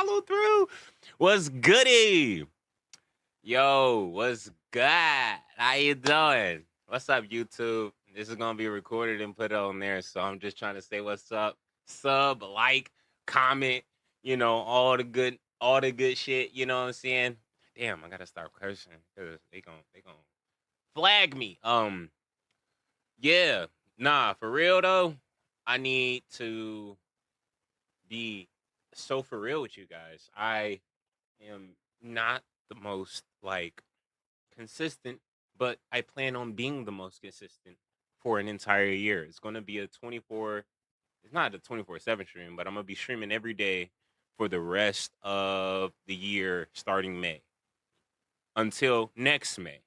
follow through. What's goody? Yo, what's good? How you doing? What's up, YouTube? This is gonna be recorded and put on there, so I'm just trying to say what's up. Sub, like, comment, all the good shit. You know what I'm saying? Damn, I gotta start cursing because they gonna flag me. Yeah, nah, for real though. I need to be so for real with you guys. I am not the most like consistent, but I plan on being the most consistent for an entire year. It's going to be a 24, it's not a 24/7 stream, but I'm going to be streaming every day for the rest of the year starting May until next May.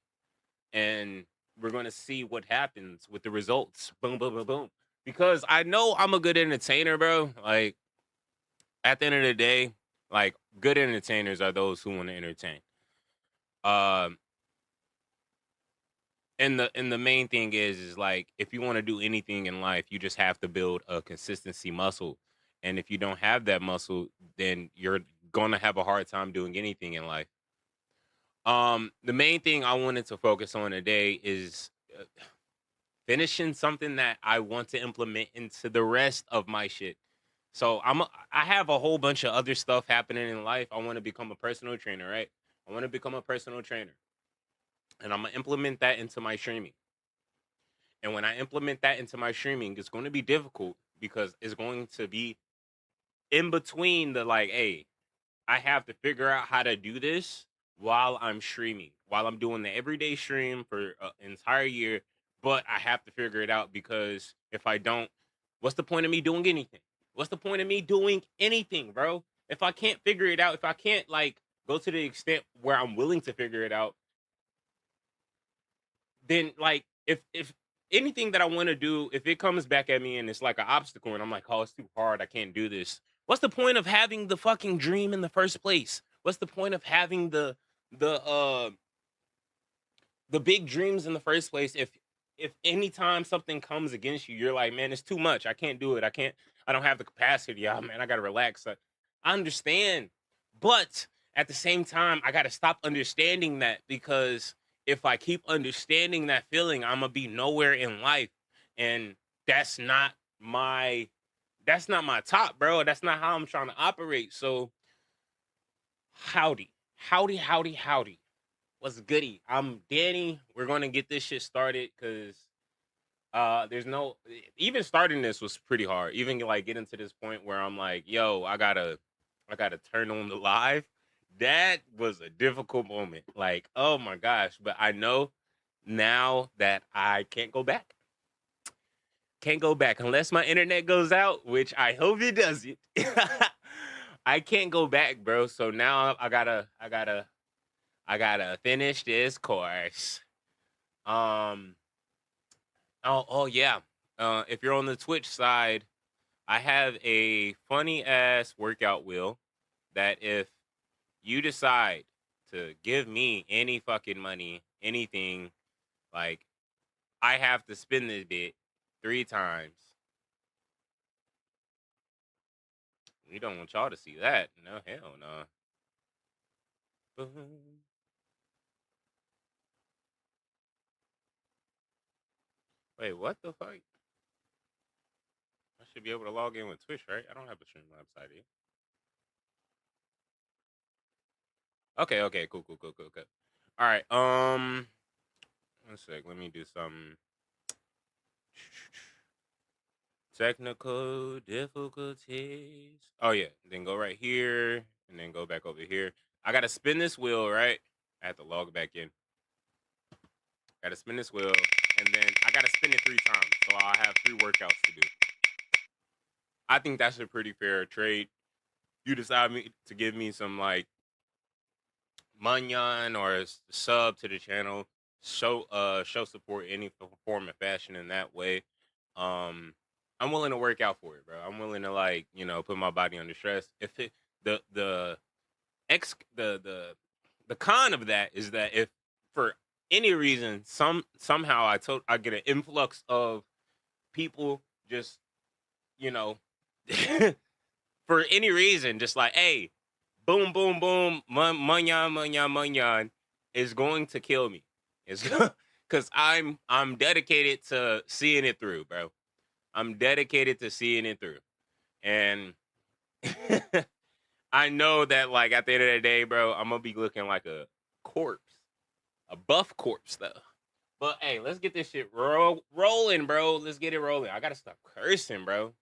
And we're going to see what happens with the results. Boom, boom, boom, boom. Because I know I'm a good entertainer, bro. Like, at the end of the day, like, good entertainers are those who want to entertain. Um, and the main thing is like if you want to do anything in life, you just have to build a consistency muscle. And if you don't have that muscle, then you're gonna have a hard time doing anything in life. The main thing I wanted to focus on today is finishing something that I want to implement into the rest of my shit. So I have a whole bunch of other stuff happening in life. I want to become a personal trainer, right? I want to become a personal trainer, and I'm gonna implement that into my streaming. And when I implement that into my streaming, it's going to be difficult because it's going to be in between the like, hey, I have to figure out how to do this while I'm streaming, while I'm doing the everyday stream for an entire year. But I have to figure it out because if I don't, what's the point of me doing anything? What's the point of me doing anything, bro? If I can't figure it out, if I can't like go to the extent where I'm willing to figure it out, then like if anything that I want to do, if it comes back at me and it's like an obstacle and I'm like, oh, it's too hard, I can't do this. What's the point of having the fucking dream in the first place? What's the point of having the uh the big dreams in the first place if anytime something comes against you, you're like, man, it's too much. I can't do it. I don't have the capacity. Yeah, man, I gotta relax. I understand. But at the same time, I gotta stop understanding that because if I keep understanding that feeling, I'm gonna be nowhere in life. And that's not my that's not my top, bro. That's not how I'm trying to operate. So howdy. Howdy, howdy, howdy. What's goody? I'm Danny. We're gonna get this shit started because there's no even starting this was pretty hard. Even like getting to this point where I'm like, yo, I gotta turn on the live. That was a difficult moment. Like, oh my gosh. But I know now that I can't go back. Can't go back unless my internet goes out, which I hope it doesn't. I can't go back, bro. So now I gotta finish this course. Um. Oh yeah. If you're on the Twitch side, I have a funny ass workout wheel that if you decide to give me any fucking money, anything, like I have to spin this bit 3 times. We don't want y'all to see that. No, hell no. Boom. Wait, what the fuck? I should be able to log in with Twitch, right? I don't have a Streamlabs ID. Okay, cool. All right, 1 sec. Let me do some technical difficulties. Oh yeah, then go right here, and then go back over here. I gotta spin this wheel, right? I have to log back in. Gotta spin this wheel, and then I gotta spin it 3 times, so I'll have 3 workouts to do. I think that's a pretty fair trade. You decide to give me some like Munyon or a sub to the channel, show support any form of fashion in that way. Um, I'm willing to work out for it, bro. I'm willing to like put my body under stress. If it the ex the con of that is that if for any reason somehow I get an influx of people just you know for any reason just like hey boom, boom, boom, munyan, munyan, munyan is going to kill me. It's because I'm dedicated to seeing it through, bro. I'm dedicated to seeing it through, and I know that like at the end of the day, bro, I'm gonna be looking like a corpse, a buff corpse though. But hey, let's get this shit rolling, bro. Let's get it rolling. I gotta stop cursing, bro.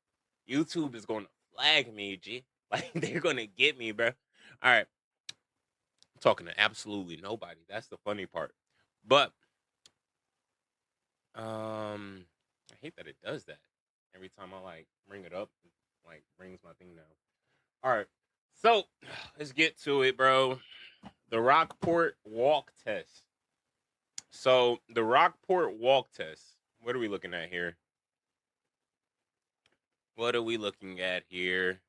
YouTube is gonna flag me, G. Like they're gonna get me, bro. All right, I'm talking to absolutely nobody. That's the funny part. But I hate that it does that. Every time I like bring it up, it like brings my thing down. All right, so let's get to it, bro. The Rockport walk test. So the Rockport walk test. What are we looking at here? What are we looking at here?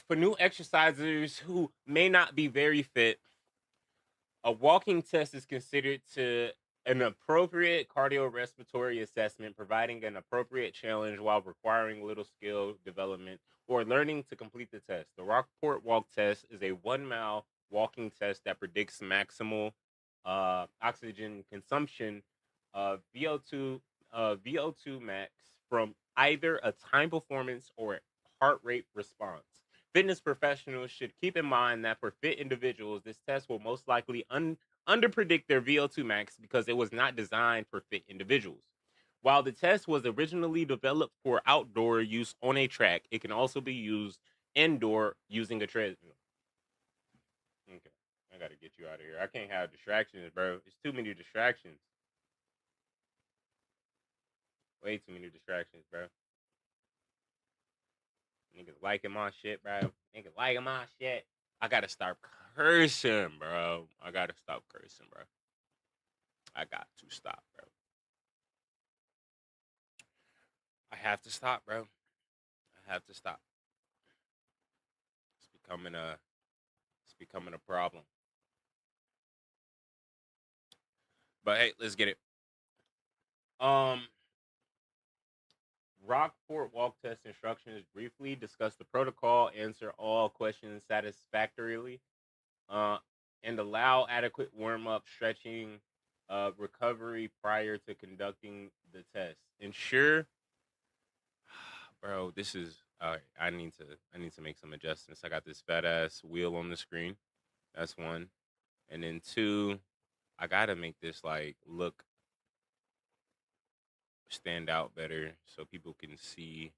For new exercisers who may not be very fit, a walking test is considered to an appropriate cardiorespiratory assessment, providing an appropriate challenge while requiring little skill development or learning to complete the test. The Rockport Walk Test is a 1 mile walking test that predicts maximal oxygen consumption of VO2 max from either a time performance or heart rate response. Fitness professionals should keep in mind that for fit individuals, this test will most likely underpredict their VO2 max because it was not designed for fit individuals. While the test was originally developed for outdoor use on a track, it can also be used indoor using a treadmill. Okay, I gotta get you out of here. I can't have distractions, bro. It's too many distractions. Way too many distractions, bro. Niggas liking my shit, bro. Niggas liking my shit. I gotta stop cursing, bro. I gotta stop cursing, bro. I got to stop, bro. I have to stop, bro. I have to stop. It's becoming a problem. But hey, let's get it. Um Rockport walk test instructions briefly discuss the protocol, answer all questions satisfactorily, uh, and allow adequate warm up, stretching, recovery prior to conducting the test. Ensure, bro, this is all right. I need to make some adjustments. I got this fat ass wheel on the screen. That's one, and then two, I gotta make this like look stand out better so people can see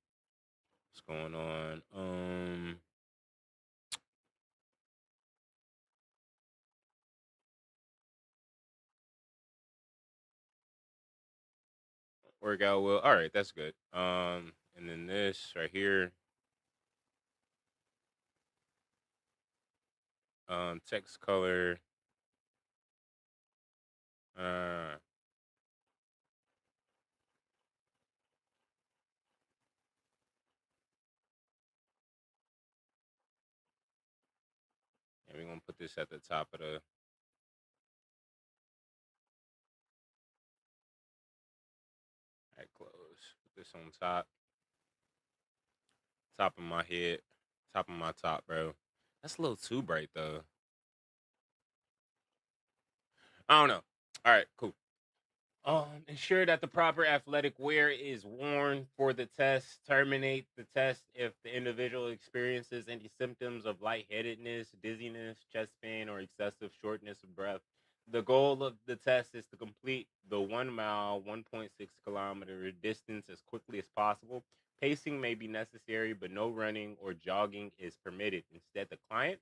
what's going on. Workout wheel. All right, that's good. And then this right here, text color. Uh, and we're gonna put this at the top of the. All right, close. Put this on top of my head, top of my top, bro. That's a little too bright though. I don't know. All right, cool. Ensure that the proper athletic wear is worn for the test. Terminate the test if the individual experiences any symptoms of lightheadedness, dizziness, chest pain, or excessive shortness of breath. The goal of the test is to complete the 1 mile, 1.6 kilometer distance as quickly as possible. Pacing may be necessary, but no running or jogging is permitted. Instead, the client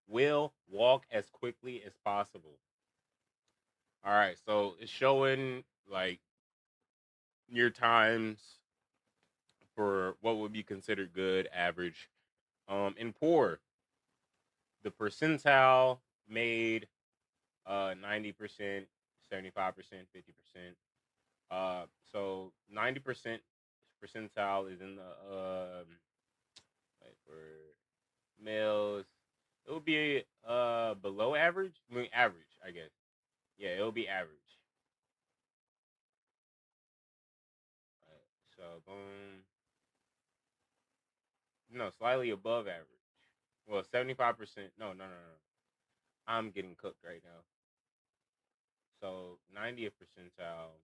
will walk as quickly as possible. All right, so it's showing like your times for what would be considered good, average, and poor. The percentile made 90%, 75%, 50%. So 90% percentile is in the like for males. It would be below average. I mean average, I guess. Yeah, it'll be average. Right, so boom. No, slightly above average. Well, 75%. No, no, no, no. I'm getting cooked right now. So 90th percentile.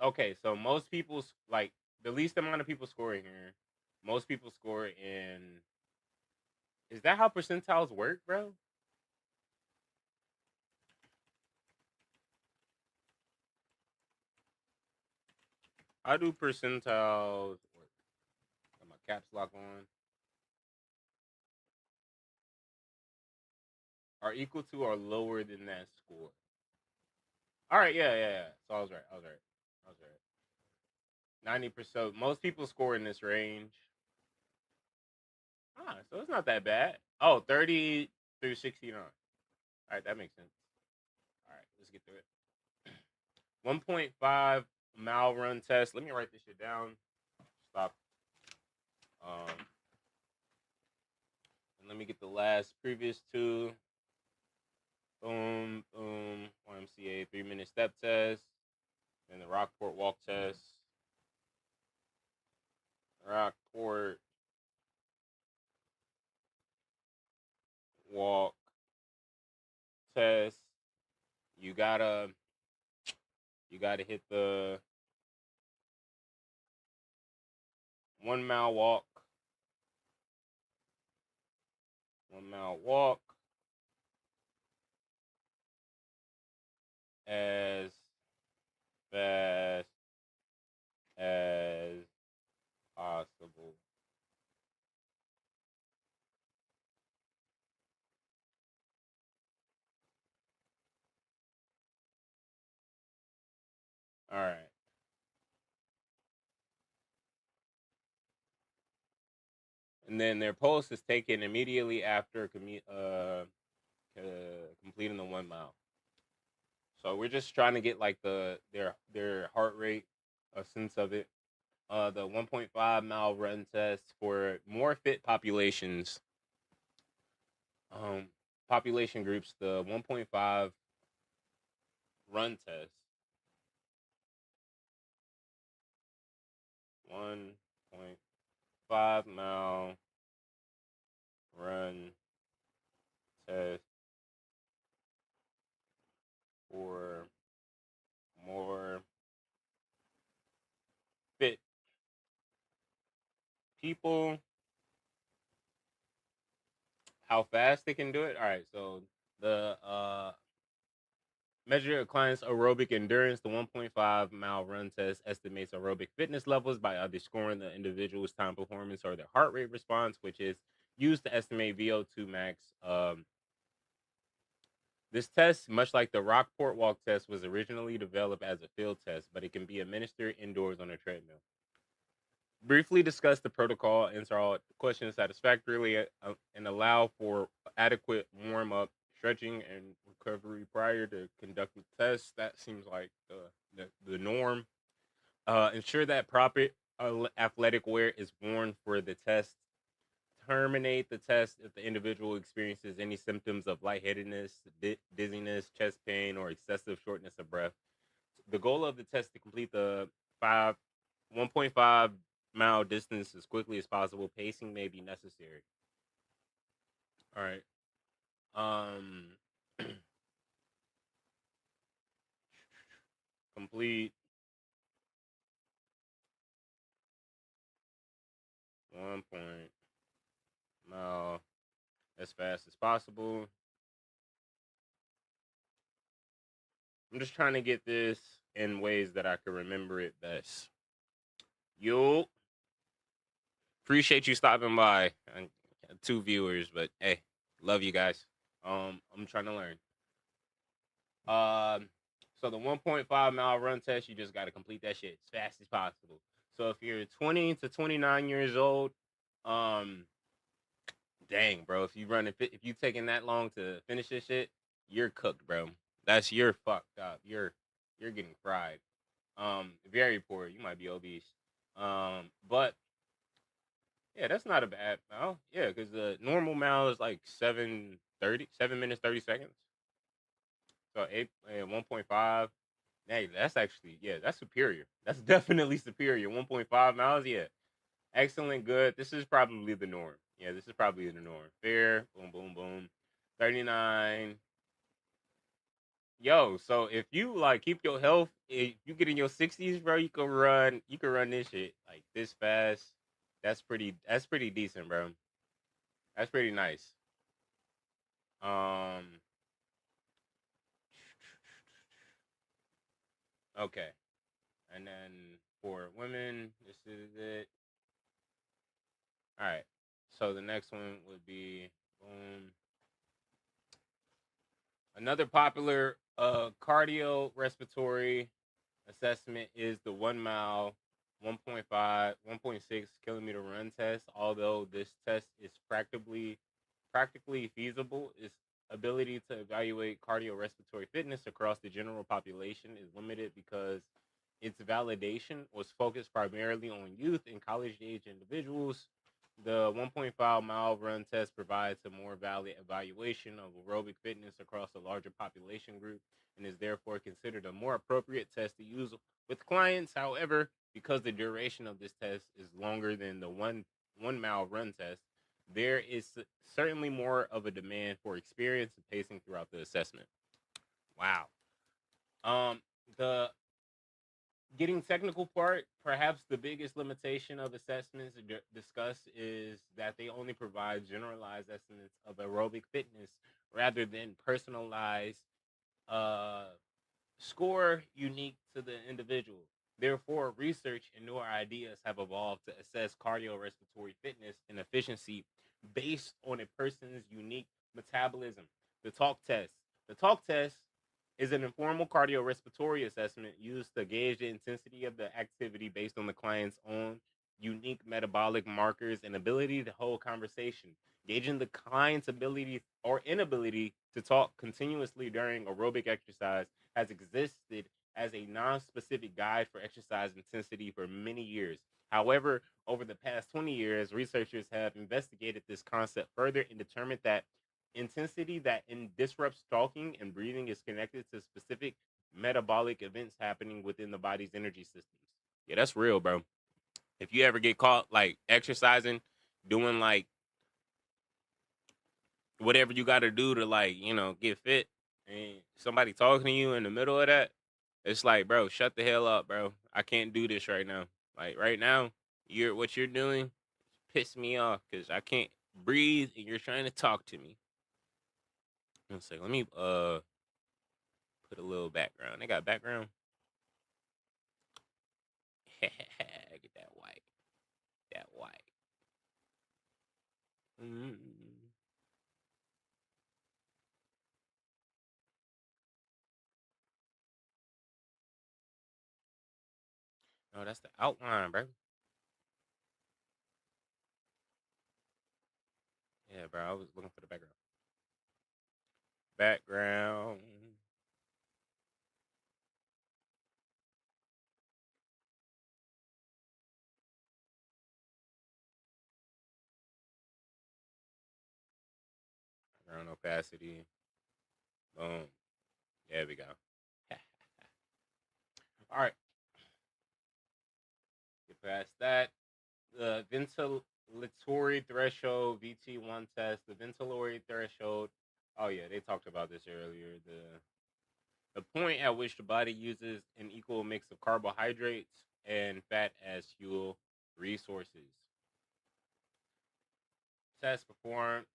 Okay, so most people's like the least amount of people score in here. Most people score in. Is that how percentiles work, bro? How do percentiles work? Got my caps lock on. Are equal to or lower than that score. All right, yeah, yeah, yeah. So I was right. I was right. I was right. 90%. Most people score in this range. Ah, so it's not that bad. Oh, 30 through 69. All right, that makes sense. All right, let's get through it. 1.5 mile run test. Let me write this shit down. Stop. Um, and let me get the last previous two. Boom, boom. YMCA 3-minute step test. And the Rockport walk test. Rockport walk test. You gotta hit the 1 mile walk. 1 mile walk as fast as possible. All right. And then their post is taken immediately after completing the 1 mile. So we're just trying to get like their heart rate, a sense of it. The 1.5 mile run test for more fit populations, um, population groups. The 1.5 run test, 1.5 mile run test for more fit people. How fast they can do it? All right, so the measure a client's aerobic endurance. The 1.5 mile run test estimates aerobic fitness levels by either scoring the individual's time performance or their heart rate response, which is used to estimate VO2 max. This test, much like the Rockport walk test, was originally developed as a field test, but it can be administered indoors on a treadmill. Briefly discuss the protocol, answer all questions satisfactorily, and allow for adequate warm up, stretching, and recovery prior to conducting the test. That seems like the norm. Ensure that proper athletic wear is worn for the test. Terminate the test if the individual experiences any symptoms of lightheadedness, dizziness, chest pain, or excessive shortness of breath. The goal of the test to complete the five 1.5 mile distance as quickly as possible. Pacing may be necessary. All right. Um, complete 1 mile as fast as possible. I'm just trying to get this in ways that I can remember it best. Yo, appreciate you stopping by. Two viewers, but hey, love you guys. I'm trying to learn. Um, so the 1.5 mile run test, you just got to complete that shit as fast as possible. So if you're 20 to 29 years old, um, dang, bro, if you taking that long to finish this shit, you're cooked, bro. You're fucked up. You're getting fried. Very poor. You might be obese. But yeah, that's not a bad mile. Yeah, because the normal mile is like 7:30, 7 minutes 30 seconds. So 1.5. Hey, that's actually, yeah, that's superior. That's definitely superior. 1.5 miles, yeah. Excellent, good. This is probably the norm. Yeah, this is probably the norm. Fair, boom, boom, boom. 39. Yo, so if you like keep your health, if you get in your 60s, bro, you can run this shit like this fast. That's pretty decent, bro. That's pretty nice. Um, okay. And then for women, this is it. All right. So the next one would be boom. Another popular cardio respiratory assessment is the 1 mile, 1.5, 1.6 kilometer run test. Although this test is practically feasible, its ability to evaluate cardiorespiratory fitness across the general population is limited because its validation was focused primarily on youth and college age individuals. The 1.5-mile run test provides a more valid evaluation of aerobic fitness across a larger population group and is therefore considered a more appropriate test to use with clients. However, because the duration of this test is longer than the one mile run test, there is certainly more of a demand for experience and pacing throughout the assessment. Wow. The getting technical part, perhaps the biggest limitation of assessments discussed is that they only provide generalized estimates of aerobic fitness rather than personalized uh, score unique to the individual. Therefore, research and newer ideas have evolved to assess cardiorespiratory fitness and efficiency based on a person's unique metabolism. The talk test. The talk test is an informal cardiorespiratory assessment used to gauge the intensity of the activity based on the client's own unique metabolic markers and ability to hold conversation. Gauging the client's ability or inability to talk continuously during aerobic exercise has existed as a non-specific guide for exercise intensity for many years. However, over the past 20 years, researchers have investigated this concept further and determined that intensity that disrupts talking and breathing is connected to specific metabolic events happening within the body's energy systems. Yeah, that's real, bro. If you ever get caught like exercising, doing like whatever you got to do to like get fit, and somebody talking to you in the middle of that, it's like, bro, shut the hell up, bro. I can't do this right now. Like right now, what you're doing piss me off because I can't breathe and you're trying to talk to me. Let's say, let me put a little background. They got background. Get that white, that white. Mm. No, that's the outline, bro. Yeah, bro. I was looking for the background. Background. Background opacity. Boom. There we go. All right. Get past that. The ventilatory threshold VT1 test. The ventilatory threshold. Oh yeah, they talked about this earlier. The point at which the body uses an equal mix of carbohydrates and fat as fuel resources. Test performed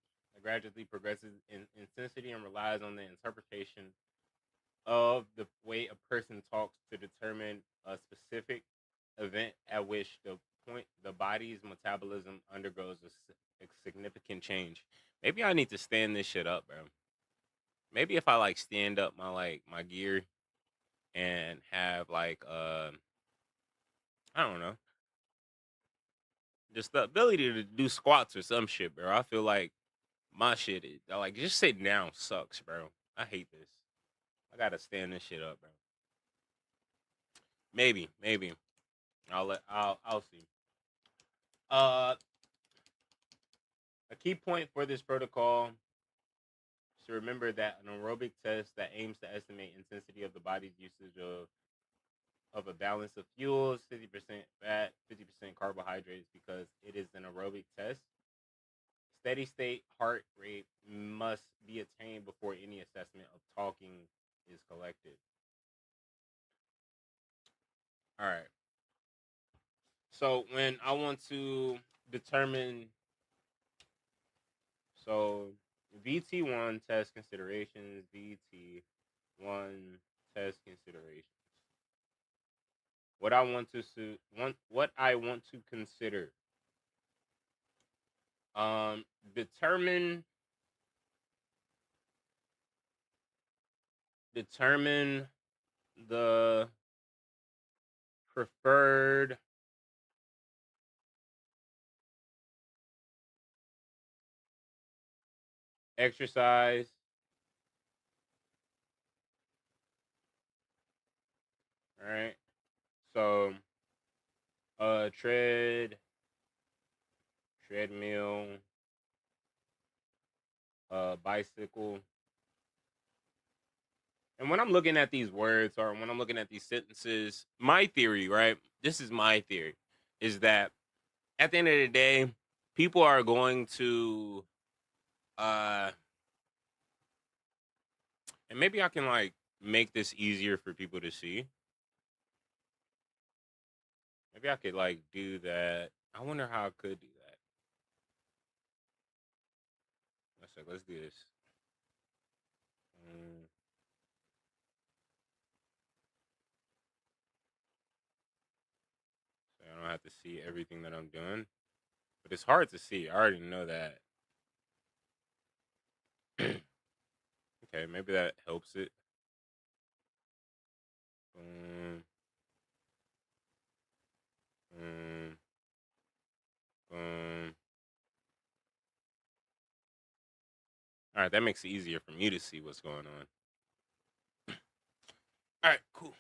gradually progresses in intensity and relies on the interpretation of the way a person talks to determine a specific event at which the body's metabolism undergoes a significant change. Maybe I need to stand this shit up, bro. Maybe if I like stand up my gear and have like I don't know, just the ability to do squats or some shit, bro. I feel like my shit is like just sitting down sucks, bro. I hate this. I gotta stand this shit up, bro. Maybe I'll see. Uh, a key point for this protocol is to remember that an aerobic test that aims to estimate intensity of the body's usage of of a balance of fuels, 50% fat, 50% carbohydrates, because it is an aerobic test. Steady state heart rate must be attained before any assessment of talking is collected. All right. So when I want to determine, so VT1 test considerations, VT1 test considerations. What I want to consider. Determine the preferred exercise. All right. So, treadmill, bicycle. And when I'm looking at these words or when I'm looking at these sentences, my theory, right? This is my theory, is that at the end of the day, people are going to, and maybe I can like make this easier for people to see. Maybe I could like do that. I wonder how I could do that. Let's do this. So I don't have to see everything that I'm doing. But it's hard to see. I already know that. Okay, maybe that helps it. Boom. Boom. Boom. All right, that makes it easier for me to see what's going on. All right, cool.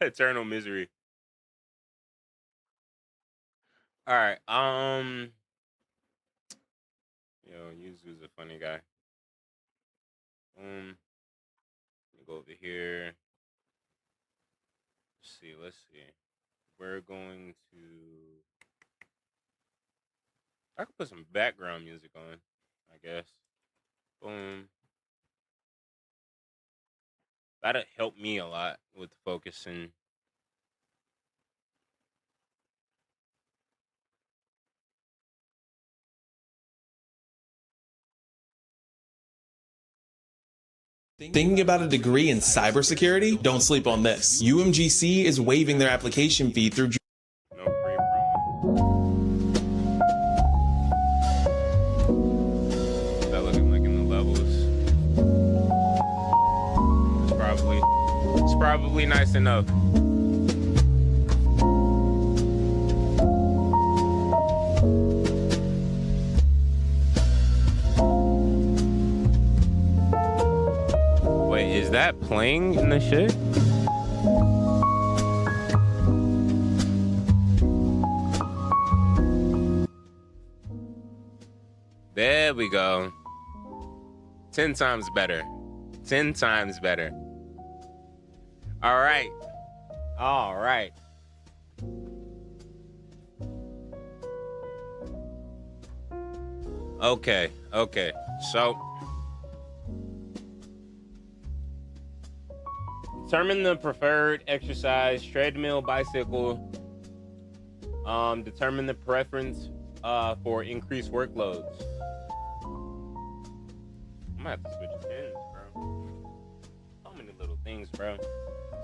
Eternal misery. All right. Yo, Yuzu's a funny guy. Let me go over here. Let's see. We're going to. I could put some background music on, I guess. Boom. That'll help me a lot with focusing. Thinking about a degree in cybersecurity? Don't sleep on this. UMGC is waiving their application fee through No free promo. What's that looking like in the levels? It's probably nice enough. Wait, is that playing in the shit? There we go. 10 times better. 10 times better. All right. All right. Okay. Okay. So, determine the preferred exercise, treadmill, bicycle. Determine the preference for increased workloads. I'm gonna have to switch pins, bro. So many little things, bro.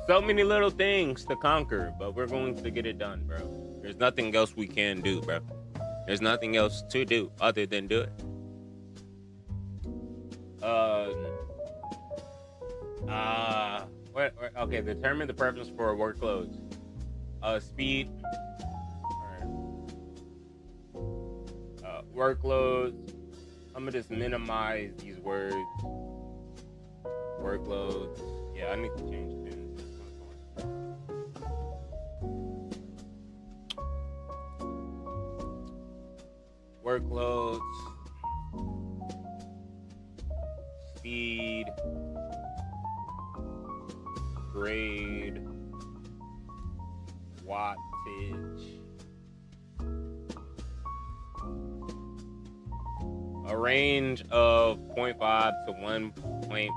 So many little things to conquer, but we're going to get it done, bro. There's nothing else we can do, bro. There's nothing else to do other than do it. Okay, determine the preference for workloads. Speed. Workloads. I'm gonna just minimize these words. Workloads. Yeah, I need to change pins. workloads, speed, grade, wattage, a range of 0.5 to 1 point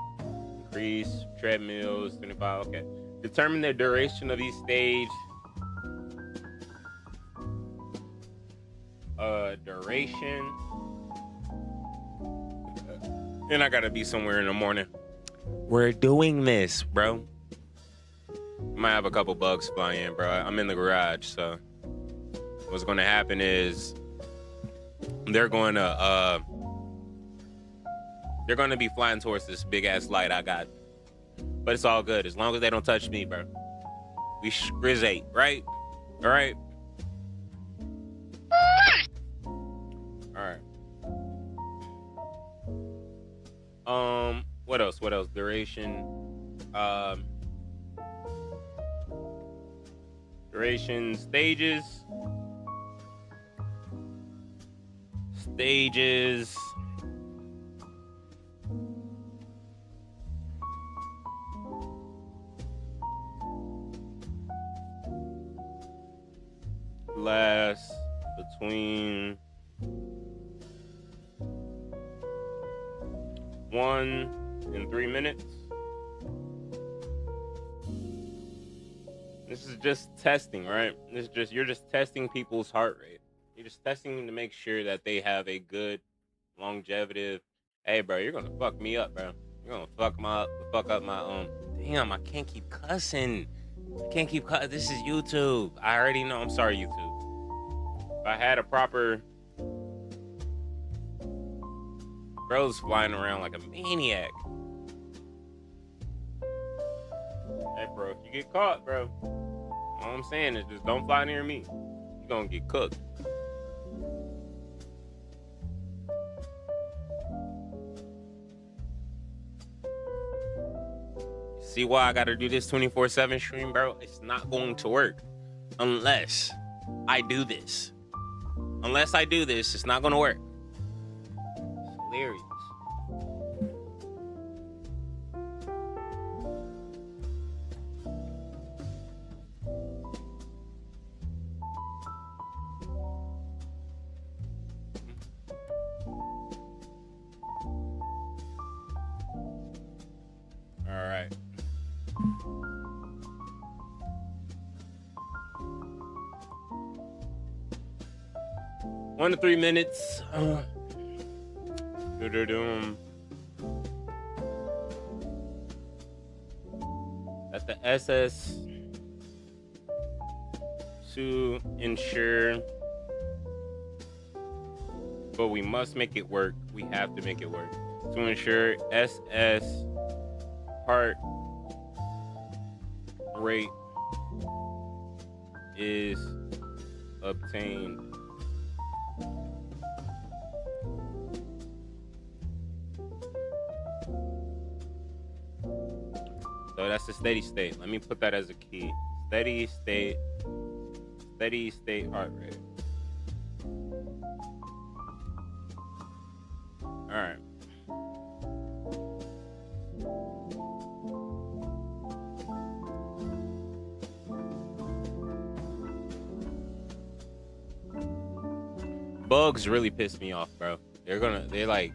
increase, treadmills, 25, okay. Determine the duration of each stage. Duration. And I gotta be somewhere in the morning. We're doing this, bro. Might have a couple bugs fly in, bro. I'm in the garage, so what's gonna happen is they're going to be flying towards this big ass light I got. But it's all good as long as they don't touch me, bro. We Grizz 8, right? All right. What else? Duration. Duration, stages. Last between 1 and 3 minutes. This is just testing, right? You're just testing people's heart rate. You're just testing to make sure that they have a good longevity. Hey, bro, you're gonna fuck me up, bro. You're gonna fuck up my Damn, I can't keep cussing. This is YouTube. I already know. I'm sorry, YouTube. If I had a proper, bro's flying around like a maniac. Hey, bro, if you get caught, bro, all I'm saying is just don't fly near me. You're gonna get cooked. See why I gotta do this 24/7 stream, bro? It's not going to work unless I do this. It's not gonna work. It's hilarious. All right. One to 3 minutes. At the SS to ensure, but we must make it work. We have to make it work to ensure SS heart rate is obtained. So that's the steady state. Let me put that as a key. Steady state heart rate. All right. Bugs really piss me off, bro. They're like,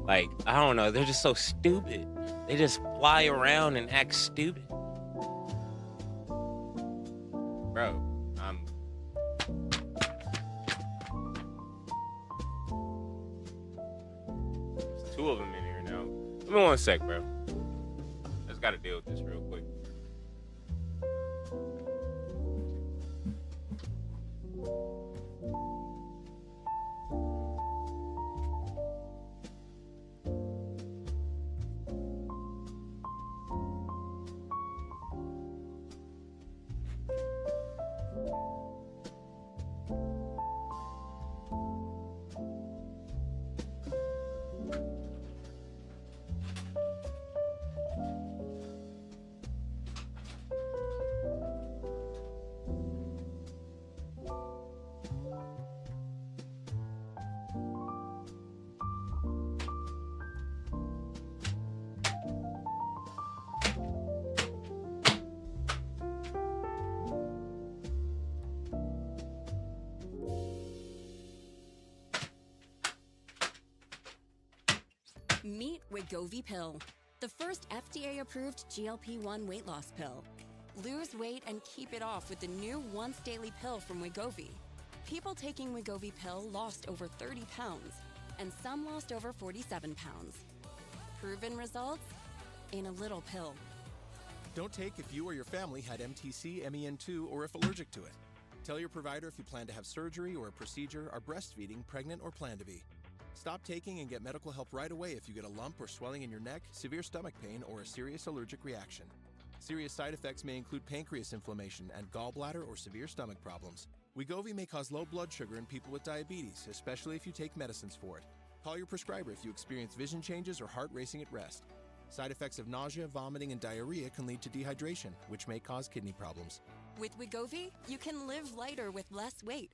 I don't know. They're just so stupid. They just fly around and act stupid. Bro, there's 2 of them in here now. Give me 1 sec, bro. I just gotta deal with this real quick. Meet Wegovy Pill, the first FDA-approved GLP-1 weight loss pill. Lose weight and keep it off with the new once-daily pill from Wegovy. People taking Wegovy Pill lost over 30 pounds, and some lost over 47 pounds. Proven results in a little pill. Don't take if you or your family had MTC, MEN2, or if allergic to it. Tell your provider if you plan to have surgery or a procedure, are breastfeeding, pregnant, or plan to be. Stop taking and get medical help right away if you get a lump or swelling in your neck, severe stomach pain, or a serious allergic reaction. Serious side effects may include pancreas inflammation and gallbladder or severe stomach problems. Wegovy may cause low blood sugar in people with diabetes, especially if you take medicines for it. Call your prescriber if you experience vision changes or heart racing at rest. Side effects of nausea, vomiting, and diarrhea can lead to dehydration, which may cause kidney problems. With Wegovy, you can live lighter with less weight.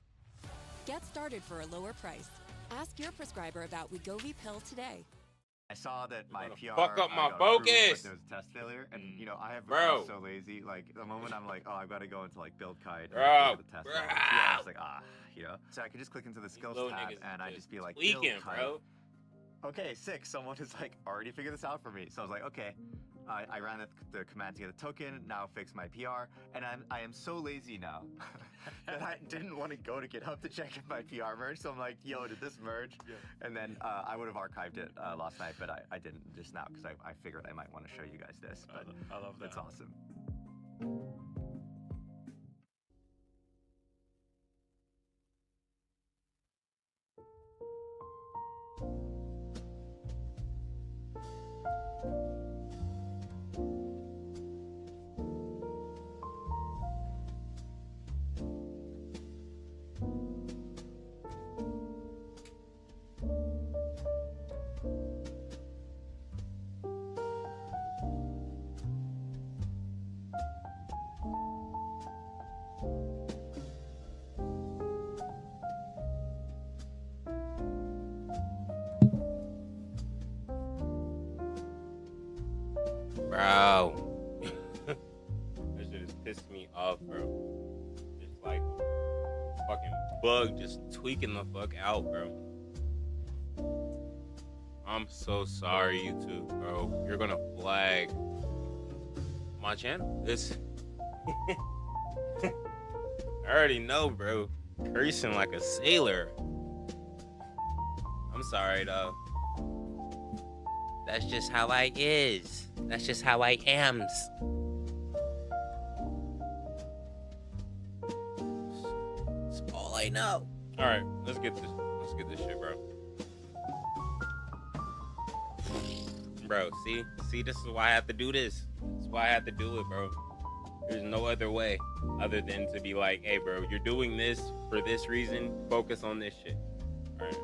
Get started for a lower price. Ask your prescriber about Wegovy Pill today. I saw that my PR fuck up my got approved, focus. but there was a test failure, and you know I have Bro. become so lazy. Like the moment I'm like, oh, I've got to go into like build kite, Bro. or the test. Bro. Yeah, it's like you know. So I could just click into the skills little tab, niggas and I just just be like, tweaking, build kite. bro. Okay, sick. Someone has like already figured this out for me. So I was like, okay. I ran the command to get a token. Now fix my PR, and I am so lazy now that I didn't want to go to GitHub to check if my PR merged. So I'm like, yo, did this merge? Yeah. And then I would have archived it last night, but I didn't just now because I figured I might want to show you guys this. But I love that. That's awesome. Bro. That shit just pissed me off, bro. Just like fucking bug just tweaking the fuck out, bro. I'm so sorry, YouTube, bro. You're gonna flag my channel. This I already know, bro. Cursing like a sailor. I'm sorry though. That's just how I is. That's just how I am. That's all I know. All right, let's get this shit, bro. Bro, see, this is why I have to do this. This is why I have to do it, bro. There's no other way other than to be like, hey, bro, you're doing this for this reason. Focus on this shit. All right.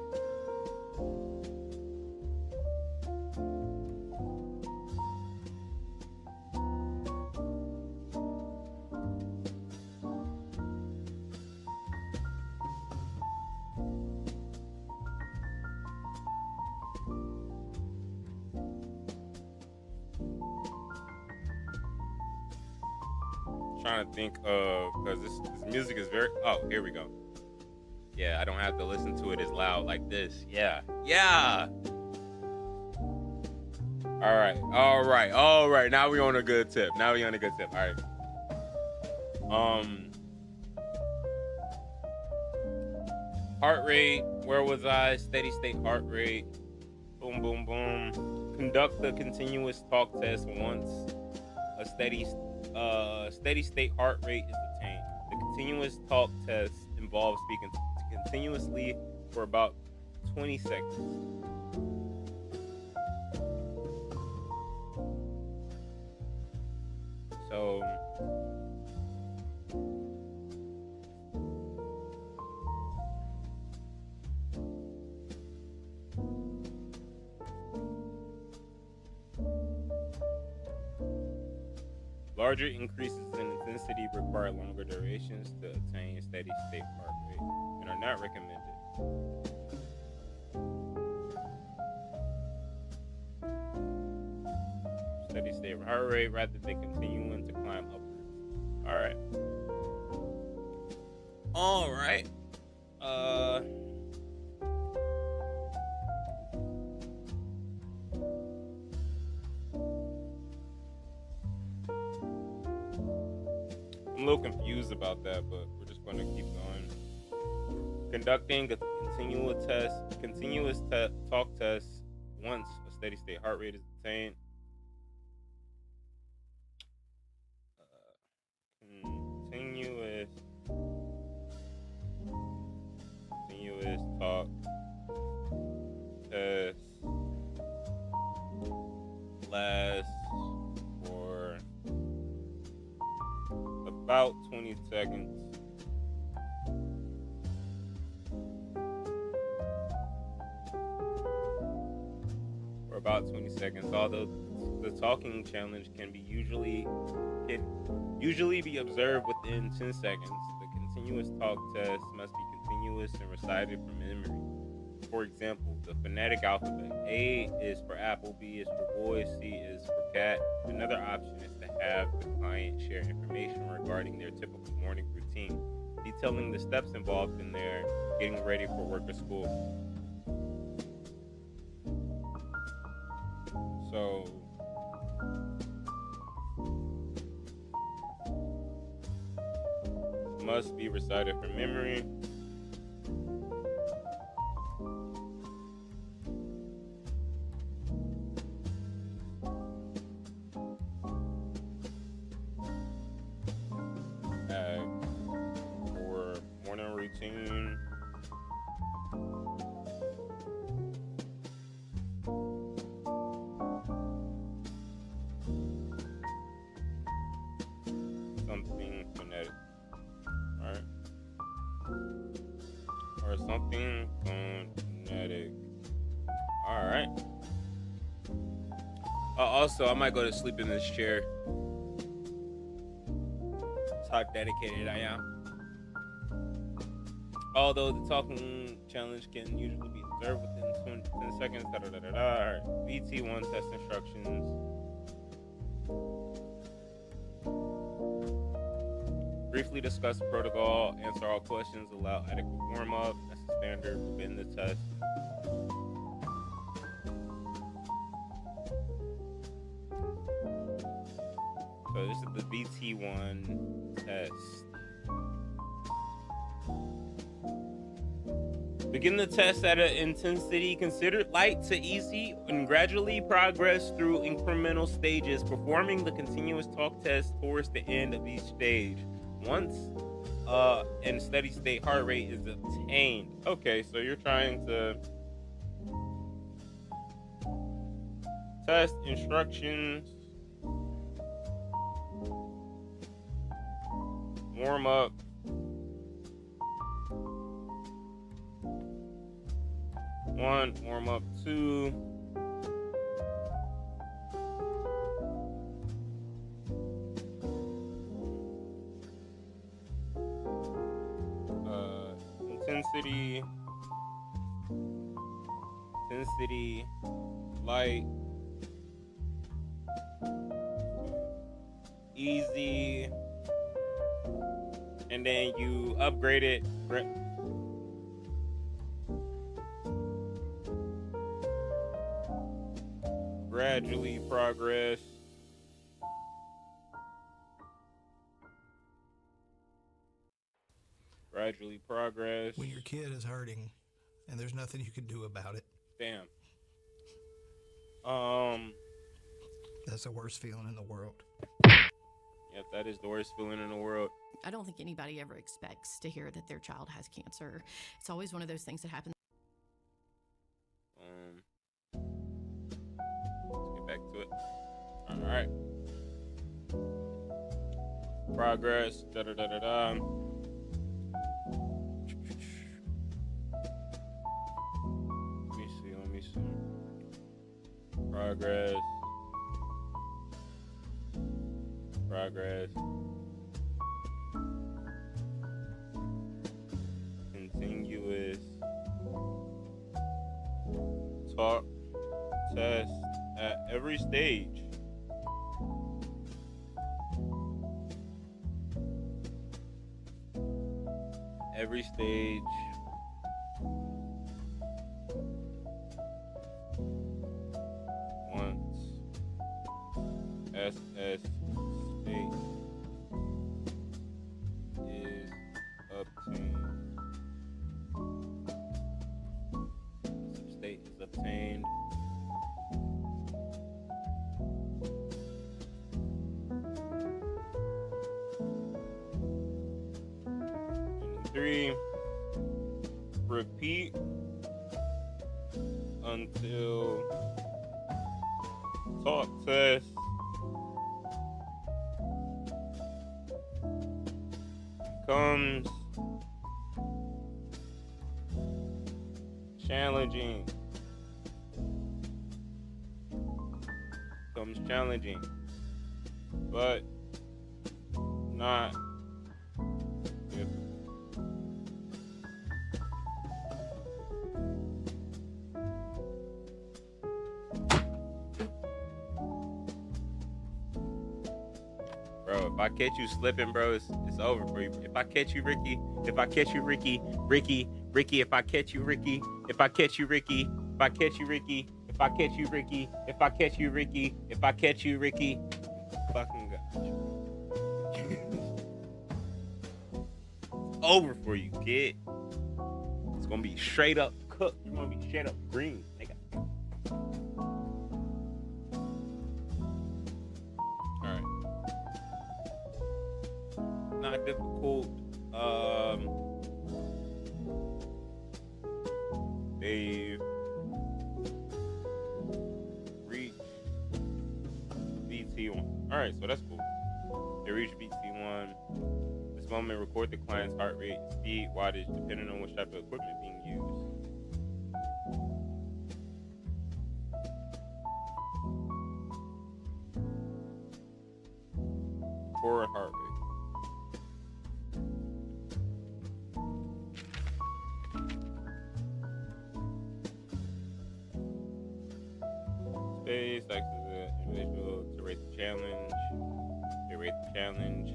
Trying to think because this music is very, oh, here we go. Yeah, I don't have to listen to it as loud like this. Yeah all right, now we on a good tip. All right, heart rate, where was I? Steady state heart rate. Boom boom boom. Conduct the continuous talk test once a steady state heart rate is attained. The continuous talk test involves speaking continuously for about 20 seconds. So larger increases in intensity require longer durations to attain steady state heart rate and are not recommended. Steady state heart rate rather than continuing to climb upwards. All right. little confused about that, but we're just going to keep going. Conducting a continuous talk test once a steady state heart rate is attained. Continuous talk test lasts for about 20 seconds. For about 20 seconds, although the talking challenge can usually be observed within 10 seconds. The continuous talk test must be continuous and recited from memory. For example, the phonetic alphabet. A is for apple, B is for boy, C is for cat. Another option is to have the client share information regarding their typical morning routine, detailing the steps involved in their getting ready for work or school. So, must be recited from memory. For morning routine. Something phonetic. Alright. Or something phonetic. Alright. Also, I might go to sleep in this chair. That's how dedicated I am. Although the talking challenge can usually be observed within 10 seconds. Alright. VT1 test instructions. Briefly discuss the protocol, answer all questions, allow adequate warm-up. That's the standard within the test. So this is the VT1 test. Begin the test at an intensity considered light to easy and gradually progress through incremental stages, performing the continuous talk test towards the end of each stage. Once and steady state heart rate is obtained. Okay, so you're trying to test instructions, warm up, one, warm up two, intensity, light, easy, and then you upgrade it. Gradually progress. Gradually progress. When your kid is hurting and there's nothing you can do about it. Damn. That's the worst feeling in the world. Yep, that is the worst feeling in the world. I don't think anybody ever expects to hear that their child has cancer. It's always one of those things that happens. Let's get back to it. All right. Progress. Da da da da da. Let me see. Progress. Continuous talk test at every stage. Every stage. Once. SS state. obtained. And 3, repeat until talk test becomes challenging. But not difficult. Bro, if I catch you slipping, bro, it's over for you. If I catch you, Ricky, if I catch you, Ricky, if I catch you, Ricky, if I catch you, Ricky, if I catch you, Ricky, if I catch you, Ricky, if I catch you, Ricky, if I catch you, Ricky, fucking got you. Over for you, kid. It's gonna be straight up cooked. You're gonna be straight up green, nigga. Alright. Not difficult. They've reached BT1. Alright, so that's cool. They reached BT1. This moment, record the client's heart rate, speed, wattage, depending on which type of equipment being used. Record heart rate. Space, like the individual to rate the challenge. They rate the challenge.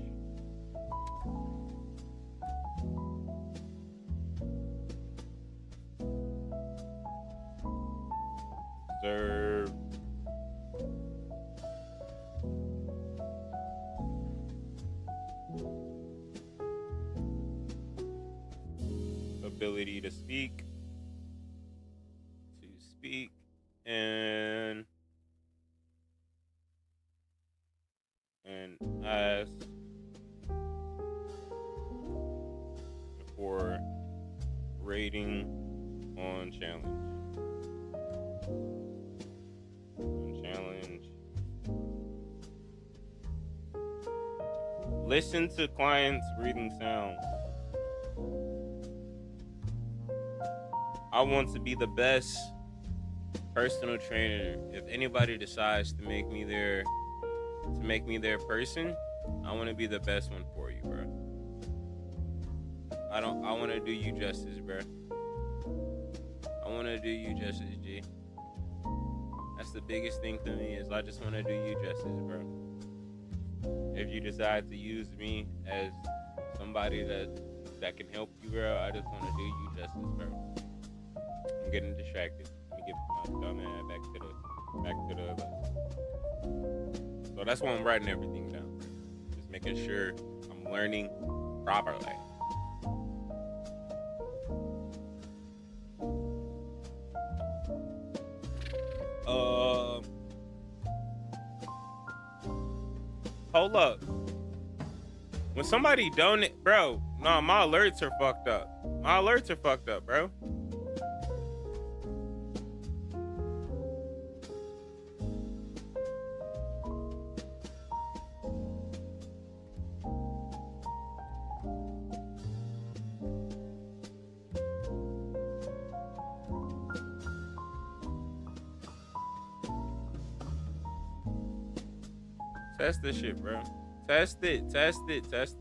Observe. Ability to speak. And ask for rating on challenge. Listen to clients' breathing sounds. I want to be the best personal trainer. If anybody decides to make me their person, I want to be the best one for you, bro. I want to do you justice, bro. I want to do you justice, G. That's the biggest thing for me, is I just want to do you justice, bro. If you decide to use me as somebody that can help you, bro, I just want to do you justice, bro. I'm getting distracted. Let me get my dumb ass back to the So that's why I'm writing everything down. Just making sure I'm learning properly. Hold up. When somebody donate, bro, nah, my alerts are fucked up. My alerts are fucked up, bro. Test this shit, bro. Test it, bro. Test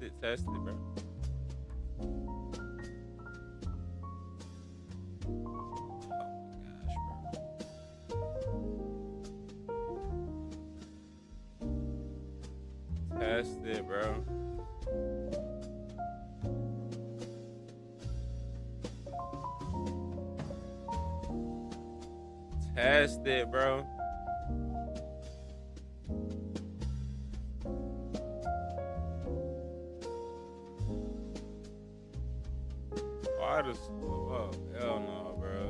it, bro. Test it, bro. Why does... Oh, hell no, bro.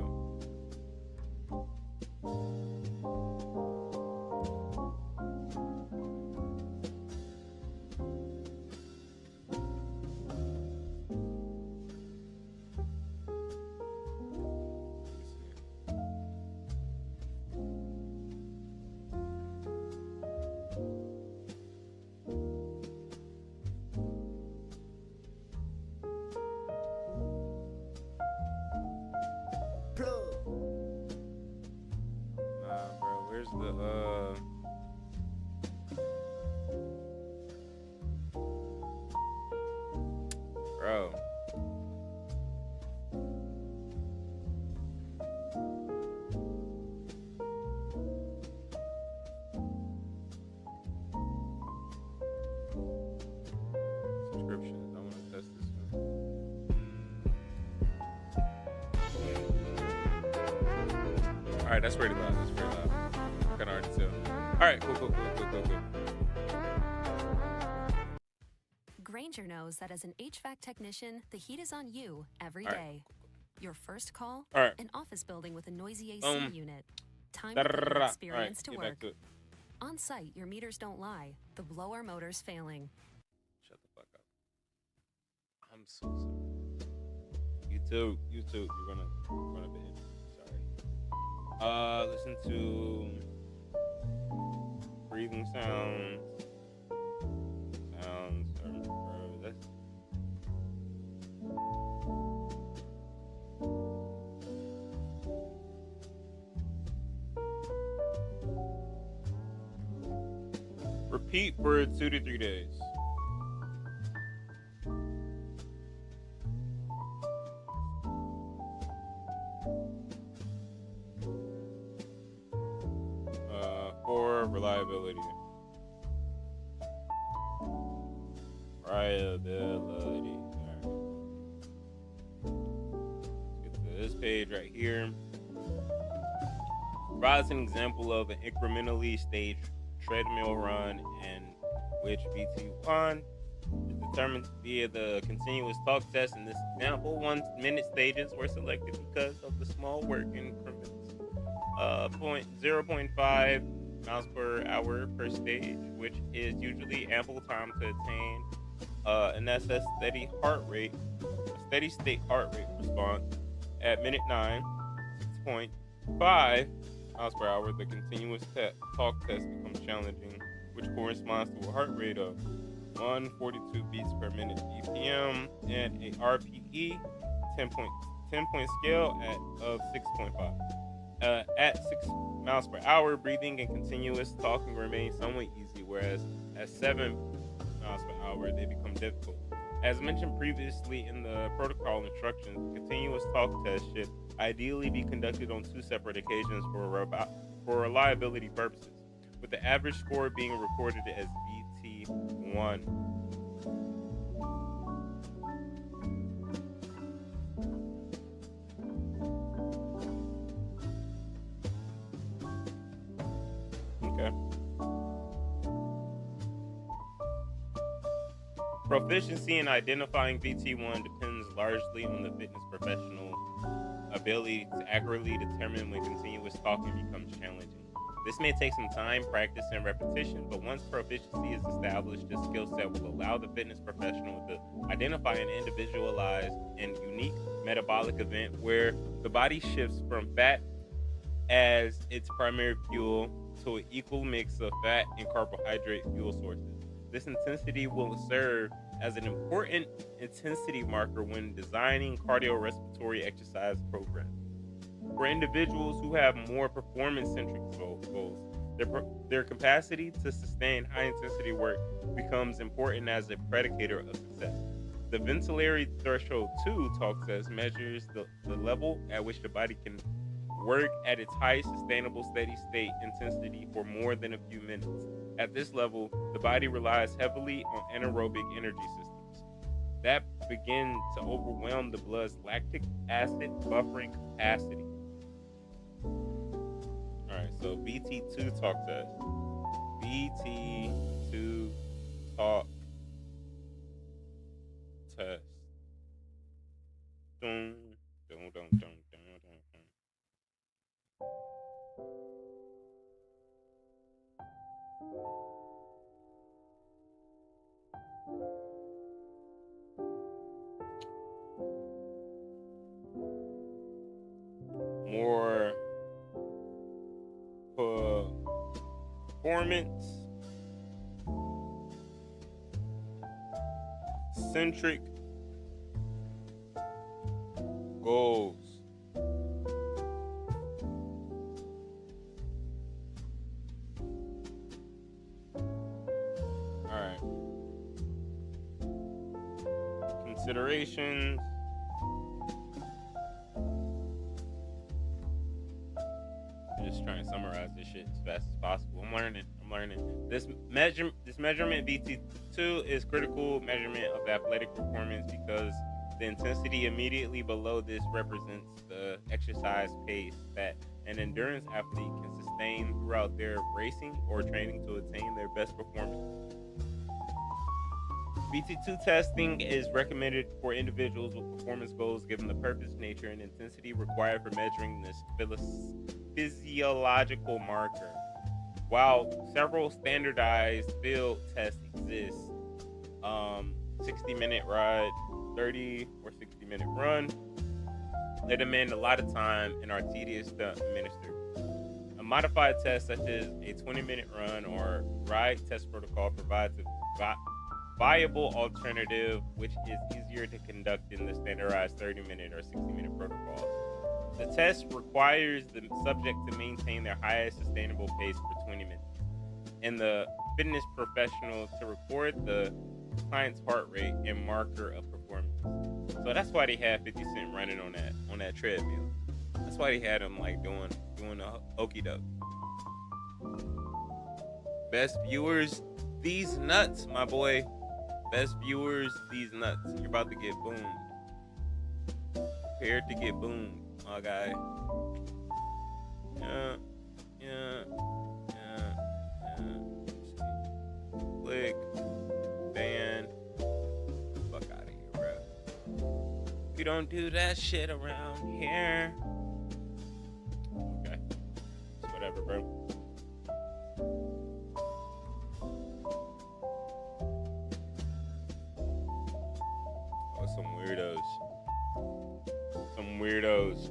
the bro. Subscriptions. I want to test this one. All right, that's pretty loud. That's pretty loud. I can already tell. All right, cool. Granger knows that as an HVAC technician, the heat is on you every All day. right. Your first call, All right. an office building with a noisy AC unit. Time to put your All right, experience to get back work. to it. On site, your meters don't lie. The blower motor's failing. Shut the fuck up. I'm so sorry. YouTube, you're gonna run a bit. Sorry. Listen to breathing sounds. That's repeat for 2 to 3 days. For reliability. Reliability. Alright. Let's get to this page right here. Provides an example of an incrementally staged treadmill run in which VT1 is determined via the continuous talk test. In this example, 1 minute stages were selected because of the small work increments. 0.5 miles per hour per stage, which is usually ample time to attain an SS steady state heart rate response. At minute 9, 6.5 miles per hour, the continuous talk test becomes challenging, which corresponds to a heart rate of 142 beats per minute BPM and a RPE 10-point scale of 6.5. At 6 miles per hour, breathing and continuous talking remain somewhat easy, whereas at 7 miles per hour, they become difficult. As mentioned previously in the protocol instructions, the continuous talk test should ideally be conducted on 2 separate occasions for reliability purposes, with the average score being recorded as VT1. Okay. Proficiency in identifying VT1 depends largely on the fitness professional ability to accurately determine when continuous talking becomes challenging. This may take some time, practice, and repetition, but once proficiency is established, this skill set will allow the fitness professional to identify an individualized and unique metabolic event where the body shifts from fat as its primary fuel to an equal mix of fat and carbohydrate fuel sources. This intensity will serve as an important intensity marker when designing cardiorespiratory exercise programs. For individuals who have more performance-centric goals, their capacity to sustain high-intensity work becomes important as a predicator of success. The ventilatory threshold 2 talk test measures the level at which the body can work at its highest sustainable steady state intensity for more than a few minutes. At this level, the body relies heavily on anaerobic energy systems that begin to overwhelm the blood's lactic acid buffering capacity. Alright, so BT2 talk test. BT2 talk test. Dun, dun, dun, dun, dun, dun, dun. More performance centric goals. Considerations. Just trying to summarize this shit as fast as possible. I'm learning. This measurement VT2 is critical measurement of athletic performance because the intensity immediately below this represents the exercise pace that an endurance athlete can sustain throughout their racing or training to attain their best performance. VT2 testing is recommended for individuals with performance goals given the purpose, nature, and intensity required for measuring this physiological marker. While several standardized field tests exist, 60-minute ride, 30 or 60-minute run, they demand a lot of time and are tedious to administer. A modified test such as a 20-minute run or ride test protocol provides a viable alternative which is easier to conduct in the standardized 30-minute or 60-minute protocols. The test requires the subject to maintain their highest sustainable pace for 20 minutes, and the fitness professional to record the client's heart rate and marker of performance. So that's why they had 50 Cent running on that treadmill. That's why they had him like doing the okey doke. Best viewers, these nuts, my boy. Best viewers, these nuts. You're about to get boomed. Prepared to get boomed, my guy. Yeah. Click. Ban. Fuck out of here, bro. We don't do that shit around here. Okay. It's whatever, bro. Some weirdos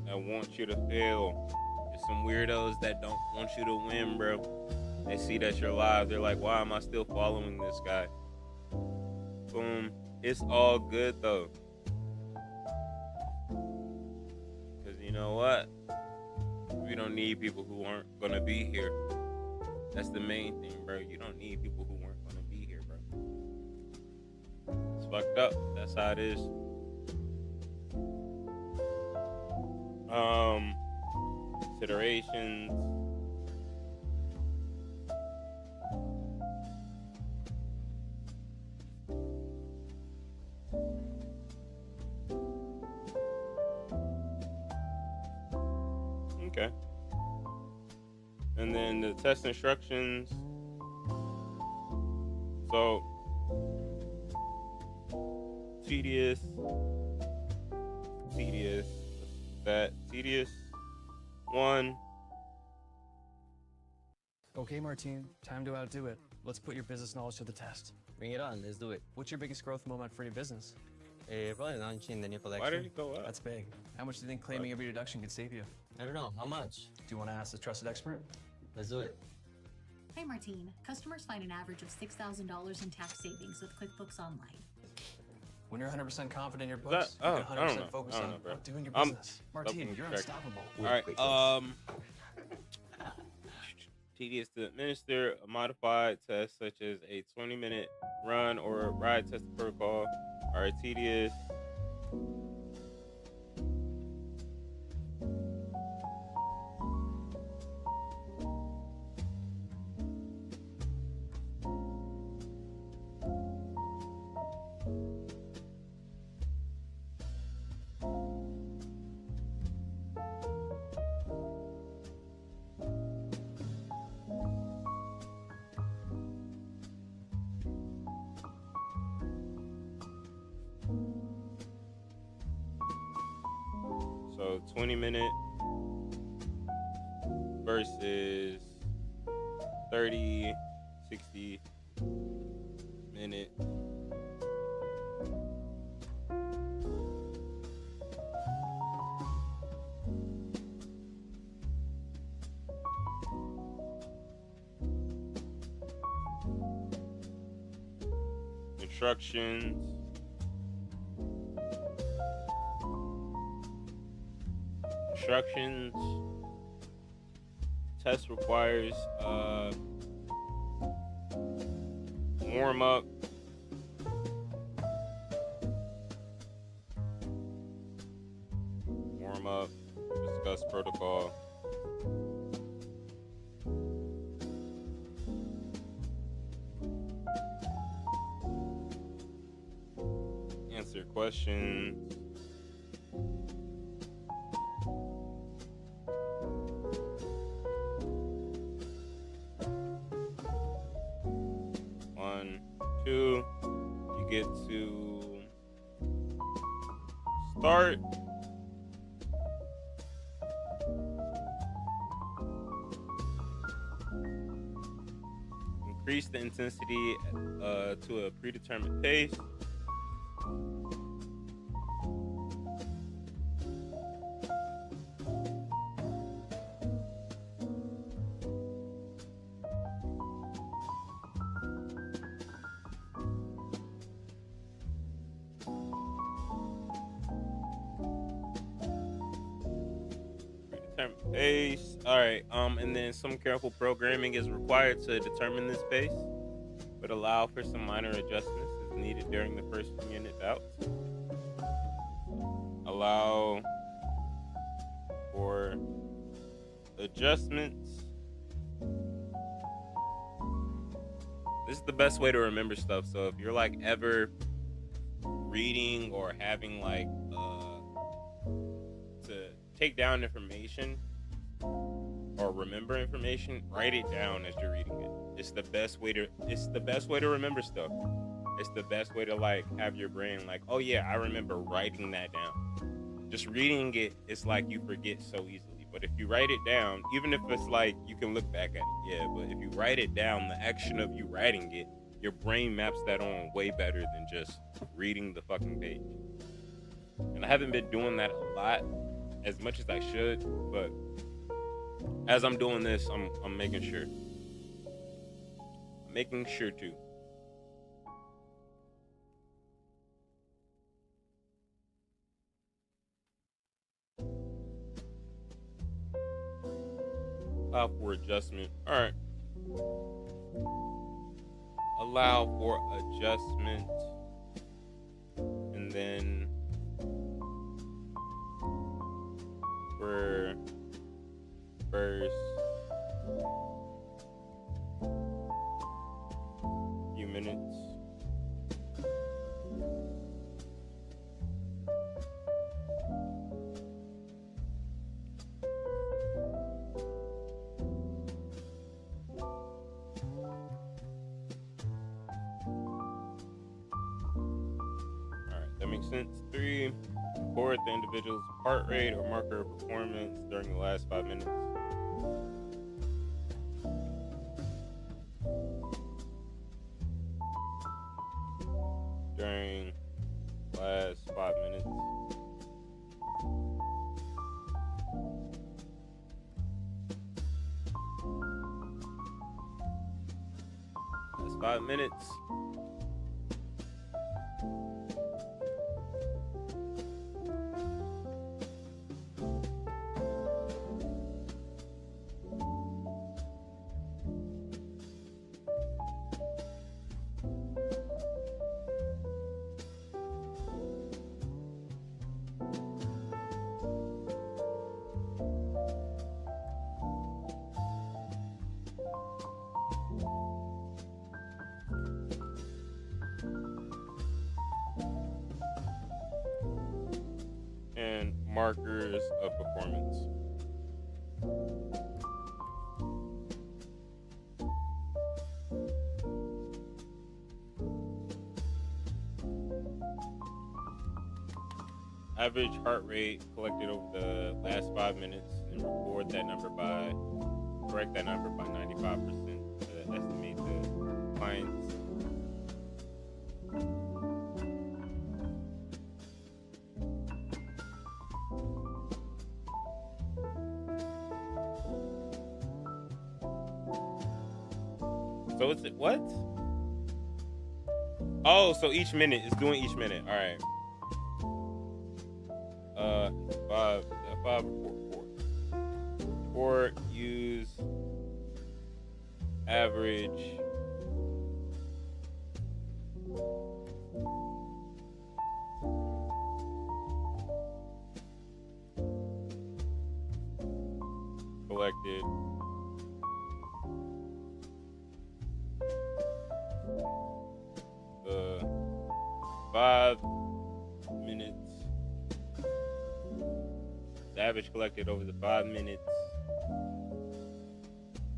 that want you to fail. There's some weirdos that don't want you to win, bro. They see that you're live. They're like, why am I still following this guy? Boom. It's all good, though. Because you know what? We don't need people who aren't going to be here. That's the main thing, bro. You don't need people who aren't going to be here, bro. It's fucked up. That's how it is. Considerations. Okay. And then the test instructions. So tedious. Tedious. 1. Okay, Martine, time to outdo it. Let's put your business knowledge to the test. Bring it on, let's do it. What's your biggest growth moment for your business? Probably launching the new collection. Why did it go up? That's big. How much do you think claiming every deduction could save you? I don't know, how much? Do you want to ask the trusted expert? Let's do it. Hey Martine, customers find an average of $6,000 in tax savings with QuickBooks Online. When you're 100% confident in your books, you can 100% focus on doing your business. Martine, you're unstoppable. All right. Tedious to administer. A modified test such as a 20-minute run or ride test protocol are tedious. So 20-minute versus 30, 60 minute. Instructions. Test requires warm up, up, discuss protocol. Answer questions. One, two, you get to start. Increase the intensity to a predetermined pace. Pace. All right. And then some careful programming is required to determine this pace, but allow for some minor adjustments as needed during the first few minute bouts. Allow for adjustments. This is the best way to remember stuff. So if you're like ever reading or having like to take down information or remember information, write it down as you're reading it. It's the best way to remember stuff. It's the best way to like have your brain like, oh yeah, I remember writing that down. Just reading it, it's like you forget so easily. But if you write it down, even if it's like you can look back at it, yeah, but if you write it down, the action of you writing it, your brain maps that on way better than just reading the fucking page. And I haven't been doing that a lot, as much as I should, but as I'm doing this, I'm making sure. I'm making sure too. Allow for adjustment. All right. Allow for adjustment, and then for first few minutes. That makes sense. 3, record the individual's heart rate or marker of performance during the last 5 minutes. During the last 5 minutes. Last 5 minutes. And markers of performance. Average heart rate collected over the last 5 minutes, and correct that number by 95% to estimate the client's So it's what? Oh, so each minute is doing each minute. All right. 4 use average collected. The 5 minutes. The average collected over the 5 minutes.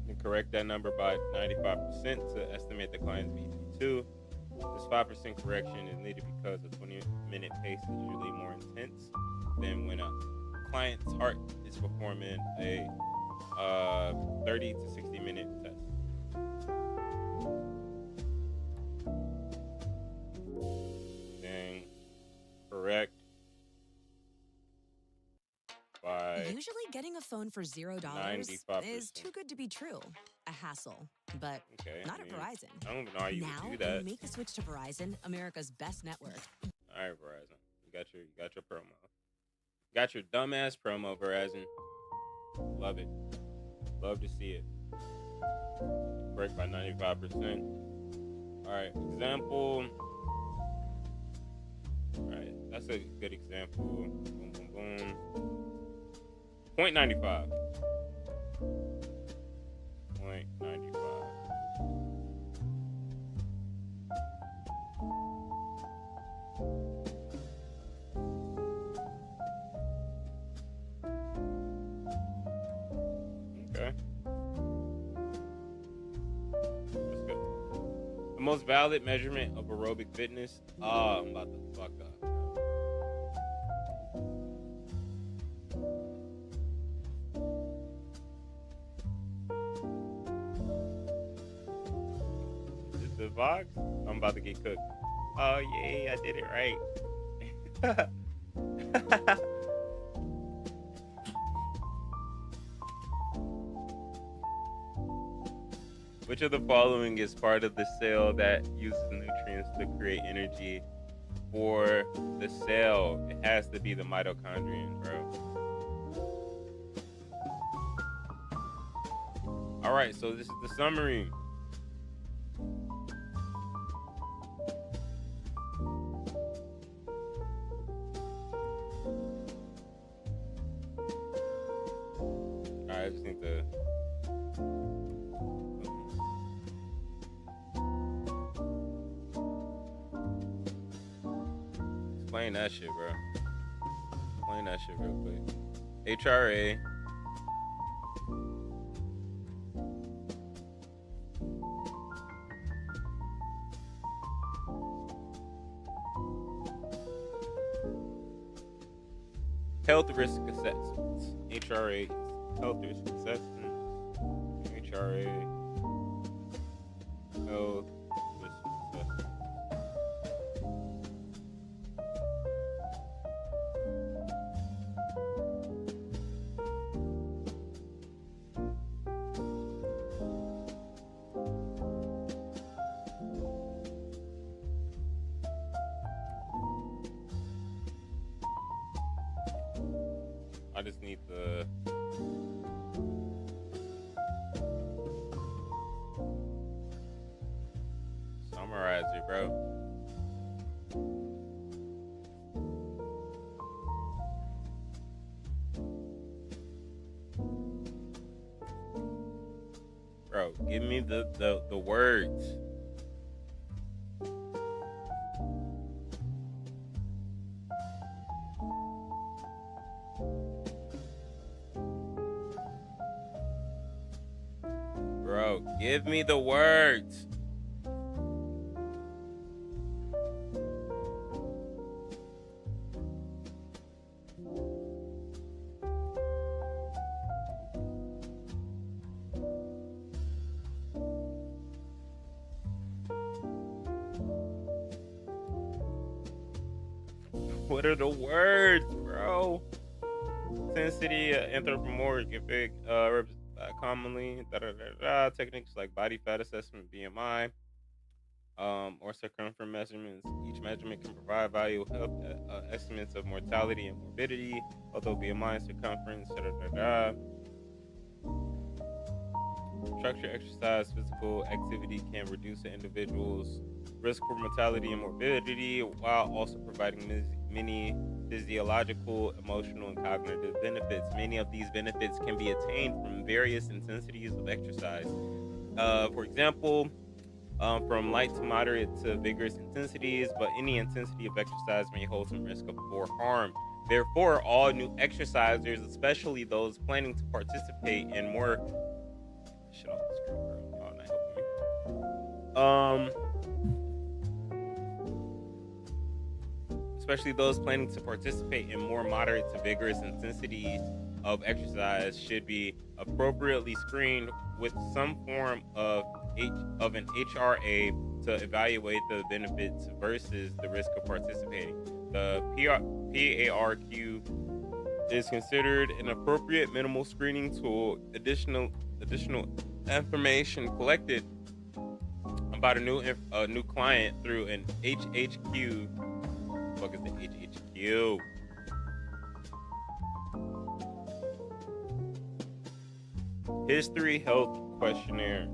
And correct that number by 95% to estimate the client's BP2. This 5% correction is needed because a 20-minute pace is usually more intense than when a client's heart is performing a 30 to 60-minute test. Then correct by Usually getting a phone for $0 is too good to be true. A hassle, but not at Verizon. I don't even know how you now, would do that. Make the switch to Verizon, America's best network. All right, Verizon, you got your promo. Got your dumbass promo, Verizon. Love it. Love to see it. Correct by 95%. All right, example. All right, that's a good example. Boom, boom, boom. 0.95. 0.95. Okay. Let's go. The most valid measurement of aerobic fitness. Oh, I'm about to fuck up. The box? I'm about to get cooked. Oh yay, I did it right. Which of the following is part of the cell that uses nutrients to create energy for the cell? It has to be the mitochondrion, bro. All right, so this is the summary. I just need to explain that shit, bro. Explain that shit real quick. HRA. Health risk assessments. HRA. Health risk assessment. HRA. Health risk assessment. I just need the summarize it, bro. Bro, give me the words. Bro, give me the words. What are the words, bro? Intensity, anthropomorphic, commonly, techniques like body fat assessment, BMI, or circumference measurements. Each measurement can provide valuable health estimates of mortality and morbidity, although BMI, circumference, structure, exercise, physical activity can reduce an individual's risk for mortality and morbidity while also providing many physiological, emotional, and cognitive benefits. Many of these benefits can be attained from various intensities of exercise. For example, from light to moderate to vigorous intensities, but any intensity of exercise may hold some risk or harm. Therefore, all new exercisers, especially those planning to participate in more shit off the screen, bro. Oh, not helping me. Especially those planning to participate in more moderate to vigorous intensities of exercise should be appropriately screened with some form of an HRA to evaluate the benefits versus the risk of participating. The PARQ is considered an appropriate minimal screening tool. Additional information collected about a new client through an HHQ. What the fuck is the HHQ? History Health Questionnaire.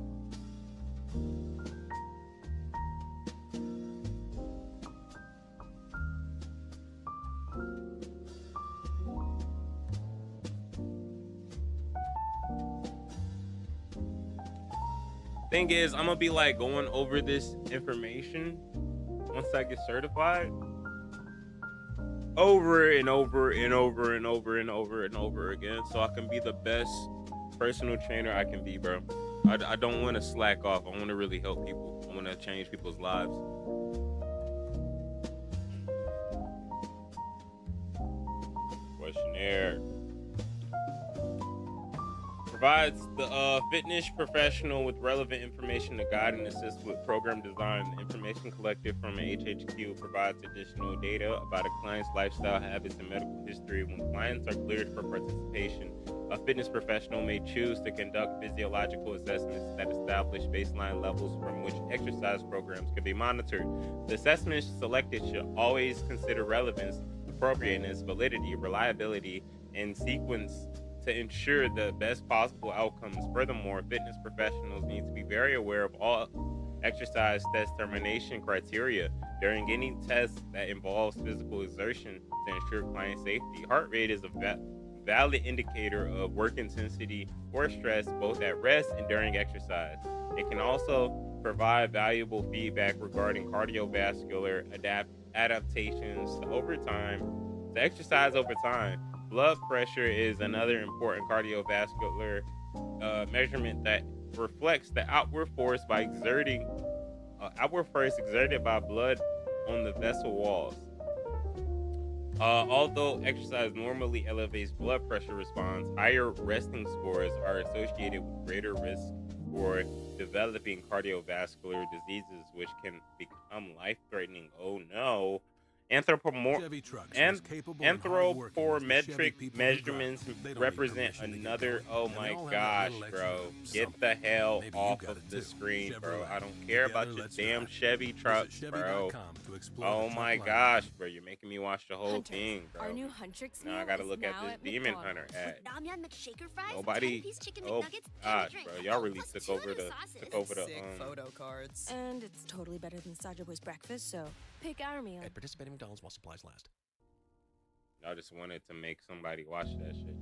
Thing is, I'm gonna be like going over this information once I get certified over and over and over and over and over and over again, so I can be the best personal trainer I can be, bro. I don't want to slack off. I want to really help people. I want to change people's lives. Questionnaire provides the fitness professional with relevant information to guide and assist with program design. The information collected from an HHQ provides additional data about a client's lifestyle, habits, and medical history. When clients are cleared for participation, a fitness professional may choose to conduct physiological assessments that establish baseline levels from which exercise programs can be monitored. The assessments selected should always consider relevance, appropriateness, validity, reliability, and sequence to ensure the best possible outcomes. Furthermore, fitness professionals need to be very aware of all exercise test termination criteria during any test that involves physical exertion to ensure client safety. Heart rate is a valid indicator of work intensity or stress both at rest and during exercise. It can also provide valuable feedback regarding cardiovascular adaptations to exercise over time. Blood pressure is another important cardiovascular measurement that reflects the outward force exerted by blood on the vessel walls. Although exercise normally elevates blood pressure response, higher resting scores are associated with greater risk for developing cardiovascular diseases, which can become life-threatening. Oh no. Anthropometric measurements represent another. Oh my gosh, bro. Get the hell off of the screen, bro. I don't care about your damn Chevy trucks, bro. Oh my gosh, bro. You're making me watch the whole thing, bro. Our new Huntrix now I gotta look at this Demon Hunter ad. Nobody. Oh gosh, bro. Y'all really took over the photo cards. And it's totally better than Saja Boy's breakfast, so pick our meal. At participating McDonald's while supplies last. I just wanted to make somebody watch that shit.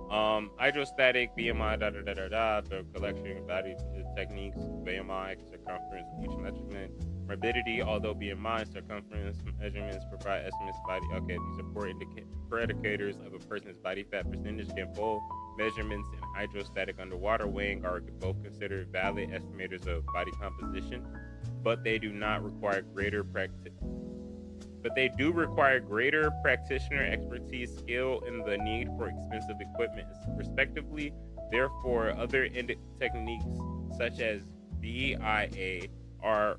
All right. Hydrostatic, BMI, the collection of body techniques, BMI, circumference, each measurement, morbidity, although BMI, circumference measurements provide estimates of body. Okay, these are poor predicators of a person's body fat percentage. Can both measurements and hydrostatic underwater weighing are both considered valid estimators of body composition, but they do require greater practitioner expertise, skill, and the need for expensive equipment, respectively. Therefore, other techniques such as BIA are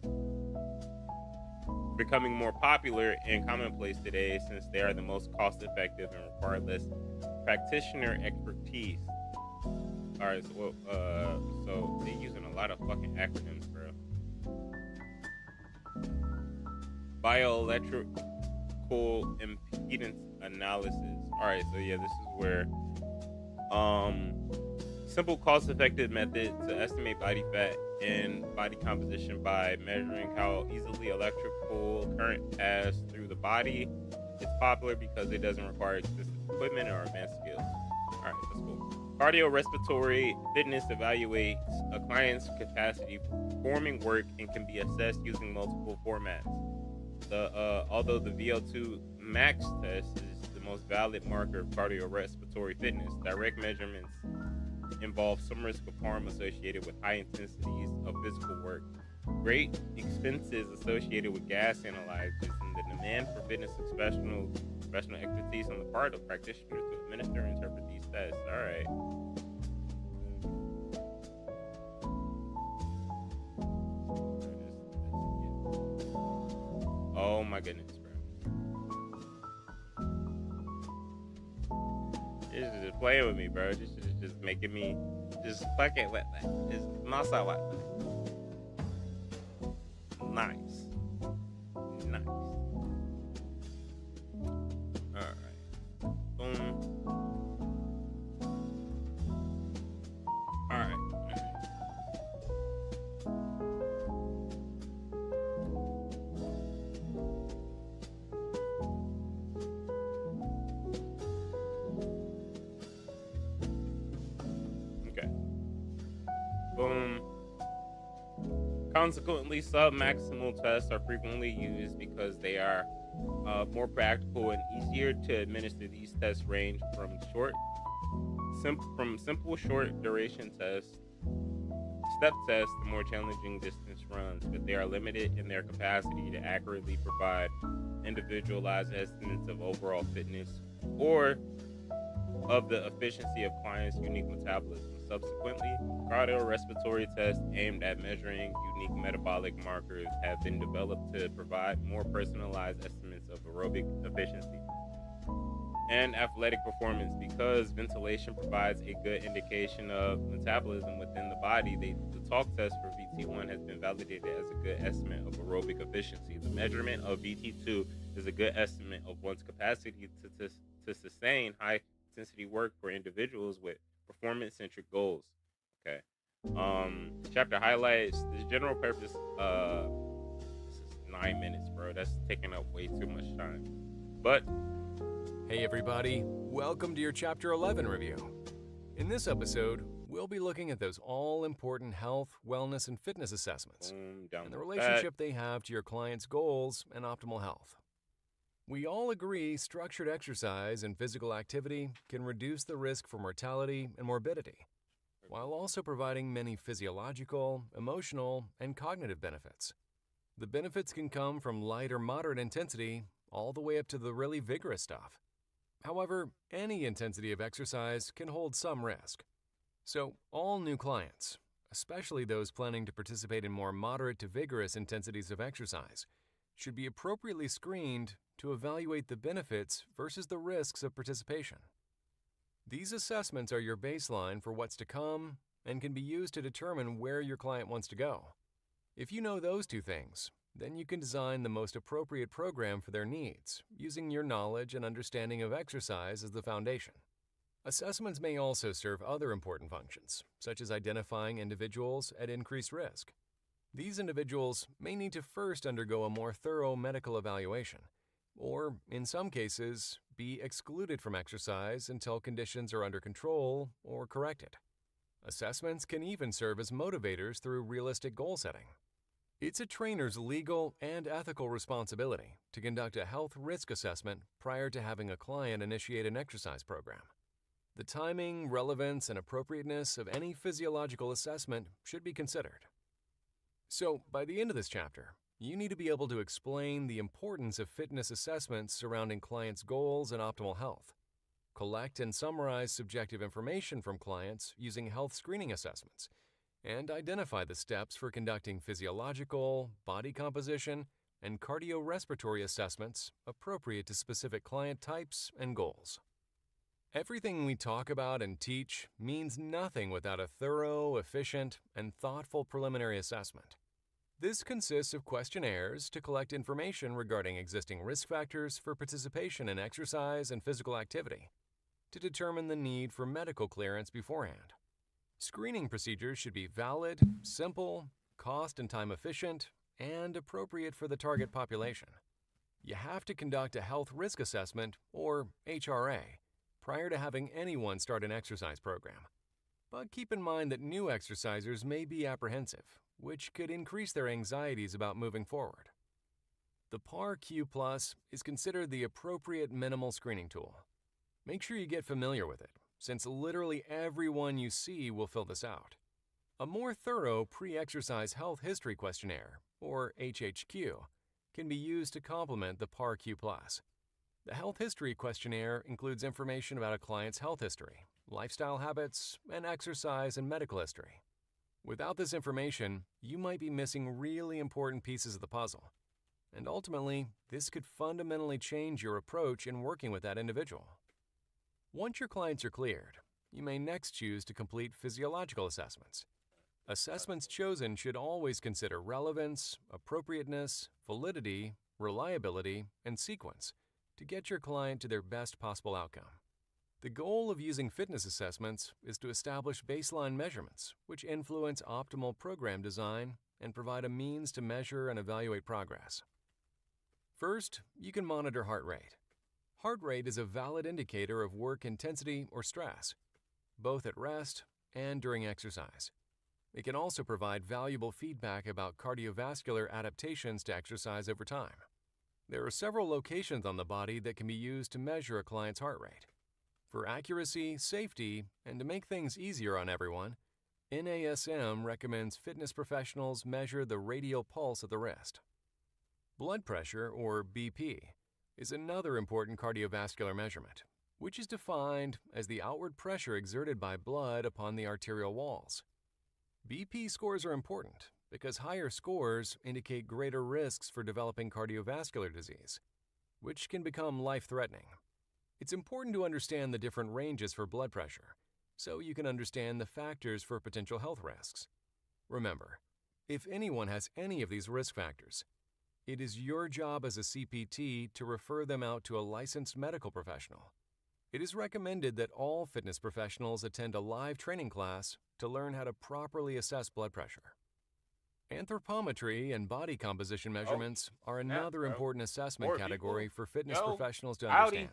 becoming more popular and commonplace today since they are the most cost-effective and require less practitioner expertise. All right, so they're using a lot of fucking acronyms, bro. Bioelectrical impedance analysis. All right, so yeah, this is where simple cost-effective method to estimate body fat and body composition by measuring how easily electrical current passes through the body It's popular because it doesn't require expensive equipment or advanced skills. All right, that's cool. Cardiorespiratory fitness evaluates a client's capacity for performing work and can be assessed using multiple formats. Although the VO2 max test is the most valid marker of cardiorespiratory fitness, direct measurements involve some risk of harm associated with high intensities of physical work, great expenses associated with gas analyzers, and the demand for fitness professional expertise on the part of practitioners to administer and interpret these tests. All right. Oh my goodness, bro. This is just playing with me, bro. This is just making me just fucking wet. Just masa wet. Nice. Nice. Alright. Boom. Alright. Okay. Boom. Consequently, sub-maximal tests are frequently used because they are more practical and easier to administer. These tests range from simple short duration tests, step tests, to more challenging distance runs, but they are limited in their capacity to accurately provide individualized estimates of overall fitness or of the efficiency of clients' unique metabolism. Subsequently, cardiorespiratory tests aimed at measuring unique metabolic markers have been developed to provide more personalized estimates of aerobic efficiency and athletic performance. Because ventilation provides a good indication of metabolism within the body, the talk test for VT1 has been validated as a good estimate of aerobic efficiency. The measurement of VT2 is a good estimate of one's capacity to sustain high intensity work for individuals with performance-centric goals. Okay. Chapter highlights the general purpose. This is 9 minutes, bro. That's taking up way too much time. But hey everybody, welcome to your Chapter 11 review. In this episode, we'll be looking at those all-important health, wellness, and fitness assessments and the relationship they have to your client's goals and optimal health. We all agree structured exercise and physical activity can reduce the risk for mortality and morbidity, while also providing many physiological, emotional, and cognitive benefits. The benefits can come from light or moderate intensity all the way up to the really vigorous stuff. However, any intensity of exercise can hold some risk. So all new clients, especially those planning to participate in more moderate to vigorous intensities of exercise, should be appropriately screened to evaluate the benefits versus the risks of participation. These assessments are your baseline for what's to come and can be used to determine where your client wants to go. If you know those two things, then you can design the most appropriate program for their needs, using your knowledge and understanding of exercise as the foundation. Assessments may also serve other important functions, such as identifying individuals at increased risk. These individuals may need to first undergo a more thorough medical evaluation, or, in some cases, be excluded from exercise until conditions are under control or corrected. Assessments can even serve as motivators through realistic goal setting. It's a trainer's legal and ethical responsibility to conduct a health risk assessment prior to having a client initiate an exercise program. The timing, relevance, and appropriateness of any physiological assessment should be considered. So, by the end of this chapter, you need to be able to explain the importance of fitness assessments surrounding clients' goals and optimal health, collect and summarize subjective information from clients using health screening assessments, and identify the steps for conducting physiological, body composition, and cardiorespiratory assessments appropriate to specific client types and goals. Everything we talk about and teach means nothing without a thorough, efficient, and thoughtful preliminary assessment. This consists of questionnaires to collect information regarding existing risk factors for participation in exercise and physical activity, to determine the need for medical clearance beforehand. Screening procedures should be valid, simple, cost and time efficient, and appropriate for the target population. You have to conduct a health risk assessment, or HRA, prior to having anyone start an exercise program. But keep in mind that new exercisers may be apprehensive, which could increase their anxieties about moving forward. The PAR-Q Plus is considered the appropriate minimal screening tool. Make sure you get familiar with it, since literally everyone you see will fill this out. A more thorough pre-exercise health history questionnaire, or HHQ, can be used to complement the PAR-Q Plus. The health history questionnaire includes information about a client's health history, lifestyle habits, and exercise and medical history. Without this information, you might be missing really important pieces of the puzzle. And ultimately, this could fundamentally change your approach in working with that individual. Once your clients are cleared, you may next choose to complete physiological assessments. Assessments chosen should always consider relevance, appropriateness, validity, reliability, and sequence to get your client to their best possible outcome. The goal of using fitness assessments is to establish baseline measurements which influence optimal program design and provide a means to measure and evaluate progress. First, you can monitor heart rate. Heart rate is a valid indicator of work intensity or stress, both at rest and during exercise. It can also provide valuable feedback about cardiovascular adaptations to exercise over time. There are several locations on the body that can be used to measure a client's heart rate. For accuracy, safety, and to make things easier on everyone, NASM recommends fitness professionals measure the radial pulse of the wrist. Blood pressure, or BP, is another important cardiovascular measurement, which is defined as the outward pressure exerted by blood upon the arterial walls. BP scores are important because higher scores indicate greater risks for developing cardiovascular disease, which can become life-threatening. It's important to understand the different ranges for blood pressure so you can understand the factors for potential health risks. Remember, if anyone has any of these risk factors, it is your job as a CPT to refer them out to a licensed medical professional. It is recommended that all fitness professionals attend a live training class to learn how to properly assess blood pressure. Anthropometry and body composition measurements are another important assessment category for fitness professionals to understand.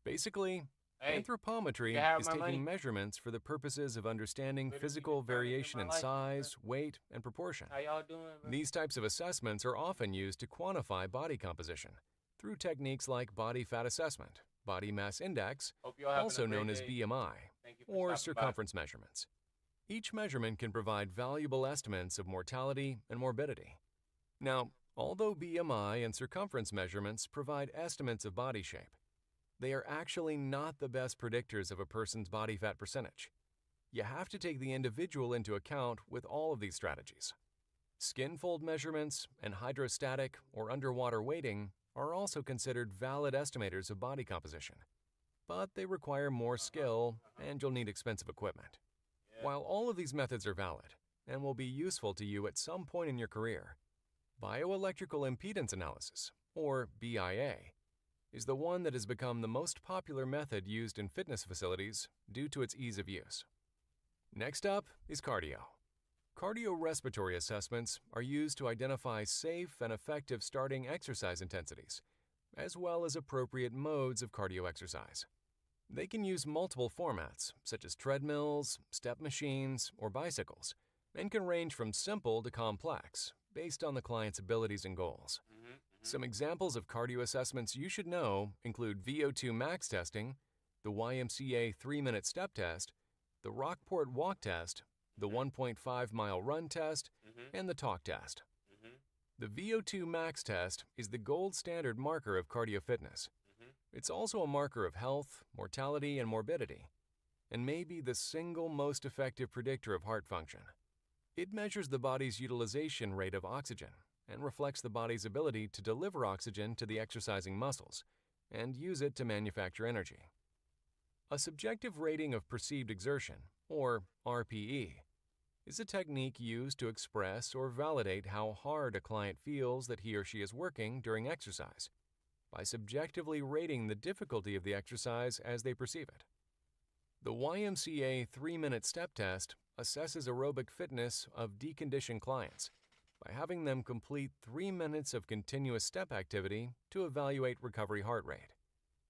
Basically, anthropometry is taking measurements for the purposes of understanding physical variation in size, weight, and proportion. How y'all doing, bro? These types of assessments are often used to quantify body composition through techniques like body fat assessment, body mass index, also known as BMI, or circumference measurements. Each measurement can provide valuable estimates of mortality and morbidity. Now, although BMI and circumference measurements provide estimates of body shape, they are actually not the best predictors of a person's body fat percentage. You have to take the individual into account with all of these strategies. Skin fold measurements and hydrostatic or underwater weighting are also considered valid estimators of body composition, but they require more skill and you'll need expensive equipment. While all of these methods are valid and will be useful to you at some point in your career, bioelectrical impedance analysis, or BIA, is the one that has become the most popular method used in fitness facilities due to its ease of use. Next up is cardio. Cardiorespiratory assessments are used to identify safe and effective starting exercise intensities, as well as appropriate modes of cardio exercise. They can use multiple formats, such as treadmills, step machines, or bicycles, and can range from simple to complex, based on the client's abilities and goals. Some examples of cardio assessments you should know include VO2 max testing, the YMCA 3-minute step test, the Rockport walk test, the 1.5-mile run test, and the talk test. The VO2 max test is the gold standard marker of cardio fitness. It's also a marker of health, mortality, and morbidity, and may be the single most effective predictor of heart function. It measures the body's utilization rate of oxygen and reflects the body's ability to deliver oxygen to the exercising muscles and use it to manufacture energy. A subjective rating of perceived exertion, or RPE, is a technique used to express or validate how hard a client feels that he or she is working during exercise, by subjectively rating the difficulty of the exercise as they perceive it. The YMCA 3-minute step test assesses aerobic fitness of deconditioned clients by having them complete 3 minutes of continuous step activity to evaluate recovery heart rate.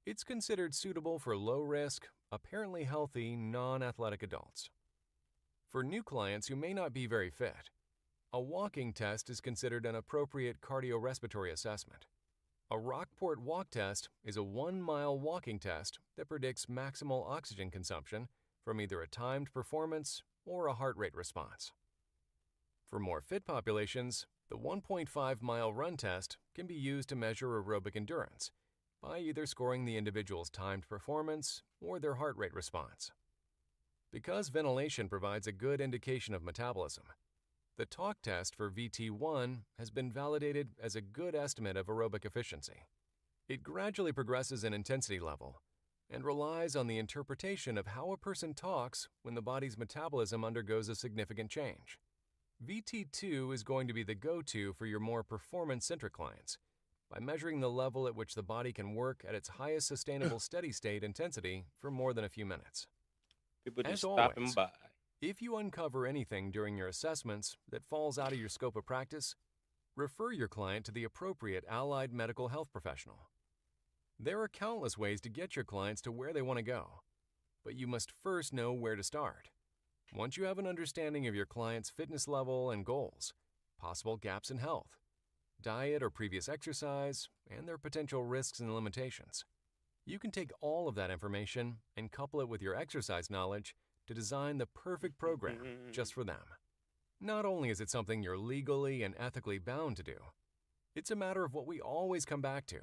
It's considered suitable for low-risk, apparently healthy, non-athletic adults. For new clients who may not be very fit, a walking test is considered an appropriate cardiorespiratory assessment. A Rockport walk test is a 1-mile walking test that predicts maximal oxygen consumption from either a timed performance or a heart rate response. For more fit populations, the 1.5-mile run test can be used to measure aerobic endurance by either scoring the individual's timed performance or their heart rate response. Because ventilation provides a good indication of metabolism, the talk test for VT1 has been validated as a good estimate of aerobic efficiency. It gradually progresses in intensity level and relies on the interpretation of how a person talks when the body's metabolism undergoes a significant change. VT2 is going to be the go-to for your more performance-centric clients by measuring the level at which the body can work at its highest sustainable steady-state intensity for more than a few minutes. People just As stopping always, by. if you uncover anything during your assessments that falls out of your scope of practice, refer your client to the appropriate allied medical health professional. There are countless ways to get your clients to where they want to go, but you must first know where to start. Once you have an understanding of your client's fitness level and goals, possible gaps in health, diet or previous exercise, and their potential risks and limitations, you can take all of that information and couple it with your exercise knowledge to design the perfect program just for them. Not only is it something you're legally and ethically bound to do, it's a matter of what we always come back to,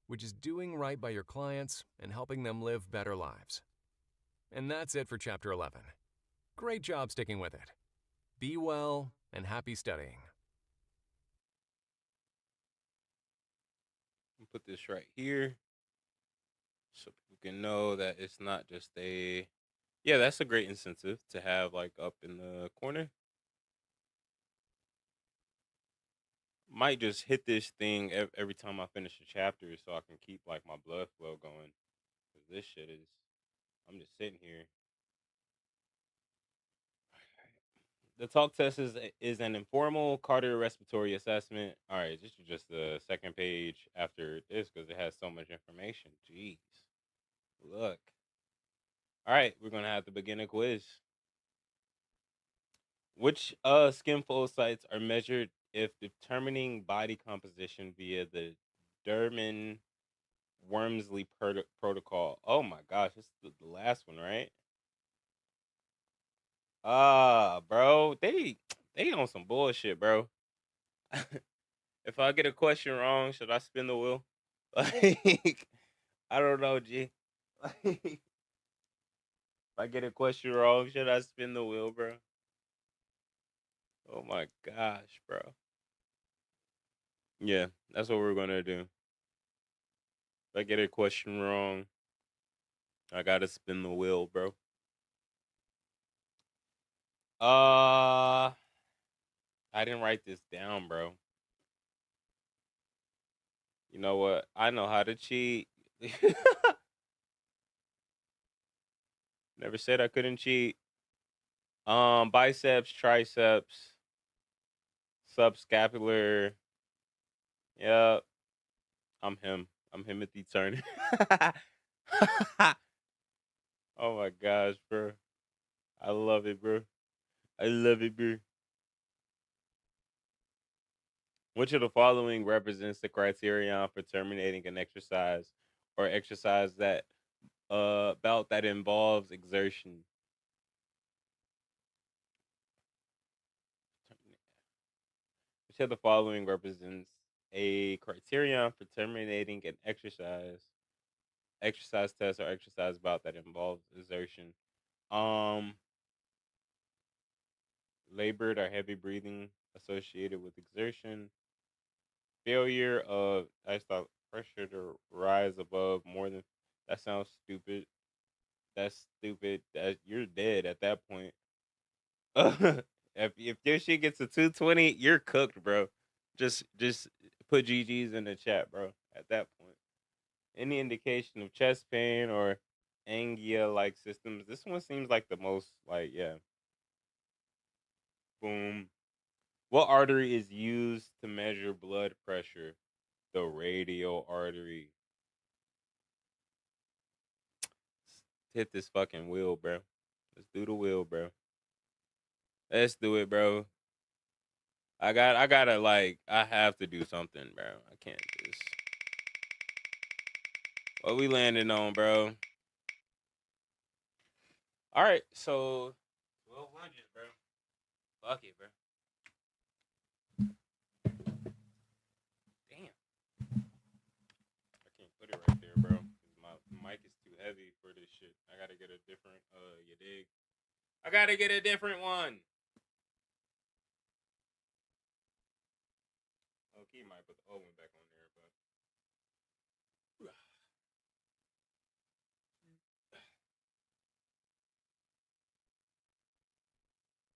which is doing right by your clients and helping them live better lives. And that's it for Chapter 11. Great job sticking with it. Be well and happy studying. I'll put this right here so people can know that it's not just a... Yeah, that's a great incentive to have like up in the corner. Might just hit this thing every time I finish a chapter so I can keep like my blood flow going. Because this shit is... I'm just sitting here. The talk test is an informal cardiorespiratory assessment. All right, this is just the second page after this because it has so much information. Jeez. Look. All right, we're going to have to begin a quiz. Which skin fold sites are measured if determining body composition via the Derman-Wormsley protocol? Oh my gosh, this is the last one, right? Bro, they on some bullshit, bro. If I get a question wrong, should I spin the wheel? Like, I don't know, G. Like, if I get a question wrong, should I spin the wheel, bro? Oh my gosh, bro. Yeah, that's what we're gonna do. If I get a question wrong, I gotta spin the wheel, bro. I didn't write this down, bro. You know what? I know how to cheat. Never said I couldn't cheat. Biceps, triceps, subscapular. Yep. I'm him. I'm Timothy Turner. Oh my gosh, bro. I love it, bro. I love it, bro. Which of the following represents the criterion for terminating an exercise or exercise that bout that involves exertion? Which of the following represents a criterion for terminating an exercise test or exercise bout that involves exertion? Labored or heavy breathing associated with exertion. Failure of diastolic pressure to rise above more than... That sounds stupid. That's stupid. That you're dead at that point. If your shit gets to 220, you're cooked, bro. Just put GGs in the chat, bro. At that point, any indication of chest pain or angia-like systems? This one seems like the most like, yeah. Boom. What artery is used to measure blood pressure? The radial artery. Hit this fucking wheel, bro. Let's do the wheel, bro. Let's do it, bro. I gotta like, I have to do something, bro. I can't just. What we landing on, bro? All right, so 1200, bro. Fuck it, bro. Damn. I can't put it right there, bro. My mic is too heavy for this shit. I gotta get a different, you dig? I gotta get a different one. Okay, might put the old one back on there, but.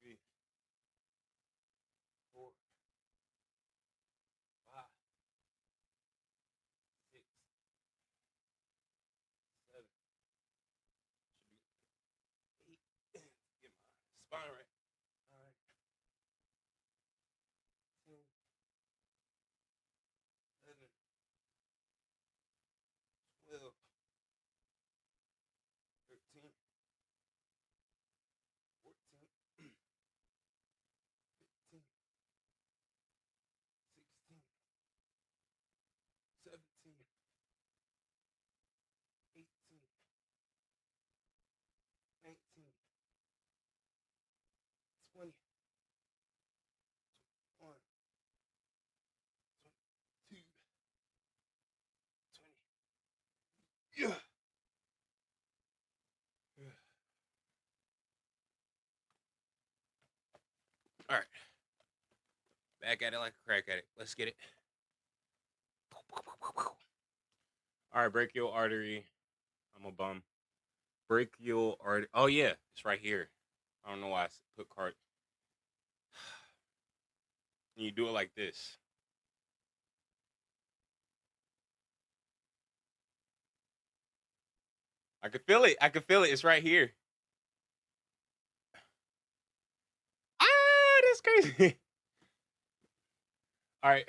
Three, 4, 5, 6, 7. Should be 8. Get my spine right. 9, 10, 11, 12, 13, 14, 15, 16, 17, 18, 19, 20, 21, 22, 20. Yeah. All right. Back at it like a crack addict. Let's get it. All right, brachial artery. I'm a bum. Brachial artery. Oh, yeah. It's right here. I don't know why I put cart. And you do it like this. I can feel it. I can feel it. It's right here. Ah, that's crazy. All right.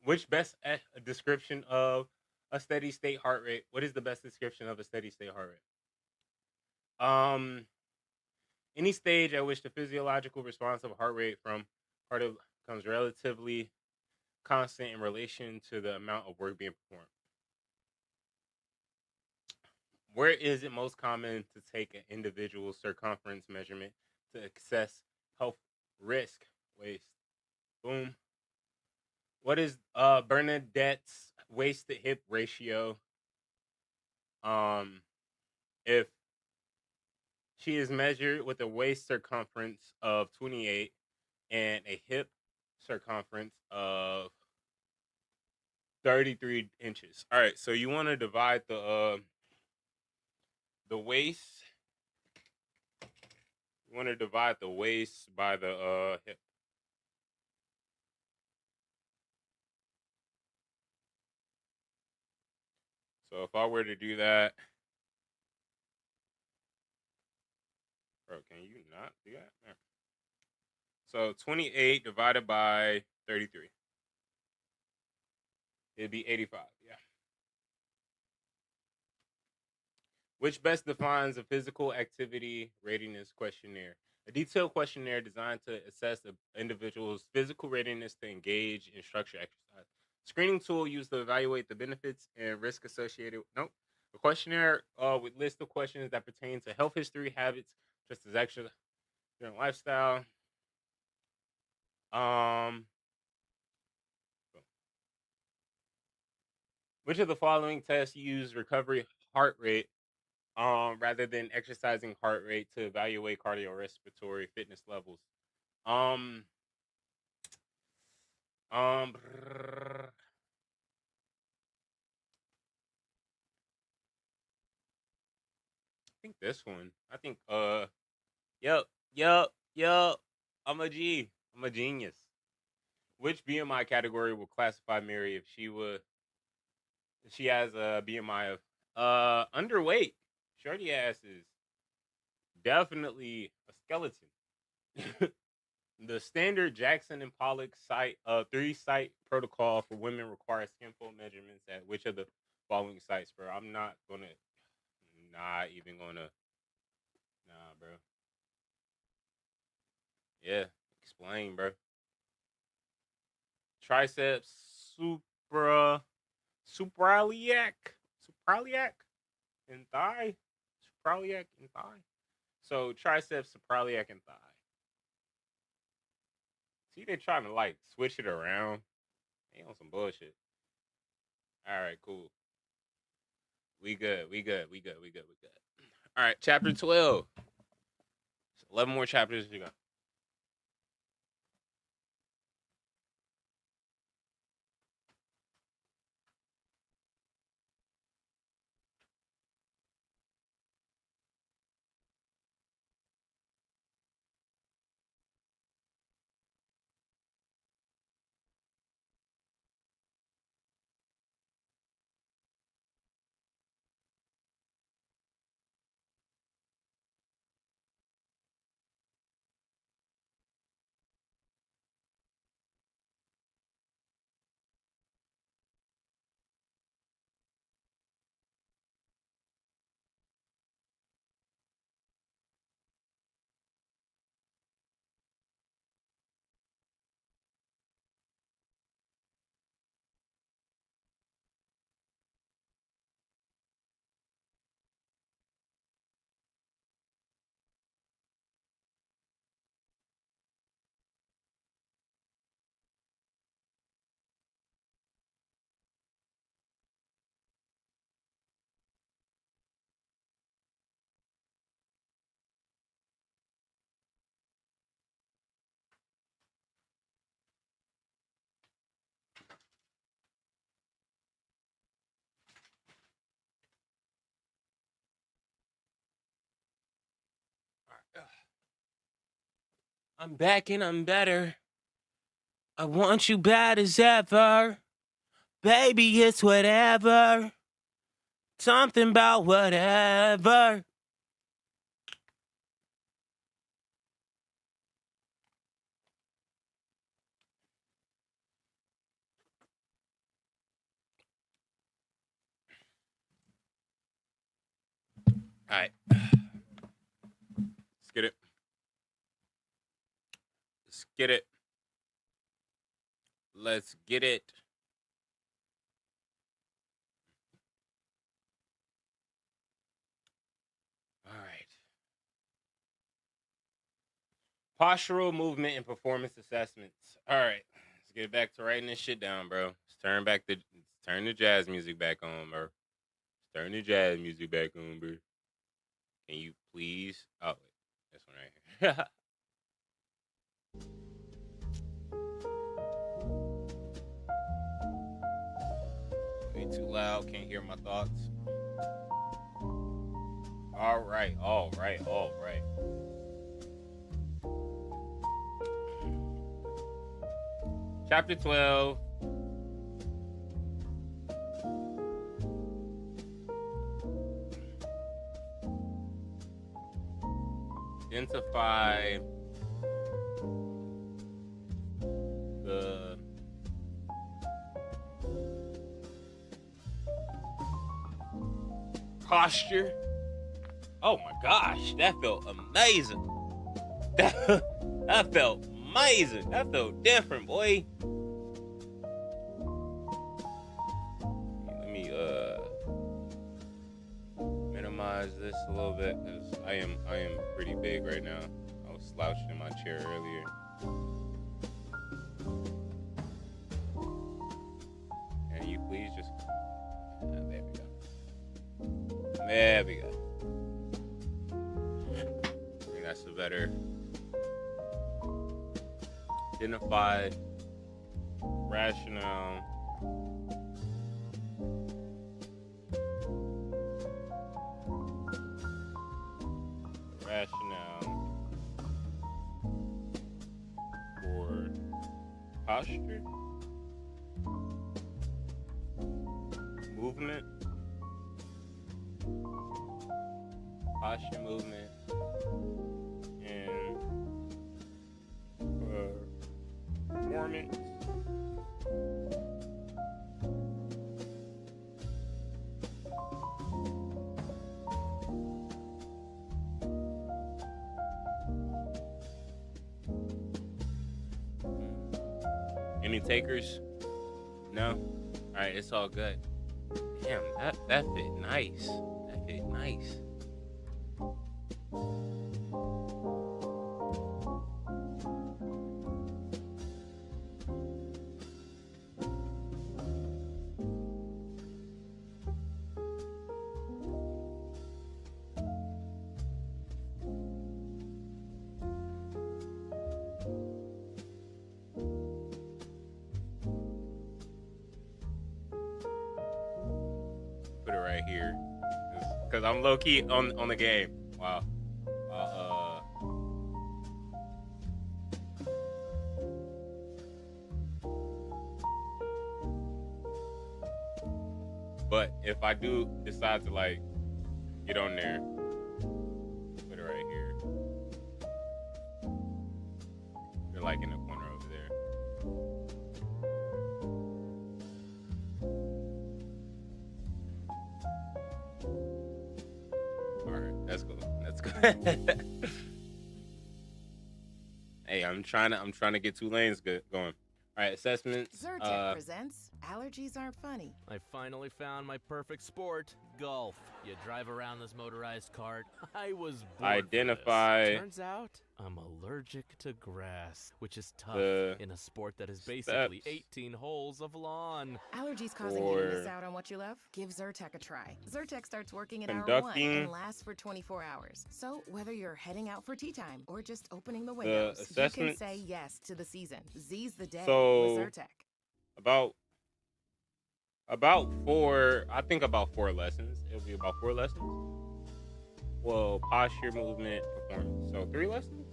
Which best description of a steady state heart rate? What is the best description of a steady state heart rate? Any stage at which the physiological response of a heart rate from cardio becomes relatively constant in relation to the amount of work being performed. Where is it most common to take an individual's circumference measurement to assess health risk? Waist. Boom. What is Bernadette's waist to hip ratio? If she is measured with a waist circumference of 28 and a hip circumference of 33 inches. All right, so you want to divide the waist. You want to divide the waist by the hip. So if I were to do that, bro, can you not do that? There. So 28 divided by 33. It'd be 85, yeah. Which best defines a physical activity readiness questionnaire? A detailed questionnaire designed to assess an individual's physical readiness to engage in structured exercise. Screening tool used to evaluate the benefits and risk associated. Nope. A questionnaire with list of questions that pertain to health history, habits, just as extra during lifestyle. Which of the following tests use recovery heart rate rather than exercising heart rate to evaluate cardiorespiratory fitness levels? I think this one. I think yep. I'm a G. I'm a genius. Which BMI category will classify Mary if she has a BMI of underweight? Shorty ass is definitely a skeleton. The standard Jackson and Pollock site 3-site protocol for women requires skin fold measurements at which of the following sites, bro? I'm not even gonna. Nah, bro. Yeah, explain, bro. Triceps suprailiac, and thigh. Suprailiac and thigh. So triceps, suprailiac, and thigh. See, they're trying to like switch it around. They on some bullshit. All right, cool. We good. All right, chapter 12. 11 more chapters to go. I'm back and I'm better. I want you bad as ever. Baby, it's whatever. Something about whatever. All right. Let's get it. Let's get it. Let's get it. All right. Postural movement and performance assessments. All right. Let's get back to writing this shit down, bro. Let's turn the jazz music back on, bro. Turn the jazz music back on, bro. Can you please? Oh, wait. This one right here. Way too loud. Can't hear my thoughts. All right. Chapter 12. Identify the posture. Oh my gosh, that felt amazing. That felt amazing. That felt different, boy. Let me minimize this a little bit because I am pretty big right now. I was slouching in my chair earlier. Can you please just there we go. There we go. I think that's a better. Identify rationale. Rationale for posture, movement, posture, movement, and performance. Any takers? No? Alright, it's all good. Damn, that fit nice. That fit nice. Put it right here, cause I'm low key on the game. Wow. But if I do decide to like get on there, put it right here. You're like in the corner over there. That's cool. That's good. Hey, I'm trying to get 2 lanes going. All right, assessments. Zyrtec presents Allergies Aren't Funny. I finally found my perfect sport, golf. You drive around this motorized cart. I was bored. Identify. Turns out I'm allergic to grass, which is tough in a sport that is basically 18 holes of lawn. Allergies causing you to miss out on what you love? Give Zyrtec a try. Zyrtec starts working at hour 1 and lasts for 24 hours. So whether you're heading out for tea time or just opening the windows, you can say yes to the season. Z's the day with Zyrtec. About 4 lessons. It'll be about 4 lessons. Well, posture, movement, performance. So 3 lessons?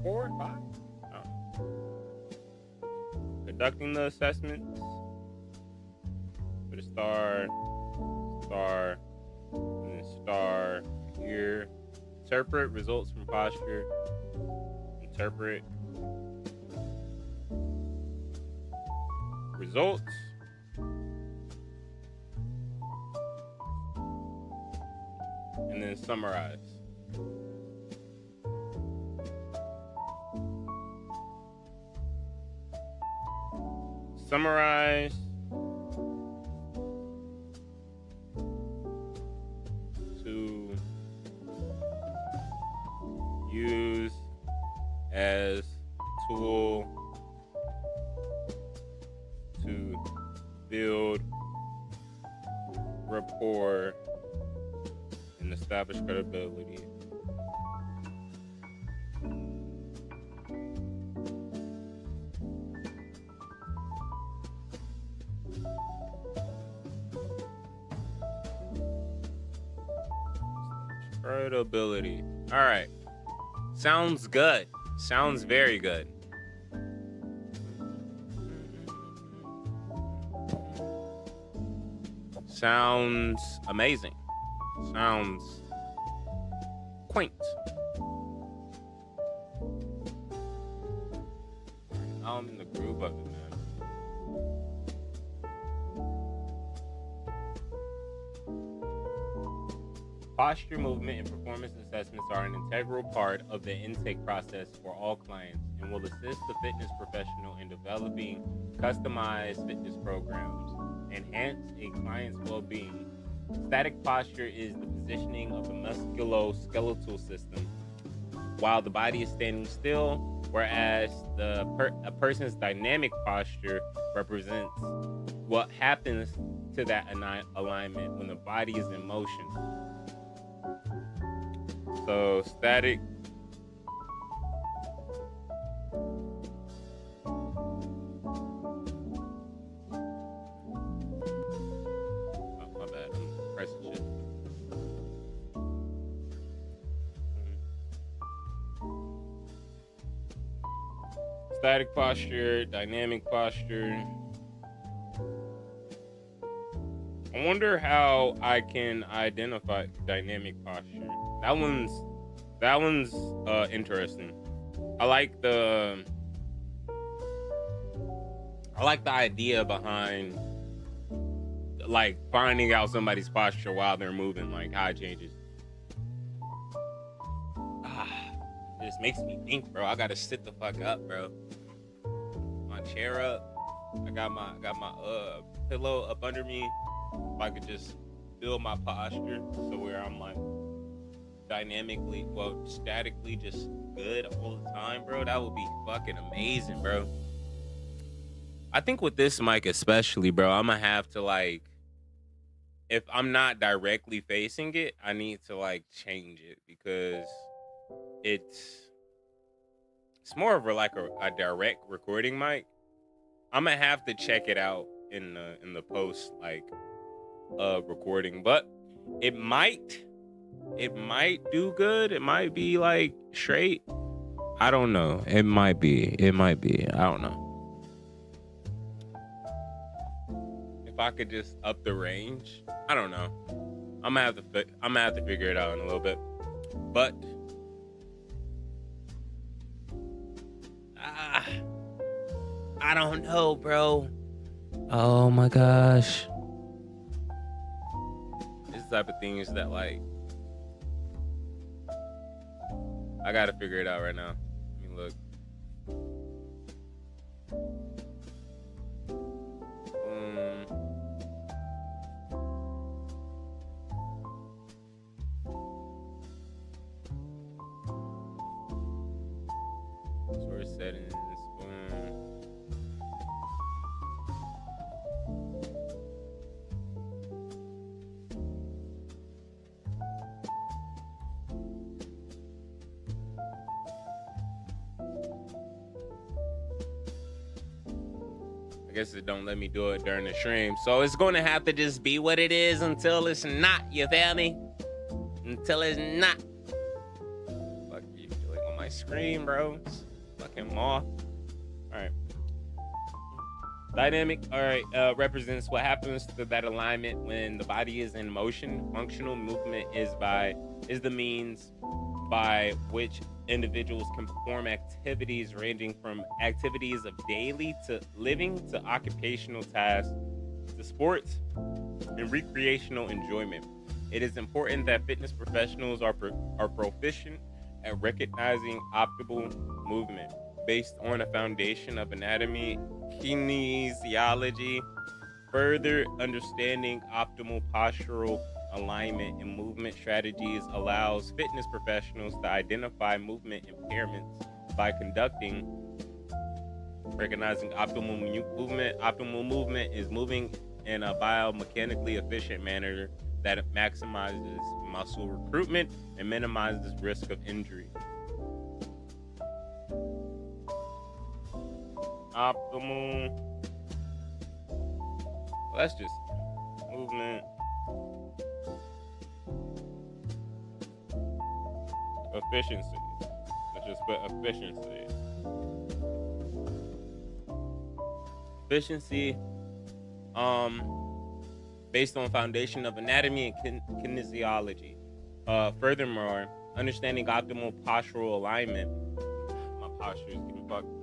4, 5? Conducting the assessments. Put a star, and then star here. Interpret results from posture. Interpret results. And then summarize. Summarize. To use as tool to build rapport and establish credibility. Credibility. All right. Sounds good. Sounds very good. Sounds amazing. Sounds quaint. Now I'm in the groove of it, man. Posture, movement, and performance assessments are an integral part of the intake process for all clients and will assist the fitness professional in developing customized fitness programs, enhance a client's well-being. Static posture is the positioning of the musculoskeletal system while the body is standing still, whereas a person's dynamic posture represents what happens to that alignment when the body is in motion. So static static posture, dynamic posture. I wonder how I can identify dynamic posture. That one's interesting. I like the I like the idea behind like finding out somebody's posture while they're moving, like how it changes. It just makes me think, bro. I gotta sit the fuck up, bro. My chair up. I got my pillow up under me. If I could just build my posture so where I'm like statically just good all the time, bro. That would be fucking amazing, bro. I think with this mic especially, bro, I'm gonna have to like, if I'm not directly facing it, I need to like change it because it's more of a direct recording mic. I'm gonna have to check it out in the post like recording, but it might do good. It might be like straight. I don't know. It might be. I don't know. If I could just up the range, I don't know. I'm gonna have to figure it out in a little bit. But I don't know, bro. Oh my gosh. This type of thing is that like I gotta figure it out right now. Let me look. Source settings. I guess it don't let me do it during the stream. So it's going to have to just be what it is until it's not. You feel me? Until it's not. Fuck you. Like on my screen, bro. It's fucking moth. All right. Dynamic, all right, represents what happens to that alignment when the body is in motion. Functional movement is the means by which individuals can perform activities ranging from activities of daily to living to occupational tasks to sports and recreational enjoyment. It is important that fitness professionals are proficient at recognizing optimal movement based on a foundation of anatomy, kinesiology. Further understanding optimal postural alignment and movement strategies allows fitness professionals to identify movement impairments by recognizing optimal movement. Optimal movement is moving in a biomechanically efficient manner that maximizes muscle recruitment and minimizes risk of injury. Optimal. Well, that's just movement. Efficiency. Let's just put efficiency. Efficiency. Based on foundation of anatomy and kinesiology. Furthermore, understanding optimal postural alignment. My posture is getting fucked.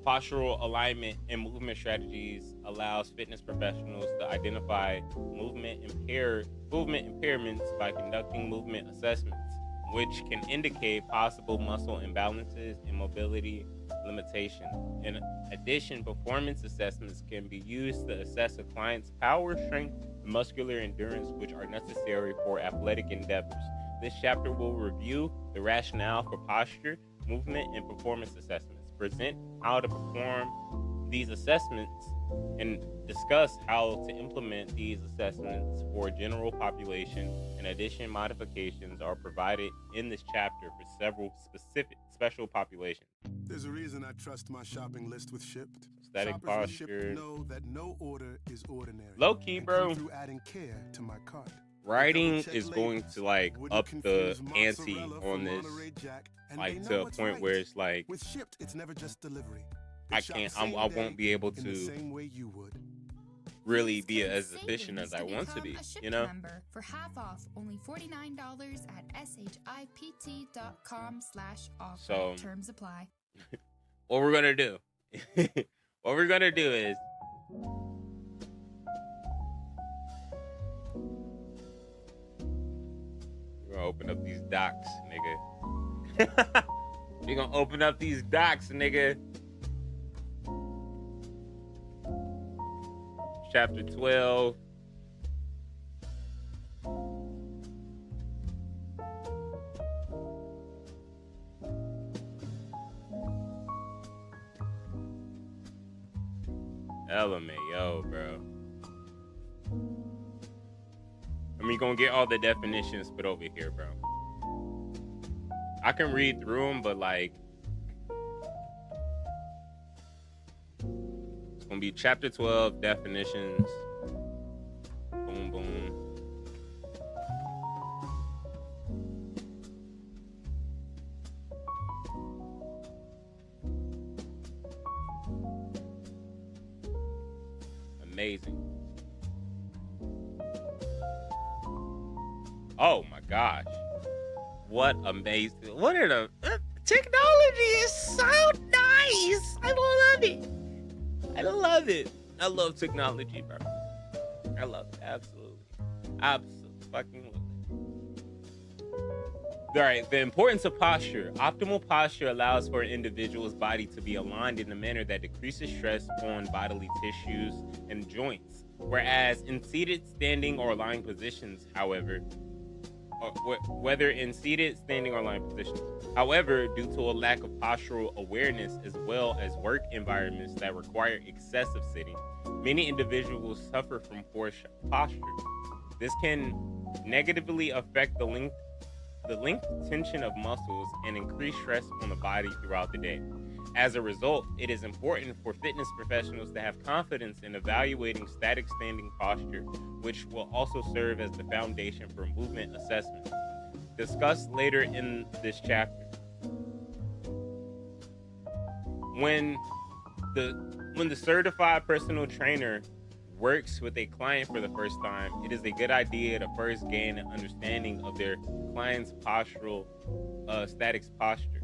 Postural alignment and movement strategies allows fitness professionals to identify movement impairments by conducting movement assessments, which can indicate possible muscle imbalances and mobility limitations. In addition, performance assessments can be used to assess a client's power, strength, and muscular endurance, which are necessary for athletic endeavors. This chapter will review the rationale for posture, movement, and performance assessments, present how to perform these assessments, and discuss how to implement these assessments for general population. In addition, modifications are provided in this chapter for several special populations. There's a reason I trust my shopping list with Shipped. Static Shoppers posture. with Shipped know that no order is ordinary. Low key, bro. Through adding care to my cart. Writing is going to like up the ante on this, like to a point where it's like with Shipped, it's never just delivery. I won't be able to really be as efficient as I want to be, you know? For half off, only $49 at shipt.com/offer. So terms apply. what we're gonna do is open up these docs, nigga. We gonna open up these docs, nigga. Chapter 12. LMAO, bro. I mean, gonna get all the definitions put over here, bro. I can read through them, but like, it's gonna be chapter 12 definitions. Boom, boom. Amazing. Oh my gosh. What amazing. What are the technology is so nice. I love it. I love it. I love technology, bro. I love it. Absolutely. Absolutely. All right. The importance of posture. Optimal posture allows for an individual's body to be aligned in a manner that decreases stress on bodily tissues and joints. Whereas in seated, standing, or lying positions, however, whether in seated, standing, or lying positions. However, due to a lack of postural awareness as well as work environments that require excessive sitting, many individuals suffer from poor posture. This can negatively affect the length, tension of muscles, and increase stress on the body throughout the day. As a result, it is important for fitness professionals to have confidence in evaluating static standing posture, which will also serve as the foundation for movement assessment. Discussed later in this chapter. When the certified personal trainer works with a client for the first time, it is a good idea to first gain an understanding of their client's postural static posture.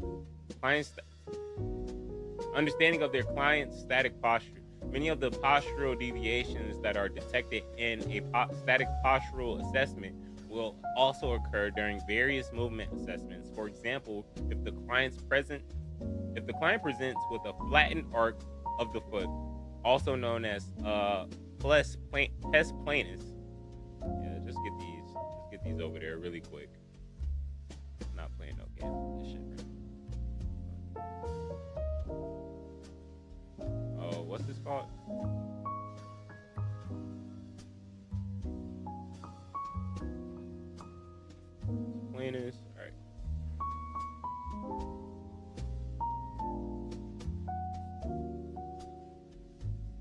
Understanding of their client's static posture. Many of the postural deviations that are detected in a static postural assessment will also occur during various movement assessments. For example, if the client presents with a flattened arc of the foot, also known as pes planus. Yeah, just get these over there really quick. I'm not playing no game with this shit, bro. Oh, what's this called? Planus. All right.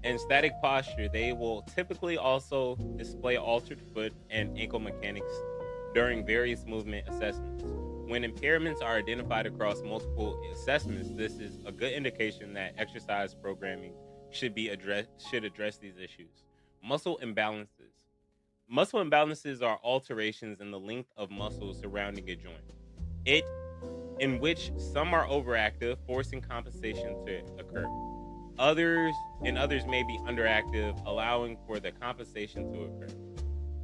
In static posture, they will typically also display altered foot and ankle mechanics during various movement assessments. When impairments are identified across multiple assessments, this is a good indication that exercise programming should address these issues. Muscle imbalances. Muscle imbalances are alterations in the length of muscles surrounding a joint, in which some are overactive, forcing compensation to occur. Others may be underactive, allowing for the compensation to occur.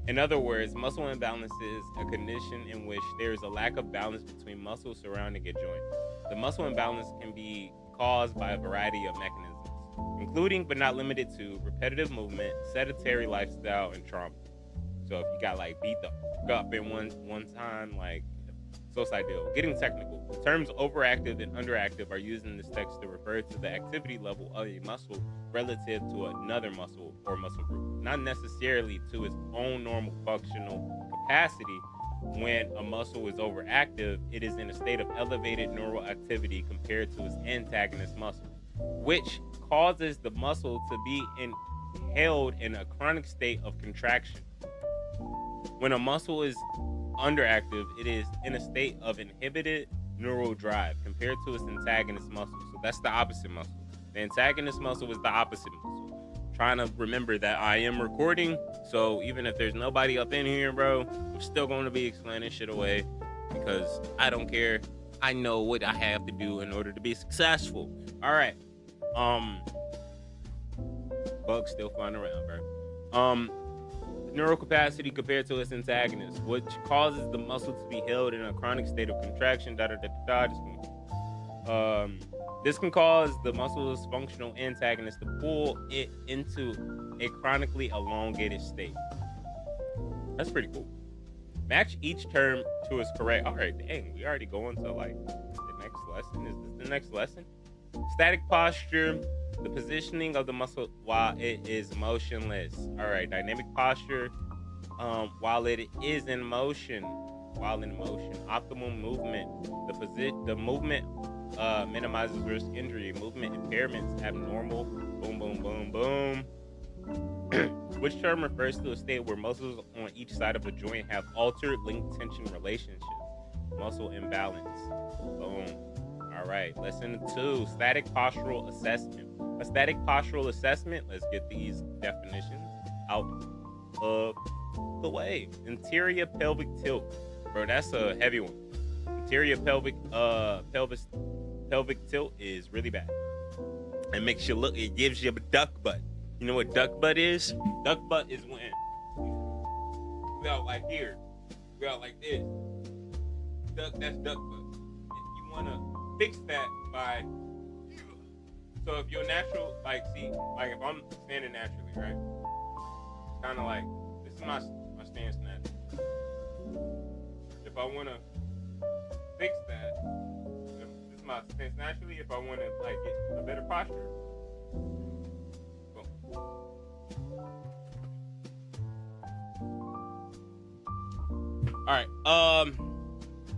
In other words, muscle imbalance is a condition in which there is a lack of balance between muscles surrounding a joint. The muscle imbalance can be caused by a variety of mechanisms, including but not limited to repetitive movement, sedentary lifestyle, and trauma. So if you got like beat the fuck up in one time, like, so it's ideal. Getting technical. The terms overactive and underactive are used in this text to refer to the activity level of a muscle relative to another muscle or muscle group, not necessarily to its own normal functional capacity. When a muscle is overactive, it is in a state of elevated neural activity compared to its antagonist muscle, which causes the muscle to be held in a chronic state of contraction. When a muscle is underactive, it is in a state of inhibited neural drive compared to its antagonist muscle. So that's the opposite muscle. The antagonist muscle is the opposite muscle. Trying to remember that I am recording, so even if there's nobody up in here, bro, I'm still going to be explaining shit away because I don't care. I know what I have to do in order to be successful. All right. Bugs still flying around, bro. neural capacity compared to its antagonist, which causes the muscle to be held in a chronic state of contraction. This can cause the muscle's functional antagonist to pull it into a chronically elongated state. That's pretty cool. Match each term to its correct. All right, dang, we already going to like the next lesson. Is this the next lesson? Static posture, the positioning of the muscle while it is motionless. All right, dynamic posture, while it is in motion. While in motion, optimal movement. The movement minimizes risk injury. Movement impairments abnormal. Boom, boom, boom, boom. Which term refers to a state where muscles on each side of a joint have altered length tension relationships? Muscle imbalance. Boom. All right, lesson 2, static postural assessment. A static postural assessment, let's get these definitions out of the way. Interior pelvic tilt. Bro, that's a heavy one. Interior pelvic tilt is really bad. It makes you look, it gives you a duck butt. You know what duck butt is? Duck butt is when we out like here. We out like this. That's duck butt. You want to fix that by, so if you're natural, like, see, like if I'm standing naturally, right? Kind of like, this is my stance naturally. If I want to fix that, this is my stance naturally. If I want to like get a better posture, boom. All right,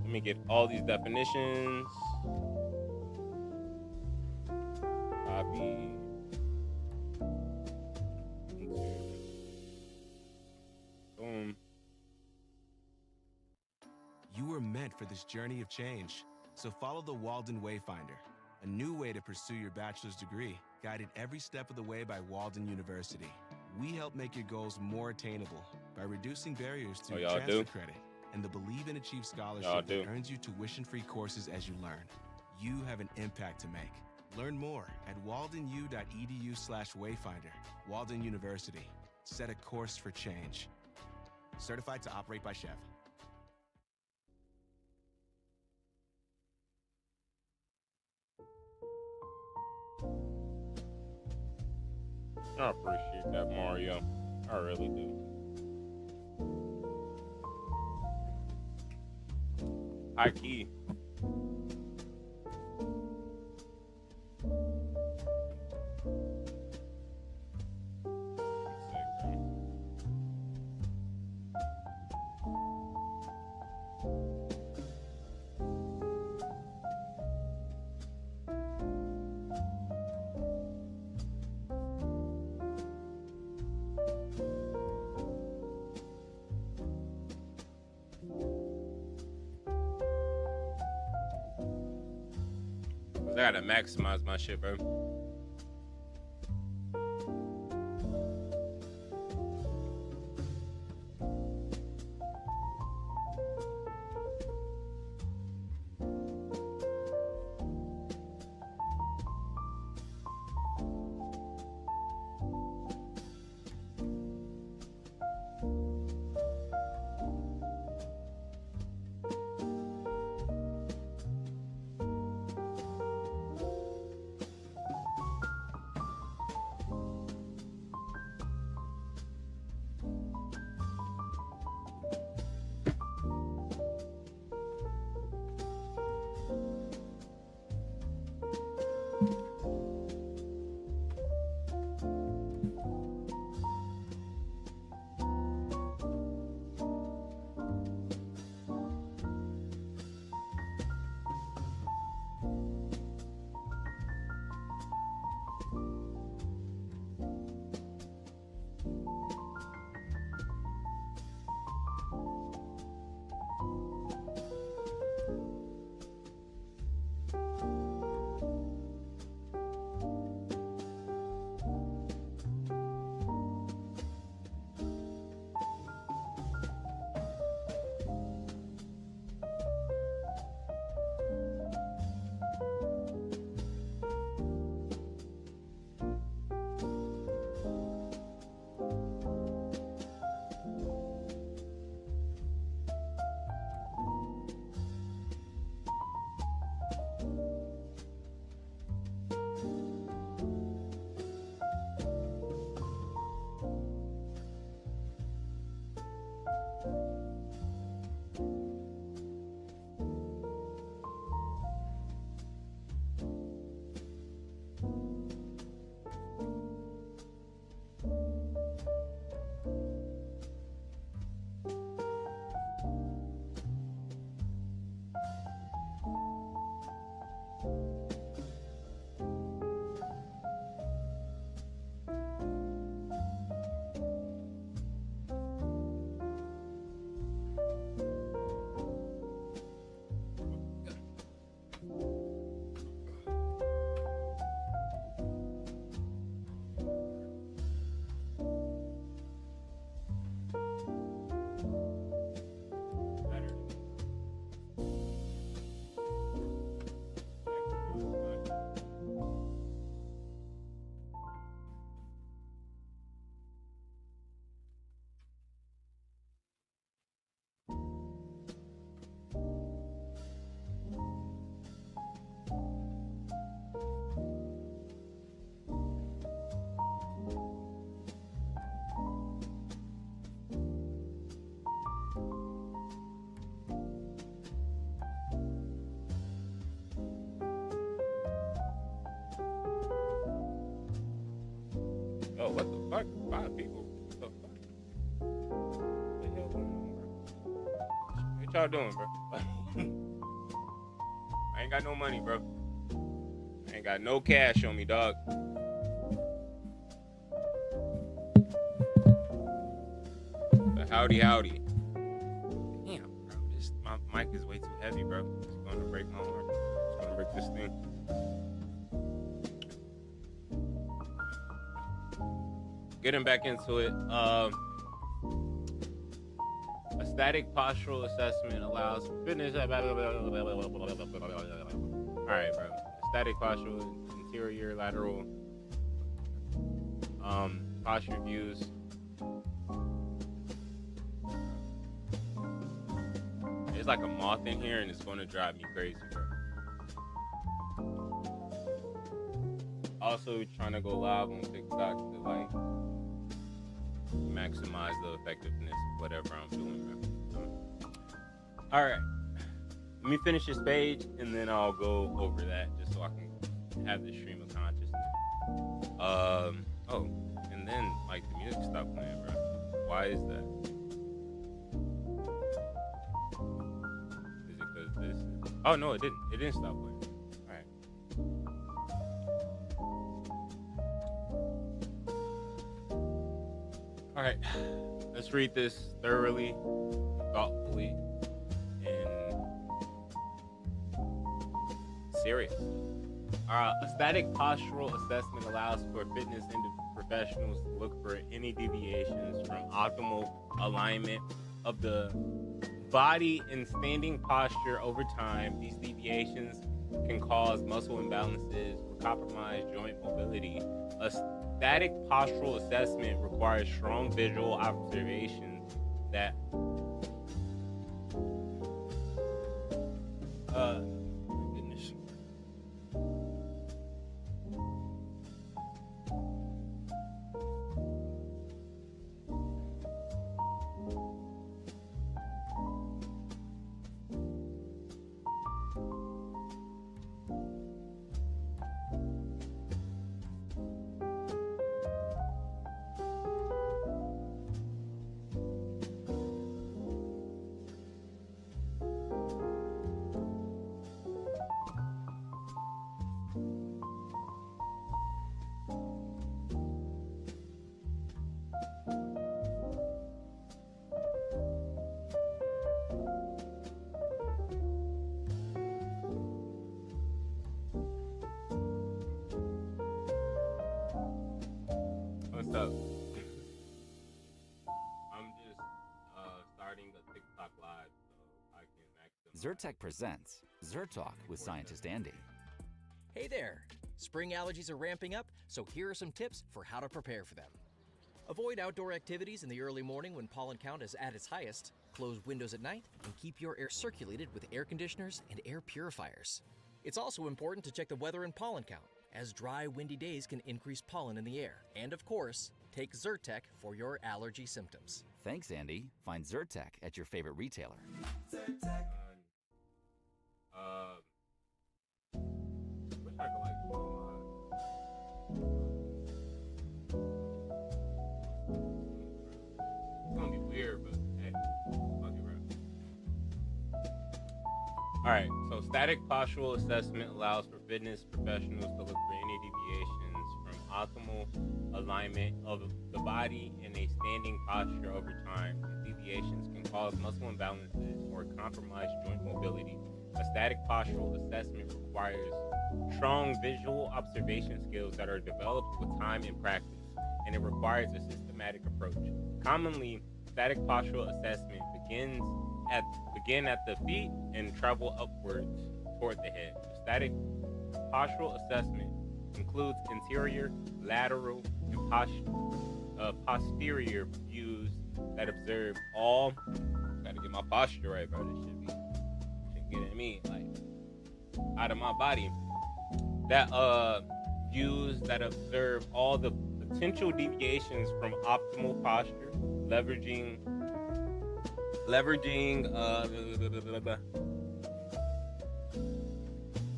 let me get all these definitions. Copy. Boom. You were meant for this journey of change, so follow the Walden Wayfinder, a new way to pursue your bachelor's degree, guided every step of the way by Walden University. We help make your goals more attainable by reducing barriers through transfer credit and the Believe and Achieve scholarship that earns you tuition-free courses as you learn. You have an impact to make. Learn more at waldenu.edu/wayfinder. Walden University. Set a course for change. Certified to operate by Chev. I appreciate that, Mario. I really do. High key. I gotta maximize my shit, bro. Oh, what the fuck? 5 people? What the fuck? What the hell going on, bro? What y'all doing, bro? I ain't got no money, bro. I ain't got no cash on me, dog. But howdy. Damn, bro. My mic is way too heavy, bro. It's gonna break my arm. It's gonna break this thing. Getting back into it. A static postural assessment allows fitness. All right, bro. Static postural, interior, lateral, posture views. There's like a moth in here, and it's gonna drive me crazy, bro. Also, trying to go live on TikTok to like maximize the effectiveness of whatever I'm doing, bro. All right, let me finish this page, and then I'll go over that just so I can have the stream of consciousness. Oh, and then like the music stopped playing, bro. Why is that? Is it because this is... Oh no, it didn't. It didn't stop playing. All right, let's read this thoroughly, thoughtfully, and serious. A static postural assessment allows for fitness professionals to look for any deviations from optimal alignment of the body in standing posture over time. These deviations can cause muscle imbalances or compromise joint mobility. A static postural assessment requires strong visual observation that goodness. What's up? I'm just starting the TikTok live so I can maximize. Zyrtec presents Zyrtalk with Scientist Andy. Hey there! Spring allergies are ramping up, so here are some tips for how to prepare for them. Avoid outdoor activities in the early morning when pollen count is at its highest. Close windows at night and keep your air circulated with air conditioners and air purifiers. It's also important to check the weather and pollen count, as dry, windy days can increase pollen in the air. And of course, take Zyrtec for your allergy symptoms. Thanks, Andy. Find Zyrtec at your favorite retailer. Zyrtec. Wish I could like it's gonna be weird, but hey, fuck it, bro. All right, so static postural assessment allows for fitness professionals to look for any deviations from optimal alignment of the body in a standing posture over time. These deviations can cause muscle imbalances or compromise joint mobility. A static postural assessment requires strong visual observation skills that are developed with time and practice, and it requires a systematic approach. Commonly, static postural assessment begin at the feet and travel upwards toward the head. The static postural assessment includes interior, lateral, and posterior views that observe all. Gotta get my posture right, bro. This should get at me like out of my body. That views that observe all the potential deviations from optimal posture, leveraging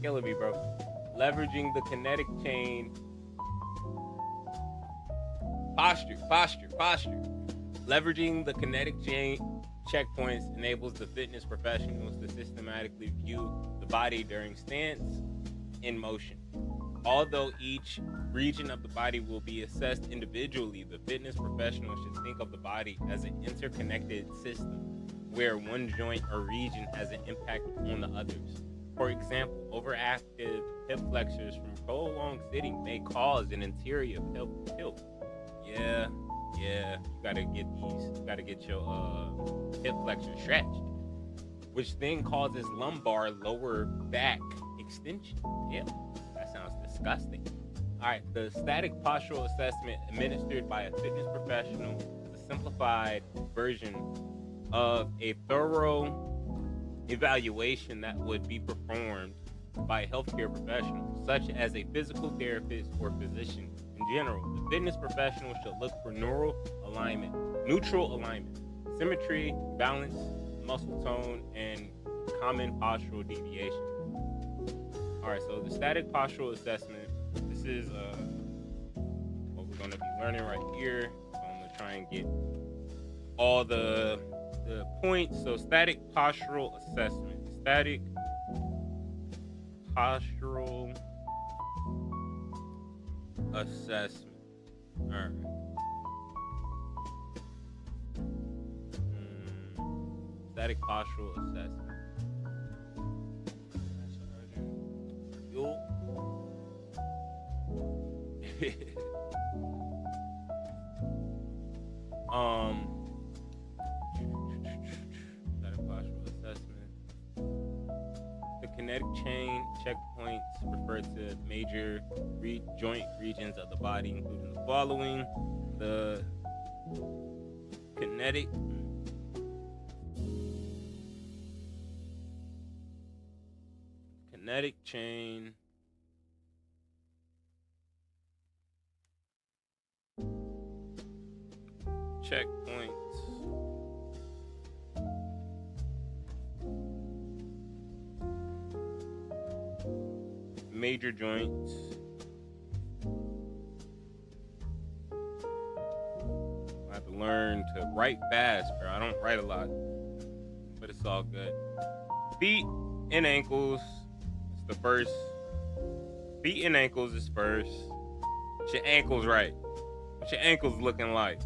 killing me, bro. Leveraging the kinetic chain Posture. Leveraging the kinetic chain checkpoints enables the fitness professionals to systematically view the body during stance in motion. Although each region of the body will be assessed individually, the fitness professional should think of the body as an interconnected system where one joint or region has an impact on the others. For example, overactive hip flexors from prolonged sitting may cause an anterior hip tilt. Yeah, you gotta get your hip flexors stretched, which then causes lumbar lower back extension. Yeah, that sounds disgusting. All right, the static postural assessment administered by a fitness professional is a simplified version of a thorough evaluation that would be performed by a healthcare professional, such as a physical therapist or physician. In general, the fitness professional should look for neutral alignment, symmetry, balance, muscle tone, and common postural deviation. All right, so the static postural assessment, this is what we're going to be learning right here. So I'm going to try and get all the points. So static postural assessment. Static postural assessment. All right. Static postural assessment. Yo. Static postural assessment. The kinetic chain checkpoints refer to major joint regions of the body, including the following: the kinetic chain checkpoints, major joints, I have to learn to write fast, bro. I don't write a lot, but it's all good. Feet and ankles is the first. Feet and ankles is first. Get your ankles right. What your ankles looking like?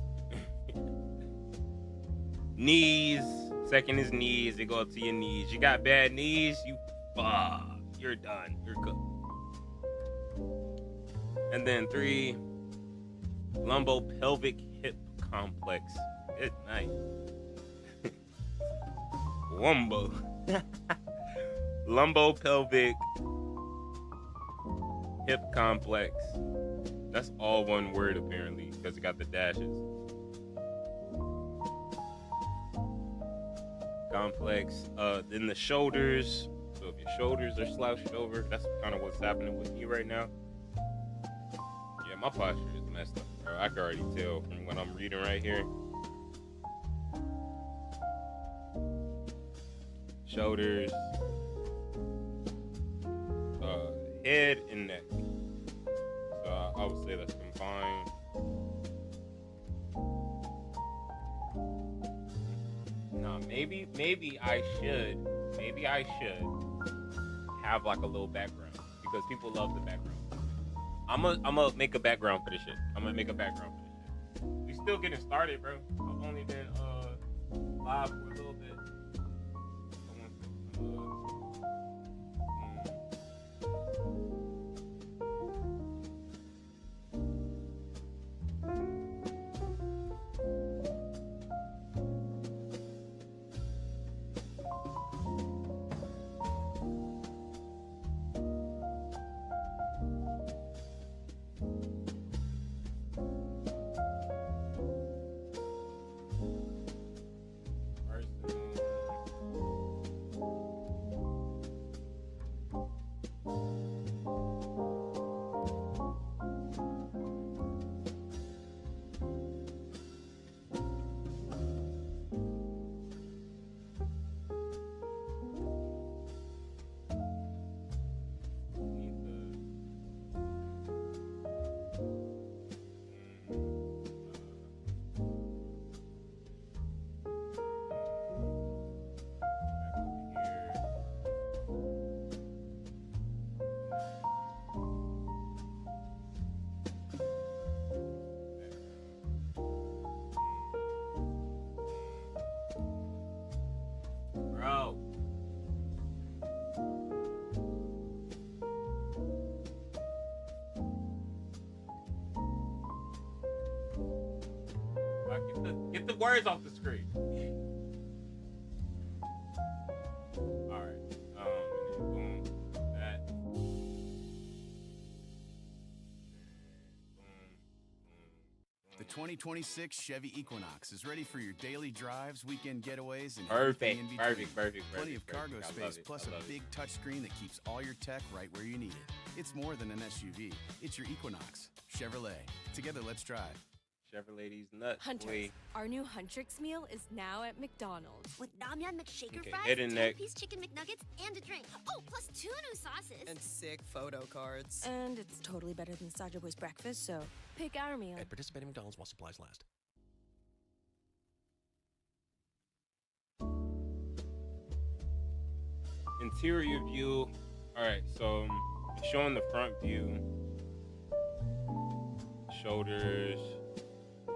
Knees. Second is knees. They go up to your knees. You got bad knees, you're done. You're cooked. And then 3, lumbopelvic hip complex. Good night. Wumbo. Lumbopelvic hip complex. That's all one word apparently because it got the dashes. Complex. Then the shoulders. So if your shoulders are slouched over, that's kind of what's happening with me right now. Yeah, my posture is messed up, bro. I can already tell from what I'm reading right here. Shoulders, head and neck. So I would say that's combined. Nah, maybe I should have like a little background because people love the background. I'm gonna make a background for this shit. We still getting started, bro. I've only been live for a little bit. Person Get the words off the screen. All right. And then boom, that. The 2026 Chevy Equinox is ready for your daily drives, weekend getaways, and Perfect, everything in between. perfect. Plenty of cargo space, plus a big touchscreen that keeps all your tech right where you need it. It's more than an SUV. It's your Equinox. Chevrolet. Together, let's drive. Chevrolet's nuts. Huntrix. Our new Huntrix meal is now at McDonald's. With Namyan McShaker Okay, fries, head and neck. 10-piece chicken McNuggets, and a drink. Oh, plus 2 new sauces. And sick photo cards. And it's totally better than Saja Boy's breakfast, so pick our meal. At participating McDonald's while supplies last. Interior view. All right, so showing the front view. Shoulders,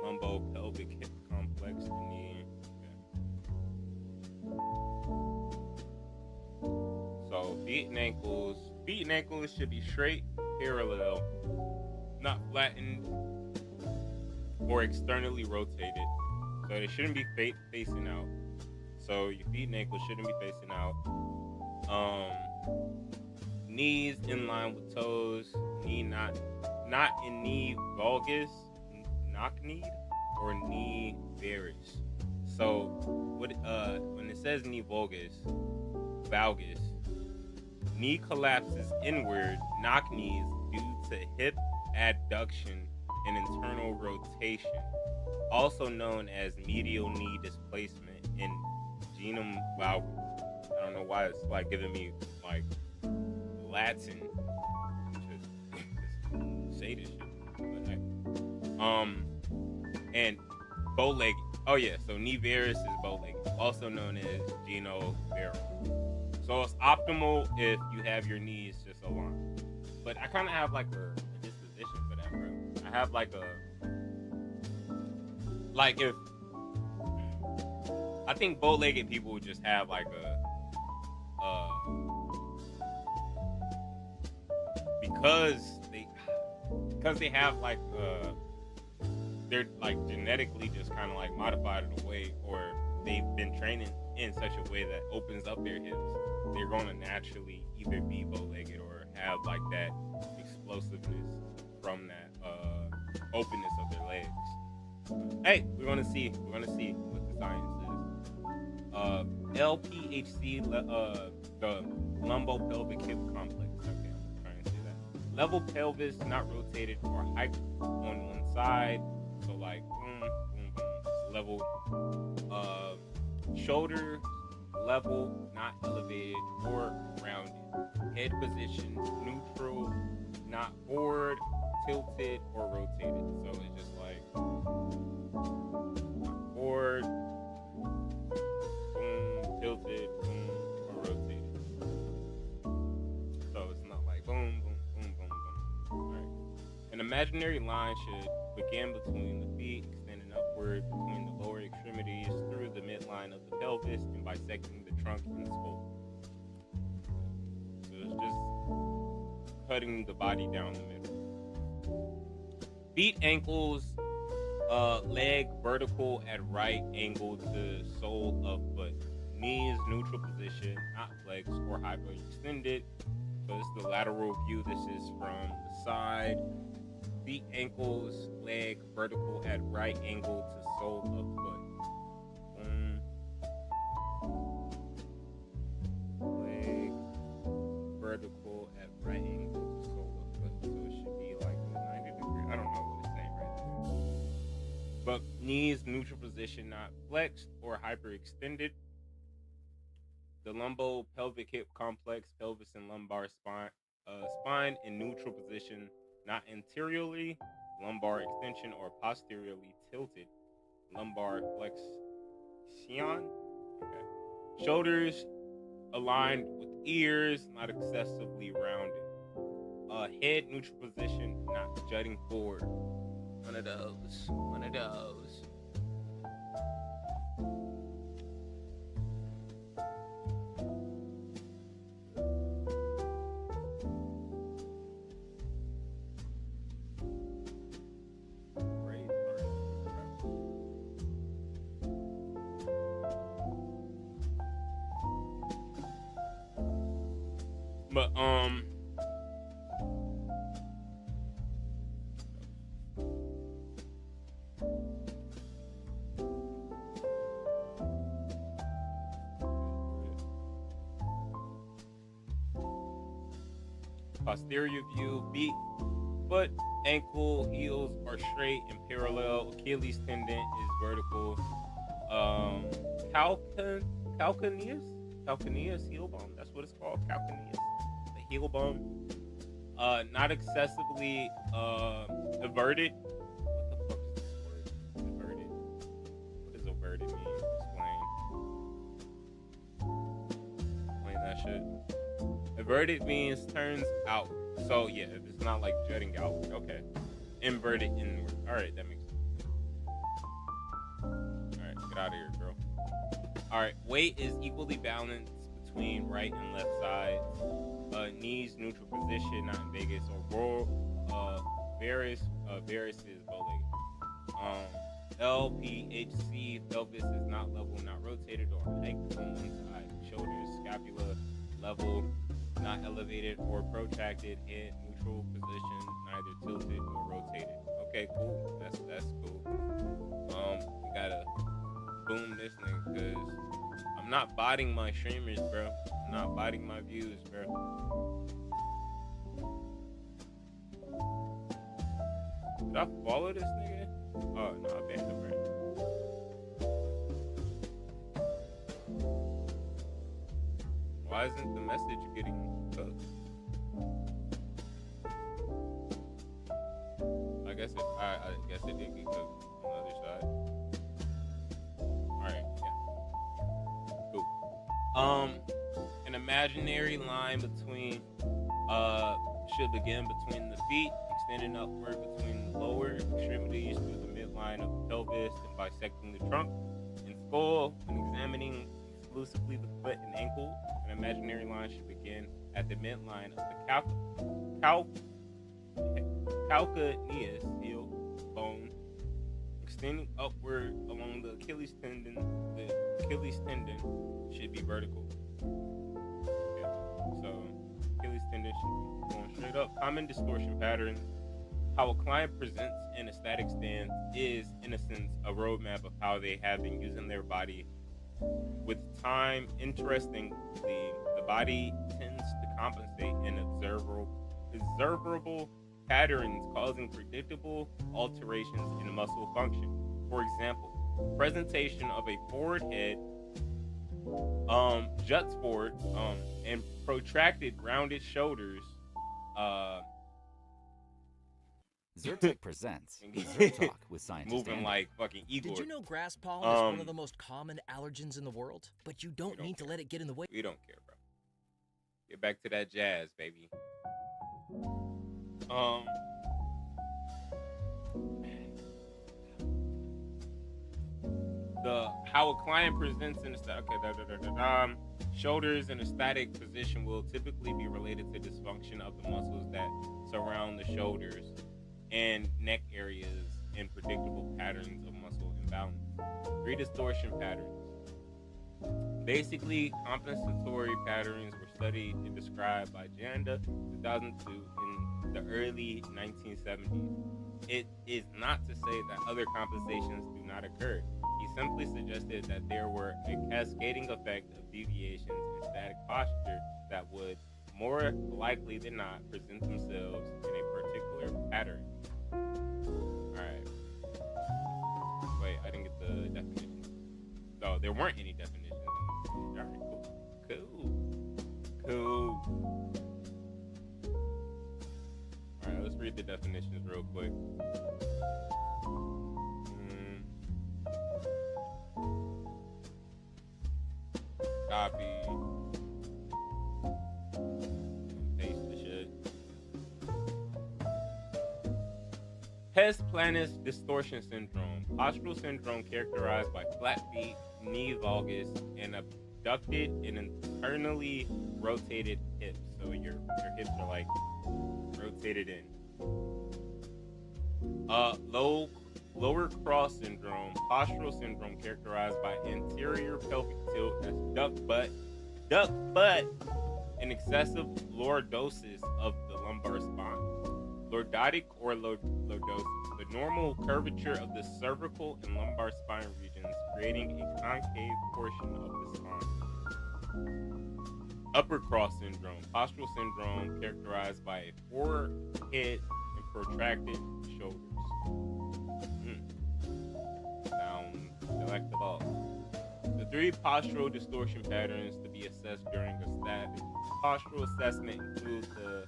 lumbo pelvic hip complex, the knee. Okay. So feet and ankles. Feet and ankles should be straight, parallel, not flattened or externally rotated. So they shouldn't be facing out. So your feet and ankles shouldn't be facing out. Knees in line with toes. Knee not in knee valgus, knock knee, or knee varus. So what when it says knee valgus, knee collapses inward, knock knees due to hip adduction and internal rotation, also known as medial knee displacement in genum valgus. I don't know why it's like giving me like Latin. Just say this shit. But, hey. And bow-legged. Oh yeah, so knee varus is bow-legged, also known as geno varum. So it's optimal if you have your knees just aligned. But I kind of have like a disposition for that, bro. I have like if I think bow-legged people would just have like because they have like they're like genetically just kind of like modified in a way, or they've been training in such a way that opens up their hips, they're going to naturally either be bow-legged or have like that explosiveness from that openness of their legs. Hey, we're gonna see what the science is. LPHC, the lumbopelvic hip complex. Okay, I'm trying to say that. Level pelvis, not rotated or hiked on one side. So like, boom, boom, boom, it's level. Shoulder level, not elevated or rounded. Head position, neutral, not forward, tilted, or rotated. So it's just like forward, boom, tilted, boom, or rotated. So it's not like boom, boom, boom, boom, boom. Alright. An imaginary line should begin between the feet, extending upward between the lower extremities through the midline of the pelvis and bisecting the trunk and skull. So it's just cutting the body down the middle. Feet, ankles, leg vertical at right angle to sole of foot. Knees neutral position, not flexed or hyperextended. So this is the lateral view. This is from the side. Feet, ankles, leg vertical at right angle to sole of foot. Leg vertical at right angle to sole of foot. So it should be like 90 degrees. I don't know what it's saying right there. But knees neutral position, not flexed or hyperextended. The lumbopelvic hip complex, pelvis and lumbar spine in neutral position, not anteriorly, lumbar extension or posteriorly tilted, lumbar flexion. Okay. Shoulders aligned with ears, not excessively rounded. Head neutral position, not jutting forward. One of those. But posterior view, feet, foot, ankle, heels are straight and parallel. Achilles tendon is vertical. Calcaneus heel bone. That's what it's called. Calcaneus, the heel bone. Not excessively everted. What the fuck is this word? Everted. What does everted mean? Explain that shit. Everted means turns out. So yeah, it's not like jutting out. Okay. Inverted inward. Alright, that makes sense. Alright, get out of here, girl. Alright, weight is equally balanced between right and left sides. Knees neutral position, not in Vegas. Or varus is bow-legged. LPHC, pelvis is not level, not rotated or hiked on one side. Shoulders, scapula, level, not elevated or protracted, in neutral position, neither tilted nor rotated. Okay, cool. That's cool. We gotta boom this thing because I'm not botting my streamers, bro. I'm not botting my views, bro. Did I follow this nigga? Oh no, I banned him, right? Why isn't the message getting cooked? I guess it did get cooked on the other side. Alright, yeah. Cool. An imaginary line should begin between the feet, extending upward between the lower extremities through the midline of the pelvis and bisecting the trunk and skull. When examining exclusively the foot and ankle, an imaginary line should begin at the midline of the calcaneus heel bone, extending upward along the Achilles tendon. The Achilles tendon should be vertical. Okay. So Achilles tendon should be going straight up. Common distortion patterns. How a client presents in a static stance is, in a sense, a roadmap of how they have been using their body. With time, interestingly, the body tends to compensate in observable patterns, causing predictable alterations in muscle function. For example, presentation of a forward head juts forward and protracted rounded shoulders. Zyrtec presents Zyrtalk with scientist moving Andy. Like fucking Igor. Did you know grass pollen is one of the most common allergens in the world? But you don't need to let it get in the way. We don't care, bro. Get back to that jazz, baby. How a client presents in a static shoulders in a static position will typically be related to dysfunction of the muscles that surround the shoulders and neck areas and predictable patterns of muscle imbalance. Redistortion patterns. Basically, compensatory patterns were studied and described by Janda 2002 in the early 1970s. It is not to say that other compensations do not occur. He simply suggested that there were a cascading effect of deviations in static posture that would, more likely than not, present themselves in a particular pattern. Alright. Wait, I didn't get the definition. No, there weren't any definitions. Alright, cool. Alright, let's read the definitions real quick. Copy. Paste the shit. Pes planus distortion syndrome. Postural syndrome characterized by flat feet, knee valgus, and abducted and internally rotated hips. So your hips are like rotated in. Lower cross syndrome. Postural syndrome characterized by anterior pelvic tilt, that's duck butt, an excessive lordosis of the lumbar spine. Lordotic or lordosis, the normal curvature of the cervical and lumbar spine regions, creating a concave portion of the spine. Upper cross syndrome, postural syndrome characterized by a forehead and protracted shoulders. Sounds delectable. The 3 postural distortion patterns to be assessed during a static postural assessment include the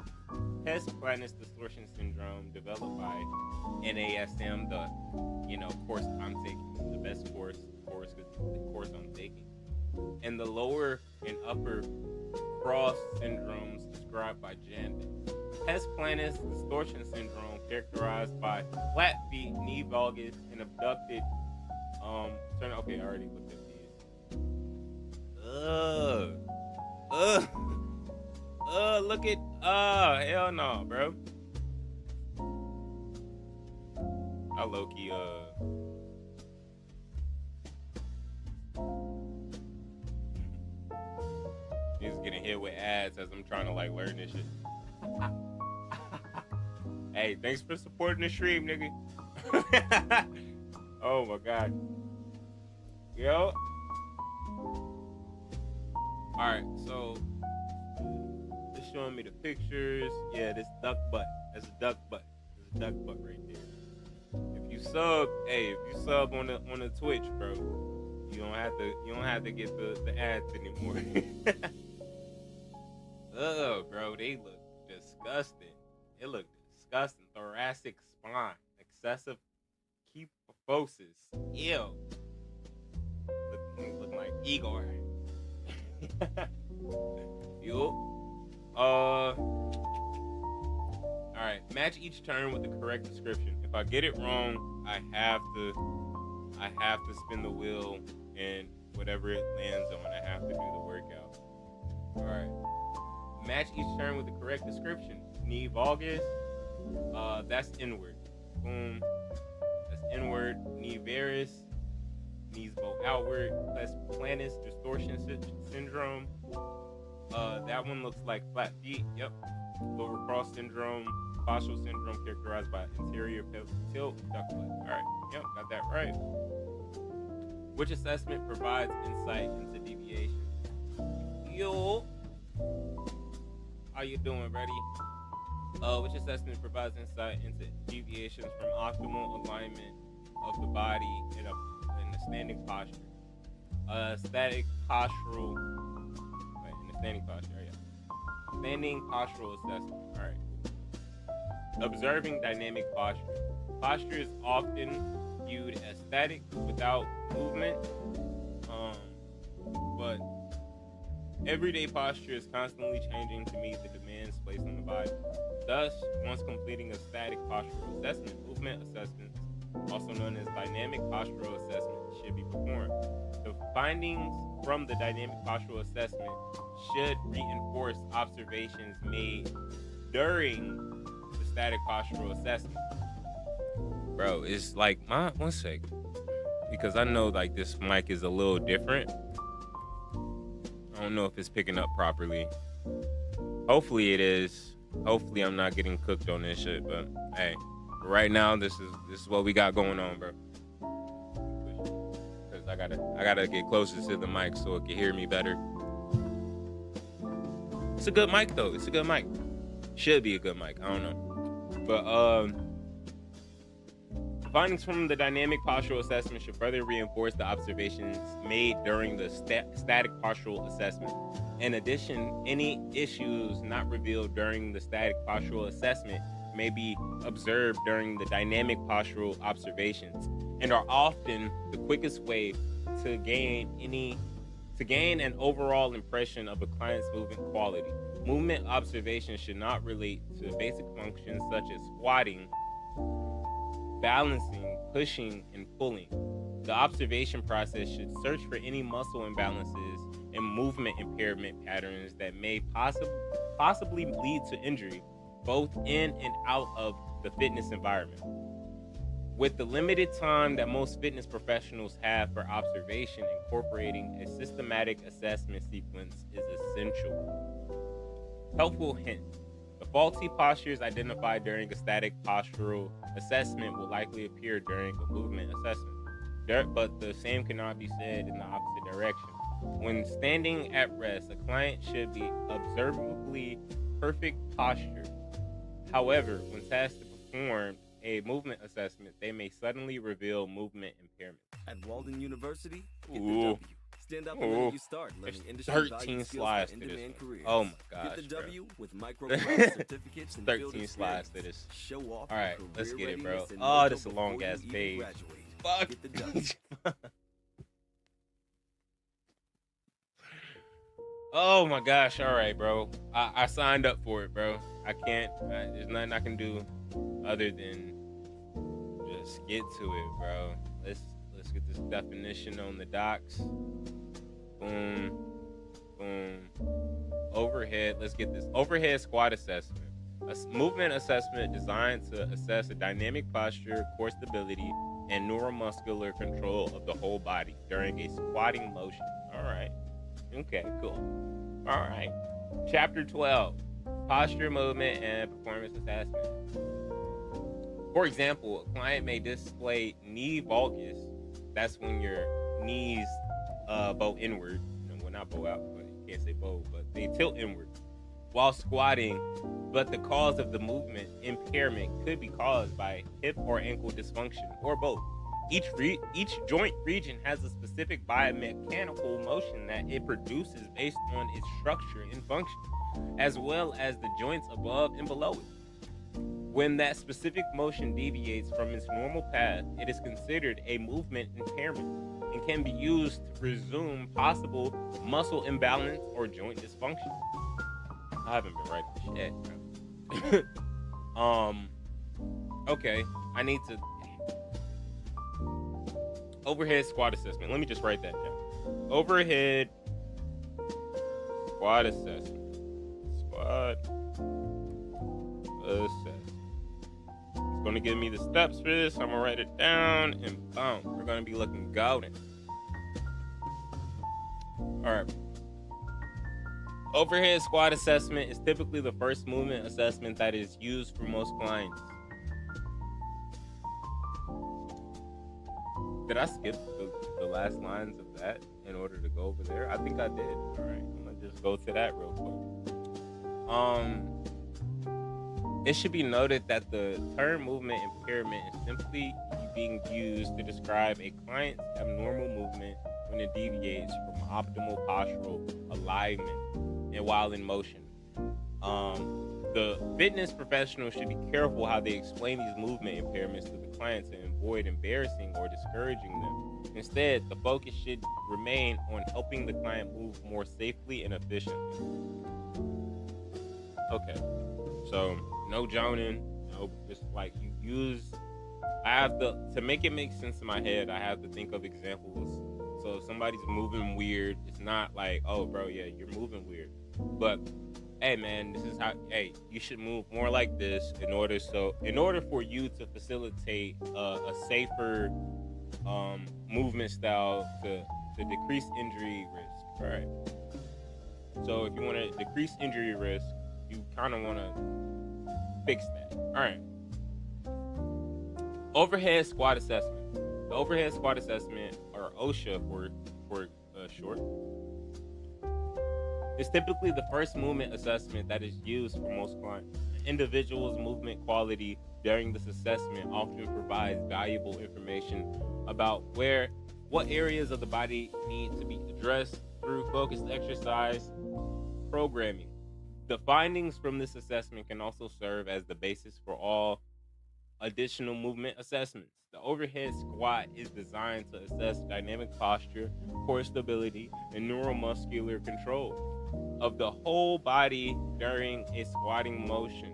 pes planus distortion syndrome developed by NASM, the course I'm taking, the best course because the course I'm taking, and the lower and upper cross syndromes described by Janda. Pes planus distortion syndrome characterized by flat feet, knee valgus, and abducted. Okay, I already looked at these. Look at. Hell no, bro. I low key He's getting hit with ads as I'm trying to learn this shit. Hey, thanks for supporting the stream, nigga. Oh my god. Yo. Alright, so it's showing me the pictures. Yeah, this duck butt. That's a duck butt. There's a duck butt right there. If you sub on the Twitch, bro, you don't have to get the ads anymore. Bro, they look disgusting. It look disgusting. Thoracic spine, excessive kyphosis. Ew. Look like Igor. Yo. Alright, match each turn with the correct description. If I get it wrong, I have to spin the wheel, and whatever it lands on, I have to do the workout. Alright. Match each turn with the correct description. Knee valgus, that's inward. Boom. That's inward. Knee varus, knees bow outward. Pes planus distortion syndrome. That one looks like flat feet. Yep. Lower cross syndrome, postural syndrome characterized by anterior pelvic tilt, duck butt. All right. Yep, got that right. Which assessment provides insight into deviation? Yo. How you doing, buddy? Which assessment provides insight into deviations from optimal alignment of the body in a standing posture. Static postural. Wait, in the standing posture, yeah. Standing postural assessment. All right. Observing dynamic posture. Posture is often viewed as static without movement, but everyday posture is constantly changing to meet the demands placed on the body. Thus, once completing a static postural assessment, movement assessments, also known as dynamic postural assessment, should be performed. The findings from the dynamic postural assessment should reinforce observations made during the static postural assessment. Bro, it's like one sec, because I know this mic is a little different. I don't know if it's picking up properly. Hopefully it is. Hopefully I'm not getting cooked on this shit. But hey, right now this is what we got going on, bro. Cause I gotta get closer to the mic so it can hear me better. It's a good mic though. It's a good mic. Should be a good mic. I don't know. But findings from the dynamic postural assessment should further reinforce the observations made during the static postural assessment. In addition, any issues not revealed during the static postural assessment may be observed during the dynamic postural observations and are often the quickest way to gain an overall impression of a client's movement quality. Movement observations should not relate to basic functions such as squatting, balancing, pushing, and pulling. The observation process should search for any muscle imbalances and movement impairment patterns that may possibly lead to injury, both in and out of the fitness environment. With the limited time that most fitness professionals have for observation, incorporating a systematic assessment sequence is essential. Helpful hint. The faulty postures identified during a static postural assessment will likely appear during a movement assessment. But the same cannot be said in the opposite direction. When standing at rest, a client should be observably perfect posture. However, when tasked to perform a movement assessment, they may suddenly reveal movement impairment. At Walden University, get the W. Stand up the minute you start learning industry 13 slides to this one. Oh my gosh, get the W bro. with micro-class certificates and 13 slides to this. Show off. All right, let's get it, bro. Oh, this is a long ass page. Fuck. Get the W. Oh my gosh, all right, bro. I signed up for it, bro. I can't, there's nothing I can do other than just get to it, bro. Let's get this definition on the docs. Boom, boom. Overhead, let's get this. Overhead squat assessment. A movement assessment designed to assess a dynamic posture, core stability, and neuromuscular control of the whole body during a squatting motion. All right. Okay, cool. All right. Chapter 12, posture, movement, and performance assessment. For example, a client may display knee valgus. That's when your knees bow inward. Well, not bow out, but you can't say bow, but they tilt inward while squatting. But the cause of the movement impairment could be caused by hip or ankle dysfunction, or both. Each joint region has a specific biomechanical motion that it produces based on its structure and function, as well as the joints above and below it. When that specific motion deviates from its normal path, it is considered a movement impairment and can be used to presume possible muscle imbalance or joint dysfunction. I haven't been writing shit, bro. Okay, I need to... Overhead squat assessment. Let me just write that down. Overhead squat assessment. Squat assessment. It's going to give me the steps for this. I'm going to write it down, and boom, we're going to be looking golden. All right. Overhead squat assessment is typically the first movement assessment that is used for most clients. Did I skip the last lines of that in order to go over there? I think I did. All right, I'm gonna just go to that real quick. It should be noted that the term movement impairment is simply being used to describe a client's abnormal movement when it deviates from optimal postural alignment and while in motion. The fitness professional should be careful how they explain these movement impairments to the client to avoid embarrassing or discouraging them. Instead, the focus should remain on helping the client move more safely and efficiently. Okay, so no joning, no, just like you use, I have to make it make sense in my head, I have to think of examples. So if somebody's moving weird, it's not like, oh bro, yeah, you're moving weird. But hey man, this is how, hey, you should move more like this in order for you to facilitate a safer movement style to decrease injury risk. All right. So if you want to decrease injury risk, you kind of want to fix that. All right. Overhead squat assessment. The overhead squat assessment, or OSHA for short, is typically the first movement assessment that is used for most clients. An individual's movement quality during this assessment often provides valuable information about what areas of the body need to be addressed through focused exercise programming. The findings from this assessment can also serve as the basis for all additional movement assessments. The overhead squat is designed to assess dynamic posture, core stability, and neuromuscular control of the whole body during a squatting motion.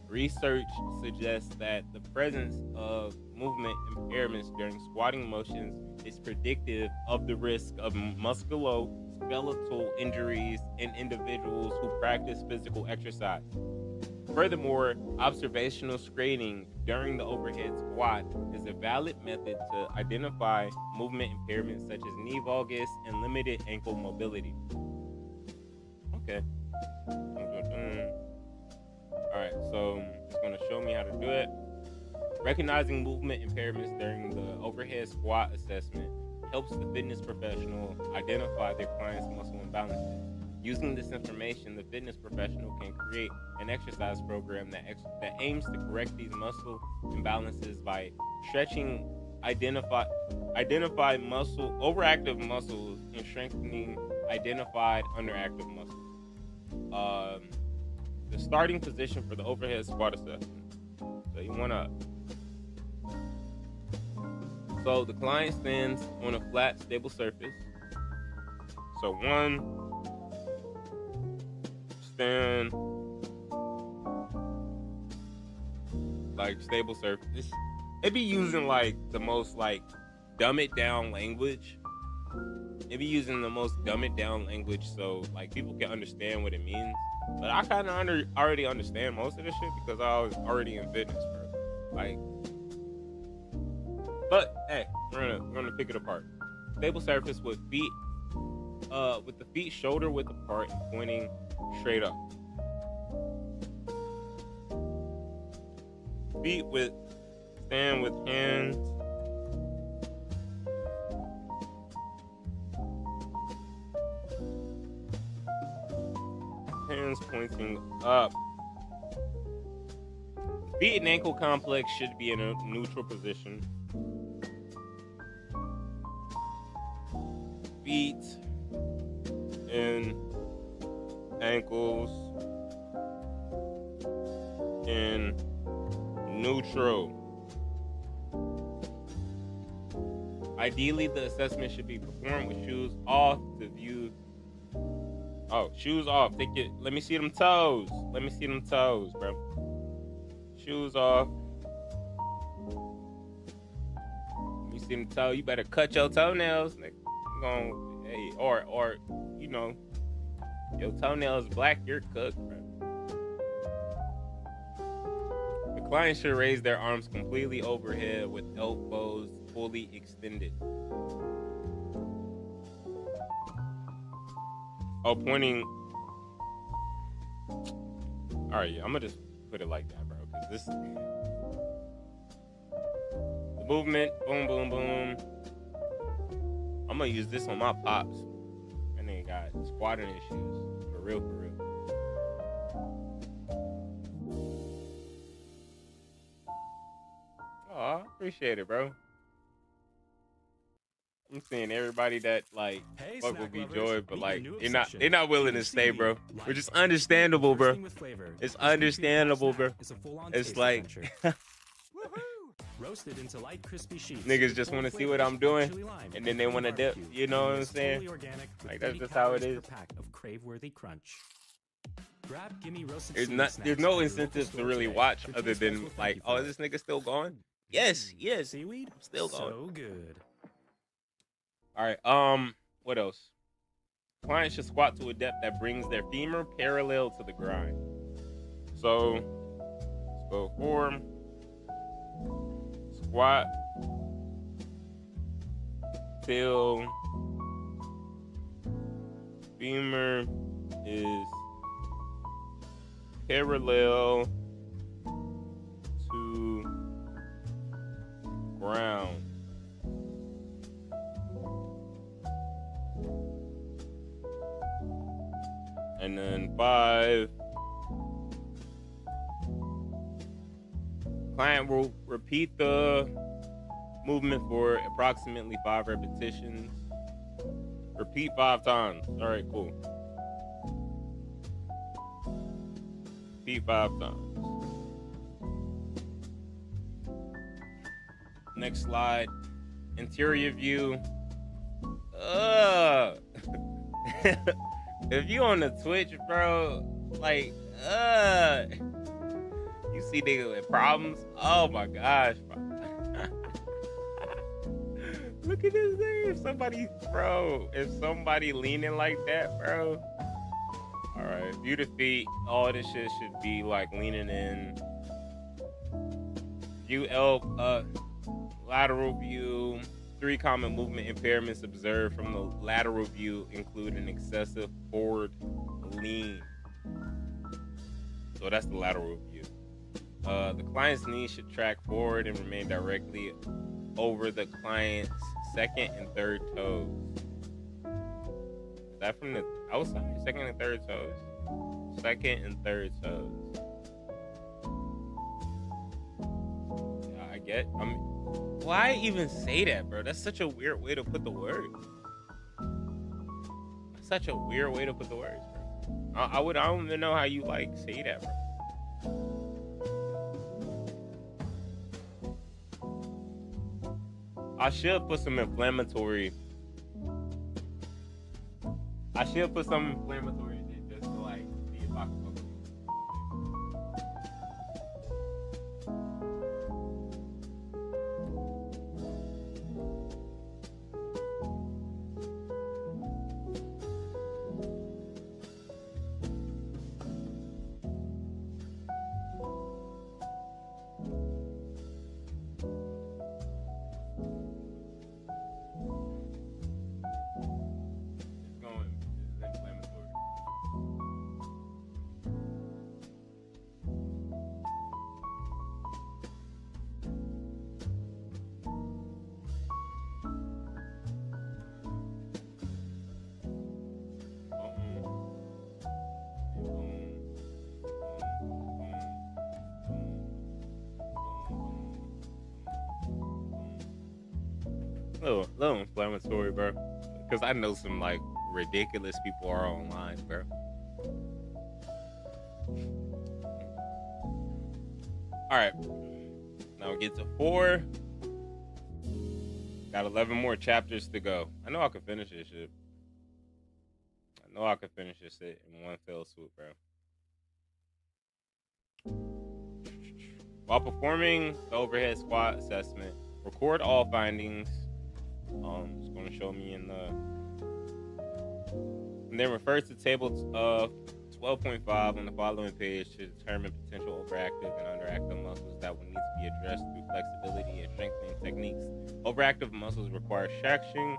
Research suggests that the presence of movement impairments during squatting motions is predictive of the risk of musculoskeletal injuries in individuals who practice physical exercise. Furthermore, observational screening during the overhead squat is a valid method to identify movement impairments such as knee valgus and limited ankle mobility. Okay. All right, so it's going to show me how to do it. Recognizing movement impairments during the overhead squat assessment helps the fitness professional identify their client's muscle imbalances. Using this information, the fitness professional can create an exercise program that aims to correct these muscle imbalances by stretching identified muscle overactive muscles and strengthening identified underactive muscles. The starting position for the overhead squat assessment. So you want to. So the client stands on a flat, stable surface. So one, stand like stable surface. It be using like the most like dumb it down language. It be using the most dumb it down language so like people can understand what it means. But I kind of already understand most of this shit because I was already in fitness, bro. Like, but hey, we're gonna pick it apart. Stable surface with the feet shoulder width apart and pointing straight up. Feet stand with hands pointing up. Feet and ankle complex should be in a neutral position. Feet and ankles in neutral. Ideally, the assessment should be performed with shoes off to view. Oh, shoes off. Let me see them toes. Let me see them toes, bro. Shoes off. Let me see them toes. You better cut your toenails. Hey, or you know, your toenails black, you're cooked, bro. The client should raise their arms completely overhead with elbows fully extended. Oh, pointing. All right, yeah, I'm gonna just put it like that, bro. Cause this the movement, boom, boom, boom. I'm gonna use this on my pops. And they got squatting issues, for real, for real. Oh, I appreciate it, bro. I'm seeing everybody that like fuck with me joy, but like they're not willing to stay, bro. Which is understandable, bro. It's understandable, bro. It's like roasted into light crispy sheets. Niggas just want to see what I'm doing, and then they want to dip. You know what I'm saying? Like that's just how it is. Of crave-worthy crunch. Grab gimme roasted. There's no incentive to really watch other than like, oh, is this nigga still going? Yes, seaweed, still going. So good. All right, what else? Clients should squat to a depth that brings their femur parallel to the ground. So, let's go form, squat, till femur is parallel to ground. And then 5. Client will repeat the movement for approximately 5 repetitions. Repeat 5 times. All right, cool. Repeat 5 times. Next slide. Interior view. If you on the Twitch, bro, like, you see niggas with problems. Oh my gosh, bro. Look at this thing. If somebody leaning like that, bro. All right, view the feet. All this shit should be like leaning in. View lateral view. 3 common movement impairments observed from the lateral view include an excessive forward lean. So that's the lateral view. The client's knees should track forward and remain directly over the client's second and third toes. Is that from the outside? Second and third toes. Second and third toes. Yeah, why even say that, bro? That's such a weird way to put the word. That's such a weird way to put the words, bro. I don't even know how you like say that, bro. I should put some inflammatory. In it just to like see if I can fuck with it. Little inflammatory, bro. Because I know some like ridiculous people are online, bro. All right, now we get to 4. Got 11 more chapters to go. I know I can finish this shit. I know I can finish this shit in one fell swoop, bro. While performing the overhead squat assessment, record all findings. It's going to show me in the... And then refer to table 12.5 on the following page to determine potential overactive and underactive muscles that will need to be addressed through flexibility and strengthening techniques. Overactive muscles require stretching,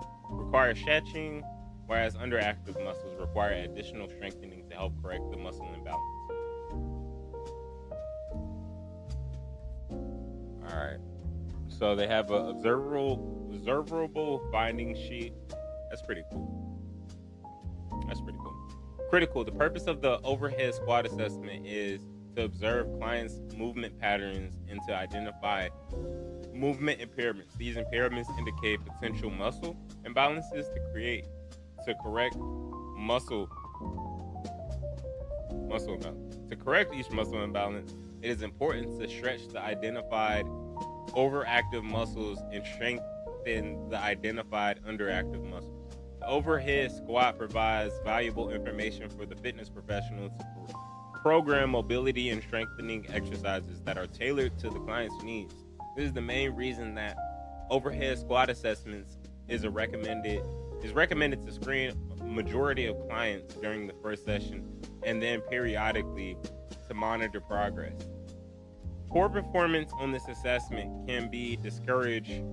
whereas underactive muscles require additional strengthening to help correct the muscle imbalance. All right. So they have an observable finding sheet. That's pretty cool. Critical. The purpose of the overhead squat assessment is to observe clients' movement patterns and to identify movement impairments. These impairments indicate potential muscle imbalances to correct muscle imbalance. To correct each muscle imbalance, it is important to stretch the identified overactive muscles and strengthen the identified underactive muscles. The overhead squat provides valuable information for the fitness professional to program mobility and strengthening exercises that are tailored to the client's needs. This is the main reason that overhead squat assessments is recommended to screen a majority of clients during the first session and then periodically to monitor progress. Poor performance on this assessment can be discouraging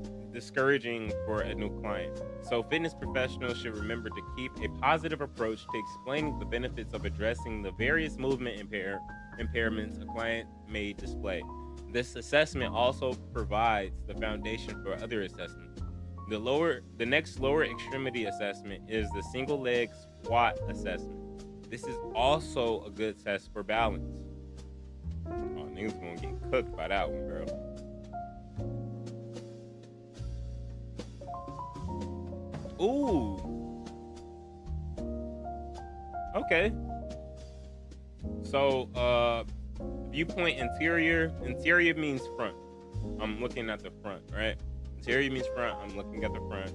for a new client. So fitness professionals should remember to keep a positive approach to explaining the benefits of addressing the various movement impairments a client may display. This assessment also provides the foundation for other assessments. The next lower extremity assessment is the single leg squat assessment. This is also a good test for balance. Oh, niggas gonna get cooked by that one, bro. Ooh. Okay. So, viewpoint interior. Interior means front. I'm looking at the front, right? Interior means front. I'm looking at the front.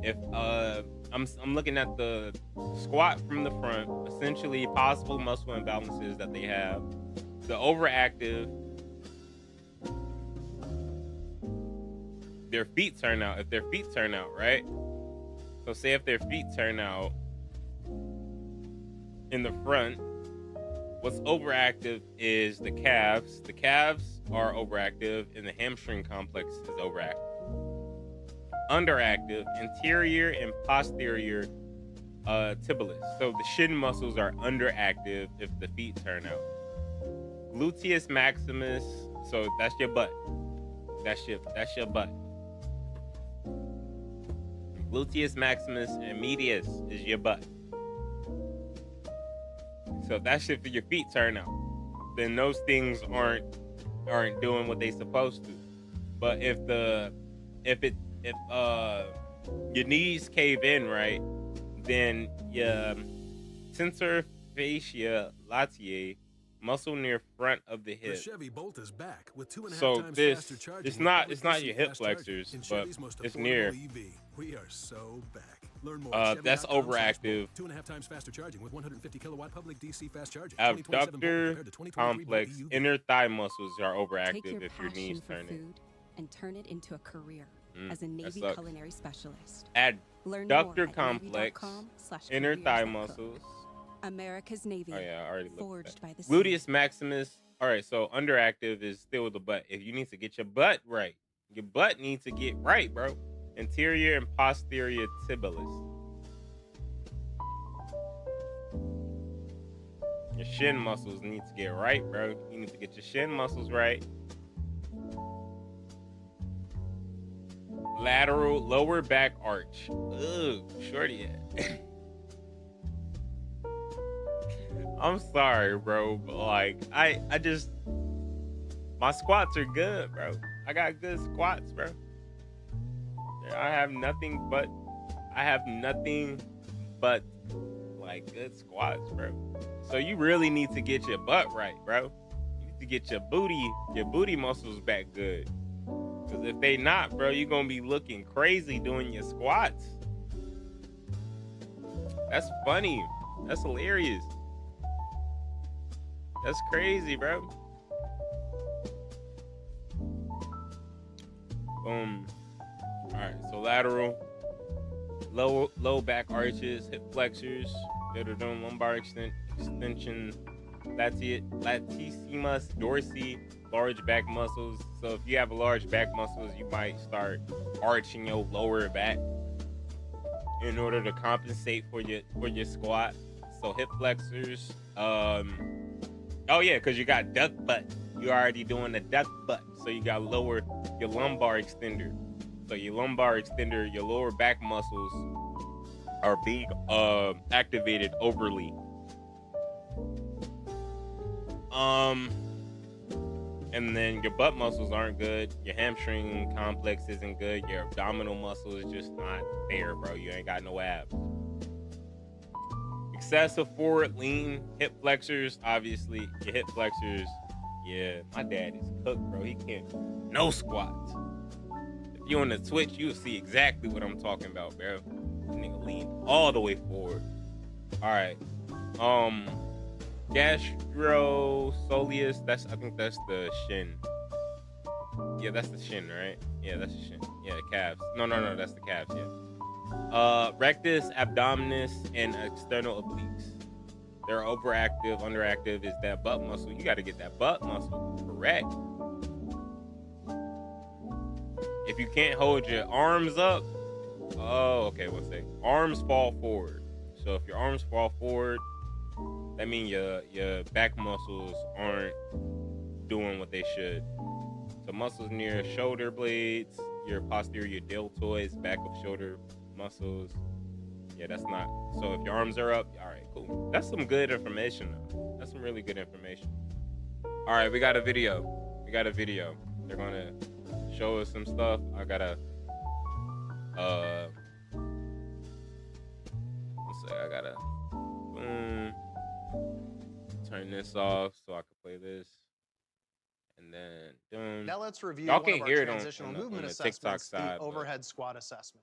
If I'm looking at the squat from the front, essentially possible muscle imbalances that they have. The overactive, their feet turn out. If their feet turn out, right? So say if their feet turn out in the front, what's overactive is the calves. The calves are overactive and the hamstring complex is overactive. Underactive, interior and posterior tibialis. So the shin muscles are underactive if the feet turn out. gluteus maximus. So that's your butt. That's your butt. Gluteus maximus and medius is your butt. So if that shit for your feet turn out, then those things aren't doing what they supposed to. But if your knees cave in, right, then your tensor fascia latiae, muscle near front of the hip. The Chevy Bolt is back with 2.5 So times this, faster charging. it's not your hip flexors, but it's near. We are so back. Learn more. That's overactive. 2.5 times faster charging with 150 kilowatt public DC fast charging. Abductor complex, inner thigh muscles are overactive Take your if your knees passion for turn in. food and turn it into a career as a Navy sucks. culinary specialist. Adductor complex, inner thigh muscles. America's Navy. Oh yeah, I already looked forged at by that. the sea. Gluteus maximus. All right, so underactive is still the butt. If you need to get your butt right, your butt needs to get right, bro. Anterior and posterior tibialis. Your shin muscles need to get right, bro. You need to get your shin muscles right. Lateral lower back arch. Ugh, shorty. I'm sorry, bro, but like I just, my squats are good, bro. I got good squats, bro. I have nothing but like good squats, bro. So you really need to get your butt right, bro. You need to get your booty muscles back good. Cause if they not, bro, you're gonna be looking crazy doing your squats. That's funny. That's hilarious. That's crazy, bro. Boom. All right, so lateral, low back arches, hip flexors, that are doing lumbar extension, latissimus dorsi, large back muscles. So if you have large back muscles, you might start arching your lower back in order to compensate for your squat. So hip flexors. Oh yeah, because you got duck butt. You're already doing the duck butt, so you got lower your lumbar extender. So your lumbar extender, your lower back muscles are being activated overly. And then your butt muscles aren't good. Your hamstring complex isn't good. Your abdominal muscle is just not there, bro. You ain't got no abs. Excessive forward lean hip flexors, obviously. Your hip flexors, yeah. My dad is cooked, bro. He can't. No squats. If you on the Twitch, you'll see exactly what I'm talking about, bro. This nigga lean all the way forward. All right. Gastrosoleus. I think that's the shin. Yeah, that's the shin, right? Yeah, that's the shin. Yeah, calves. No, that's the calves. Yeah. Rectus abdominis and external obliques. They're overactive. Underactive is that butt muscle. You got to get that butt muscle correct. If you can't hold your arms up, okay, one second. Arms fall forward. So if your arms fall forward, that means your back muscles aren't doing what they should. So muscles near shoulder blades, your posterior deltoids, back of shoulder muscles. Yeah, that's not. So if your arms are up, all right, cool. That's some good information, though. That's some really good information. All right, we got a video. They're gonna show us some stuff. I gotta boom, turn this off so I can play this, and then boom. Now let's review Y'all one of can't our hear it transitional on movement the TikTok assessments, side, the overhead squat assessment.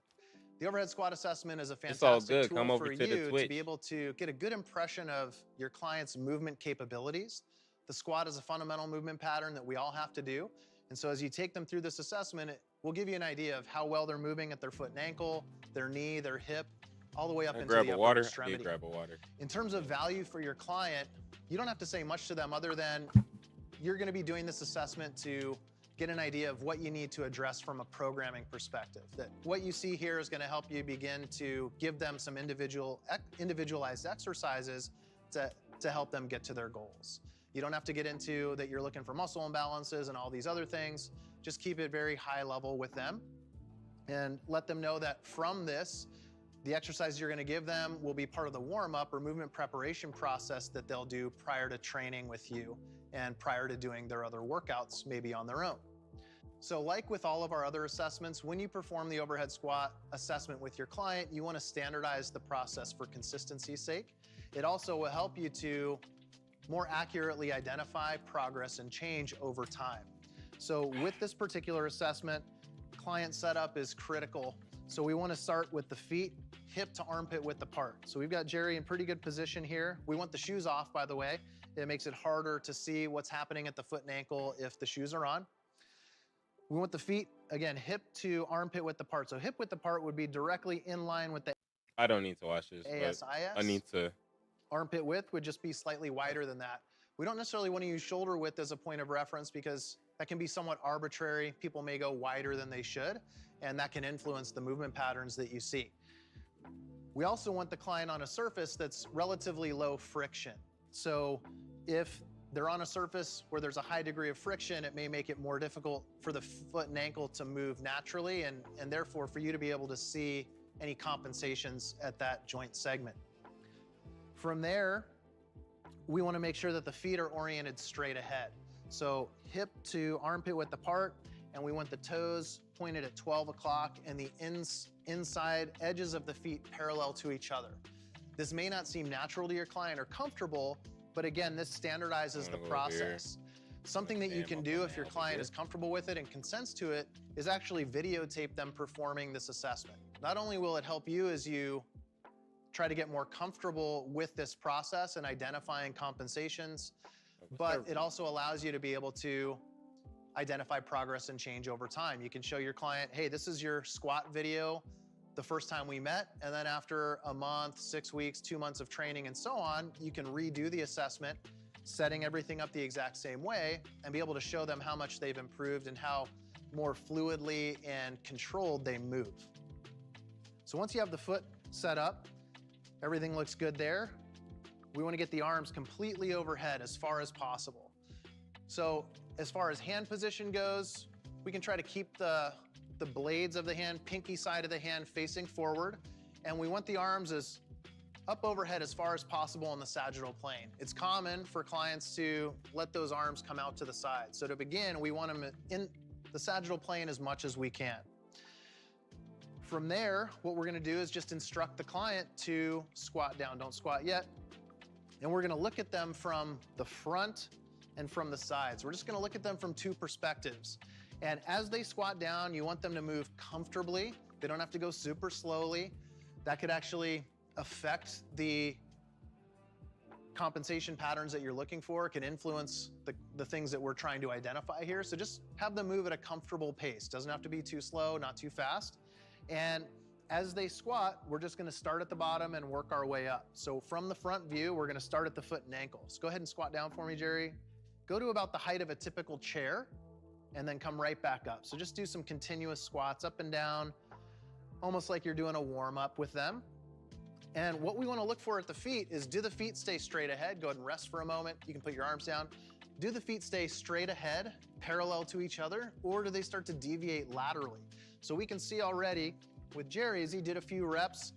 The overhead squat assessment is a It's all fantastic good. tool Come over for to the you to Twitch. be able to get a good impression of your client's movement capabilities. The squat is a fundamental movement pattern that we all have to do. And so as you take them through this assessment, it will give you an idea of how well they're moving at their foot and ankle, their knee, their hip, all the way up into the upper extremity. I did grab a water. In terms of value for your client, you don't have to say much to them other than you're going to be doing this assessment to get an idea of what you need to address from a programming perspective. That what you see here is going to help you begin to give them some individualized exercises to help them get to their goals. You don't have to get into that you're looking for muscle imbalances and all these other things. Just keep it very high level with them and let them know that from this, the exercises you're gonna give them will be part of the warm-up or movement preparation process that they'll do prior to training with you and prior to doing their other workouts, maybe on their own. So like with all of our other assessments, when you perform the overhead squat assessment with your client, you wanna standardize the process for consistency's sake. It also will help you to more accurately identify progress and change over time. So with this particular assessment, client setup is critical. So we wanna start with the feet hip to armpit width apart. So we've got Jerry in pretty good position here. We want the shoes off, by the way. It makes it harder to see what's happening at the foot and ankle if the shoes are on. We want the feet, again, hip to armpit width apart. So hip width apart would be directly in line with the I don't need to watch this, ASIS. but I need to. Armpit width would just be slightly wider than that. We don't necessarily want to use shoulder width as a point of reference because that can be somewhat arbitrary. People may go wider than they should, and that can influence the movement patterns that you see. We also want the client on a surface that's relatively low friction. So if they're on a surface where there's a high degree of friction, it may make it more difficult for the foot and ankle to move naturally, and therefore for you to be able to see any compensations at that joint segment. From there, we want to make sure that the feet are oriented straight ahead. So hip to armpit width apart, and we want the toes pointed at 12 o'clock and the inside edges of the feet parallel to each other. This may not seem natural to your client or comfortable, but again, this standardizes the process. Something that you can do if your client is comfortable with it and consents to it is actually videotape them performing this assessment. Not only will it help you as you try to get more comfortable with this process and identifying compensations, but it also allows you to be able to identify progress and change over time. You can show your client, hey, this is your squat video the first time we met, and then after a month, 6 weeks, 2 months of training and so on, you can redo the assessment, setting everything up the exact same way, and be able to show them how much they've improved and how more fluidly and controlled they move. So once you have the foot set up, everything looks good there. We want to get the arms completely overhead as far as possible. So as far as hand position goes, we can try to keep the blades of the hand, pinky side of the hand facing forward, and we want the arms as up overhead as far as possible on the sagittal plane. It's common for clients to let those arms come out to the side. So to begin, we want them in the sagittal plane as much as we can. From there, what we're gonna do is just instruct the client to squat down. Don't squat yet. And we're gonna look at them from the front and from the sides. We're just gonna look at them from two perspectives. And as they squat down, you want them to move comfortably. They don't have to go super slowly. That could actually affect the compensation patterns that you're looking for. It can influence the things that we're trying to identify here. So just have them move at a comfortable pace. Doesn't have to be too slow, not too fast. And as they squat, we're just gonna start at the bottom and work our way up. So from the front view, we're gonna start at the foot and ankles. Go ahead and squat down for me, Jerry. Go to about the height of a typical chair and then come right back up. So just do some continuous squats up and down, almost like you're doing a warm up with them. And what we wanna look for at the feet is, do the feet stay straight ahead? Go ahead and rest for a moment. You can put your arms down. Do the feet stay straight ahead, parallel to each other, or do they start to deviate laterally? So we can see already with Jerry, as he did a few reps,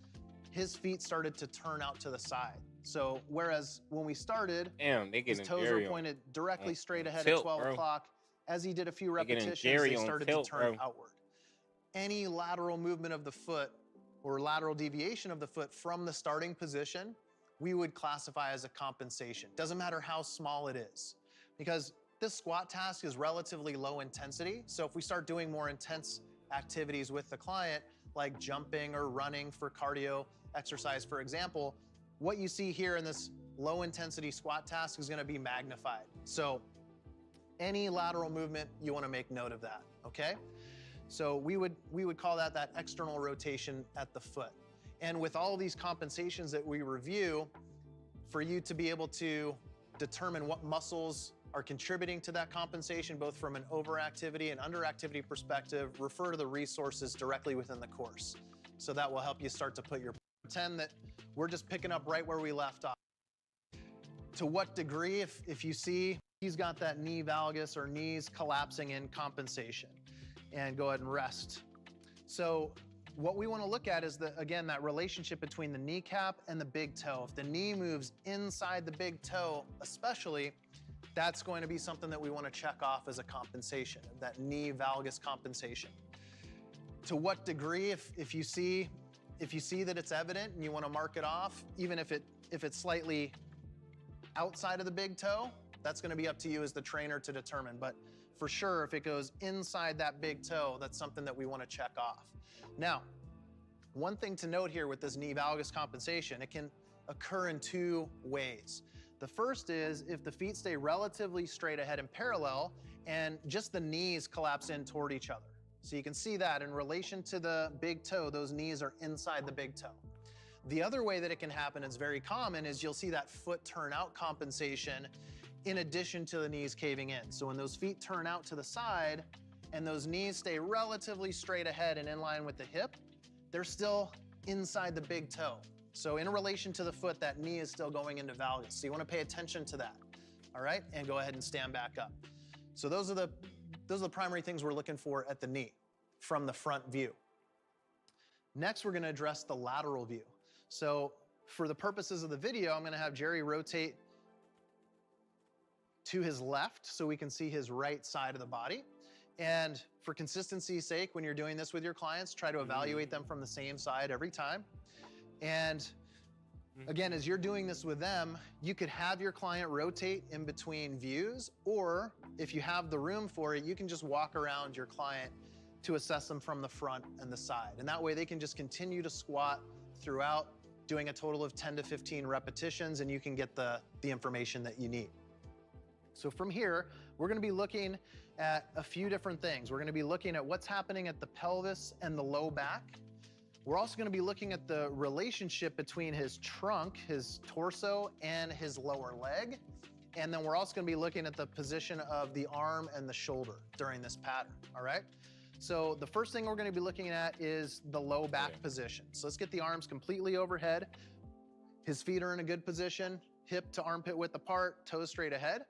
his feet started to turn out to the side. So whereas when we started, his toes were pointed directly straight ahead at 12 o'clock. As he did a few repetitions, they started to turn outward. Any lateral movement of the foot or lateral deviation of the foot from the starting position, we would classify as a compensation. Doesn't matter how small it is, because this squat task is relatively low intensity. So if we start doing more intense activities with the client, like jumping or running for cardio exercise, for example, what you see here in this low intensity squat task is gonna be magnified. So any lateral movement, you wanna make note of that, okay? So we would call that external rotation at the foot. And with all these compensations that we review, for you to be able to determine what muscles are contributing to that compensation, both from an overactivity and underactivity perspective, refer to the resources directly within the course. So that will help you start to pretend that we're just picking up right where we left off. To what degree, if you see he's got that knee valgus or knees collapsing in compensation. And go ahead and rest. So what we want to look at is, again, that relationship between the kneecap and the big toe. If the knee moves inside the big toe, especially, that's going to be something that we want to check off as a compensation, that knee valgus compensation. To what degree, if you see that it's evident and you want to mark it off, even if it's slightly outside of the big toe, that's going to be up to you as the trainer to determine. But for sure, if it goes inside that big toe, that's something that we want to check off. Now, one thing to note here with this knee valgus compensation, it can occur in two ways. The first is if the feet stay relatively straight ahead and parallel and just the knees collapse in toward each other. So you can see that in relation to the big toe, those knees are inside the big toe. The other way that it can happen, it's very common, is you'll see that foot turn out compensation in addition to the knees caving in. So when those feet turn out to the side and those knees stay relatively straight ahead and in line with the hip, they're still inside the big toe. So in relation to the foot, that knee is still going into valgus. So you want to pay attention to that, all right? And go ahead and stand back up. So those are the primary things we're looking for at the knee from the front view. Next, we're going to address the lateral view. So for the purposes of the video, I'm going to have Jerry rotate to his left so we can see his right side of the body. And for consistency's sake, when you're doing this with your clients, try to evaluate them from the same side every time. And again, as you're doing this with them, you could have your client rotate in between views, or if you have the room for it, you can just walk around your client to assess them from the front and the side. And that way they can just continue to squat throughout, doing a total of 10 to 15 repetitions, and you can get the information that you need. So from here, we're going to be looking at a few different things. We're going to be looking at what's happening at the pelvis and the low back. We're also going to be looking at the relationship between his trunk, his torso, and his lower leg. And then we're also going to be looking at the position of the arm and the shoulder during this pattern, all right? So the first thing we're going to be looking at is the low back position. So let's get the arms completely overhead. His feet are in a good position, hip to armpit width apart, toes straight ahead.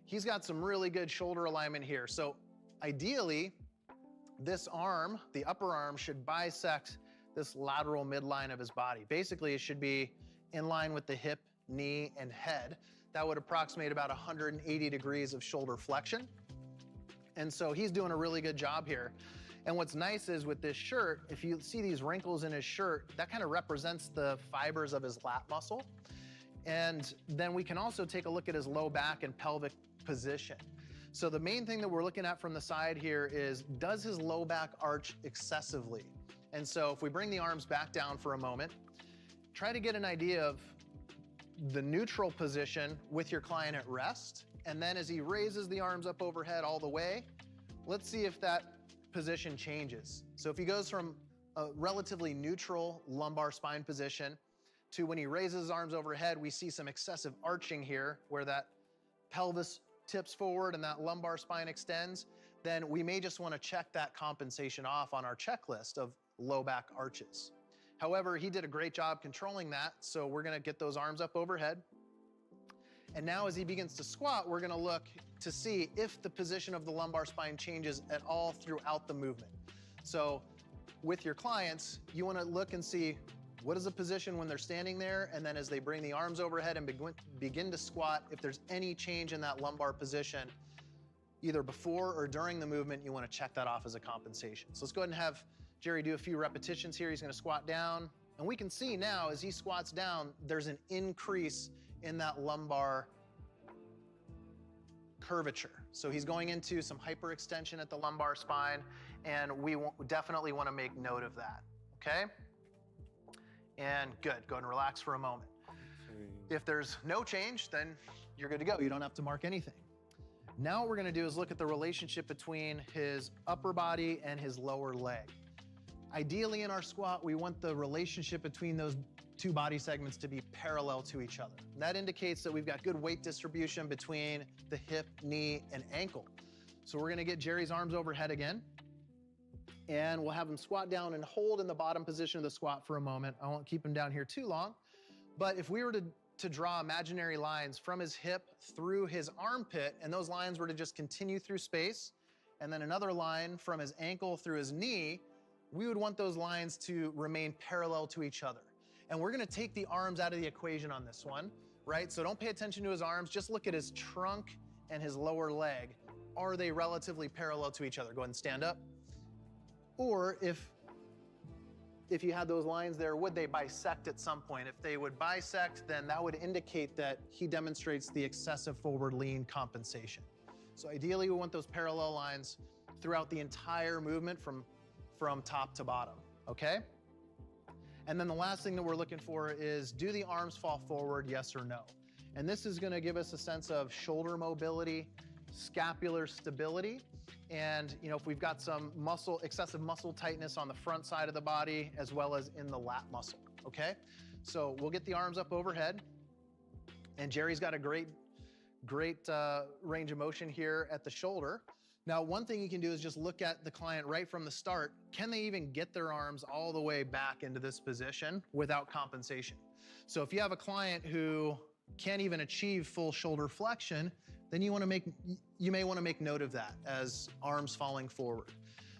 He's got some really good shoulder alignment here. So ideally, this arm, the upper arm, should bisect this lateral midline of his body. Basically, it should be in line with the hip, knee, and head. That would approximate about 180 degrees of shoulder flexion. And so he's doing a really good job here. And what's nice is with this shirt, if you see these wrinkles in his shirt, that kind of represents the fibers of his lat muscle. And then we can also take a look at his low back and pelvic position. So the main thing that we're looking at from the side here is, does his low back arch excessively? And so if we bring the arms back down for a moment, try to get an idea of the neutral position with your client at rest. And then as he raises the arms up overhead all the way, let's see if that position changes. So if he goes from a relatively neutral lumbar spine position to when he raises his arms overhead, we see some excessive arching here where that pelvis tips forward and that lumbar spine extends, then we may just want to check that compensation off on our checklist of low back arches. However, he did a great job controlling that, so we're going to get those arms up overhead. And now as he begins to squat, we're going to look to see if the position of the lumbar spine changes at all throughout the movement. So with your clients, you want to look and see what is the position when they're standing there, and then as they bring the arms overhead and begin to squat, if there's any change in that lumbar position, either before or during the movement, you want to check that off as a compensation. So let's go ahead and have Jerry do a few repetitions here. He's going to squat down, and we can see now as he squats down, there's an increase in that lumbar curvature. So he's going into some hyperextension at the lumbar spine, and we definitely want to make note of that, okay? And good, go ahead and relax for a moment. If there's no change, then you're good to go. You don't have to mark anything. Now what we're gonna do is look at the relationship between his upper body and his lower leg. Ideally in our squat, we want the relationship between those two body segments to be parallel to each other. And that indicates that we've got good weight distribution between the hip, knee, and ankle. So we're gonna get Jerry's arms overhead again, and we'll have him squat down and hold in the bottom position of the squat for a moment. I won't keep him down here too long, but if we were to to draw imaginary lines from his hip through his armpit, and those lines were to just continue through space, and then another line from his ankle through his knee, we would want those lines to remain parallel to each other. And we're gonna take the arms out of the equation on this one, right? So don't pay attention to his arms, just look at his trunk and his lower leg. Are they relatively parallel to each other? Go ahead and stand up. Or if you had those lines there, would they bisect at some point? If they would bisect, then that would indicate that he demonstrates the excessive forward lean compensation. So ideally, we want those parallel lines throughout the entire movement from top to bottom, okay? And then the last thing that we're looking for is, do the arms fall forward, yes or no? And this is gonna give us a sense of shoulder mobility, scapular stability, and if we've got some excessive muscle tightness on the front side of the body, as well as in the lat muscle, okay? So we'll get the arms up overhead, and Jerry's got a great range of motion here at the shoulder. Now, one thing you can do is just look at the client right from the start. Can they even get their arms all the way back into this position without compensation? So if you have a client who can't even achieve full shoulder flexion, then you may want to make note of that as arms falling forward.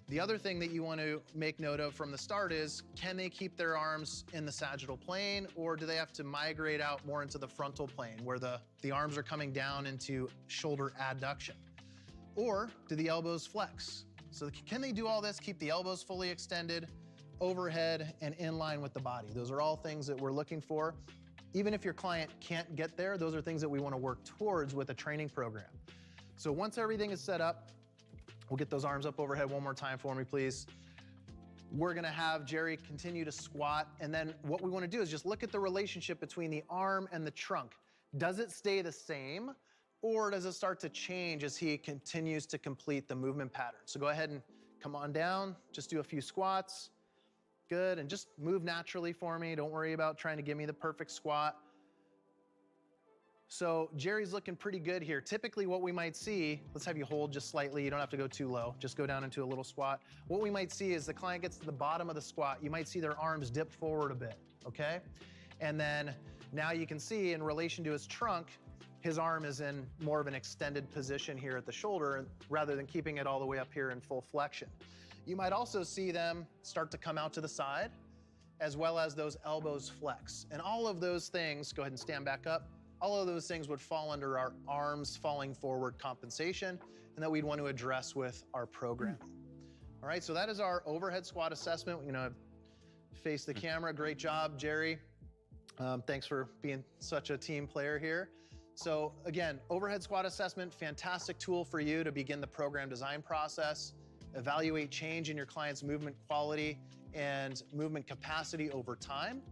The other thing that you want to make note of from the start is, can they keep their arms in the sagittal plane, or do they have to migrate out more into the frontal plane where the arms are coming down into shoulder adduction? Or do the elbows flex? So can they do all this, keep the elbows fully extended, overhead, and in line with the body? Those are all things that we're looking for. Even if your client can't get there, those are things that we want to work towards with a training program. So once everything is set up, we'll get those arms up overhead one more time for me, please. We're gonna have Jerry continue to squat, and then what we want to do is just look at the relationship between the arm and the trunk. Does it stay the same, or does it start to change as he continues to complete the movement pattern? So go ahead and come on down, just do a few squats. Good, and just move naturally for me. Don't worry about trying to give me the perfect squat. So Jerry's looking pretty good here. Typically what we might see, let's have you hold just slightly. You don't have to go too low. Just go down into a little squat. What we might see is the client gets to the bottom of the squat. You might see their arms dip forward a bit, okay? And then now you can see in relation to his trunk, his arm is in more of an extended position here at the shoulder rather than keeping it all the way up here in full flexion. You might also see them start to come out to the side, as well as those elbows flex. And all of those things, go ahead and stand back up, all of those things would fall under our arms falling forward compensation, and that we'd want to address with our programming. All right, so that is our overhead squat assessment. Face the camera, great job, Jerry. Thanks for being such a team player here. So again, overhead squat assessment, fantastic tool for you to begin the program design process, evaluate change in your client's movement quality and movement capacity over time.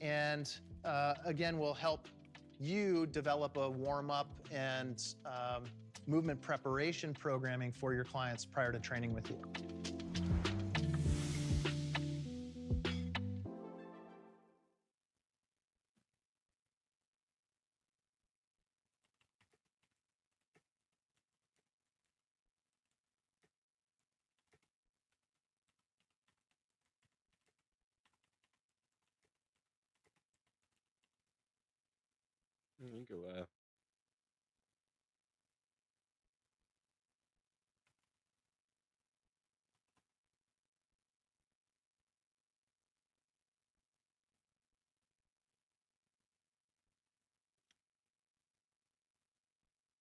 And again, will help you develop a warm-up and movement preparation programming for your clients prior to training with you. You can laugh.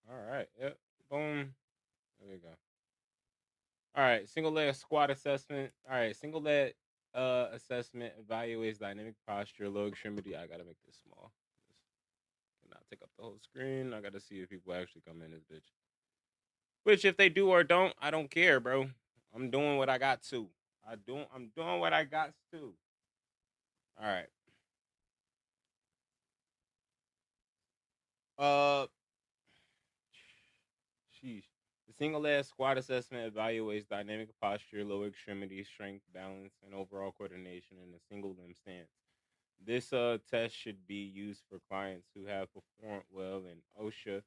All right. Yep. Boom. There we go. All right. Single leg squat assessment. All right. Single leg assessment evaluates dynamic posture, low extremity. I gotta make this small. Cannot take up the whole screen. I gotta see if people actually come in this bitch. Which, if they do or don't, I don't care, bro. I'm doing what I got to. I'm doing what I got to. All right. Sheesh. The single leg squat assessment evaluates dynamic posture, lower extremity strength, balance, and overall coordination in a single limb stance. This test should be used for clients who have performed well in OSHA,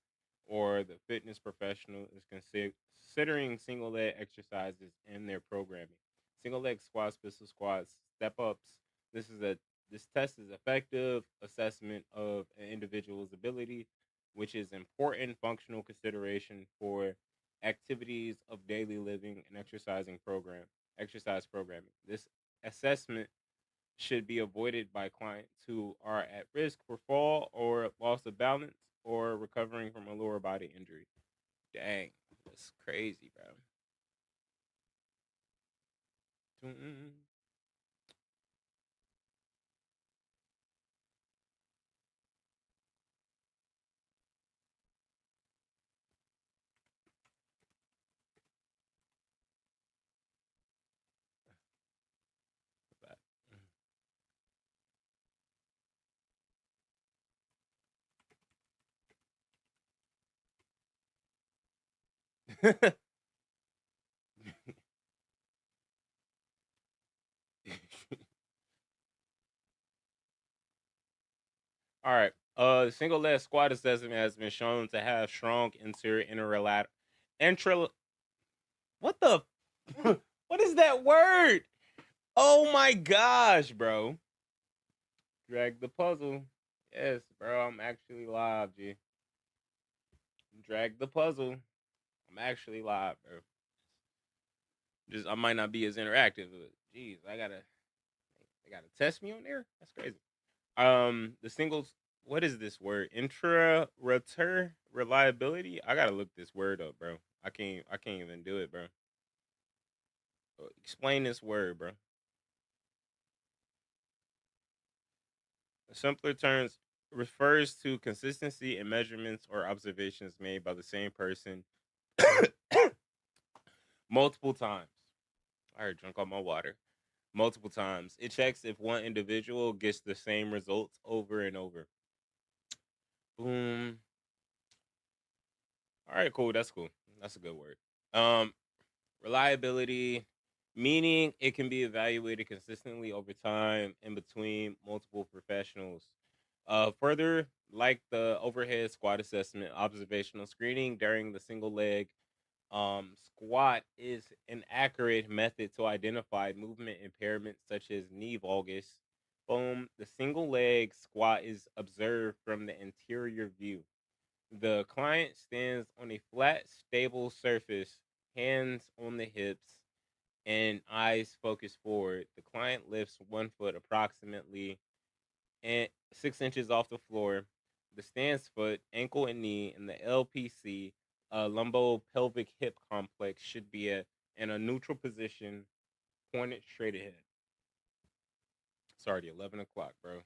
or the fitness professional is considering single leg exercises in their programming. Single leg squats, pistol squats, step ups. This is a This test is effective assessment of an individual's ability, which is important functional consideration for activities of daily living and exercise programming. This assessment should be avoided by clients who are at risk for fall or loss of balance or recovering from a lower body injury. Dang, that's crazy, bro. All right. The single leg squat assessment has been shown to have strong interlateral. What the? What is that word? Oh my gosh, bro. Drag the puzzle. Yes, bro. I'm actually live, G. Drag the puzzle. I'm actually live, bro. I might not be as interactive, but geez, they gotta test me on there. That's crazy. The singles. What is this word? Intra-rotor reliability. I gotta look this word up, bro. I can't even do it, bro. Explain this word, bro. In simpler terms, refers to consistency in measurements or observations made by the same person multiple times. I already drunk all my water. Multiple times. It checks if one individual gets the same results over and over. Boom. All right, cool. That's cool. That's a good word. Reliability, meaning it can be evaluated consistently over time and between multiple professionals. Further, like the overhead squat assessment, observational screening during the single leg squat is an accurate method to identify movement impairments such as knee valgus. Boom. The single leg squat is observed from the interior view. The client stands on a flat, stable surface, hands on the hips, and eyes focused forward. The client lifts 1 foot approximately and 6 inches off the floor. The stance foot, ankle and knee, and the LPC, lumbo-pelvic hip complex, should be in a neutral position, pointed straight ahead. It's already 11 o'clock, bro.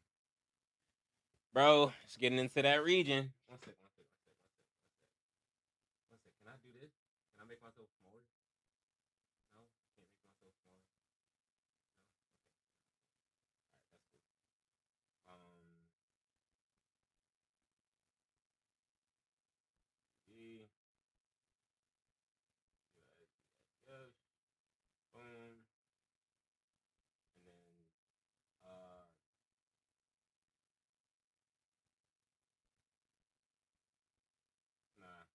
Bro, it's getting into that region. One second. Can I do this? Can I make myself smaller? No, can't make myself smaller. No. Okay. All right, that's cool. G. Yes. Boom. And then nah. Back.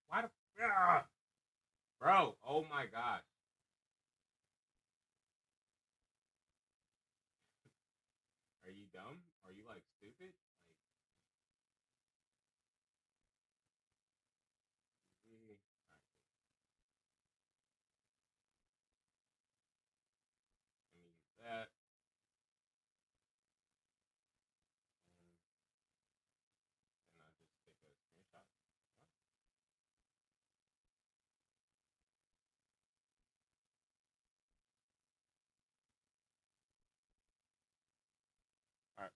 Why the bro? Oh my gosh. Are you dumb? Are you like stupid? Like, let me use that. And I just take a screenshot. All right.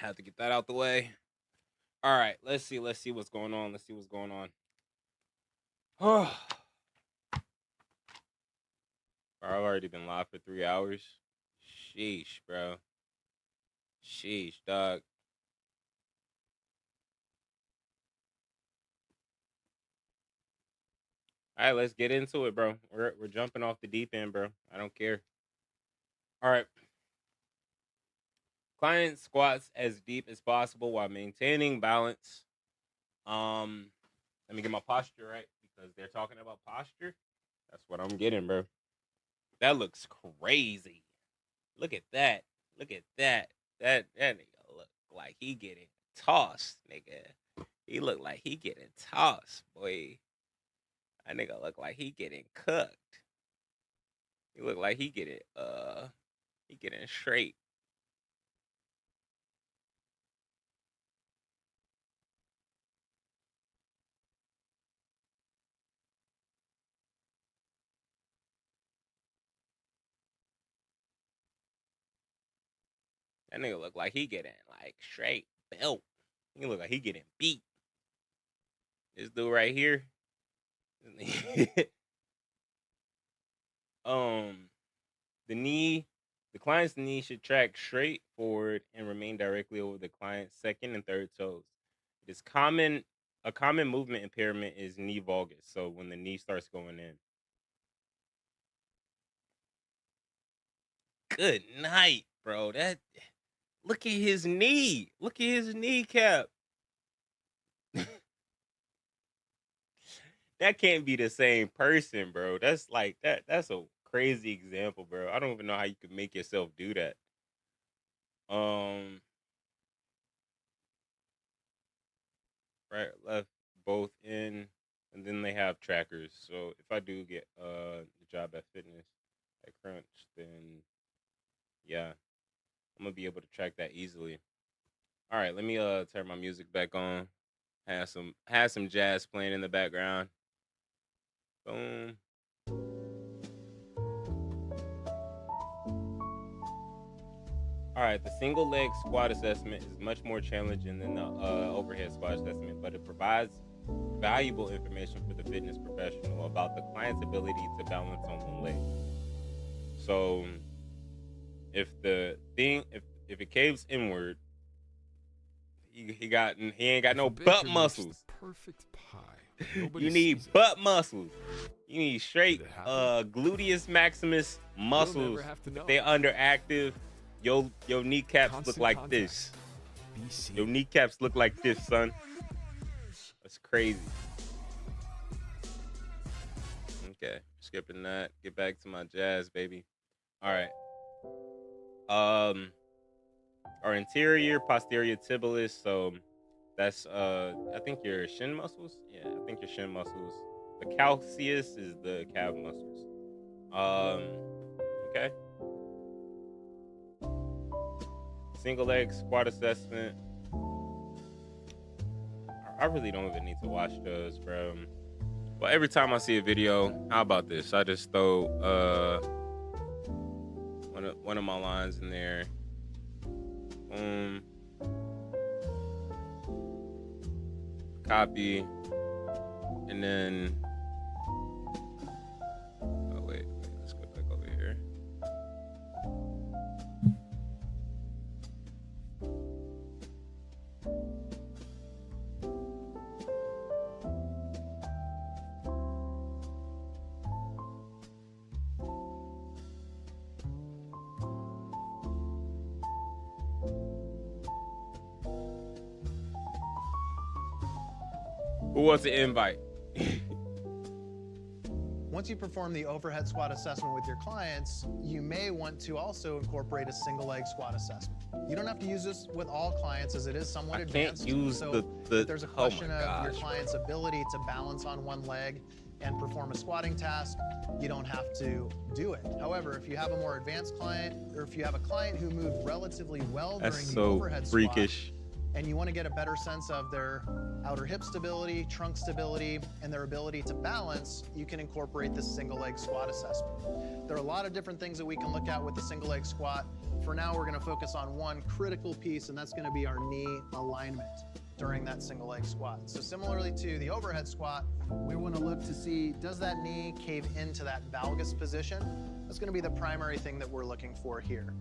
Have to get that out the way. All right, let's see what's going on. Oh, I've already been live for 3 hours. Sheesh, bro. Sheesh, dog. All right, let's get into it, bro. We're jumping off the deep end, bro. I don't care. All right. Client squats as deep as possible while maintaining balance. Let me get my posture right because they're talking about posture. That's what I'm getting, bro. That looks crazy. Look at that. Look at that. That nigga look like he getting tossed, nigga. He look like he getting tossed, boy. That nigga look like he getting cooked. He look like he getting straight. That nigga look like he getting like straight belt. He look like he getting beat. This dude right here. The client's knee should track straight forward and remain directly over the client's second and third toes. It is a common movement impairment is knee valgus. So when the knee starts going in. Good night, bro. Look at his knee. Look at his kneecap. That can't be the same person, bro. That's like that's a crazy example, bro. I don't even know how you could make yourself do that. Right, left, both in, and then they have trackers. So if I do get the job at fitness at Crunch, then yeah, I'm gonna be able to track that easily. All right, let me turn my music back on. Have some jazz playing in the background. Boom. All right, the single leg squat assessment is much more challenging than the overhead squat assessment, but it provides valuable information for the fitness professional about the client's ability to balance on one leg. So if it caves inward, he ain't got no butt muscles. Perfect pie. You need butt muscles. You need straight gluteus maximus muscles. They're underactive. Your kneecaps look like this. Your kneecaps look like this, son. That's crazy. Okay, skipping that. Get back to my jazz, baby. All right. Our anterior posterior tibialis. So that's I think your shin muscles. Yeah, I think your shin muscles. The calcaneus is the calf muscles. Okay. Single leg squat assessment. I really don't even need to watch those, bro. Well, every time I see a video, how about this? I just throw one of my lines in there. Boom. Copy. And then wait, let's go back over here. Who wants an invite? Once you perform the overhead squat assessment with your clients, you may want to also incorporate a single leg squat assessment. You don't have to use this with all clients as it is somewhat advanced. Can't use so if there's a question of your client's ability to balance on one leg and perform a squatting task, you don't have to do it. However, if you have a more advanced client, or if you have a client who moved relatively well during the overhead freakish. squat, and you want to get a better sense of their outer hip stability, trunk stability, and their ability to balance, you can incorporate this single leg squat assessment. There are a lot of different things that we can look at with the single leg squat. For now, we're going to focus on one critical piece, and that's going to be our knee alignment during that single leg squat. So similarly to the overhead squat, we want to look to see, does that knee cave into that valgus position? That's going to be the primary thing that we're looking for here.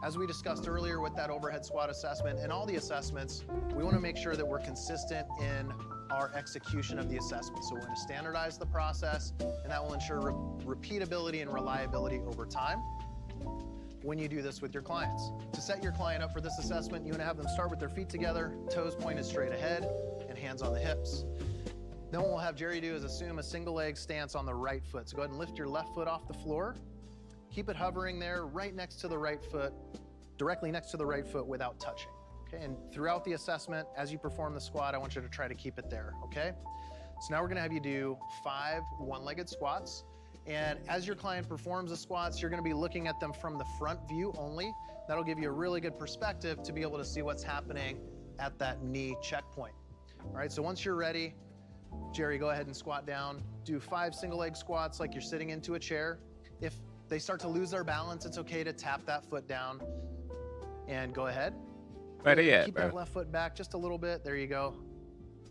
As we discussed earlier with that overhead squat assessment and all the assessments, we want to make sure that we're consistent in our execution of the assessment. So we're going to standardize the process, and that will ensure repeatability and reliability over time when you do this with your clients. To set your client up for this assessment, you want to have them start with their feet together, toes pointed straight ahead, and hands on the hips. Then what we'll have Jerry do is assume a single leg stance on the right foot. So go ahead and lift your left foot off the floor. Keep it hovering there right next to the right foot, directly next to the right foot without touching. Okay, and throughout the assessment, as you perform the squat, I want you to try to keep it there, okay? So now we're gonna have you do 5 one-legged squats. And as your client performs the squats, you're gonna be looking at them from the front view only. That'll give you a really good perspective to be able to see what's happening at that knee checkpoint. All right, so once you're ready, Jerry, go ahead and squat down. Do 5 single leg squats like you're sitting into a chair. If they start to lose their balance, it's okay to tap that foot down and go ahead. Keep that left foot back just a little bit. There you go.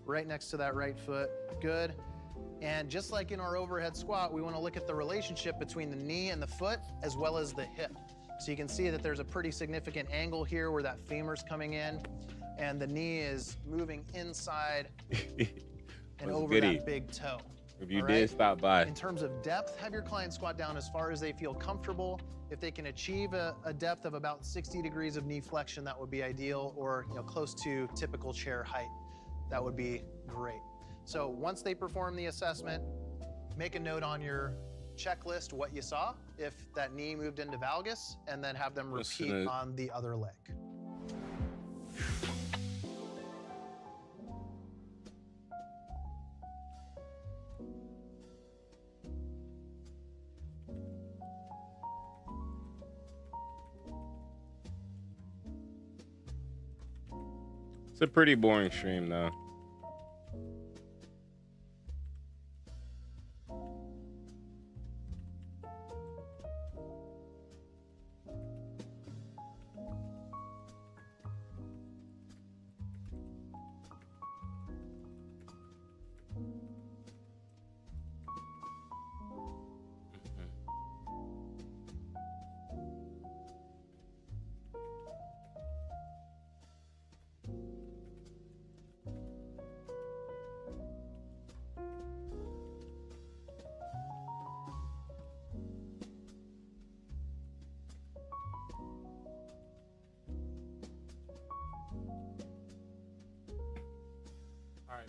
Right next to that right foot. Good. And just like in our overhead squat, we want to look at the relationship between the knee and the foot as well as the hip. So you can see that there's a pretty significant angle here where that femur's coming in and the knee is moving inside and over that big toe. If you did stop by. In terms of depth, have your client squat down as far as they feel comfortable. If they can achieve a depth of about 60 degrees of knee flexion, that would be ideal, or close to typical chair height. That would be great. So once they perform the assessment, make a note on your checklist what you saw, if that knee moved into valgus, and then have them repeat on the other leg. It's a pretty boring stream, though.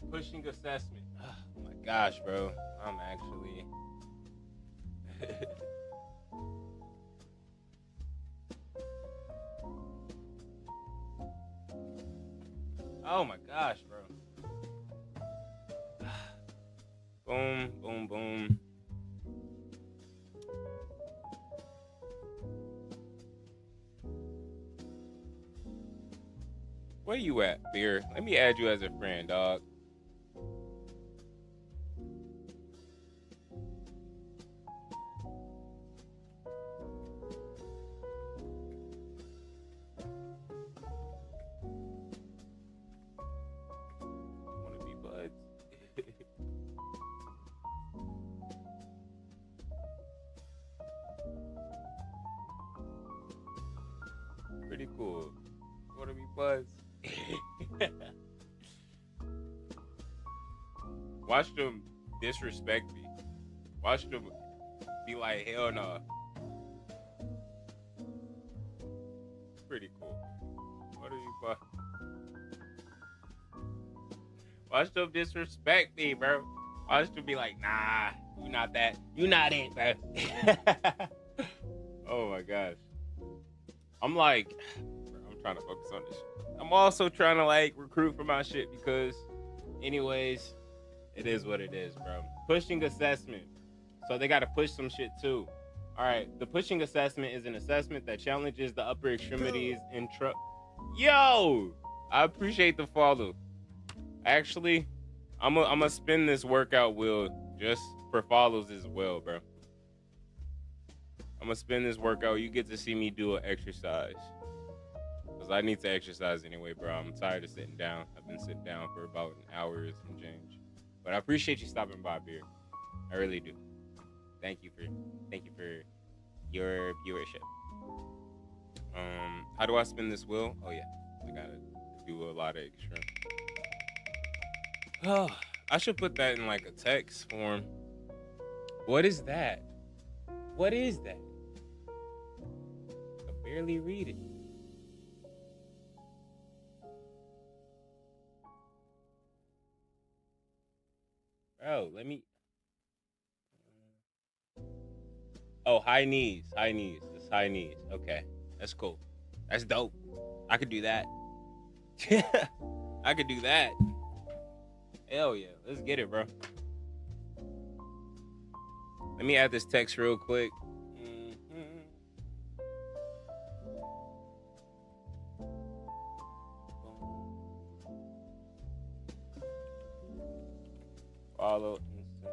Pushing assessment. Oh my gosh, bro. I'm actually oh my gosh, bro. Boom, boom, boom. Where you at, Beer? Let me add you as a friend, dog. Pretty cool. Wanna be buds? Watch them disrespect me. Watch them be like, hell no. Pretty cool. What are you buds? Watch them disrespect me, bro. Watch them be like, nah, you not that. You not it, bro. Oh my gosh. I'm like, bro, I'm trying to focus on this shit. I'm also trying to like recruit for my shit because anyways, it is what it is, bro. Pushing assessment. So they got to push some shit too. All right. The pushing assessment is an assessment that challenges the upper extremities and Yo, I appreciate the follow. Actually, I'm gonna spin this workout wheel just for follows as well, bro. I'm gonna spin this workout. You get to see me do an exercise. Because I need to exercise anyway, bro. I'm tired of sitting down. I've been sitting down for about an hour and some change. But I appreciate you stopping by, Beer. I really do. Thank you for your viewership. How do I spin this wheel? Oh yeah. I gotta do a lot of extreme. Oh, I should put that in like a text form. What is that? What is that? I can barely read it. Bro, let me. Oh, high knees. High knees. It's high knees. Okay. That's cool. That's dope. I could do that. I could do that. Hell yeah. Let's get it, bro. Let me add this text real quick. Follow insane.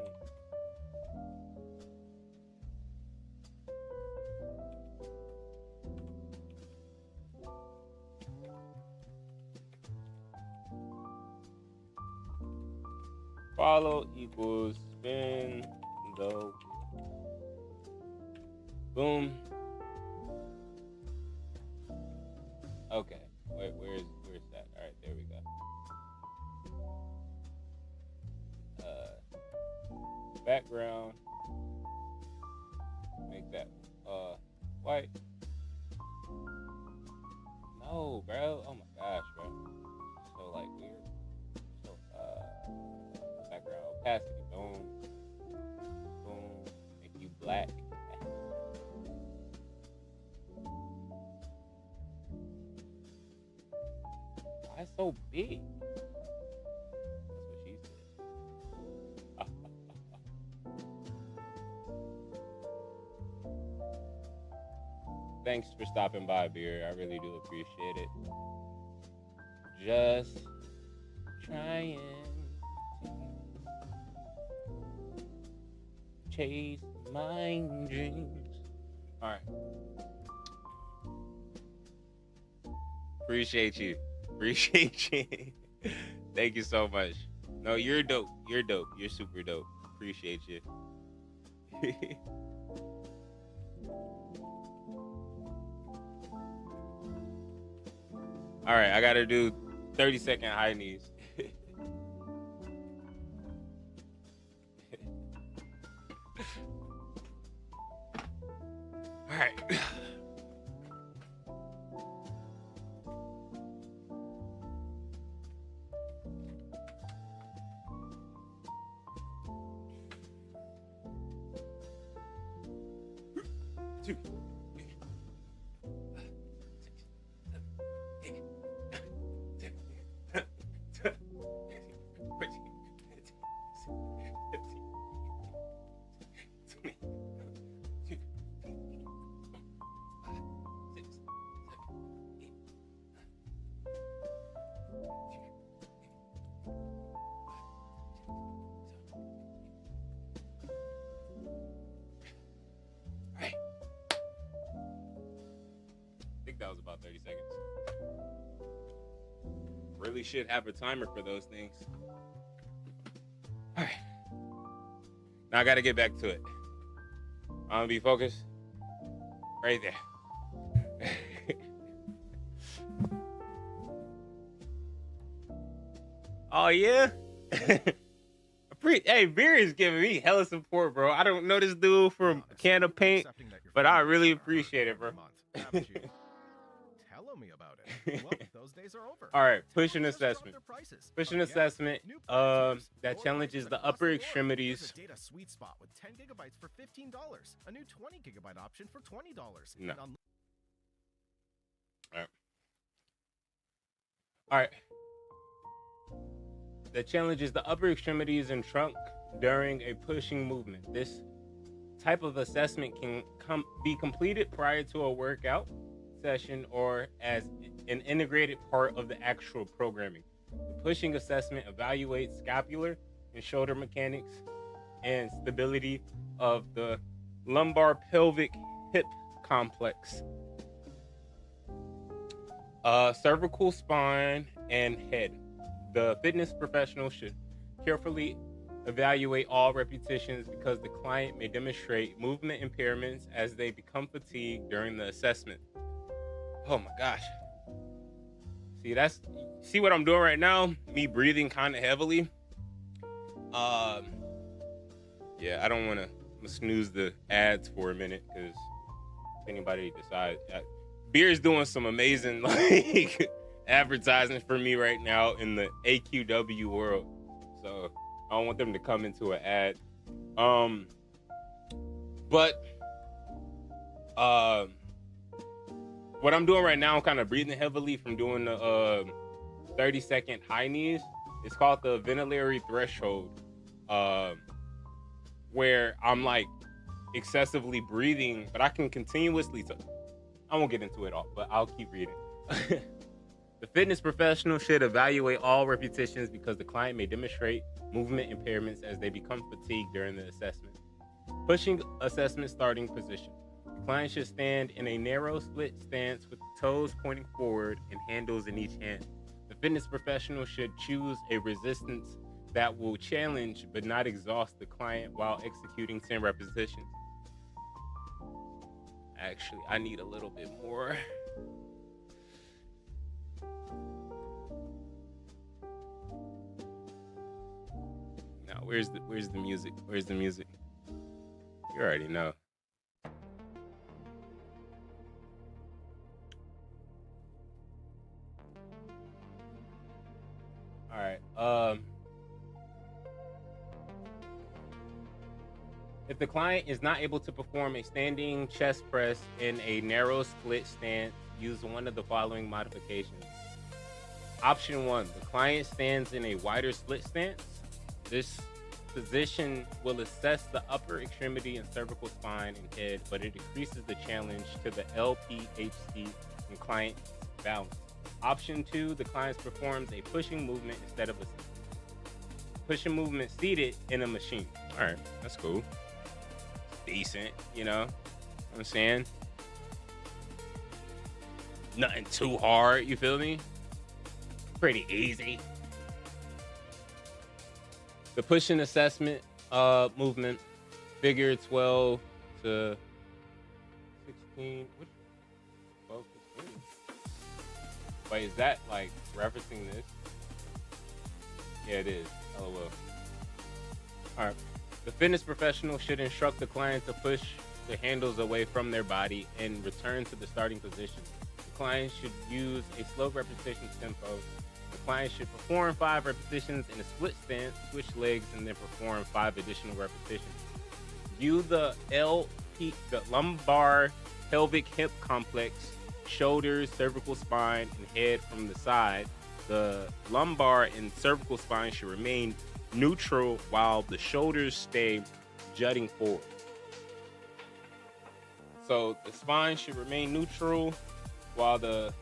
Follow equals spin the boom. Okay, where's that? All right, there we go. Background. Make that white. No, bro. Oh my gosh, bro. So like weird. So background opacity. Boom. Boom. Make you black. Why so big? That's what she said. Thanks for stopping by, Beer. I really do appreciate it. Just trying to chase my dreams. All right. Appreciate you. Appreciate you. Thank you so much. No, you're dope. You're dope. You're super dope. Appreciate you. All right, I gotta do 30-second high knees. All right. That was about 30 seconds. Really should have a timer for those things. All right. Now I got to get back to it. I'm going to be focused. Right there. Oh, yeah? Hey, Beer is giving me hella support, bro. I don't know this dude from a can of paint, but I really appreciate it, bro. Me about it. Well, those days are over. All right, push an assessment. Push an assessment that challenges the upper extremities. Data sweet spot with 10 gigabytes for $15. A new 20 gigabyte option for $20. No. All right. That challenges the upper extremities and trunk during a pushing movement. This type of assessment can be completed prior to a workout session or as an integrated part of the actual programming. The pushing assessment evaluates scapular and shoulder mechanics and stability of the lumbar pelvic hip complex, cervical spine, and head. The fitness professional should carefully evaluate all repetitions because the client may demonstrate movement impairments as they become fatigued during the assessment. Oh my gosh. See what I'm doing right now? Me breathing kind of heavily. Yeah, I don't want to snooze the ads for a minute because if anybody decides, Beer's doing some amazing like advertising for me right now in the AQW world, so I don't want them to come into an ad. But what I'm doing right now, I'm kind of breathing heavily from doing the 30-second high knees. It's called the ventilatory threshold, where I'm like excessively breathing, but I can continuously. I won't get into it all, but I'll keep reading. The fitness professional should evaluate all repetitions because the client may demonstrate movement impairments as they become fatigued during the assessment. Pushing assessment starting position. The client should stand in a narrow split stance with the toes pointing forward and handles in each hand. The fitness professional should choose a resistance that will challenge but not exhaust the client while executing 10 repetitions. Actually, I need a little bit more. Now, where's the music? Where's the music? You already know. All right. If the client is not able to perform a standing chest press in a narrow split stance, use one of the following modifications. Option 1, the client stands in a wider split stance. This position will assess the upper extremity and cervical spine and head, but it decreases the challenge to the LPHC and client balance. Option 2, the client performs a pushing movement instead of a pushing movement seated in a machine. All right, that's cool. Decent, you know what I'm saying? Nothing too hard, you feel me? Pretty easy. The pushing assessment movement, figure 12 to 16. What? 12 to 16? Wait, is that like referencing this? Yeah, it is. LOL. All right. The fitness professional should instruct the client to push the handles away from their body and return to the starting position. The client should use a slow repetition tempo. The client should perform 5 repetitions in a split stance, switch legs, and then perform 5 additional repetitions. View the lumbar pelvic hip complex, shoulders, cervical spine, and head from the side. The lumbar and cervical spine should remain neutral while the shoulders stay jutting forward. So the spine should remain neutral while the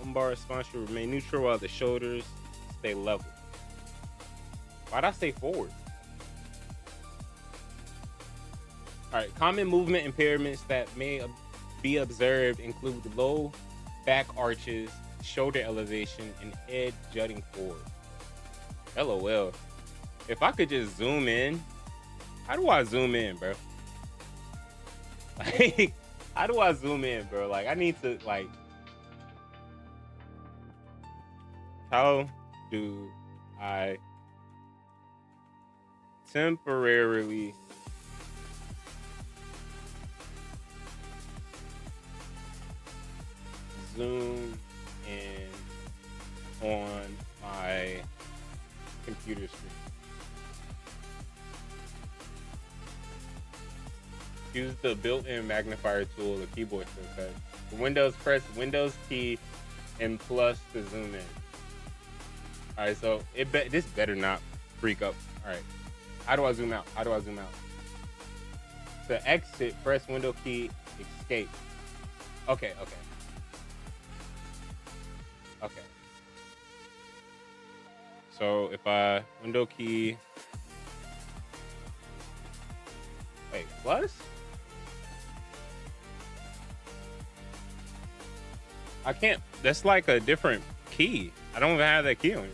lumbar spine should remain neutral while the shoulders stay level. Why'd I say forward? All right, common movement impairments that may be observed include low back arches, shoulder elevation, and head jutting forward. LOL. If I could just zoom in, how do I zoom in, bro? Like, how do I zoom in, bro? Like, I need to, like, how do I temporarily zoom in on my computer screen? Use the built-in magnifier tool, the keyboard shortcut. For Windows, press Windows key and plus to zoom in. All right, so this better not freak up. All right, how do I zoom out? How do I zoom out? To exit, press Window key, escape. Okay. So if I Window key, wait, plus? I can't. That's like a different key. I don't even have that key on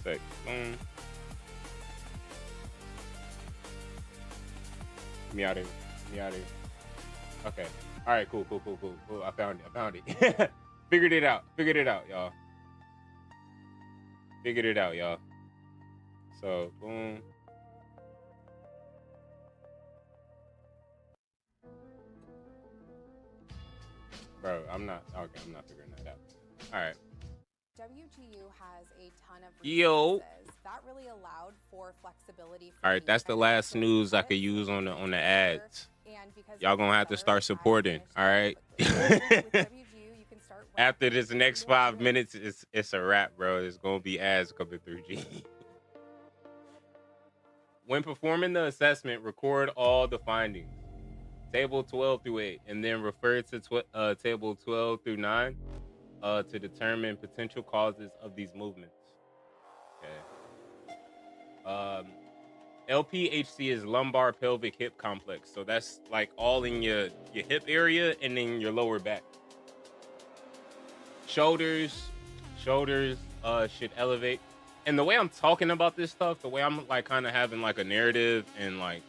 here. Like, me out of here. Okay. All right. Cool. I found it. Figured it out, y'all. Figured it out, y'all. So, boom. Bro, I'm not figuring that out. All right. WGU has a ton of resources. That really allowed for flexibility. All right, that's the last news I could use on the ads. Y'all gonna have to start supporting. All right. After this next 5 minutes, it's a wrap, bro. It's gonna be ads coming through. G. When performing the assessment, record all the findings. Table 12 through 8, and then refer to table 12 through 9 to determine potential causes of these movements. Okay. LPHC is lumbar pelvic hip complex, so that's like all in your hip area and then your lower back. Shoulders should elevate. And the way I'm talking about this stuff, the way I'm like kind of having like a narrative and like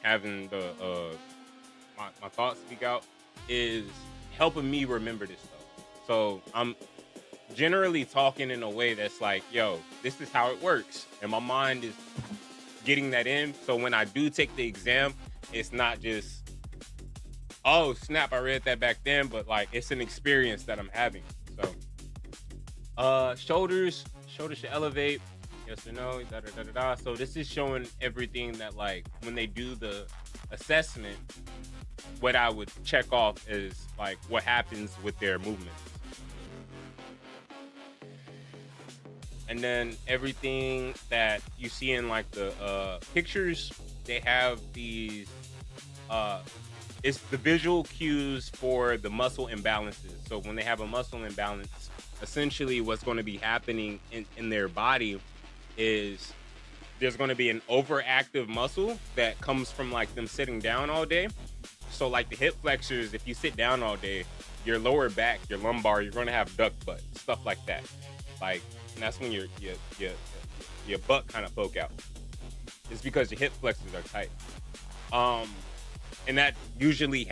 having the my thoughts speak out is helping me remember this stuff. So I'm generally talking in a way that's like, yo, this is how it works. And my mind is getting that in. So when I do take the exam, it's not just, oh, snap, I read that back then, but like it's an experience that I'm having. So shoulders should elevate. Yes or no, da. So this is showing everything that like when they do the assessment, what I would check off is like what happens with their movements. And then everything that you see in like the pictures, they have these, it's the visual cues for the muscle imbalances. So when they have a muscle imbalance, essentially what's going to be happening in their body is there's going to be an overactive muscle that comes from like them sitting down all day. So like the hip flexors, if you sit down all day, your lower back, your lumbar, you're going to have duck butt, stuff like that. Like, and that's when your butt kind of poke out. It's because your hip flexors are tight. And that usually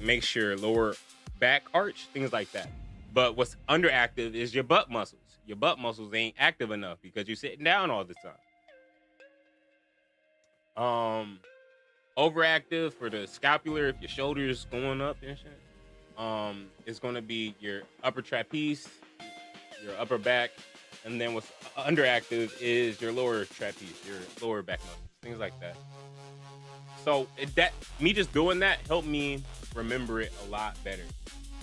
makes your lower back arch, things like that. But what's underactive is your butt muscles. Your butt muscles ain't active enough because you're sitting down all the time. Overactive for the scapular, if your shoulders going up and shit. It's gonna be your upper trapeze, your upper back, and then what's underactive is your lower trapeze, your lower back muscles, things like that. So me just doing that helped me remember it a lot better.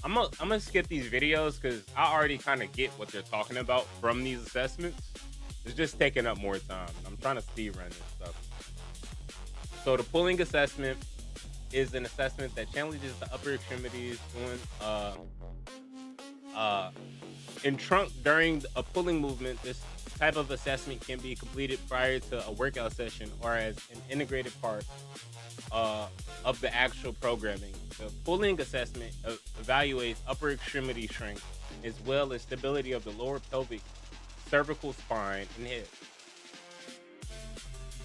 I'm gonna skip these videos because I already kind of get what they're talking about from these assessments. It's just taking up more time. I'm trying to speed run this stuff. So the pulling assessment is an assessment that challenges the upper extremities in trunk during a pulling movement. This type of assessment can be completed prior to a workout session or as an integrated part of the actual programming. The pulling assessment evaluates upper extremity strength as well as stability of the lower pelvic, cervical spine, and hip.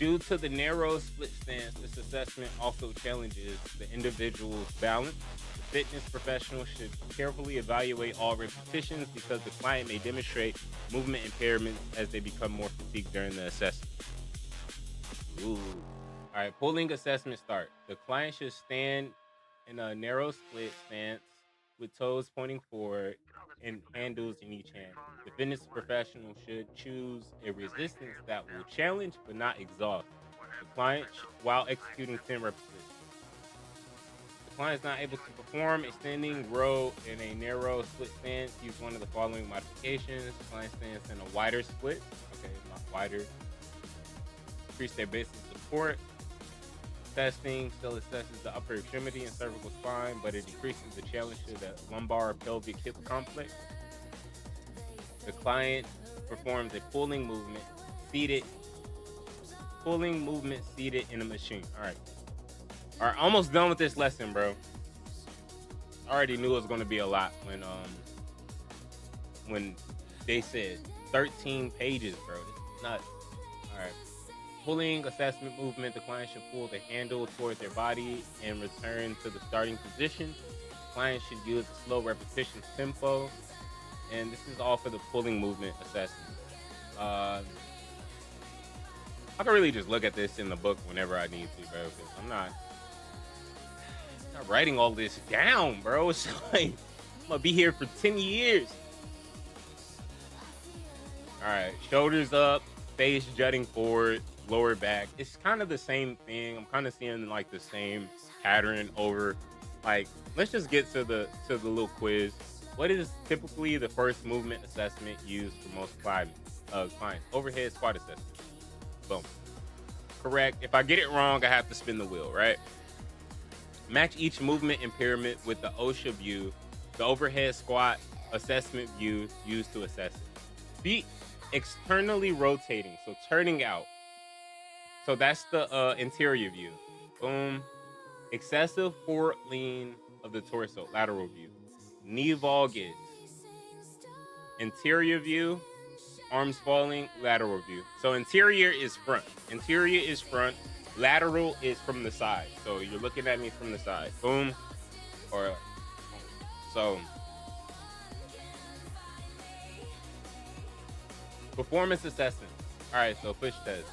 Due to the narrow split stance, this assessment also challenges the individual's balance. The fitness professional should carefully evaluate all repetitions because the client may demonstrate movement impairments as they become more fatigued during the assessment. Ooh. All right, pulling assessment start. The client should stand in a narrow split stance with toes pointing forward and handles in each hand. The fitness professional should choose a resistance that will challenge but not exhaust the client while executing 10 repetitions. The client is not able to perform a standing row in a narrow split stance. Use one of the following modifications. The client stands in a wider split. Okay, not wider. Increase their base of support. Testing still assesses the upper extremity and cervical spine, but it decreases the challenge to the lumbar pelvic hip complex. The client performs a pulling movement seated in a machine. All right, almost done with this lesson, bro. I already knew it was going to be a lot when they said 13 pages, bro. This is nuts. All right. Pulling assessment movement, the client should pull the handle toward their body and return to the starting position. The client should use a slow repetition tempo. And this is all for the pulling movement assessment. I can really just look at this in the book whenever I need to, bro. Because I'm not writing all this down, bro. It's like I'm gonna be here for 10 years. All right, shoulders up, face jutting forward, lower back. It's kind of the same thing. I'm kind of seeing like the same pattern over. Like, let's just get to the little quiz. What is typically the first movement assessment used for most clients? Overhead squat assessment. Boom. Correct. If I get it wrong, I have to spin the wheel, right? Match each movement in pyramid with the OSHA view, the overhead squat assessment view used to assess it. Feet externally rotating, so turning out. So that's the interior view. Boom. Excessive forward lean of the torso, lateral view. Knee valgus. Interior view. Arms falling, lateral view. So interior is front. Interior is front. Lateral is from the side. So you're looking at me from the side. Boom. Or so. Performance assessment. All right, so push test.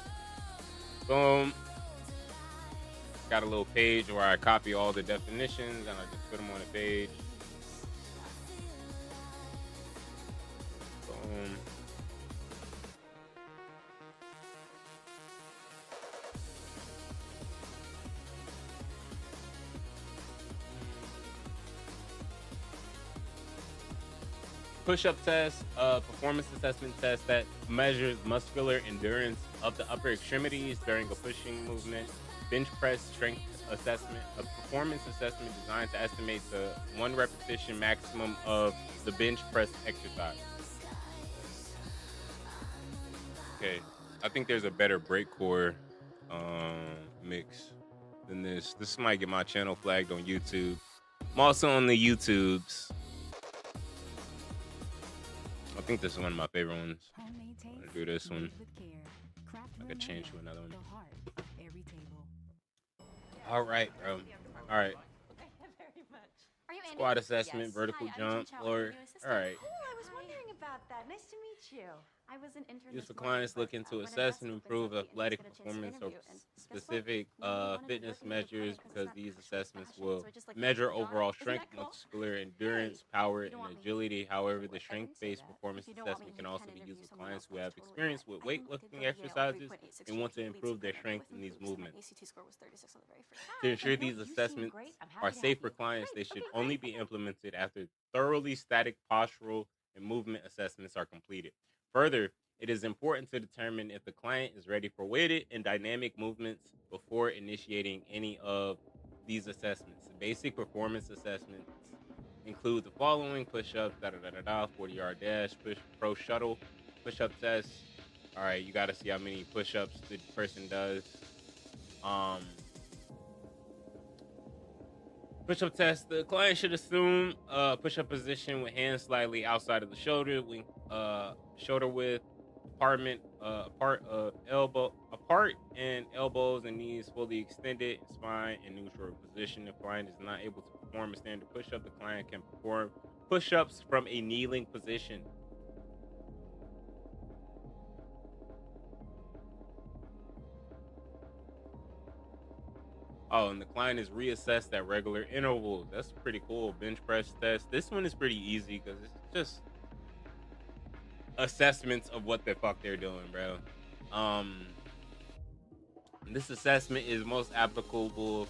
Boom. Got a little page where I copy all the definitions and I just put them on a page. Boom. Push-up test, performance assessment test that measures muscular endurance of the upper extremities during a pushing movement. Bench press strength assessment, a performance assessment designed to estimate the 1 repetition maximum of the bench press exercise. Okay, I think there's a better breakcore mix than this. This might get my channel flagged on YouTube. I'm also on the YouTubes. I think this is one of my favorite ones. I'm gonna do this one. I could change to another one. All right, bro. All right. Squat assessment, vertical jump, lower. All right. Oh, I was wondering about that. Nice to meet you. I was an intern. Use for clients looking to assess and improve athletic performance of specific fitness measures, because these assessments will measure overall strength, muscular endurance, power, and agility. However, the strength-based performance assessment can also be used with clients who have experience with weightlifting exercises and want to improve their strength in these movements. To ensure these assessments are safe for clients, they should only be implemented after thoroughly static postural and movement assessments are completed. Further, it is important to determine if the client is ready for weighted and dynamic movements before initiating any of these assessments. Basic performance assessments include the following: push-ups, 40-yard dash, push pro shuttle, push-up test. All right, you got to see how many push-ups the person does. Push-up test. The client should assume push-up position with hands slightly outside of the shoulder, shoulder width apart and elbows and knees fully extended, spine in neutral position. If the client is not able to perform a standard push-up, the client can perform push-ups from a kneeling position. Oh, and the client is reassessed at regular intervals. That's pretty cool. Bench press test. This one is pretty easy because it's just assessments of what the fuck they're doing, bro. This assessment is most applicable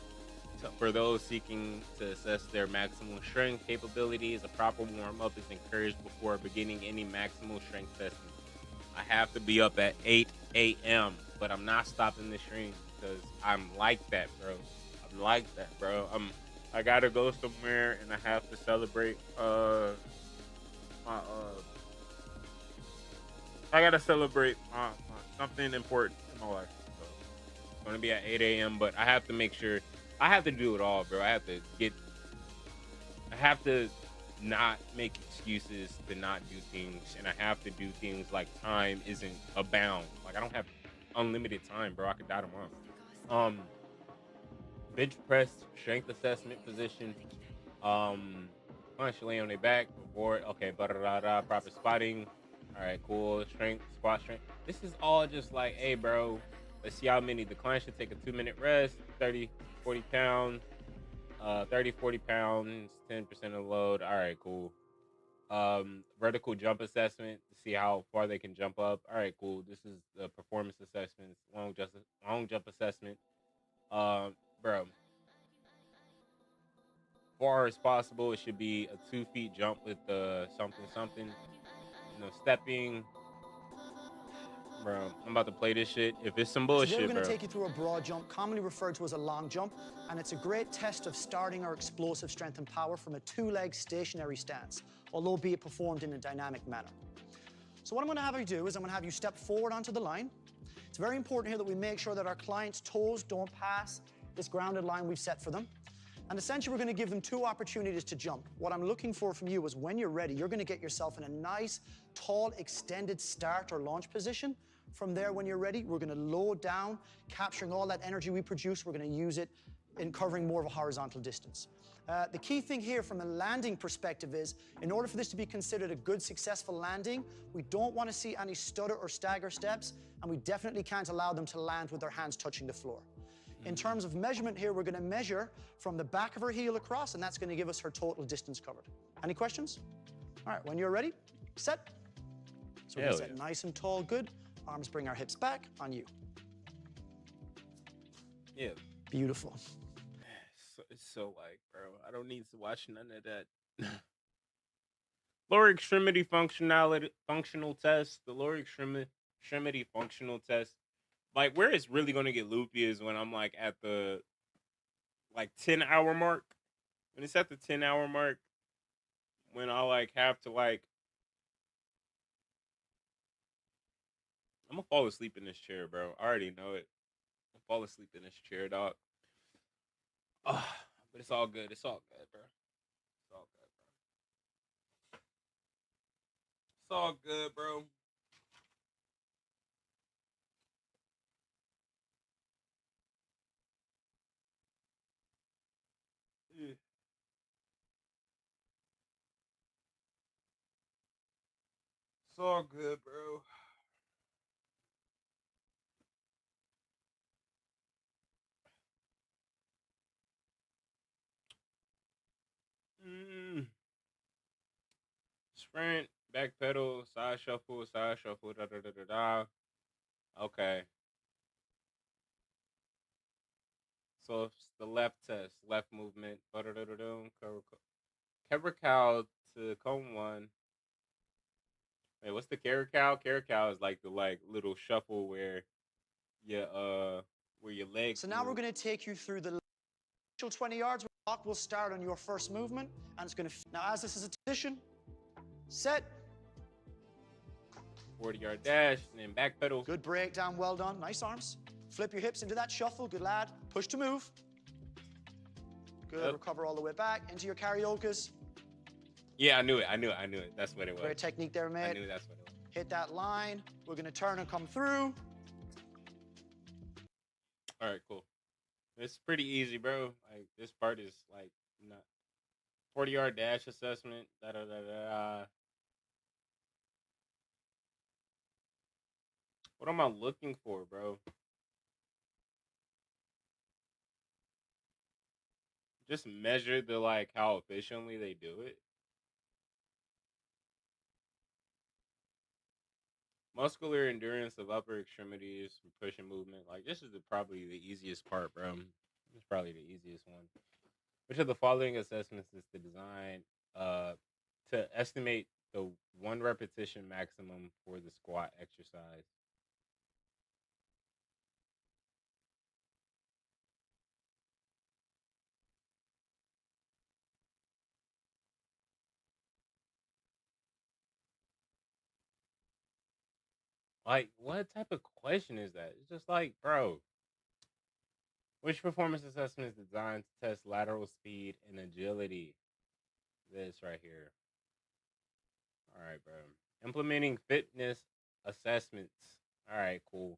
for those seeking to assess their maximal strength capabilities. A proper warm-up is encouraged before beginning any maximal strength assessment. I have to be up at 8 a.m., but I'm not stopping the stream because I'm like that, bro. I'm like that, bro. I gotta go somewhere and I have to celebrate I gotta celebrate something important in my life. So it's gonna be at 8 a.m., but I have to make sure I have to do it all, bro. I have to not make excuses to not do things, and I have to do things like time isn't a bound. Like, I don't have unlimited time, bro. I could die tomorrow. Bench press strength assessment position. Punch lay on their back, board. Okay, proper spotting. All right, cool. Strength, squat strength. This is all just like, hey, bro, let's see how many. The client should take a 2-minute rest, 30, 40 pounds, 30, 40 pounds, 10% of the load. All right, cool. Vertical jump assessment to see how far they can jump up. All right, cool. This is the performance assessments, long jump assessment. Bro, far as possible, it should be a 2 feet jump with something. Stepping. Bro, I'm about to play this shit. If it's some bullshit, Today we're going bro. to take you through a broad jump, commonly referred to as a long jump, and it's a great test of starting our explosive strength and power from a 2-leg stationary stance, although be it performed in a dynamic manner. So what I'm going to have you do is I'm going to have you step forward onto the line. It's very important here that we make sure that our client's toes don't pass this grounded line we've set for them. And essentially, we're going to give them 2 opportunities to jump. What I'm looking for from you is when you're ready, you're going to get yourself in a nice, tall, extended start or launch position. From there, when you're ready, we're going to load down, capturing all that energy we produce. We're going to use it in covering more of a horizontal distance. The key thing here from a landing perspective is, in order for this to be considered a good, successful landing, we don't want to see any stutter or stagger steps, and we definitely can't allow them to land with their hands touching the floor. In terms of measurement here, we're going to measure from the back of her heel across, and that's going to give us her total distance covered. Any questions? All right, when you're ready, set. So we're going to set nice and tall, good. Arms bring our hips back, on you. Yeah. Beautiful. It's so like, bro, I don't need to watch none of that. Lower extremity functional test. The lower extremity functional test. Like, where it's really going to get loopy is when I'm like at the 10-hour mark. When it's at the 10-hour mark, when I like have to like, I'm gonna fall asleep in this chair, bro. I already know it. I'm gonna fall asleep in this chair, dog. But it's all good. It's all good, bro. It's all good, bro. It's all good, bro. Yeah. It's all good, bro. Sprint, back pedal, side shuffle, da da da da da. Okay. So it's the left test, left movement. Cover cow to cone 1. Wait, what's the carrot cow? Carrot cow is like the little shuffle where your legs. So now we're going to take you through the initial 20 yards. Walk will start on your first movement, and it's going to. Now, as this is a position, set. 40-yard dash, and then back pedal. Good breakdown, well done. Nice arms. Flip your hips into that shuffle. Good lad. Push to move. Good. Yep. Recover all the way back into your cariokas. Yeah, I knew it. That's what it was. Great technique there, mate. I knew that's what it was. Hit that line. We're going to turn and come through. All right, cool. It's pretty easy, bro. Like, this part is like not 40-yard dash assessment. Da da da da. What am I looking for, bro? Just measure the how efficiently they do it. Muscular endurance of upper extremities, pushing movement. Like, this is probably the easiest part, bro. It's probably the easiest one. Which of the following assessments is the design to estimate the 1 repetition maximum for the squat exercise? Like, what type of question is that? It's just like, bro, which performance assessment is designed to test lateral speed and agility? This right here. All right, bro. Implementing fitness assessments. All right, cool.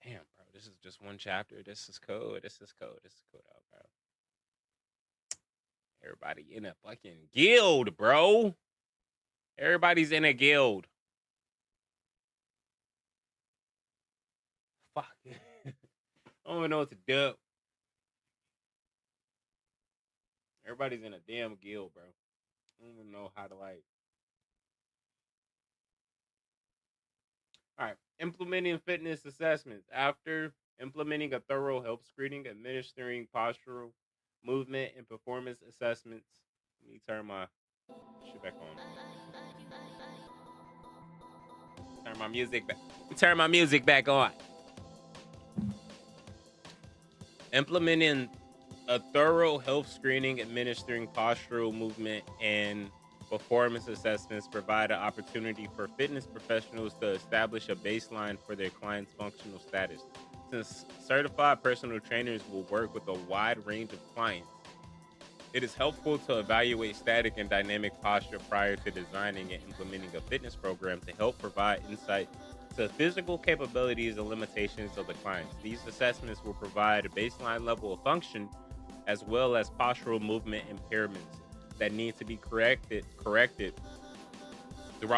Damn, bro. This is just one chapter. This is code. This is code out, bro. Everybody in a fucking guild, bro. Everybody's in a guild. fuck. I don't even know what to do. Everybody's in a damn guild, bro. I don't even know how to like. All right, implementing fitness assessments. After implementing a thorough health screening, administering postural, movement, and performance assessments. Let me turn my shit back on. Turn my music back. Turn my music back on. Implementing a thorough health screening, administering postural, movement, and performance assessments provide an opportunity for fitness professionals to establish a baseline for their clients' functional status. Since certified personal trainers will work with a wide range of clients, it is helpful to evaluate static and dynamic posture prior to designing and implementing a fitness program to help provide insight to physical capabilities and limitations of the clients. These assessments will provide a baseline level of function as well as postural movement impairments that need to be corrected throughout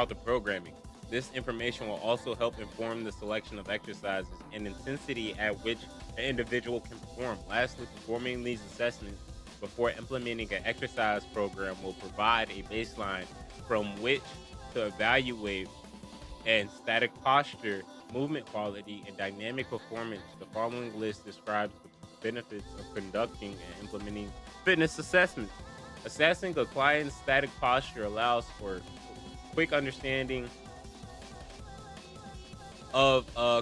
the programming. This information will also help inform the selection of exercises and intensity at which an individual can perform. Lastly, performing these assessments before implementing an exercise program will provide a baseline from which to evaluate and static posture, movement quality, and dynamic performance. The following list describes the benefits of conducting and implementing fitness assessments. Assessing a client's static posture allows for quick understanding of how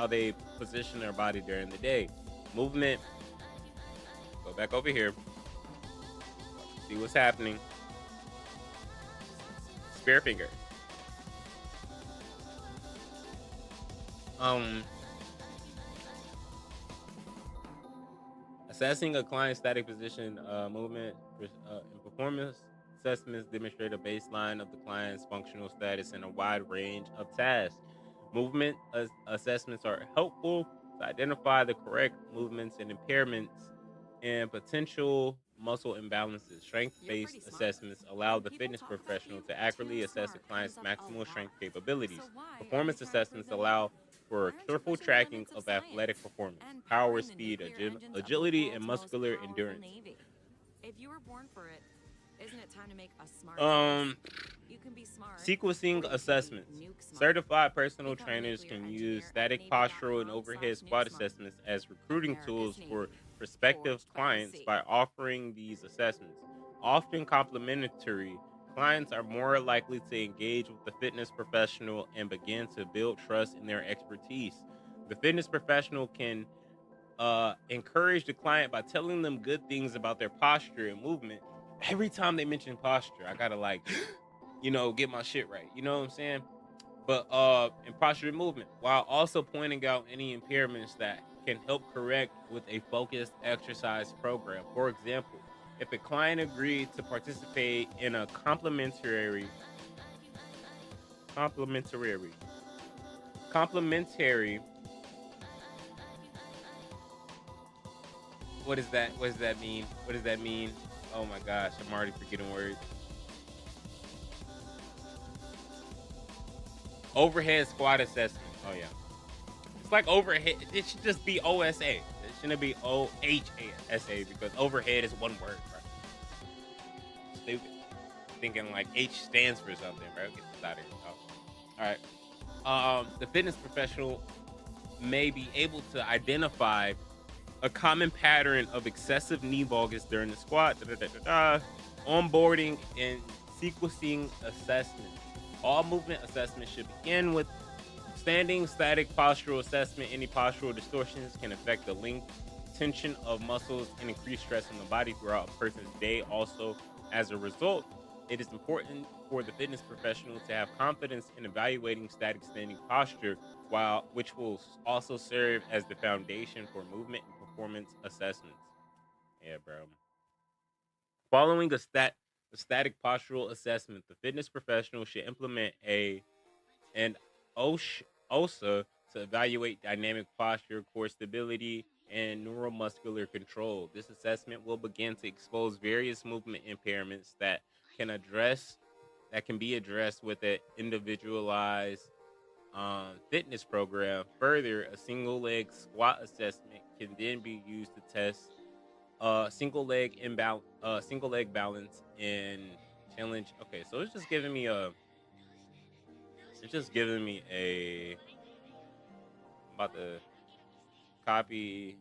they position their body during the day. Movement. Go back over here. See what's happening. Spear finger. Assessing a client's static position, movement, and performance assessments demonstrate a baseline of the client's functional status in a wide range of tasks. Movement assessments are helpful to identify the correct movements and impairments and potential muscle imbalances. Strength-based assessments allow the fitness professional to accurately assess a client's maximal strength capabilities. Performance assessments allow for careful tracking of athletic performance, power, speed, agility, and muscular endurance. If you were born for it, isn't it time to make a smart choice? You can be smart. Sequencing assessments. Certified personal trainers can use static postural and overhead squat assessments as recruiting tools for prospective clients by offering these assessments. Often complementary, clients are more likely to engage with the fitness professional and begin to build trust in their expertise. The fitness professional can encourage the client by telling them good things about their posture and movement. Every time they mention posture, I gotta like, get my shit right. You know what I'm saying? But in posture and movement, while also pointing out any impairments that can help correct with a focused exercise program. For example, if a client agreed to participate in a complementary what does that mean? Oh my gosh, I'm already forgetting words. Overhead squat assessment. Oh yeah. It's like overhead. It should just be OSA. It shouldn't be OHSA because overhead is one word, bro. Stupid. Thinking like H stands for something, bro. Get this out of here. Oh. All right. The fitness professional may be able to identify a common pattern of excessive knee valgus during the squat, onboarding and sequencing assessment. All movement assessments should begin with standing static postural assessment. Any postural distortions can affect the length, tension of muscles, and increase stress in the body throughout a person's day. Also, as a result, it is important for the fitness professional to have confidence in evaluating static standing posture, which will also serve as the foundation for movement and performance assessments. Yeah, bro. Following a static postural assessment, the fitness professional should implement an OSA to evaluate dynamic posture, core stability, and neuromuscular control. This assessment will begin to expose various movement impairments that can be addressed with an individualized fitness program. Further, a single leg squat assessment can then be used to test single leg balance and challenge. Okay, so it's just giving me a. It's just giving me a. I'm about to copy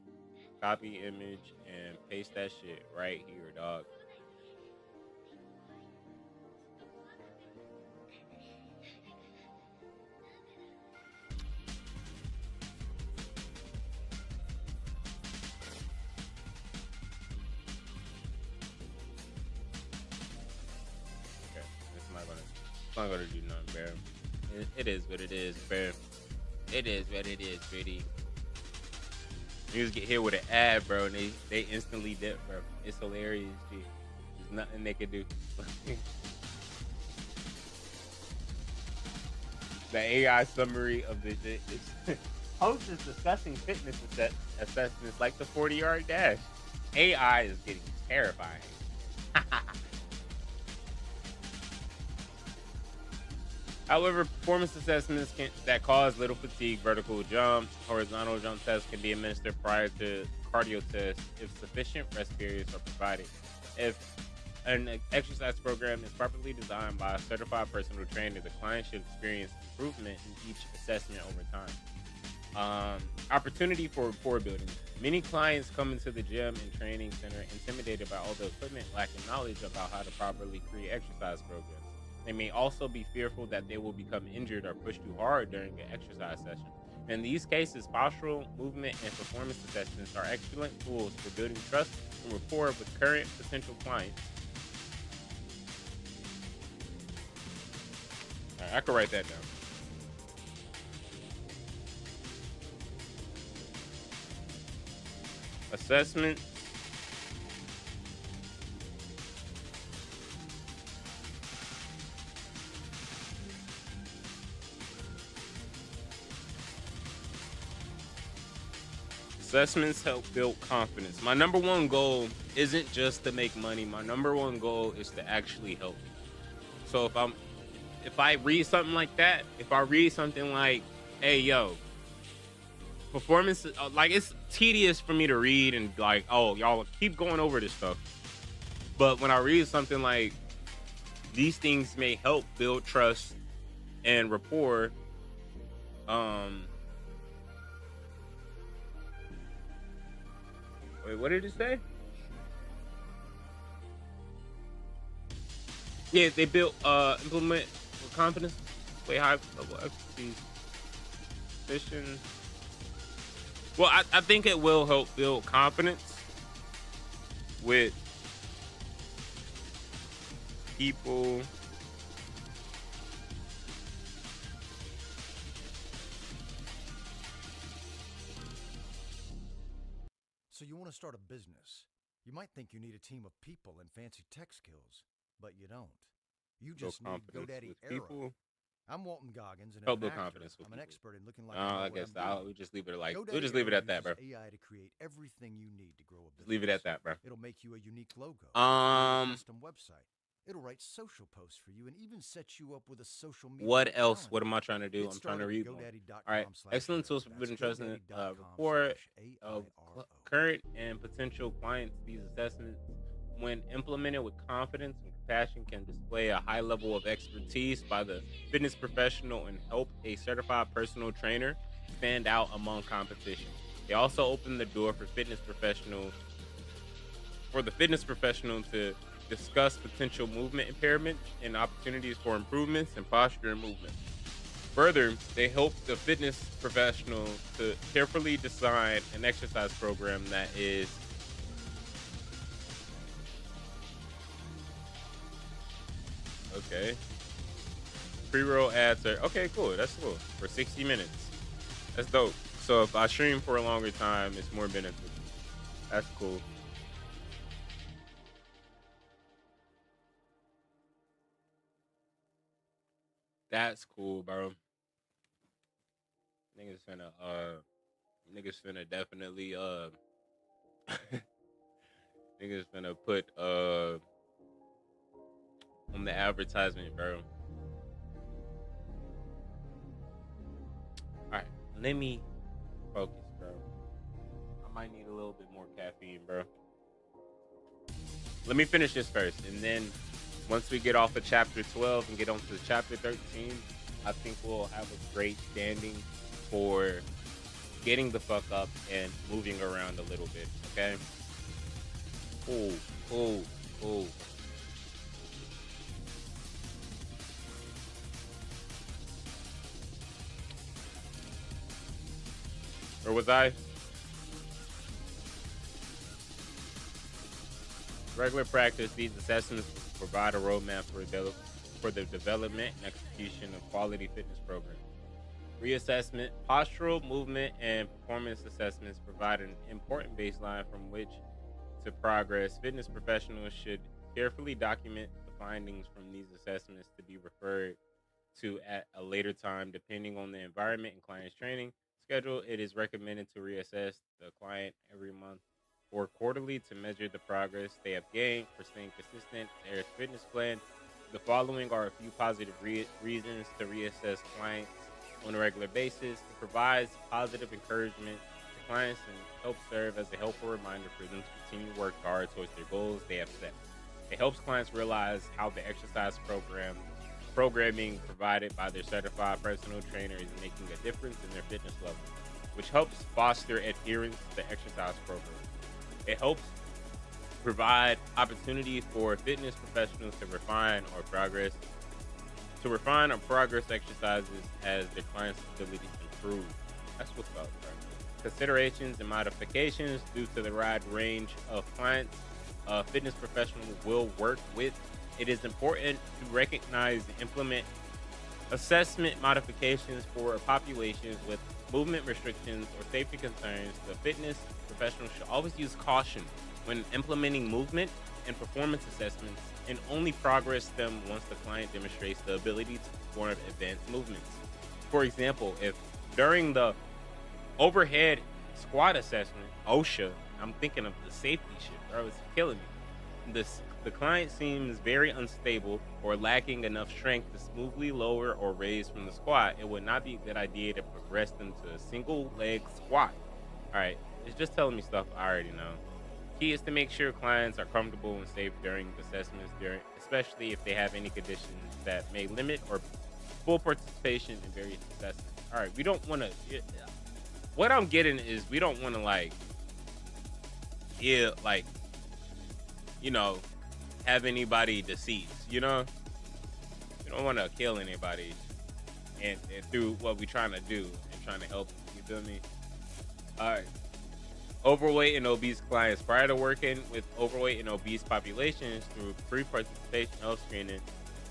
image and paste that shit right here, dog. Okay, it's not gonna do nothing, bro. It is what it is, bro. It is what it is, pretty. Niggas get hit with an ad, bro, and they instantly dip, bro. It's hilarious, G. There's nothing they can do. The AI summary of the shit is host is discussing fitness assessments like the 40-yard dash. AI is getting terrifying. However, performance assessments that cause little fatigue, vertical jump, horizontal jump tests can be administered prior to cardio tests if sufficient rest periods are provided. If an exercise program is properly designed by a certified personal trainer, the client should experience improvement in each assessment over time. Opportunity for rapport building. Many clients come into the gym and training center intimidated by all the equipment, lacking knowledge about how to properly create exercise programs. They may also be fearful that they will become injured or push too hard during an exercise session. In these cases, postural, movement, and performance assessments are excellent tools for building trust and rapport with current potential clients. All right, I can write that down. Assessment. Assessments help build confidence. My number one goal isn't just to make money. My number one goal is to actually help. So if I read something like that, if I read something like, hey, yo, performance, like it's tedious for me to read and like, oh, y'all keep going over this stuff. But when I read something like these things may help build trust and rapport, wait, what did it say? Yeah, they built implement with confidence, way high level expertise, efficient. Well, I think it will help build confidence with people. So you want to start a business. You might think you need a team of people and fancy tech skills, but you don't. You just need GoDaddy Arrow. I'm Walton Goggins, and help build confidence with I'm an expert in looking like I guess we'll just leave it we'll just leave it at that, bro. AI to create everything you need to grow a business. Just leave it at that, bro. It'll make you a unique logo, a custom website. It'll write social posts for you and even set you up with a social media. What else? What am I trying to do? I'm trying to read more. All right. Excellent tools for building trust and rapport of current and potential clients. These assessments, when implemented with confidence and compassion, can display a high level of expertise by the fitness professional and help a certified personal trainer stand out among competition. They also open the door for the fitness professional to discuss potential movement impairments and opportunities for improvements in posture and movement. Further, they help the fitness professional to carefully design an exercise program that is okay. Pre-roll ads are okay, cool. That's cool. For 60 minutes. That's dope. So if I stream for a longer time, it's more beneficial. That's cool. That's cool, bro. Niggas finna definitely niggas finna put on the advertisement, bro. Let me focus, bro. I might need a little bit more caffeine, bro. Let me finish this first, and then once we get off of chapter 12 and get on to chapter 13, I think we'll have a great standing for getting the fuck up and moving around a little bit, okay? Oh. Where was I? Regular practice, these assessments provide a roadmap for the development and execution of quality fitness programs. Reassessment, postural, movement, and performance assessments provide an important baseline from which to progress. Fitness professionals should carefully document the findings from these assessments to be referred to at a later time, depending on the environment and client's training schedule. It is recommended to reassess the client every month or quarterly to measure the progress they have gained for staying consistent in their fitness plan. The following are a few positive reasons to reassess clients on a regular basis. It provides positive encouragement to clients and helps serve as a helpful reminder for them to continue to work hard towards their goals they have set. It helps clients realize how the exercise programming provided by their certified personal trainer is making a difference in their fitness level, which helps foster adherence to the exercise program. It helps provide opportunity for fitness professionals to refine or progress exercises as their clients' abilities improve. That's what's up, bro. Considerations and modifications due to the wide range of clients fitness professionals will work with. It is important to recognize and implement assessment modifications for populations with movement restrictions or safety concerns. The fitness professional should always use caution when implementing movement and performance assessments and only progress them once the client demonstrates the ability to perform advanced movements. For example, if during the overhead squat assessment, OSHA, I'm thinking of the safety shit, bro, it's killing me. The client seems very unstable or lacking enough strength to smoothly lower or raise from the squat. It would not be a good idea to progress them to a single leg squat. All right, it's just telling me stuff I already know. Key is to make sure clients are comfortable and safe during assessments, especially if they have any conditions that may limit or full participation in various assessments. All right, we don't want to. What I'm getting is we don't want to have anybody deceased. We don't want to kill anybody, and through what we're trying to do and trying to help them. You feel me? All right. Overweight and obese clients. Prior to working with overweight and obese populations through pre-participation health screening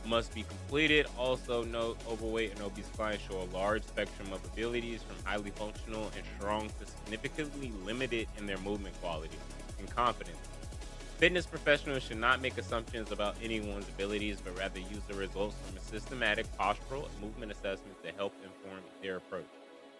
must be completed. Also note, overweight and obese clients show a large spectrum of abilities from highly functional and strong to significantly limited in their movement quality and confidence. Fitness professionals should not make assumptions about anyone's abilities, but rather use the results from a systematic postural and movement assessment to help inform their approach.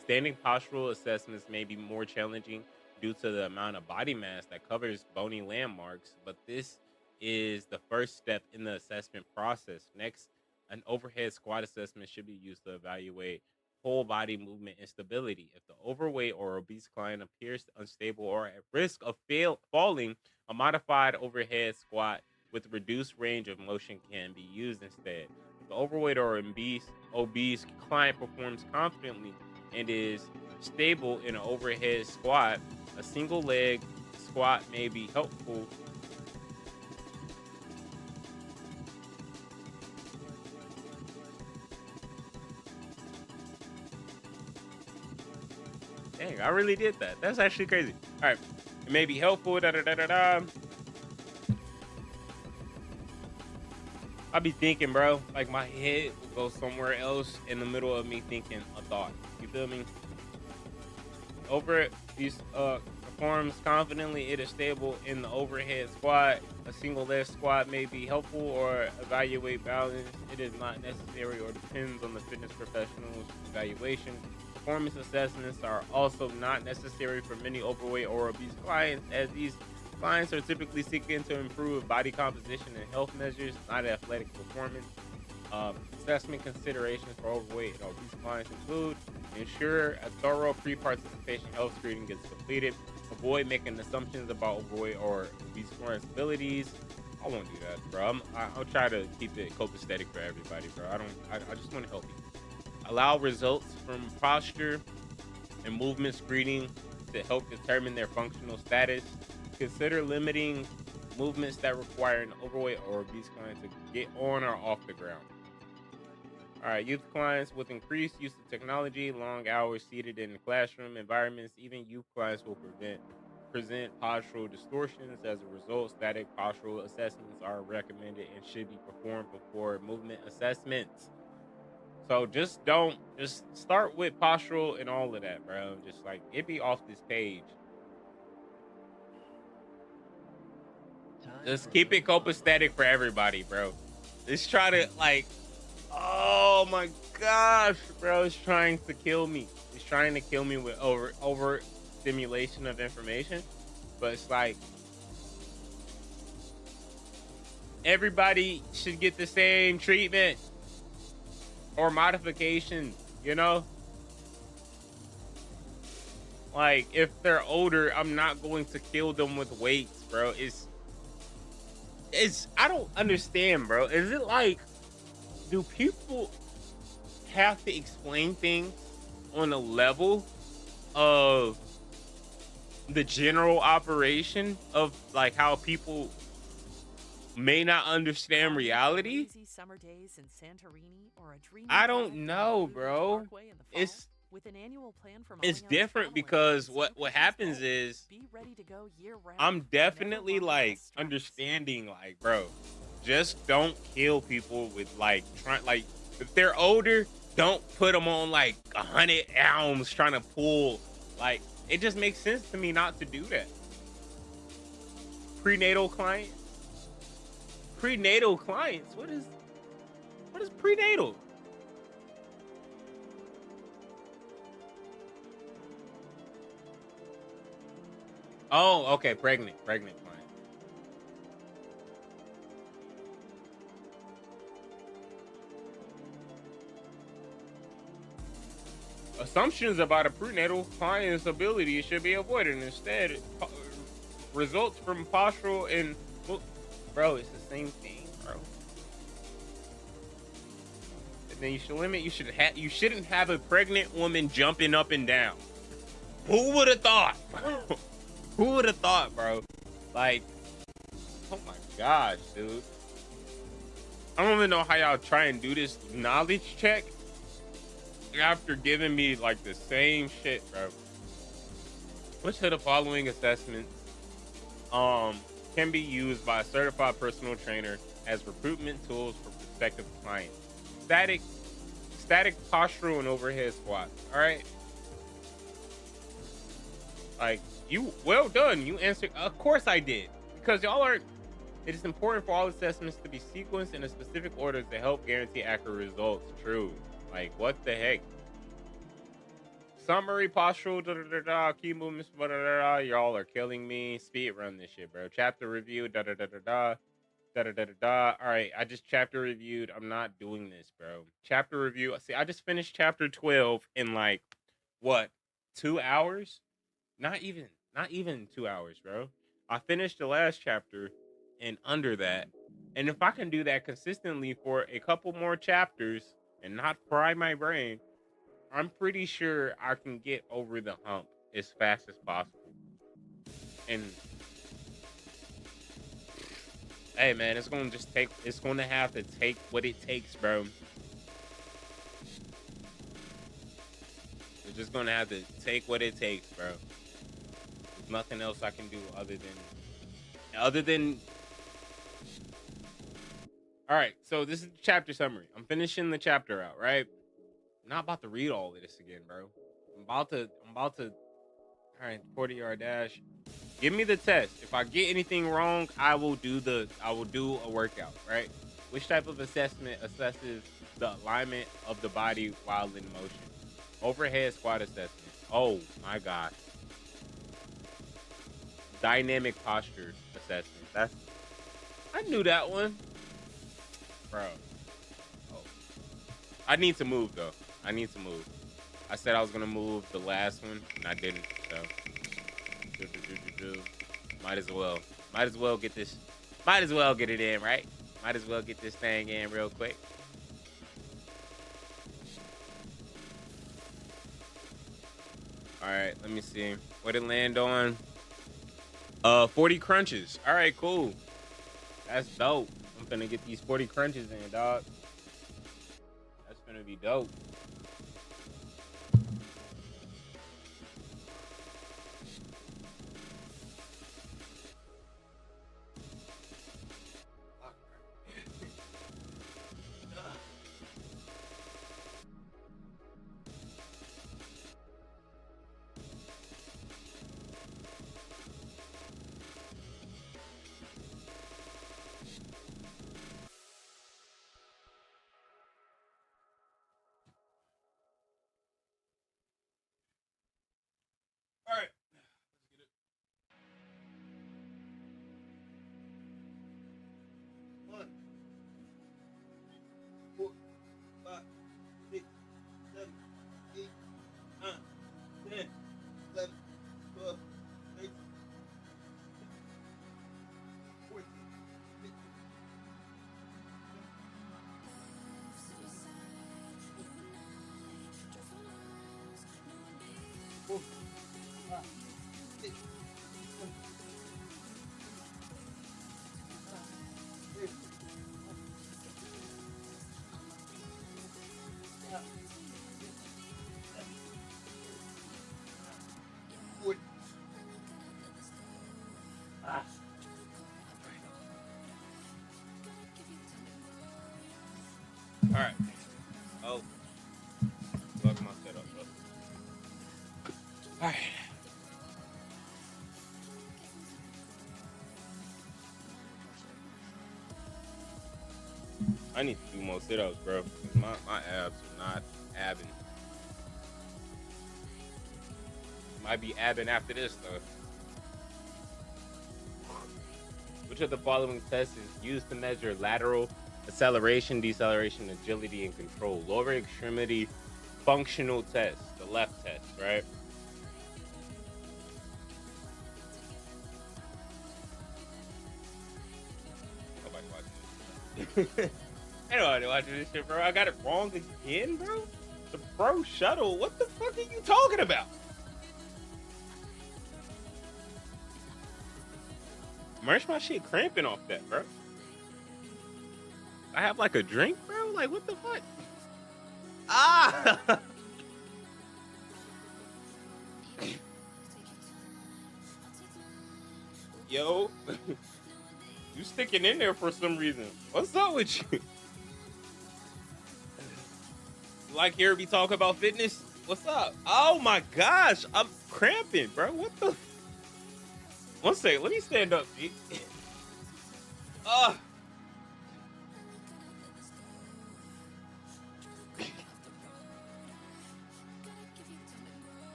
Standing postural assessments may be more challenging due to the amount of body mass that covers bony landmarks, but this is the first step in the assessment process. Next, an overhead squat assessment should be used to evaluate whole body movement and stability. If the overweight or obese client appears unstable or at risk of falling, a modified overhead squat with reduced range of motion can be used instead. If the overweight or obese client performs confidently and is stable in an overhead squat, a single leg squat may be helpful. Dang, I really did that. That's actually crazy. All right. It may be helpful. I be thinking, bro, like my head will go somewhere else in the middle of me thinking a thought. You feel me? These performs confidently. It is stable in the overhead squat. A single leg squat may be helpful or evaluate balance. It is not necessary or depends on the fitness professional's evaluation. Performance assessments are also not necessary for many overweight or obese clients, as these clients are typically seeking to improve body composition and health measures, not athletic performance. Assessment considerations for overweight and obese clients include Ensure a thorough pre-participation health screening gets completed. Avoid making assumptions about overweight or obese clients' abilities. I won't do that, bro. I'll try to keep it copacetic for everybody, bro. I just want to help you. Allow results from posture and movement screening to help determine their functional status. Consider limiting movements that require an overweight or obese client to get on or off the ground. All right, youth clients with increased use of technology, long hours seated in classroom environments, even youth clients will present postural distortions. As a result, static postural assessments are recommended and should be performed before movement assessments. So just start with postural and all of that, bro. Just like it be off this page. Just keep it copacetic for everybody, bro. Let's try to like, oh my gosh, bro, it's trying to kill me. It's trying to kill me with over stimulation of information. But it's like everybody should get the same treatment or modification, you know? Like if they're older, I'm not going to kill them with weights, bro. It's I don't understand, bro. Is it like, do people have to explain things on a level of the general operation of like how people may not understand reality? Summer days in Santorini or a dreamy I don't know, bro. It's with an annual plan for it's different because what happens is I'm definitely like understanding, like, bro, just don't kill people with like trying, like if they're older, don't put them on like 100 elms trying to pull. Like it just makes sense to me not to do that. Prenatal clients. What is prenatal? Oh, okay, pregnant client. Assumptions about a prenatal client's ability should be avoided. Instead, results from postural and, bro, it's the same thing, bro. And then you should limit. You shouldn't have a pregnant woman jumping up and down. Who would have thought? Who would have thought, bro? Like, oh my gosh, dude. I don't even know how y'all try and do this knowledge check after giving me like the same shit, bro. Which of the following assessments can be used by a certified personal trainer as recruitment tools for prospective clients? Static postural and overhead squats. All right. Like, you, well done. You answered. Of course I did. Because y'all aren't. It is important for all assessments to be sequenced in a specific order to help guarantee accurate results. True. Like, what the heck? Summary, postural, key movements, y'all are killing me. Speed run this shit, bro. Chapter review, All right, I just chapter reviewed. I'm not doing this, bro. Chapter review. See, I just finished chapter 12 in like, what, 2 hours? Not even 2 hours, bro. I finished the last chapter in under that. And if I can do that consistently for a couple more chapters and not fry my brain, I'm pretty sure I can get over the hump as fast as possible. And hey, man, it's going to have to take what it takes, bro. It's just going to have to take what it takes, bro. There's nothing else I can do other than all right, so this is the chapter summary. I'm finishing the chapter out, right? I'm not about to read all of this again, bro. I'm about to all right, 40-yard dash. Give me the test. If I get anything wrong, I will do a workout, right? Which type of assessment assesses the alignment of the body while in motion? Overhead squat assessment. Oh my gosh. Dynamic posture assessment. I knew that one. Bro. Oh. I need to move though. I need to move. I said I was gonna move the last one, and I didn't. So might as well get this. Might as well get it in, right? Might as well get this thing in real quick. All right, let me see. What it land on? 40 crunches. All right, cool. That's dope. I'm finna get these 40 crunches in, dog. That's finna be dope. All right. Let's get it. 1, 4, 5, 6, 7, 8, 9, 10, 11, 12, 13, 14, 15, 4, 5, 6, 7, 8, 40. All right. Oh, fuck my setup up. All right. I need to do more sit-ups, bro. My abs are not abbing. Might be abbing after this, though. Which of the following tests is used to measure lateral acceleration, deceleration, agility, and control? Lower extremity functional test, the left test, right? Nobody watching this. Ain't nobody watching this shit, bro. I got it wrong again, bro? The Pro Shuttle? What the fuck are you talking about? Merch my shit cramping off that, bro. I have like a drink, bro? Like, what the fuck? Ah! Yo. You sticking in there for some reason. What's up with you? Like here we talk about fitness? What's up? Oh my gosh. I'm cramping, bro. What the? One second. Let me stand up, G.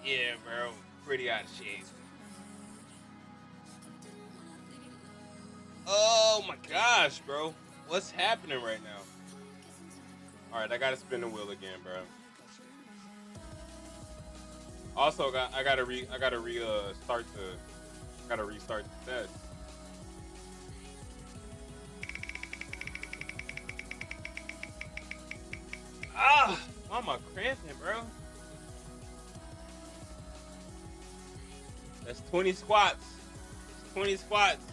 Yeah, bro. Pretty out of shape. Oh my gosh, bro. What's happening right now? All right, I gotta spin the wheel again, bro. Also, I gotta restart the test. Ah, why am I cramping, bro? That's 20 squats. 20 squats.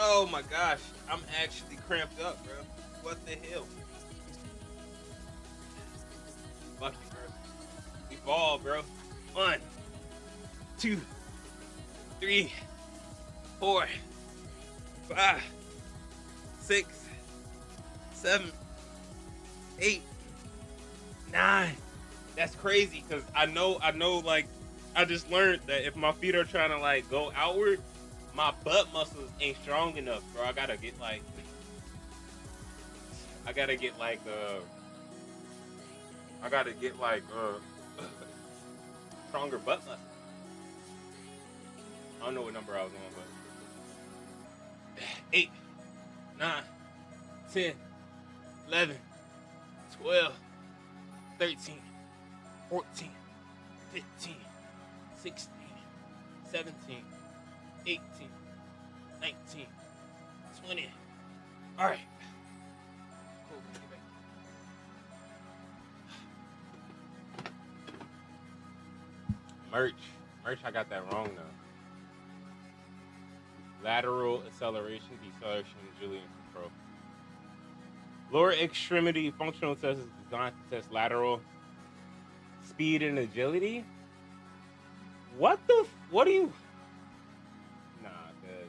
Oh my gosh, I'm actually cramped up, bro. What the hell? Fuck you, bro. We ball, bro. 1, 2, 3, 4, 5, 6, 7, 8, 9. That's crazy, because I know, like, I just learned that if my feet are trying to, like, go outward, my butt muscles ain't strong enough, bro. I gotta get like stronger butt muscles. I don't know what number I was on, 8, 9, 10, 11, 12, 13, 14, 15, 16, 17, 18, 19, 20. All right. Cool. Get back. Merch, I got that wrong though. Lateral acceleration, deceleration, agility, and control. Lower extremity functional test is designed to test lateral speed and agility. What do you? Nah, cuz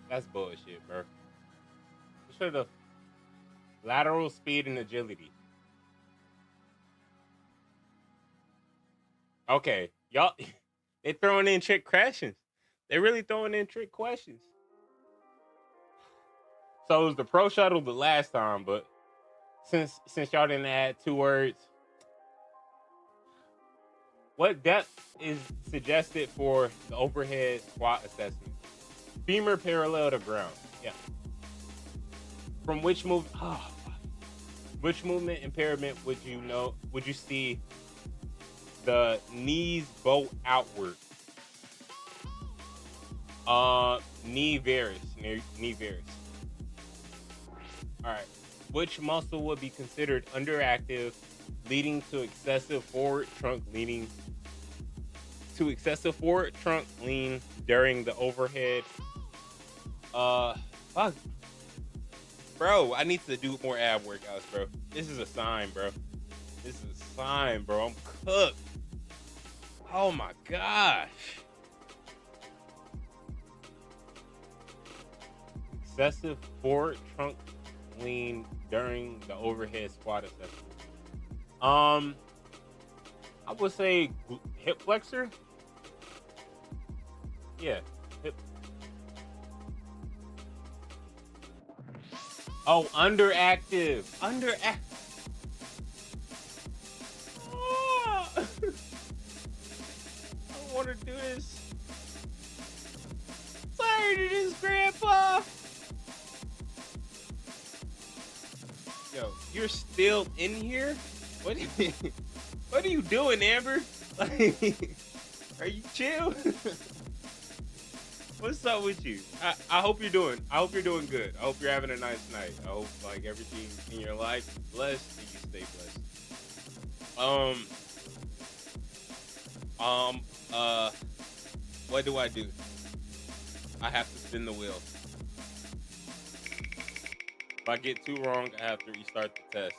that's bullshit, bro. Just for the lateral speed and agility. Okay, y'all, they throwing in trick questions. They really throwing in trick questions. So it was the pro shuttle the last time, but since y'all didn't add 2 words, what depth is suggested for the overhead squat assessment? Femur parallel to ground. Yeah. From which which movement impairment would you see the knees bow outward? Knee varus. All right. Which muscle would be considered underactive, leading to excessive forward trunk lean during the overhead? Fuck. Bro, I need to do more ab workouts, bro. This is a sign, bro. I'm cooked. Oh my gosh. Excessive forward trunk lean during the overhead squat assessment. I would say hip flexor. Yeah, hip. Oh, underactive. Oh. I don't want to do this. Sorry to this, Grandpa. Yo, you're still in here? What are you doing, Amber? Like, are you chill? What's up with you? I hope you're doing good. I hope you're having a nice night. I hope like everything in your life is blessed and you stay blessed. What do? I have to spin the wheel. If I get 2 wrong, I have to restart the test.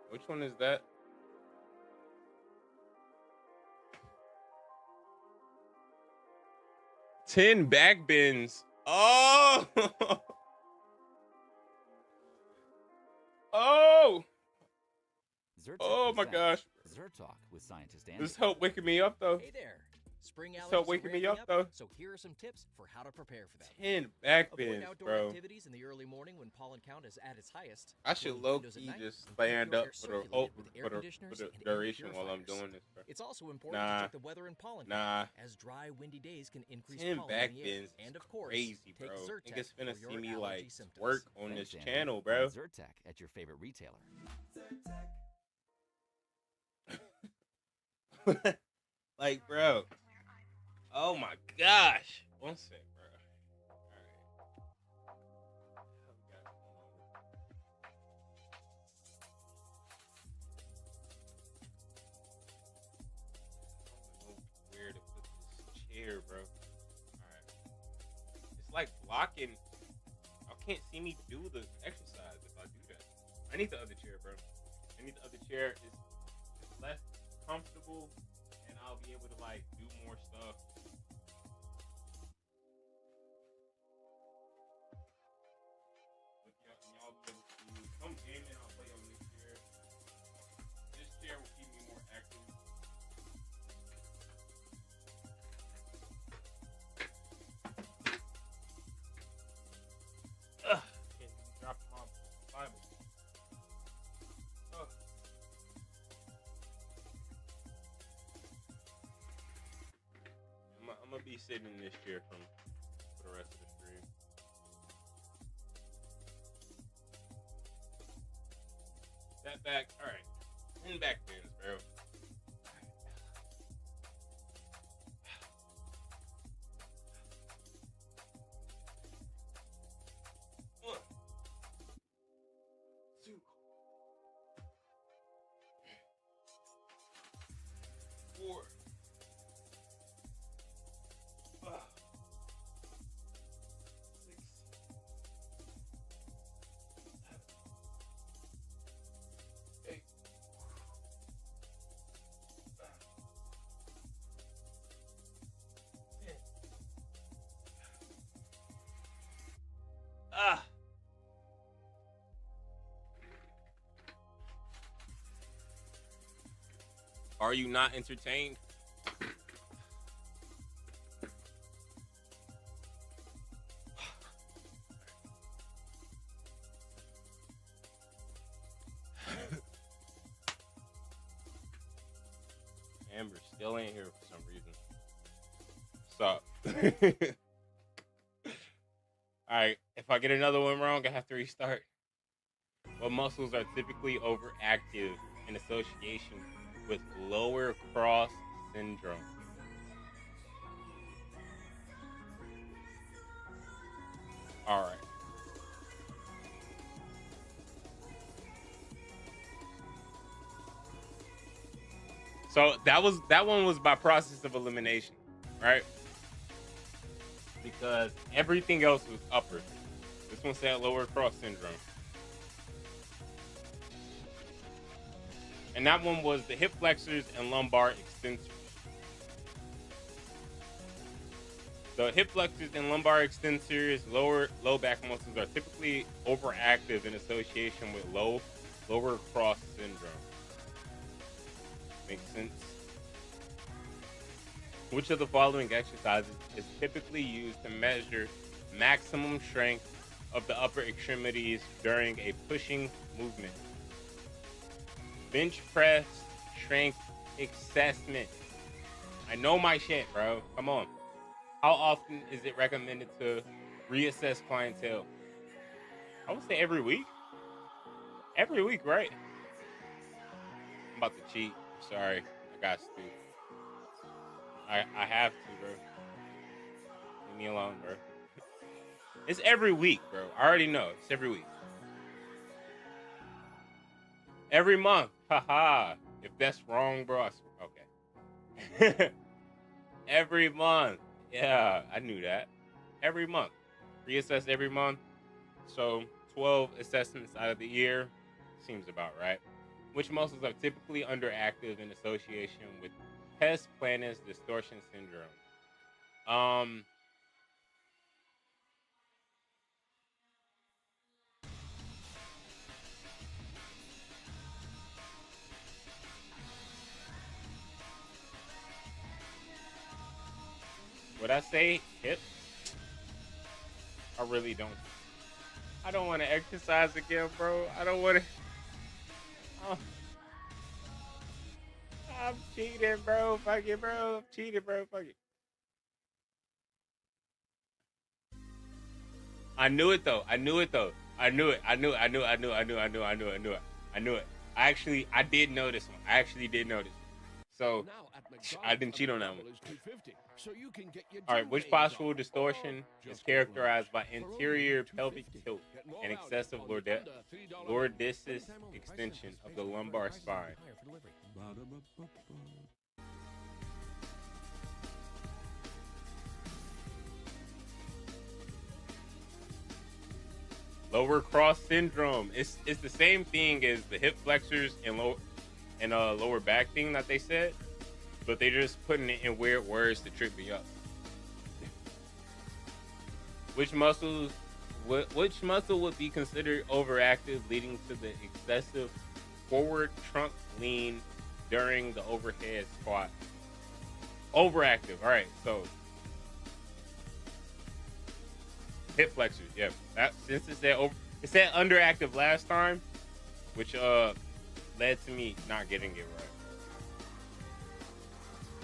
Which one is that? Ten back bends. Oh! Oh! Oh my gosh. Zertalk with scientist This helped waking me up though. Hey there. Spring This allergies helped are waking me ramping up though. So here are some tips for how to prepare for them. 10 back Avoid bends, outdoor bro. activities in the early morning when pollen count is at its highest. I should Close low windows at key night just and keep stand your up air for circulated with the air conditioners and air duration while I'm purifiers. doing this, bro. It's also important to check the weather and pollen count, as dry, windy days can increase 10 pollen back in the air. bends And of course, crazy, take bro. Zyrtec Niggas finna for see your me allergy like symptoms. work on Thanks, this Andrew. channel, bro. Find Zyrtec at your favorite retailer. Like, bro. Oh my gosh. One sec, bro. Where to put this chair, bro? Alright. It's like blocking. I can't see me do the exercise if I do that. I need the other chair, bro. I need the other chair. It's less comfortable and I'll be able to like do more stuff. Y'all be able to come gaming, I'll play on this chair. This chair will keep me more active. Ugh, can't even drop my Bible. Ugh. be sitting in this chair for the rest of the stream. That back, all right. In back bends, bro. One, two, four, five, 6, 7, 8. Ah. Are you not entertained? Amber still ain't here for some reason. So, all right. If I get another one wrong, I have to restart. What muscles are typically overactive in association with lower cross syndrome? All right. So that one was by process of elimination, right? Because everything else was upper. This one said lower cross syndrome. And that one was the hip flexors and lumbar extensors. The hip flexors and lumbar extensors, low back muscles are typically overactive in association with lower cross syndrome. Makes sense. Which of the following exercises is typically used to measure maximum strength of the upper extremities during a pushing movement? Bench press strength assessment. I know my shit, bro. Come on. How often is it recommended to reassess clientele? I would say every week. Every week, right? I'm about to cheat. Sorry. I got to. I have to, bro. Leave me alone, bro. It's every week, bro. I already know. It's every week. Every month. Haha. If that's wrong, bro, I swear. Okay. Every month. Yeah, I knew that. Every month. Reassess every month. So 12 assessments out of the year. Seems about right. Which muscles are typically underactive in association with pes planus distortion syndrome? Would I say hip? I really don't. I don't want to exercise again, bro. I don't want to. I'm cheating, bro. Fuck it, bro. I'm cheating, bro. Fuck it. I knew it though. I knew it. I did know this one. I actually did know this. So I didn't cheat on that one. All right, which postural distortion is characterized by anterior pelvic tilt and excessive lordosis extension of the lumbar spine? Lower cross syndrome. It's the same thing as the hip flexors and lower back thing that they said, but they're just putting it in weird words to trip me up. Which muscle would be considered overactive, leading to the excessive forward trunk lean during the overhead squat? Overactive. All right, so hip flexors. Yeah, since it said underactive last time, which led to me not getting it right.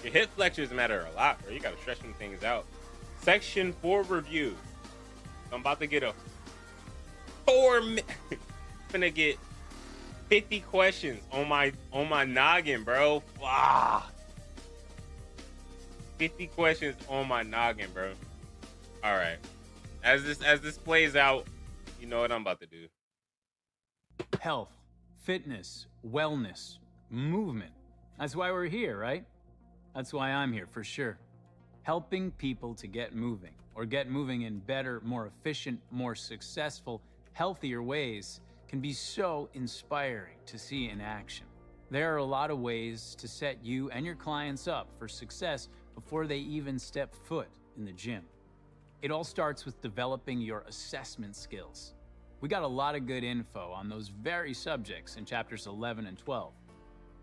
Your hip flexors matter a lot, bro. You gotta stretch some things out. Section 4 review. I'm about to get a 4-minute. Finna get 50 questions on my noggin, bro. Wow. 50 questions on my noggin, bro. All right. As this plays out, you know what I'm about to do. Health, fitness, wellness, movement. That's why we're here, right? That's why I'm here, for sure. Helping people to get moving, or get moving in better, more efficient, more successful, healthier ways can be so inspiring to see in action. There are a lot of ways to set you and your clients up for success before they even step foot in the gym. It all starts with developing your assessment skills. We got a lot of good info on those very subjects in chapters 11 and 12.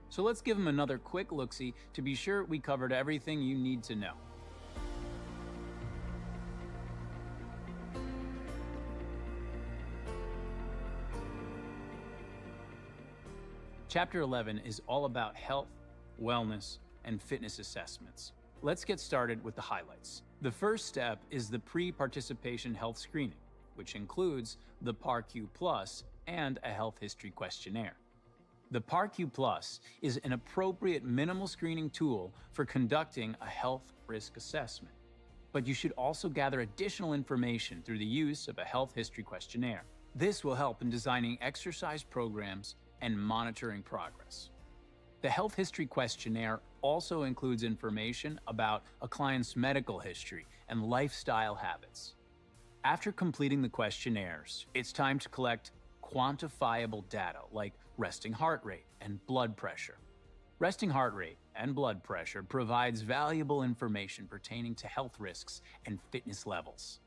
So let's give them another quick look-see to be sure we covered everything you need to know. Chapter 11 is all about health, wellness, and fitness assessments. Let's get started with the highlights. The first step is the pre-participation health screening, which includes the PAR-Q Plus and a health history questionnaire. The PAR-Q Plus is an appropriate minimal screening tool for conducting a health risk assessment. But you should also gather additional information through the use of a health history questionnaire. This will help in designing exercise programs and monitoring progress. The health history questionnaire also includes information about a client's medical history and lifestyle habits. After completing the questionnaires, it's time to collect quantifiable data like resting heart rate and blood pressure. Resting heart rate and blood pressure provides valuable information pertaining to health risks and fitness levels.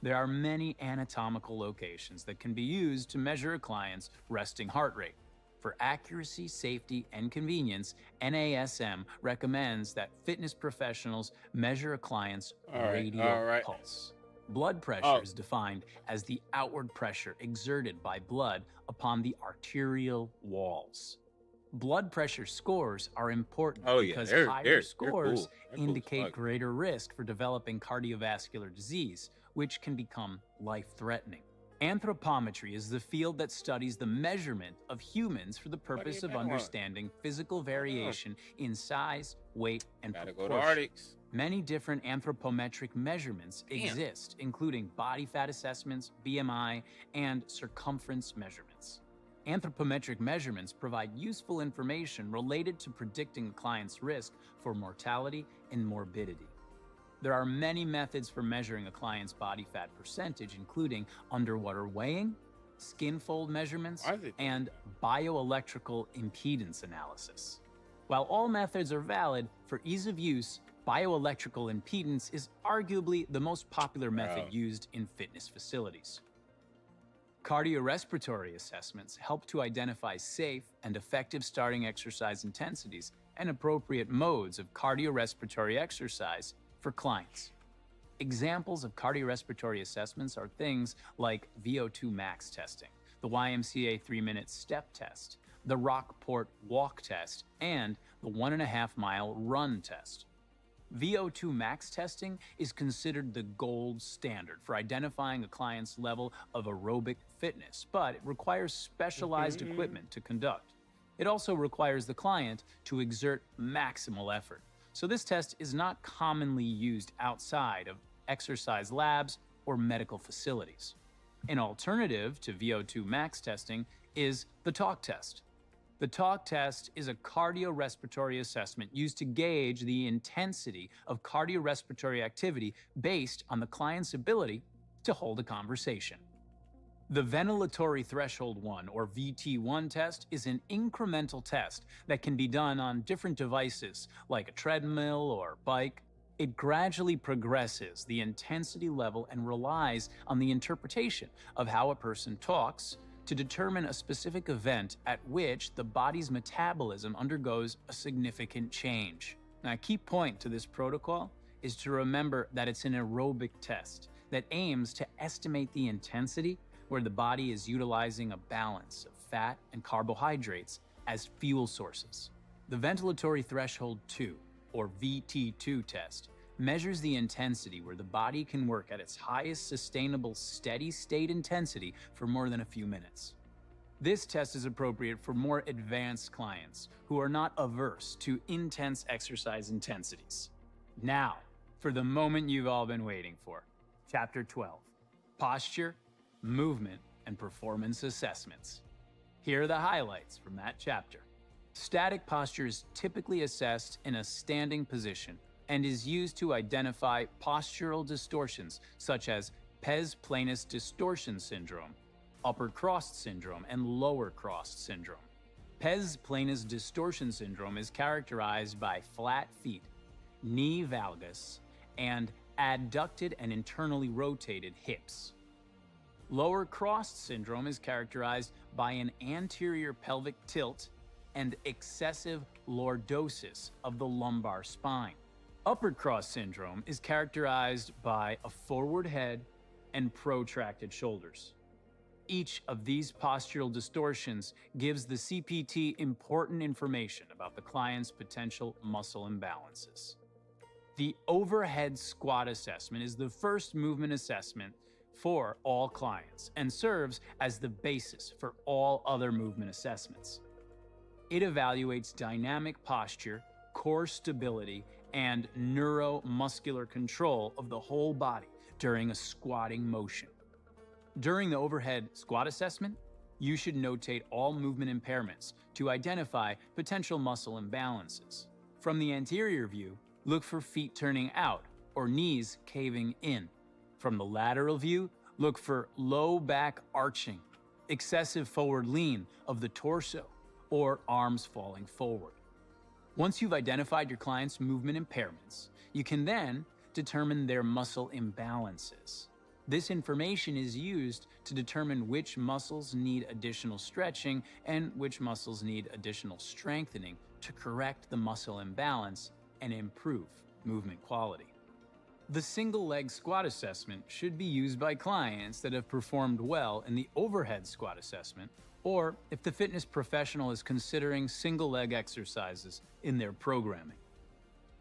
There are many anatomical locations that can be used to measure a client's resting heart rate. For accuracy, safety, and convenience, NASM recommends that fitness professionals measure a client's radial pulse. Blood pressure is defined as the outward pressure exerted by blood upon the arterial walls. Blood pressure scores are important because higher scores indicate greater risk for developing cardiovascular disease, which can become life-threatening. Anthropometry is the field that studies the measurement of humans for the purpose of understanding physical variation in size, weight, and proportion. Many different anthropometric measurements exist, including body fat assessments, BMI, and circumference measurements. Anthropometric measurements provide useful information related to predicting the client's risk for mortality and morbidity. There are many methods for measuring a client's body fat percentage, including underwater weighing, skin fold measurements, and bioelectrical impedance analysis. While all methods are valid, for ease of use, bioelectrical impedance is arguably the most popular method used in fitness facilities. Cardiorespiratory assessments help to identify safe and effective starting exercise intensities and appropriate modes of cardiorespiratory exercise for clients. Examples of cardiorespiratory assessments are things like VO2 max testing, the YMCA 3-minute step test, the Rockport walk test, and the 1.5-mile run test. VO2 max testing is considered the gold standard for identifying a client's level of aerobic fitness, but it requires specialized equipment to conduct. It also requires the client to exert maximal effort. So this test is not commonly used outside of exercise labs or medical facilities. An alternative to VO2 max testing is the talk test. The talk test is a cardiorespiratory assessment used to gauge the intensity of cardiorespiratory activity based on the client's ability to hold a conversation. The ventilatory threshold 1, or VT1 test, is an incremental test that can be done on different devices like a treadmill or bike. It gradually progresses the intensity level and relies on the interpretation of how a person talks to determine a specific event at which the body's metabolism undergoes a significant change. Now, a key point to this protocol is to remember that it's an aerobic test that aims to estimate the intensity where the body is utilizing a balance of fat and carbohydrates as fuel sources. The ventilatory threshold 2 or VT2 test, measures the intensity where the body can work at its highest sustainable steady state intensity for more than a few minutes. This test is appropriate for more advanced clients who are not averse to intense exercise intensities. Now, for the moment you've all been waiting for. Chapter 12, Posture, Movement, and Performance Assessments. Here are the highlights from that chapter. Static posture is typically assessed in a standing position and is used to identify postural distortions such as pes planus distortion syndrome, upper crossed syndrome, and lower crossed syndrome. Pes planus distortion syndrome is characterized by flat feet, knee valgus, and adducted and internally rotated hips. Lower crossed syndrome is characterized by an anterior pelvic tilt and excessive lordosis of the lumbar spine. Upper cross syndrome is characterized by a forward head and protracted shoulders. Each of these postural distortions gives the CPT important information about the client's potential muscle imbalances. The overhead squat assessment is the first movement assessment for all clients and serves as the basis for all other movement assessments. It evaluates dynamic posture, core stability, and neuromuscular control of the whole body during a squatting motion. During the overhead squat assessment, you should notate all movement impairments to identify potential muscle imbalances. From the anterior view, look for feet turning out or knees caving in. From the lateral view, look for low back arching, excessive forward lean of the torso, or arms falling forward. Once you've identified your client's movement impairments, you can then determine their muscle imbalances. This information is used to determine which muscles need additional stretching and which muscles need additional strengthening to correct the muscle imbalance and improve movement quality. The single leg squat assessment should be used by clients that have performed well in the overhead squat assessment, or if the fitness professional is considering single leg exercises in their programming.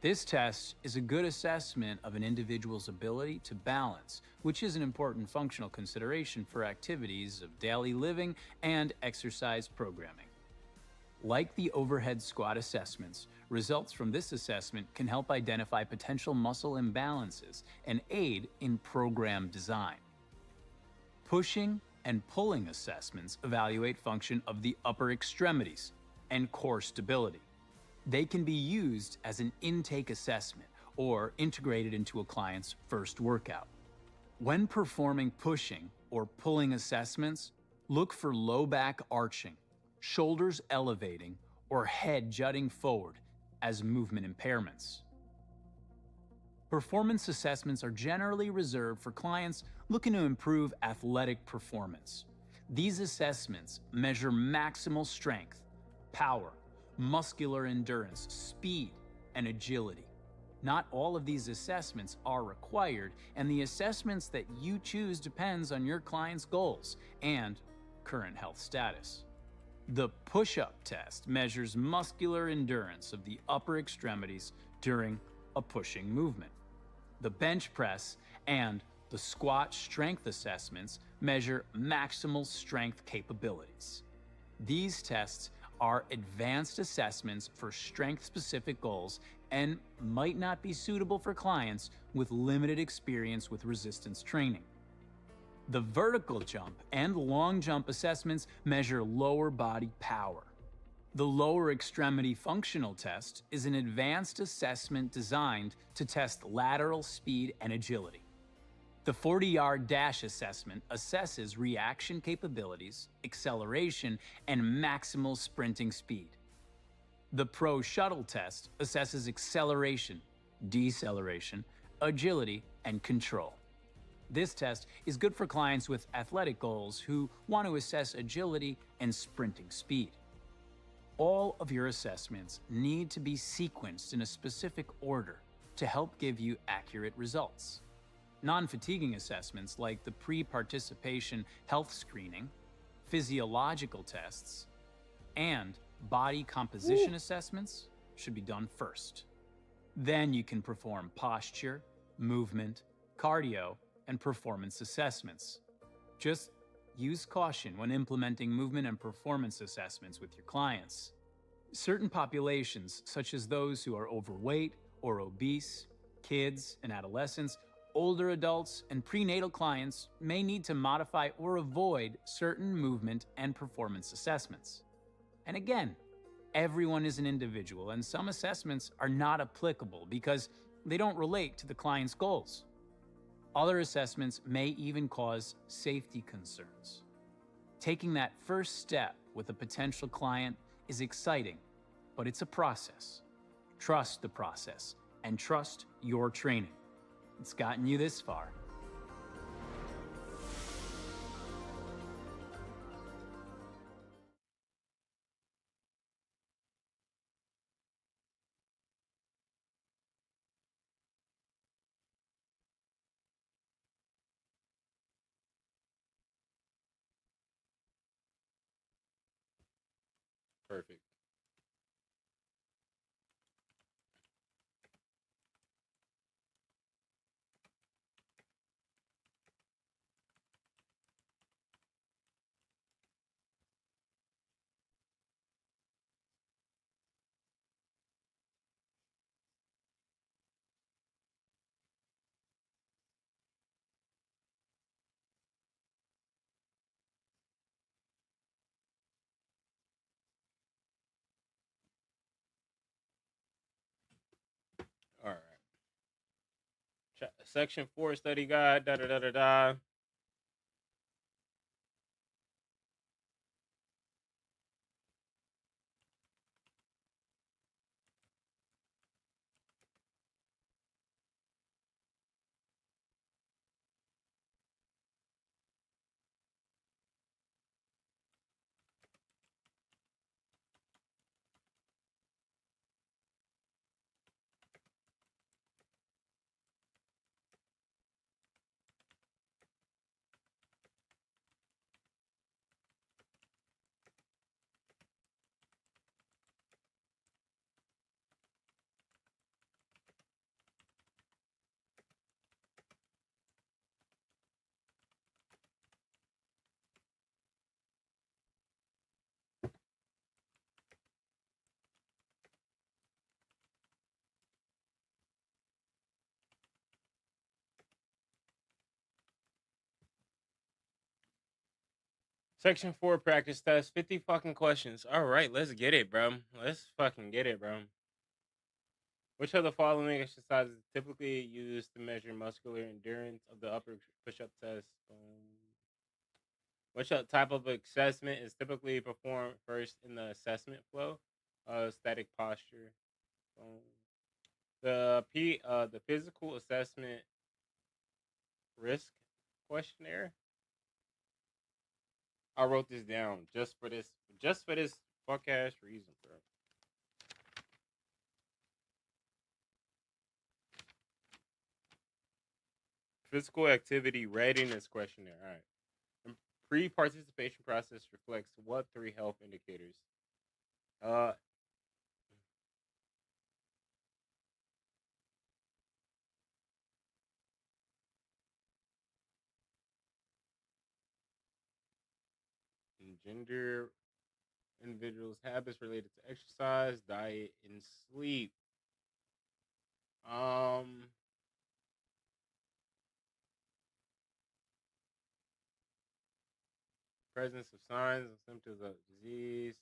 This test is a good assessment of an individual's ability to balance, which is an important functional consideration for activities of daily living and exercise programming. Like the overhead squat assessments, results from this assessment can help identify potential muscle imbalances and aid in program design. Pushing and pulling assessments evaluate function of the upper extremities and core stability. They can be used as an intake assessment or integrated into a client's first workout. When performing pushing or pulling assessments, look for low back arching, shoulders elevating, or head jutting forward as movement impairments. Performance assessments are generally reserved for clients looking to improve athletic performance. These assessments measure maximal strength, power, muscular endurance, speed, and agility. Not all of these assessments are required, and the assessments that you choose depends on your client's goals and current health status. The push-up test measures muscular endurance of the upper extremities during a pushing movement. The bench press and the squat strength assessments measure maximal strength capabilities. These tests are advanced assessments for strength-specific goals and might not be suitable for clients with limited experience with resistance training. The vertical jump and long jump assessments measure lower body power. The lower extremity functional test is an advanced assessment designed to test lateral speed and agility. The 40-yard dash assessment assesses reaction capabilities, acceleration, and maximal sprinting speed. The pro shuttle test assesses acceleration, deceleration, agility, and control. This test is good for clients with athletic goals who want to assess agility and sprinting speed. All of your assessments need to be sequenced in a specific order to help give you accurate results. Non-fatiguing assessments like the pre-participation health screening, physiological tests, and body composition assessments should be done first. Then you can perform posture, movement, cardio, and performance assessments. Just use caution when implementing movement and performance assessments with your clients. Certain populations, such as those who are overweight or obese, kids and adolescents, older adults, and prenatal clients, may need to modify or avoid certain movement and performance assessments. And again, everyone is an individual, and some assessments are not applicable because they don't relate to the client's goals. Other assessments may even cause safety concerns. Taking that first step with a potential client is exciting, but it's a process. Trust the process and trust your training. It's gotten you this far. Perfect. All right. Section 4 study guide. Da da da da da. Section 4 practice test. 50 fucking questions. All right, let's get it, bro. Let's fucking get it, bro. Which of the following exercises is typically used to measure muscular endurance of the upper push-up test? Which type of assessment is typically performed first in the assessment flow? Static posture. The physical assessment risk questionnaire. I wrote this down just for this fuck ass reason, bro. Physical activity readiness questionnaire. All right. The pre-participation process reflects what 3 health indicators? Gender, individuals' habits related to exercise, diet, and sleep. Presence of signs and symptoms of disease.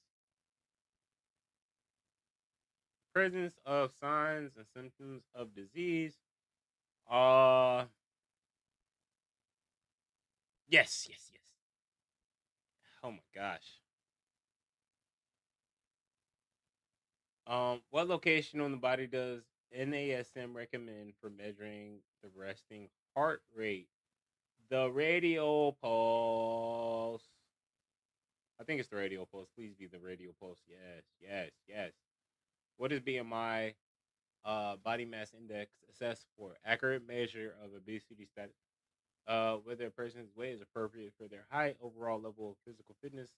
Presence of signs and symptoms of disease. Yes. Oh my gosh. What location on the body does NASM recommend for measuring the resting heart rate? The radial pulse. I think it's the radial pulse. Please be the radial pulse. Yes. What is BMI? Body mass index assessed for accurate measure of obesity status. Whether a person's weight is appropriate for their height, overall level of physical fitness,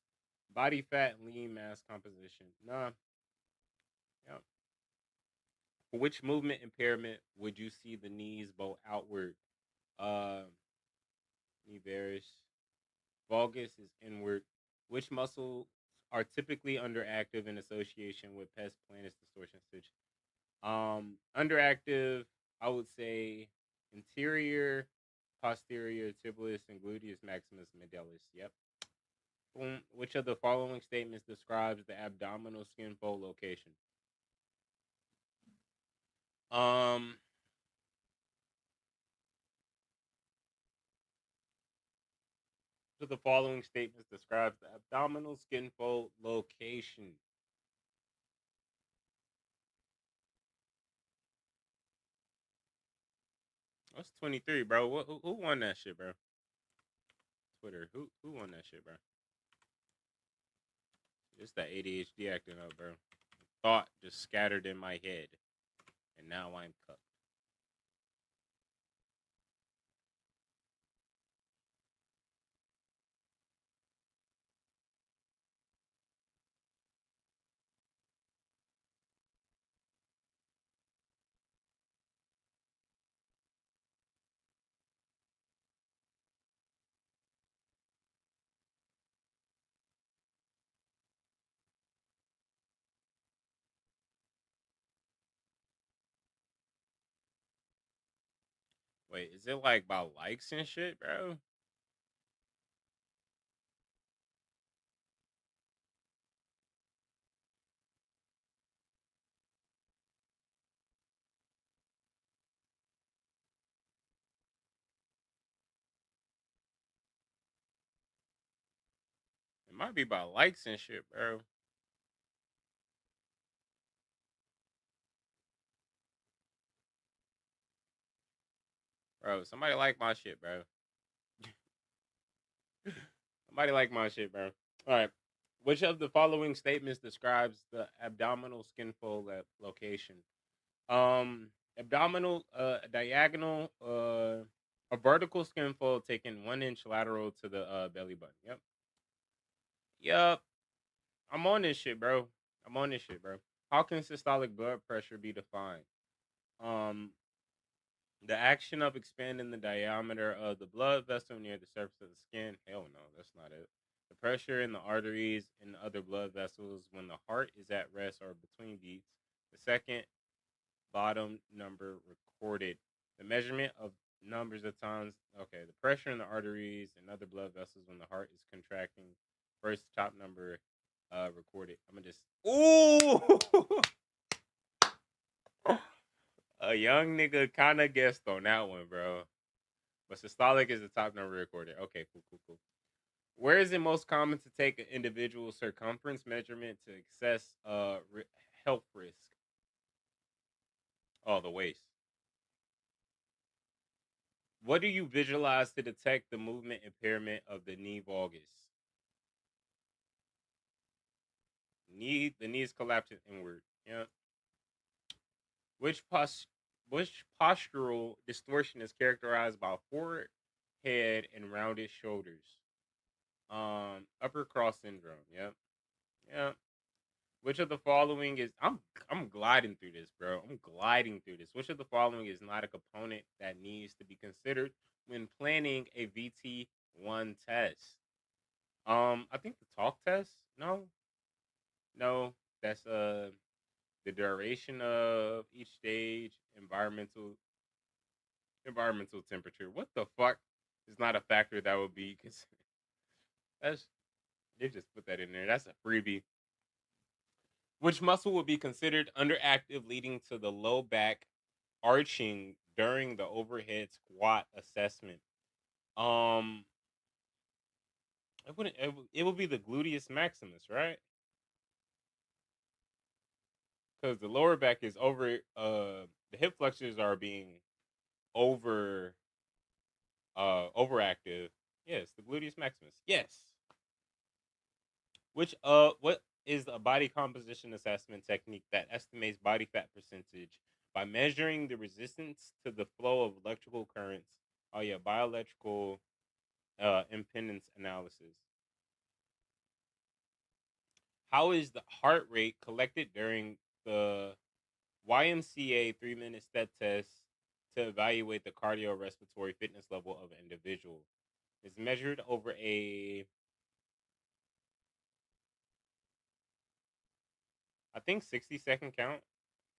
body fat, and lean mass composition. Nah. Yep. For which movement impairment would you see the knees bow outward? Knee varus. Valgus is inward. Which muscles are typically underactive in association with pes planus distortion stitch? Underactive, I would say interior, posterior, tibialis, and gluteus maximus medialis. Yep. Boom. Which of the following statements describes the abdominal skin fold location? Which of the following statements describes the abdominal skin fold location? What's 23, bro? Who won that shit, bro? Twitter. Who won that shit, bro? It's that ADHD acting up, bro. Thought just scattered in my head, and now I'm cooked. Wait, is it like about likes and shit, bro? It might be about likes and shit, bro. Bro, somebody like my shit, bro. Somebody like my shit, bro. All right. Which of the following statements describes the abdominal skin fold location? Abdominal, diagonal, a vertical skin fold taken 1 inch lateral to the belly button. Yep. Yep. I'm on this shit, bro. I'm on this shit, bro. How can systolic blood pressure be defined? Um, the action of expanding the diameter of the blood vessel near the surface of the skin. Hell no, that's not it. The pressure in the arteries and other blood vessels when the heart is at rest or between beats. The second bottom number recorded. The measurement of numbers of times. Okay, the pressure in the arteries and other blood vessels when the heart is contracting. First top number recorded. I'm gonna just. Ooh. A young nigga kind of guessed on that one, bro. But systolic is the top number recorded. Okay, cool. Where is it most common to take an individual circumference measurement to assess health risk? Oh, the waist. What do you visualize to detect the movement impairment of the knee valgus? The knee is collapsing inward. Yeah. Which postural distortion is characterized by forward head and rounded shoulders? Upper cross syndrome. Yep. Yeah. Which of the following is I'm gliding through this, bro. I'm gliding through this. Which of the following is not a component that needs to be considered when planning a VT1 test? I think the talk test. No, that's the duration of each stage, environmental temperature. What the fuck is not a factor that would be considered? That's they just put that in there. That's a freebie. Which muscle would be considered underactive, leading to the low back arching during the overhead squat assessment? Um, it wouldn't. It would be the gluteus maximus, right? Because the lower back is over. The hip flexors are being over. Overactive. Yes, the gluteus maximus. Yes. What is a body composition assessment technique that estimates body fat percentage by measuring the resistance to the flow of electrical currents? Oh yeah, bioelectrical impedance analysis. How is the heart rate collected during the YMCA 3-minute step test to evaluate the cardiorespiratory fitness level of an individual. It's measured over I think 60-second count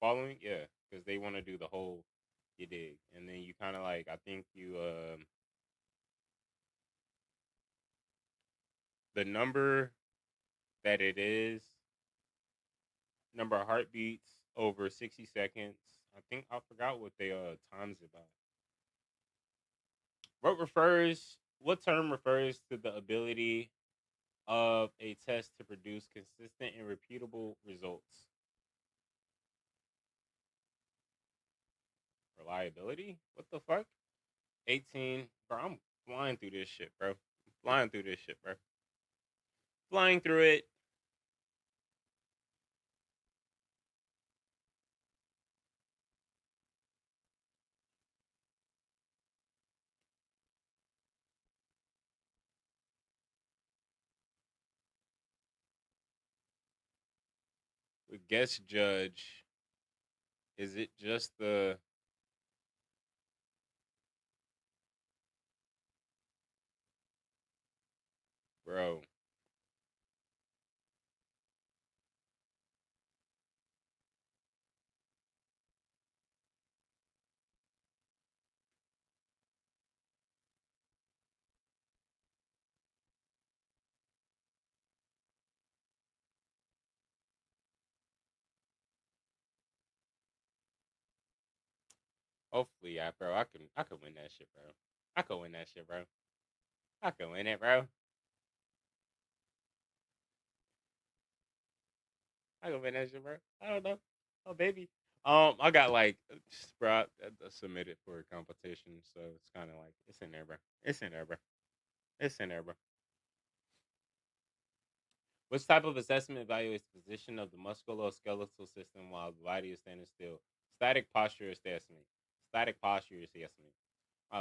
following, yeah, because they want to do the whole, you dig, and then you kind of like, I think you the number that it is, number of heartbeats over 60 seconds. I think I forgot what they times it by. What term refers to the ability of a test to produce consistent and repeatable results? Reliability? What the fuck? 18. Bro, I'm flying through this shit, bro. Flying through this shit, bro. Flying through it. With guest judge, is it just the bro? Hopefully, yeah, bro. I can win that shit, bro. I can win that shit, bro. I can win it, bro. I can win that shit, bro. I don't know. Oh, baby. I got like, bro, I submitted for a competition, so it's kind of like it's in there, bro. It's in there, bro. It's in there, bro. Which type of assessment evaluates the position of the musculoskeletal system while the body is standing still? Static posture assessment. Static posture assessment.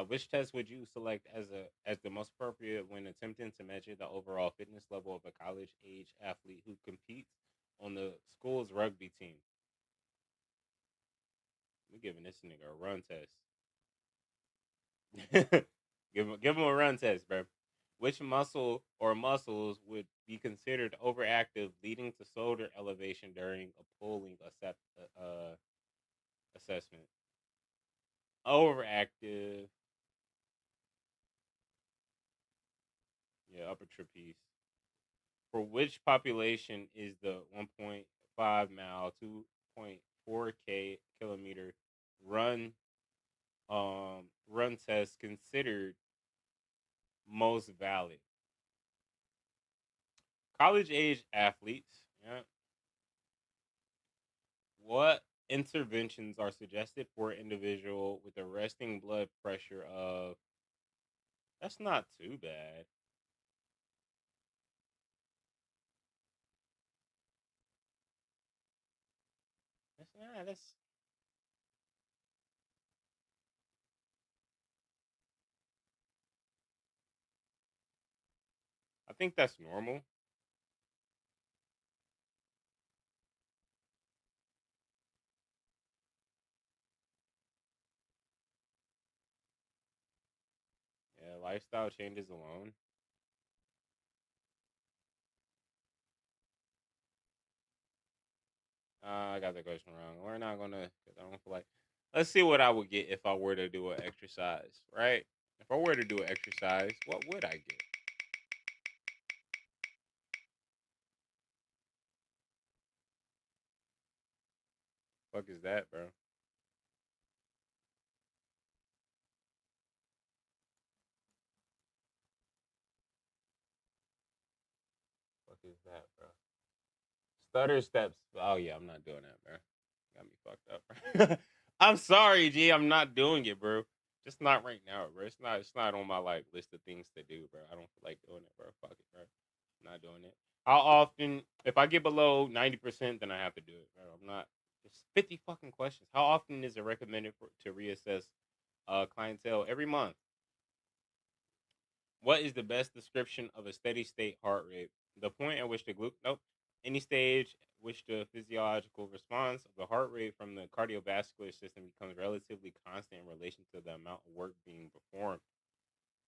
Which test would you select as the most appropriate when attempting to measure the overall fitness level of a college age athlete who competes on the school's rugby team? We're giving this nigga a run test. give him a run test, bro. Which muscle or muscles would be considered overactive, leading to shoulder elevation during a pulling assessment? Overactive, yeah, upper trapeze. For which population is the 1.5 mile, 2.4 kilometer run run test considered most valid? College age athletes. Yeah. What interventions are suggested for an individual with a resting blood pressure of? That's not too bad. That's I think that's normal. Yeah, lifestyle changes alone. I got the question wrong. We're not gonna, because I don't feel like. Let's see what I would get if I were to do an exercise, right? If I were to do an exercise, what would I get? Fuck is that, bro? Fuck is that, bro? Stutter steps. Oh yeah, I'm not doing that, bro. Got me fucked up, bro. I'm sorry, G. I'm not doing it, bro. Just not right now, bro. It's not. It's not on my like list of things to do, bro. I don't feel like doing it, bro. Fuck it, bro. I'm not doing it. How often? If I get below 90%, then I have to do it, bro. I'm not. It's 50 fucking questions. How often is it recommended to reassess clientele? Every month. What is the best description of a steady state heart rate? The point at which the glucose. Nope. any stage which the physiological response of the heart rate from the cardiovascular system becomes relatively constant in relation to the amount of work being performed.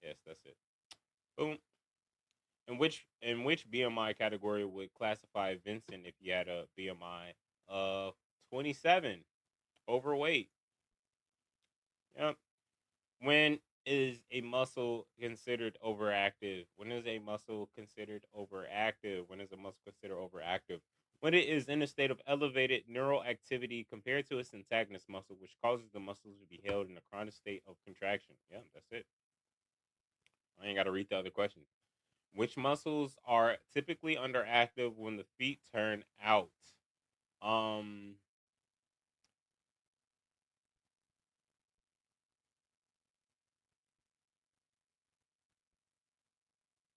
Yes, that's it. Boom. In which BMI category would classify Vincent if he had a BMI of 27? Overweight. Yep. When is a muscle considered overactive? When is a muscle considered overactive? When is a muscle considered overactive? When it is in a state of elevated neural activity compared to its antagonist muscle, which causes the muscles to be held in a chronic state of contraction. Yeah, that's it. I ain't got to read the other questions. Which muscles are typically underactive when the feet turn out? Um,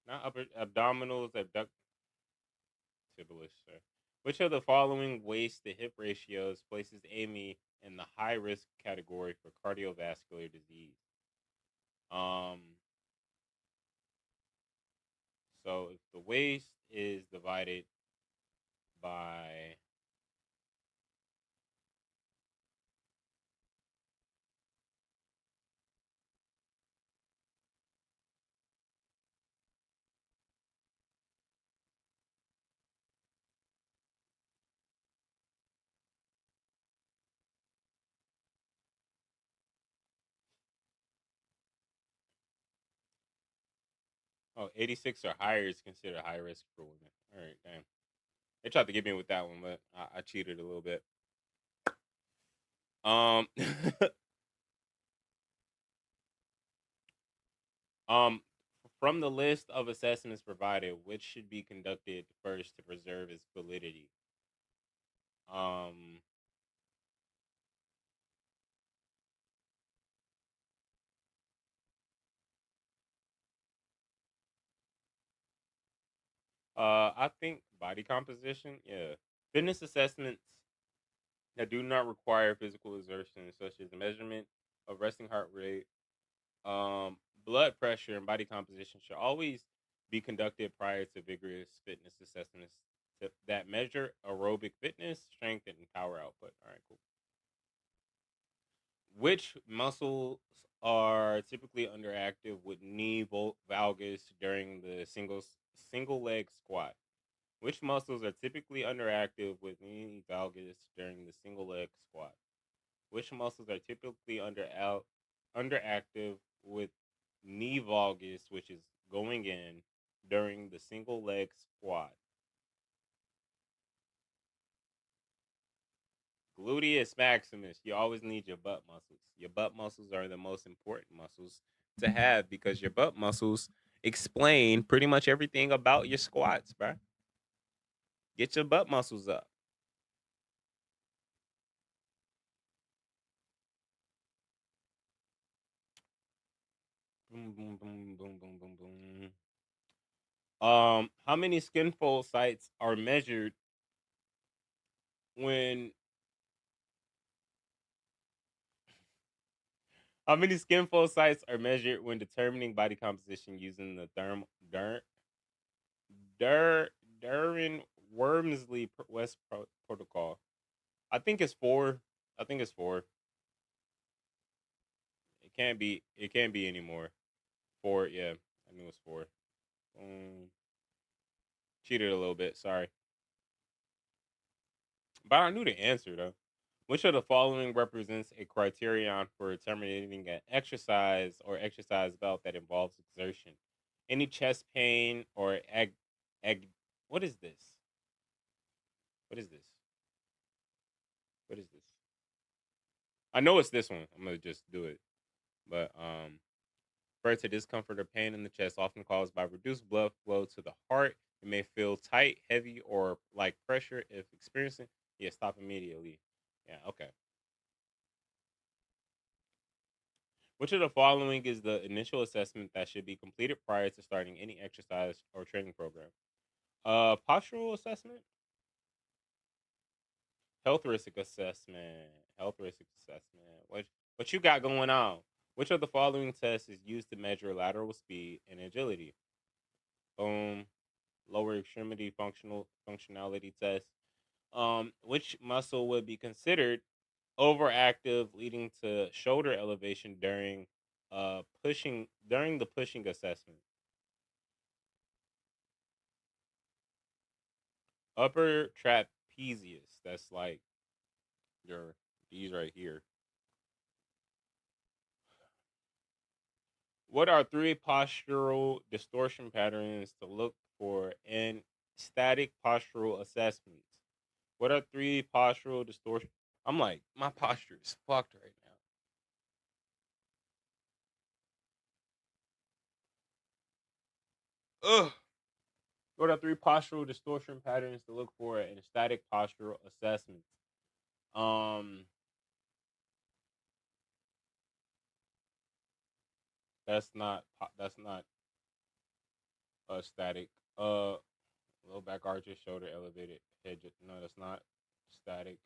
Not upper abdominals, abduct tibialis. Sir. Which of the following waist to hip ratios places Amy in the high risk category for cardiovascular disease? Um, so if the waist is divided by 86 or higher is considered high risk for women. All right, damn. They tried to get me with that one, but I cheated a little bit. Um, um, from the list of assessments provided, which should be conducted first to preserve its validity? Um, I think body composition, yeah. Fitness assessments that do not require physical exertion, such as the measurement of resting heart rate, um, blood pressure, and body composition, should always be conducted prior to vigorous fitness assessments that measure aerobic fitness, strength, and power output. All right, cool. Which muscles are typically underactive with knee valgus during the single leg squat? Which muscles are typically underactive with knee valgus during the single leg squat? Which muscles are typically underactive with knee valgus, which is going in during the single leg squat? Gluteus maximus. You always need your butt muscles. Your butt muscles are the most important muscles to have because your butt muscles explain pretty much everything about your squats, bro. Get your butt muscles up. Boom, boom, boom, boom, boom, boom, boom. How many skin fold sites are measured when? How many skin fold sites are measured when determining body composition using the Der Durin Wormsley West protocol? I think it's 4. I think it's 4. It can't be. It can't be anymore. 4. Yeah, I knew it was 4. Cheated a little bit. Sorry, but I knew the answer though. Which of the following represents a criterion for determining an exercise or exercise belt that involves exertion? Any chest pain or what is this? What is this? What is this? I know it's this one. I'm gonna just do it. But refer to discomfort or pain in the chest, often caused by reduced blood flow to the heart. It may feel tight, heavy, or like pressure. If experiencing, yeah, stop immediately. Yeah, okay. Which of the following is the initial assessment that should be completed prior to starting any exercise or training program? Postural assessment, health risk assessment, health risk assessment. What you got going on? Which of the following tests is used to measure lateral speed and agility? Boom, lower lower extremity functionality test. Which muscle would be considered overactive, leading to shoulder elevation during the pushing assessment? Upper trapezius. That's like your these right here. What are three postural distortion patterns to look for in static postural assessments? What are three postural distortion? I'm like, my posture is fucked right now. Ugh. What are three postural distortion patterns to look for in static postural assessments? Um, that's not static. Low back arches, shoulder elevated, head. No, that's not static.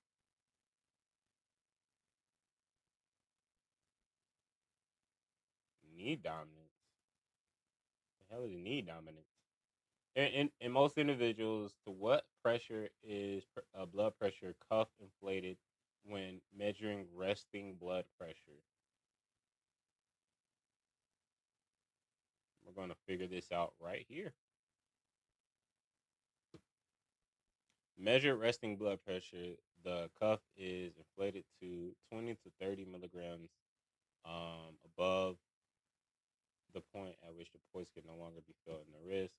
Knee dominance. The hell is knee dominance? In most individuals, to what pressure is blood pressure cuff inflated when measuring resting blood pressure? We're going to figure this out right here. Measure resting blood pressure. The cuff is inflated to 20 to 30 milligrams above the point at which the pulse can no longer be felt in the wrist.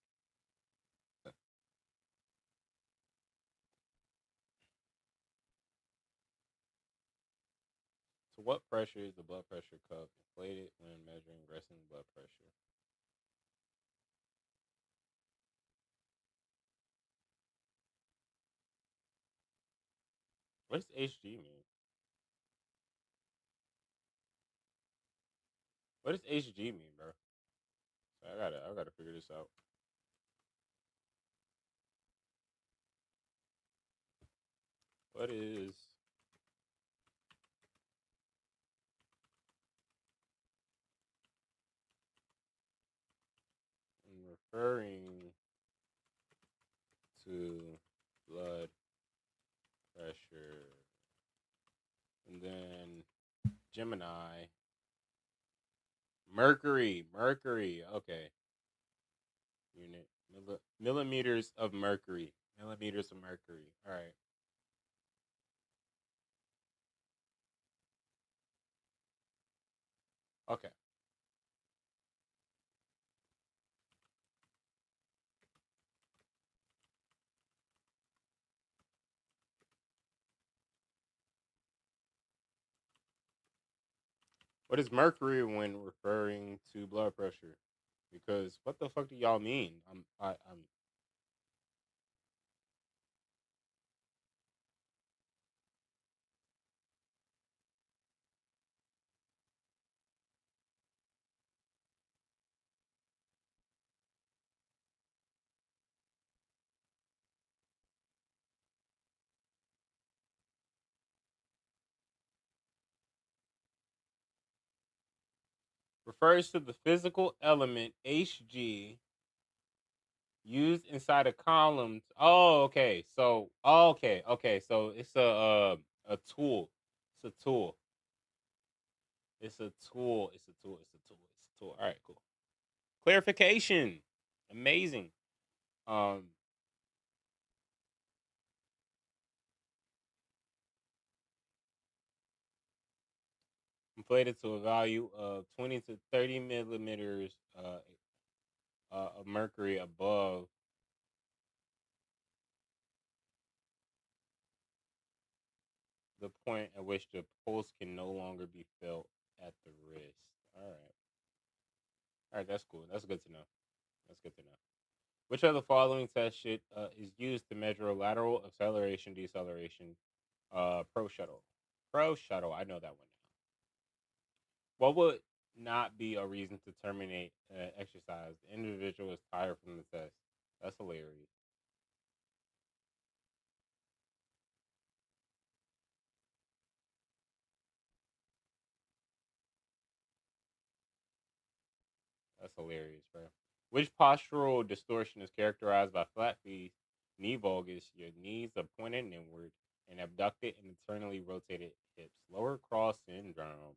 To what pressure is the blood pressure cuff inflated when measuring resting blood pressure? What does HG mean? What does HG mean, bro? I gotta figure this out. What is referring to blood pressure? And then Gemini. Mercury. Okay. Unit. Millimeters of mercury. Millimeters of mercury. All right. Okay. What is mercury when referring to blood pressure? Because what the fuck do y'all mean? I'm refers to the physical element Hg used inside a column. Oh, okay. So, okay. So it's a tool. It's a tool. It's a tool. It's a tool. It's a tool. It's a tool. All right, cool. Clarification. Amazing. Inflated to a value of 20 to 30 millimeters of mercury above the point at which the pulse can no longer be felt at the wrist. All right, that's cool. That's good to know. That's good to know. Which of the following test shit is used to measure lateral acceleration, deceleration? Pro shuttle. Pro shuttle. I know that one now. What would not be a reason to terminate exercise? The individual is tired from the test. That's hilarious. That's hilarious, bro. Which postural distortion is characterized by flat feet, knee valgus, your knees are pointed inward, and abducted and internally rotated hips? Lower cross syndrome.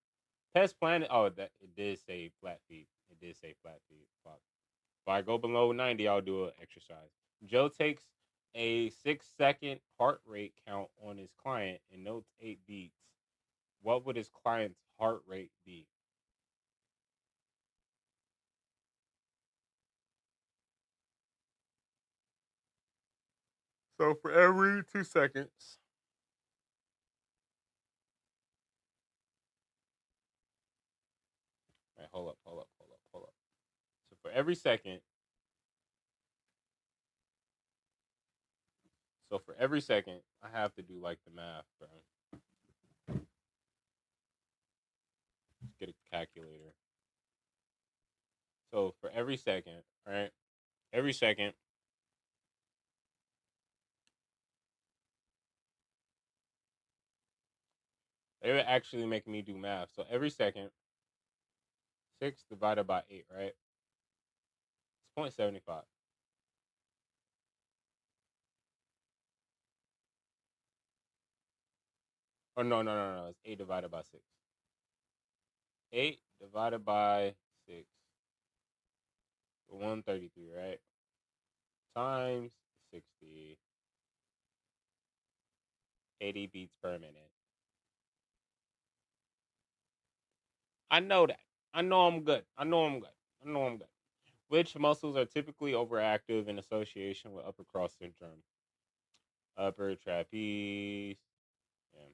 Test planet. Oh, that it did say flat feet. It did say flat feet. Fuck. If I go below 90, I'll do an exercise. Joe takes a 6-second heart rate count on his client and notes 8 beats. What would his client's heart rate be? So for every 2 seconds. Right, hold up. So for every second. So for every second, I have to do like the math, bro. Let's get a calculator. So for every second, right? Every second. They would actually make me do math. So every second, 6 divided by 8, right? It's 0.75. Oh, no. It's 8 divided by 6. 8 divided by 6. 133, right? Times 60. 80 beats per minute. I know that. I know I'm good. Which muscles are typically overactive in association with upper cross syndrome? Upper trapeze. Yeah.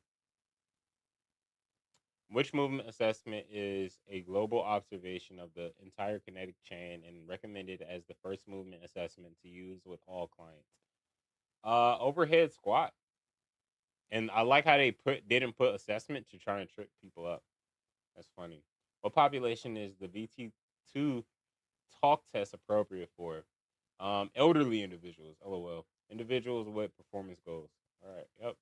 Which movement assessment is a global observation of the entire kinetic chain and recommended as the first movement assessment to use with all clients? Overhead squat. And I like how they didn't put assessment to try and trip people up. That's funny. What population is the VT2 talk test appropriate for? Elderly individuals. LOL. Individuals with performance goals. All right. Yep.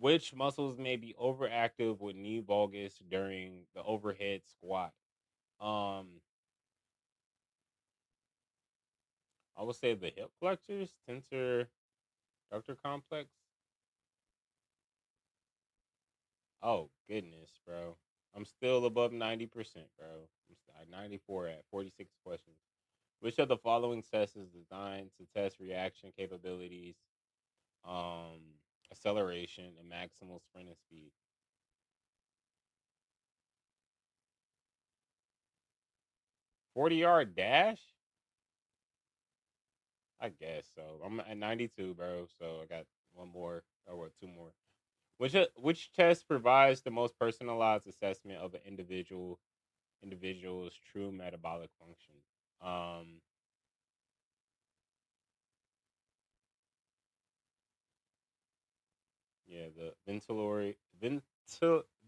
Which muscles may be overactive with knee valgus during the overhead squat? Um, I would say the hip flexors, tensor, ductor complex. Oh goodness, bro. I'm still above 90%, bro. I'm 94 at 46 questions. Which of the following tests is designed to test reaction capabilities, um, acceleration, and maximal sprinting speed? 40-yard dash? I guess so. I'm at 92, bro. So I got one more, or what, two more. Which test provides the most personalized assessment of an individual's true metabolic function? Um, yeah, the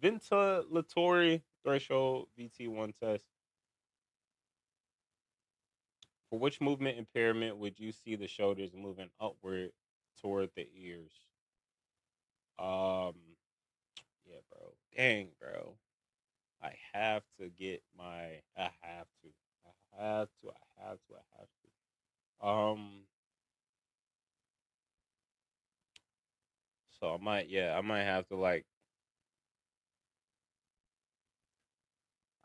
ventilatory threshold VT1 test. For which movement impairment would you see the shoulders moving upward toward the ears? Um, yeah, bro. Dang, bro. I have to get my. I have to. I have to. I have to. I have to. So I might. Yeah, I might have to like.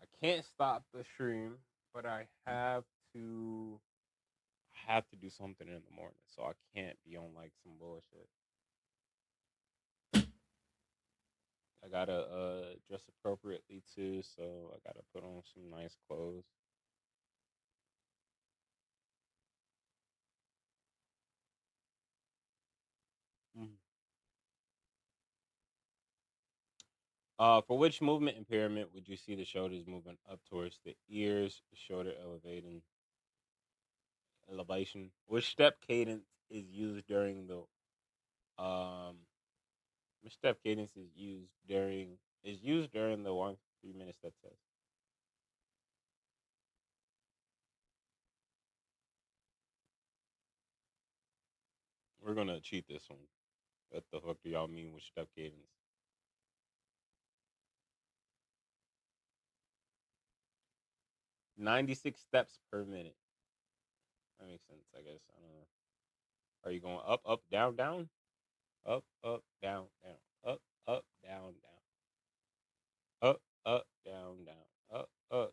I can't stop the stream, but I have to. I have to do something in the morning, so I can't be on like some bullshit. I gotta dress appropriately too, so I gotta put on some nice clothes. Mhm. For which movement impairment would you see the shoulders moving up towards the ears, shoulder elevation? Which step cadence is used during the which step cadence is used during the 1 3 minute step test? We're gonna cheat this one. What the fuck do y'all mean with step cadence? 96 steps per minute. That makes sense, I guess. I don't know. Are you going up, up, down, down? Up, up, down, down. Up, up, down, down. Up, up, down, down. Up, down,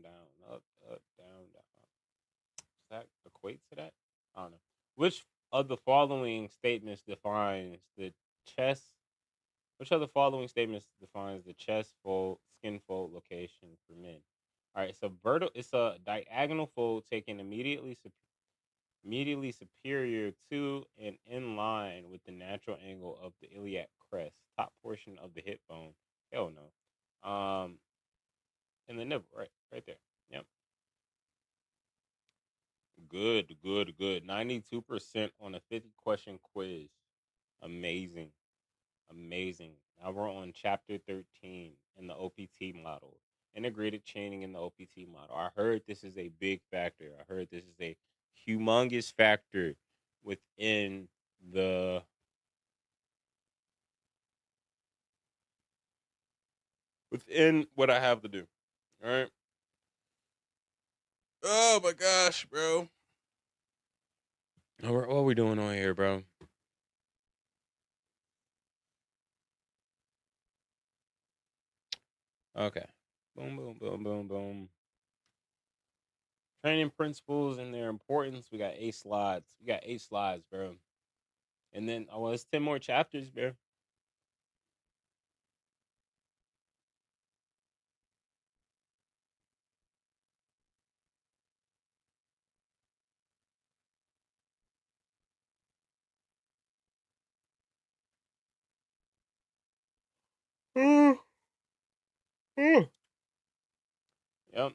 down. Up, down, down. Does that equate to that? I don't know. Which of the following statements defines the chest? Which of the following statements defines the chest fold, skin fold location for men? All right, so it's a diagonal fold taken immediately superior to and in line with the natural angle of the iliac crest, top portion of the hip bone. Hell no. And the nipple, right there. Yep. Good, good, good. 92% on a 50-question quiz. Amazing. Amazing. Now we're on chapter 13 in the OPT model. Integrated chaining in the OPT model. I heard this is a big factor. I heard this is a humongous factor within the what I have to do. All right. Oh my gosh, bro. What are we doing on here, bro? Okay. Boom, boom, boom, boom, boom. Training principles and their importance. We got 8 slides. Bro. And then, it's 10 more chapters, bro. Yep.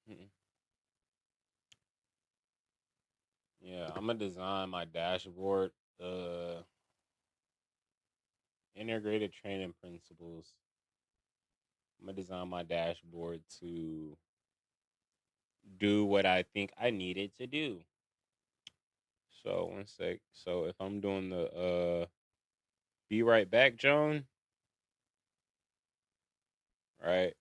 Mm-mm. Yeah, I'm gonna design my dashboard. Integrated training principles. I'm gonna design my dashboard to do what I think I need it to do. So 1 sec. So if I'm doing the be right back, Joan. Right.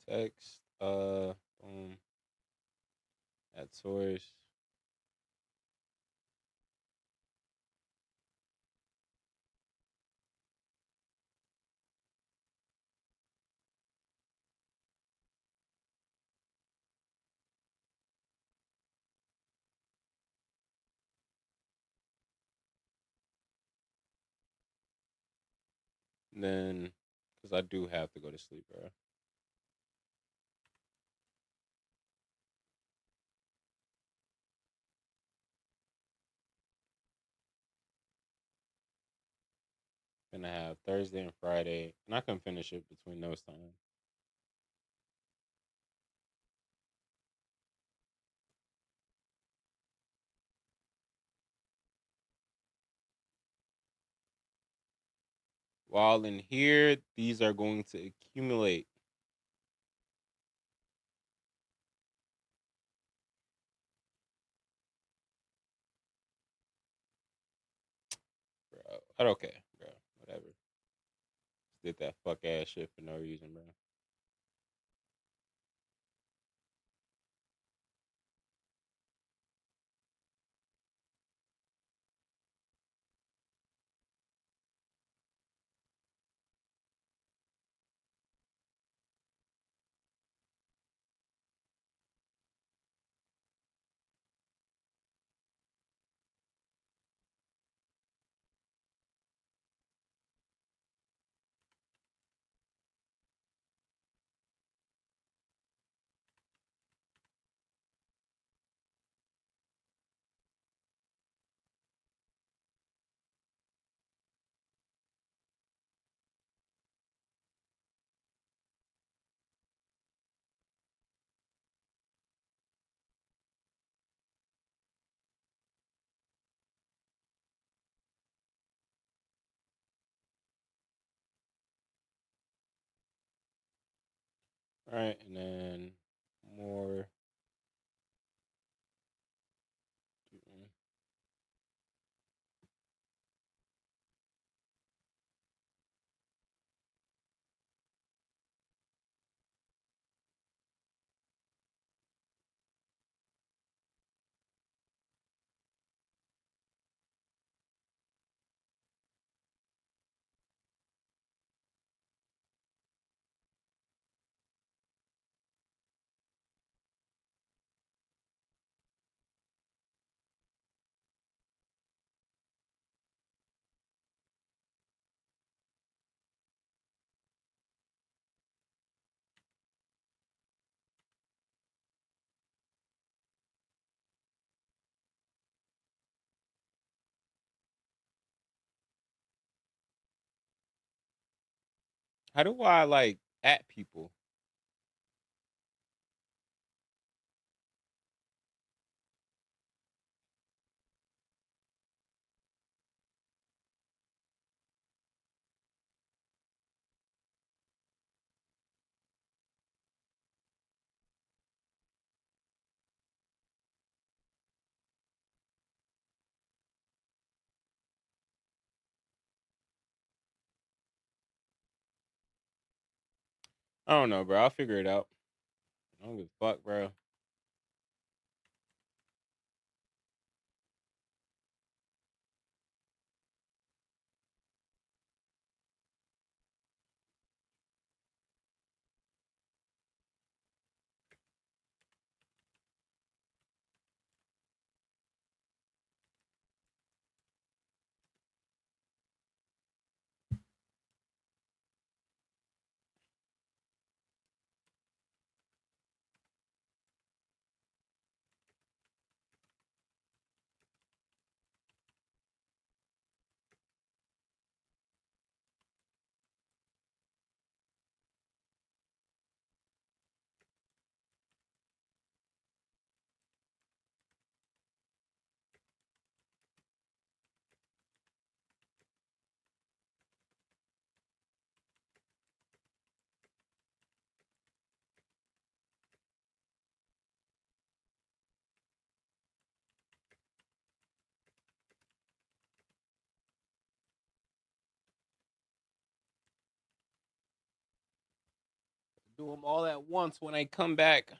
Text. Boom. At source. Then, because I do have to go to sleep, bro. Then I have Thursday and Friday, and I can finish it between those times. While in here, these are going to accumulate. Bro, okay, bro. Whatever. Did that fuck ass shit for no reason, bro. All right, and then more. How do I like at people? I don't know, bro. I'll figure it out. I don't give a fuck, bro. Do them all at once when I come back.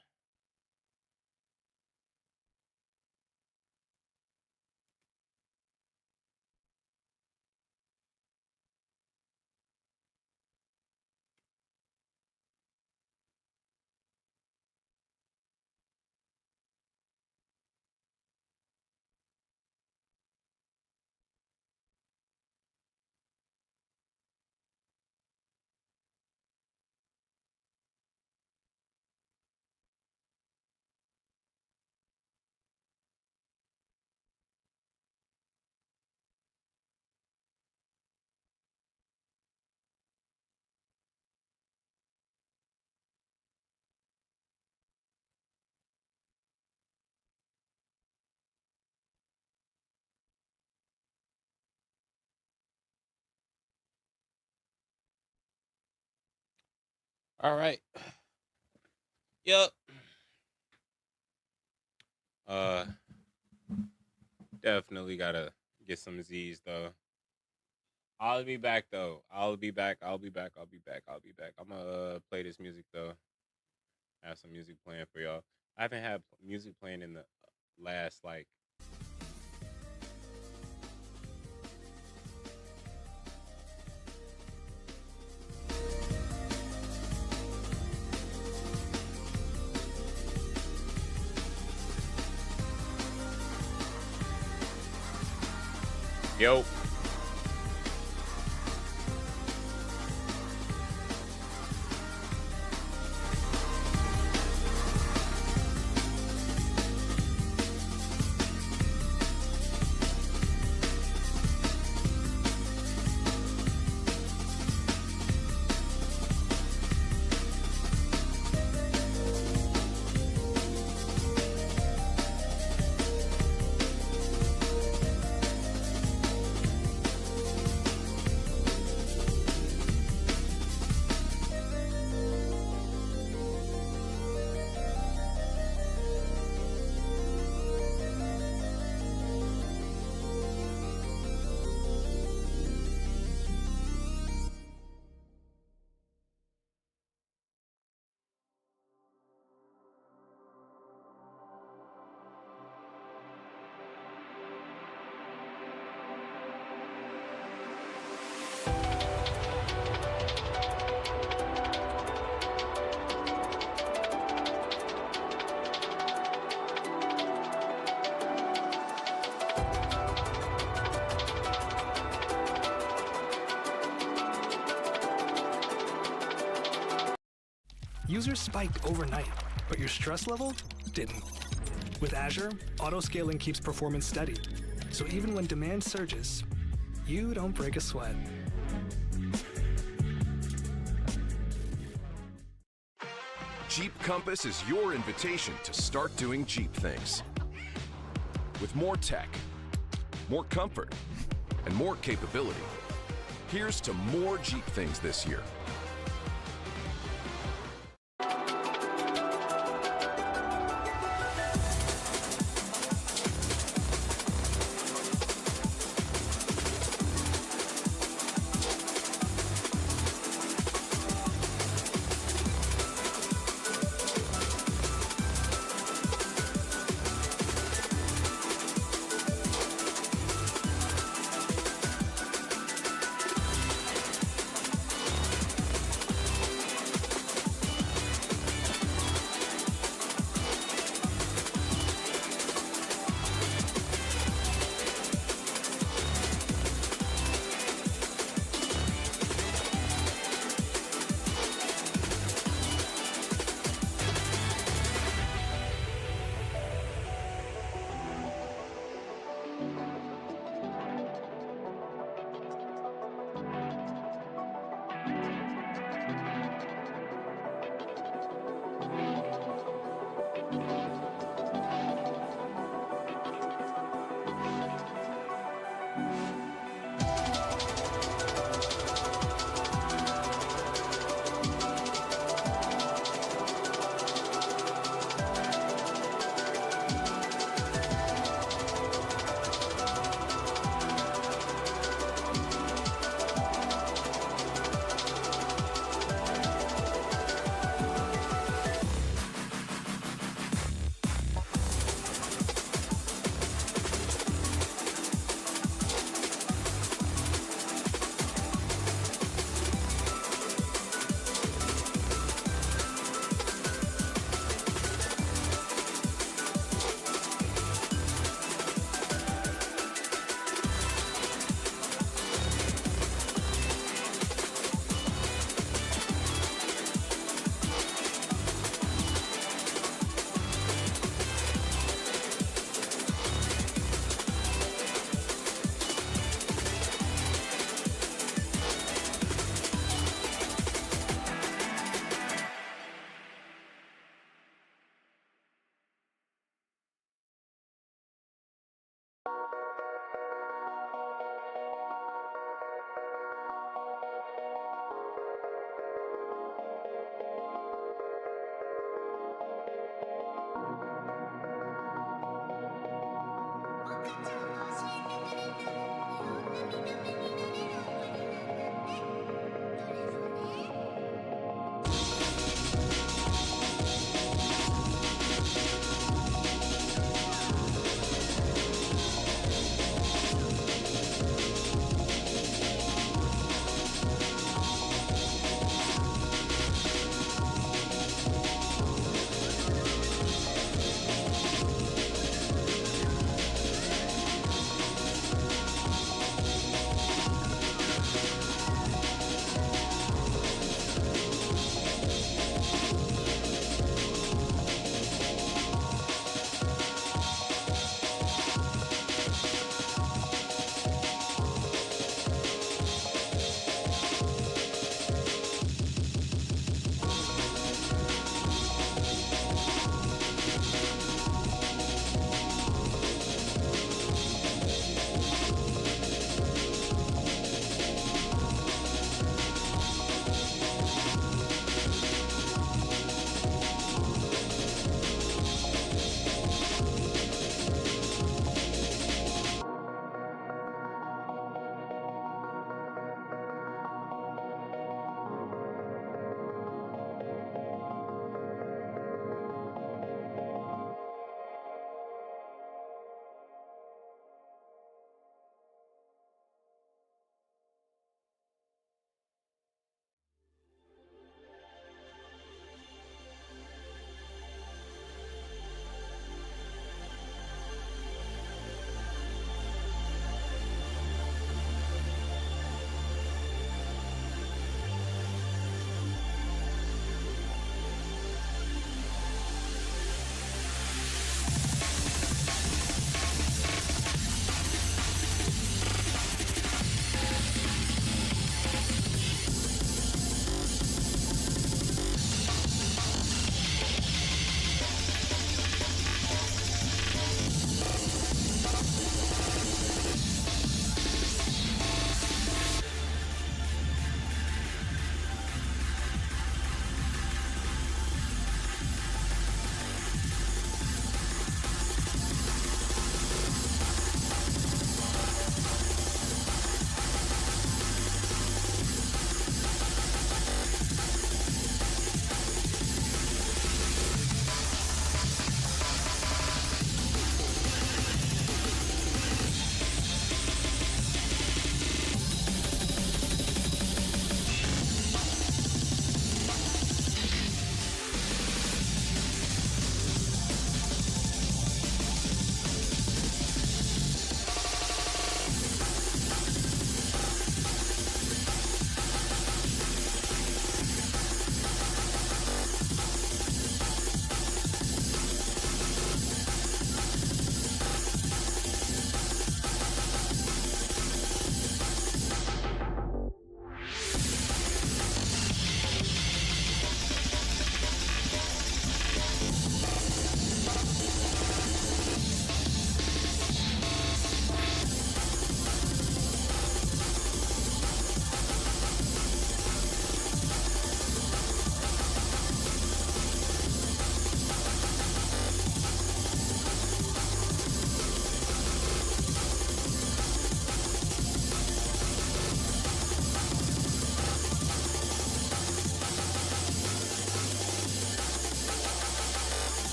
All right. Yep. Definitely gotta get some Z's though. I'll be back though. I'll be back. I'm gonna play this music though. Have some music playing for y'all. I haven't had music playing in the last like. Yo. Users spiked overnight, but your stress level didn't. With Azure, auto-scaling keeps performance steady. So even when demand surges, you don't break a sweat. Jeep Compass is your invitation to start doing Jeep things. With more tech, more comfort, and more capability, here's to more Jeep things this year.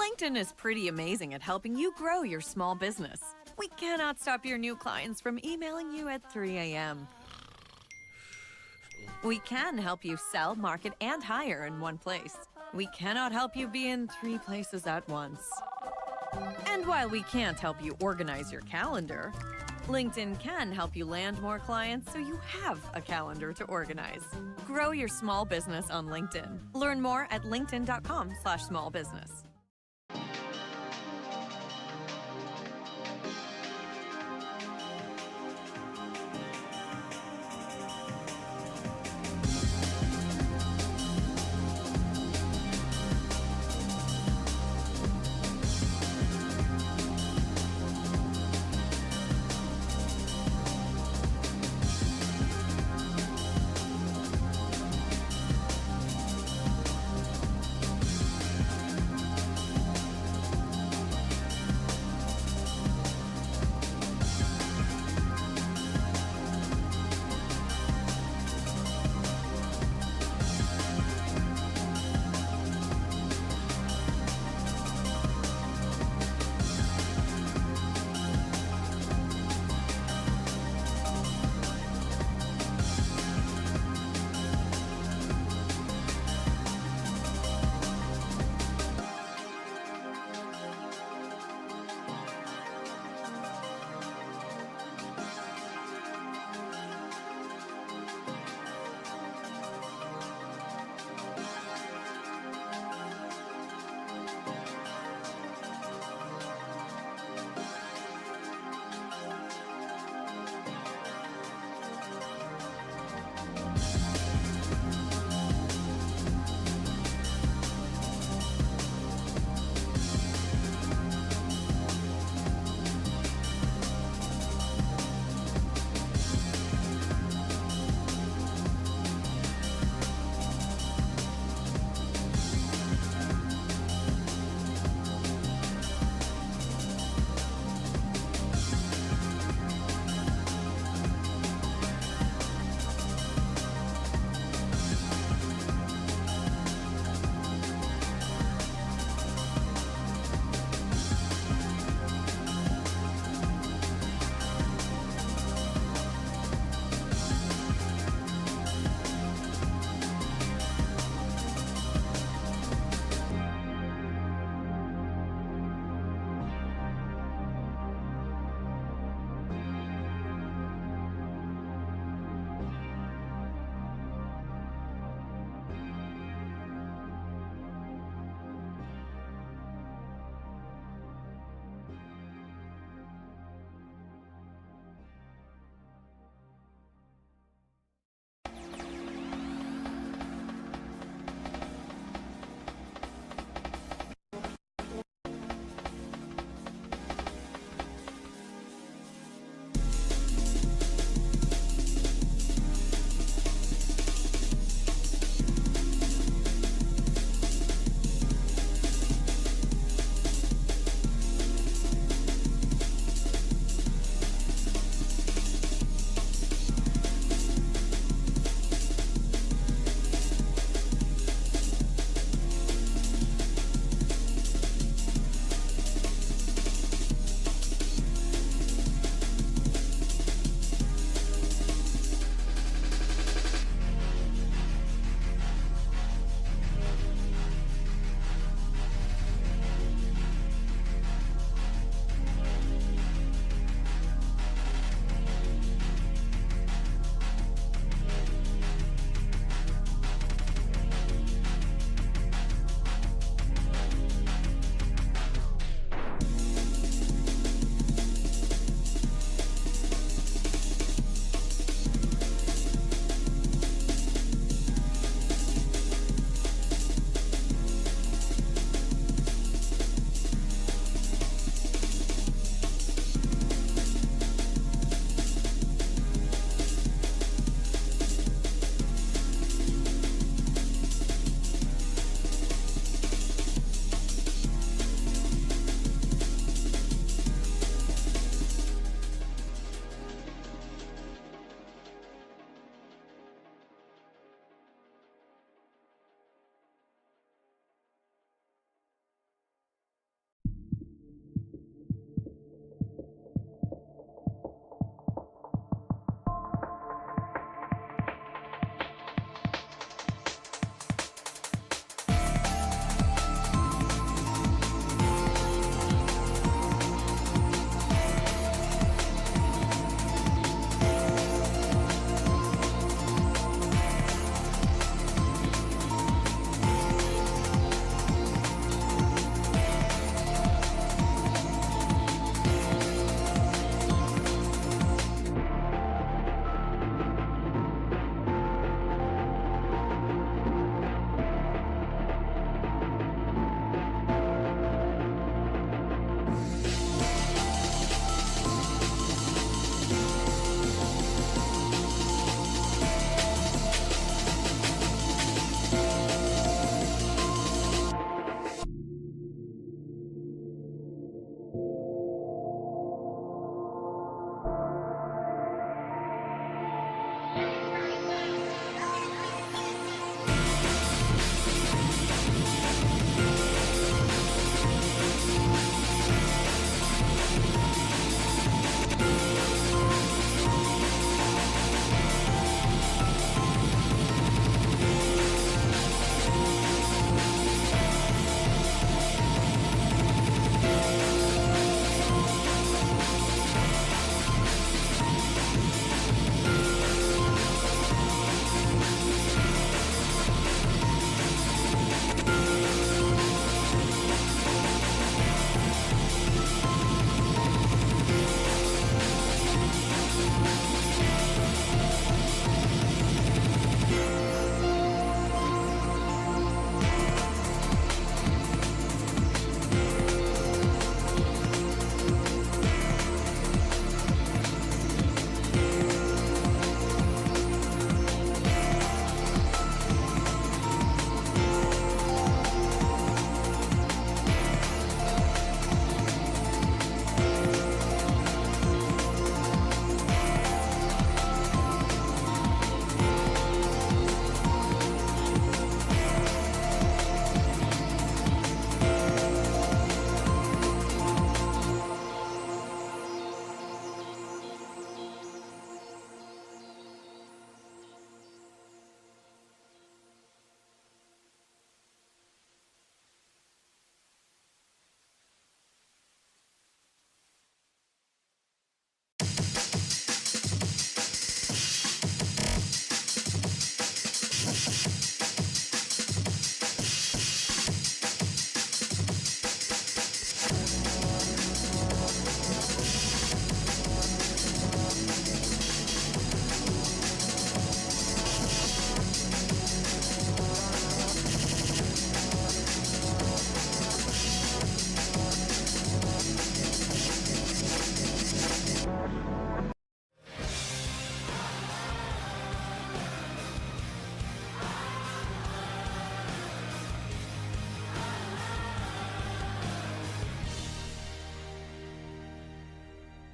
LinkedIn is pretty amazing at helping you grow your small business. We cannot stop your new clients from emailing you at 3 a.m. We can help you sell, market, and hire in one place. We cannot help you be in 3 places at once. And while we can't help you organize your calendar, LinkedIn can help you land more clients so you have a calendar to organize. Grow your small business on LinkedIn. Learn more at linkedin.com/smallbusiness.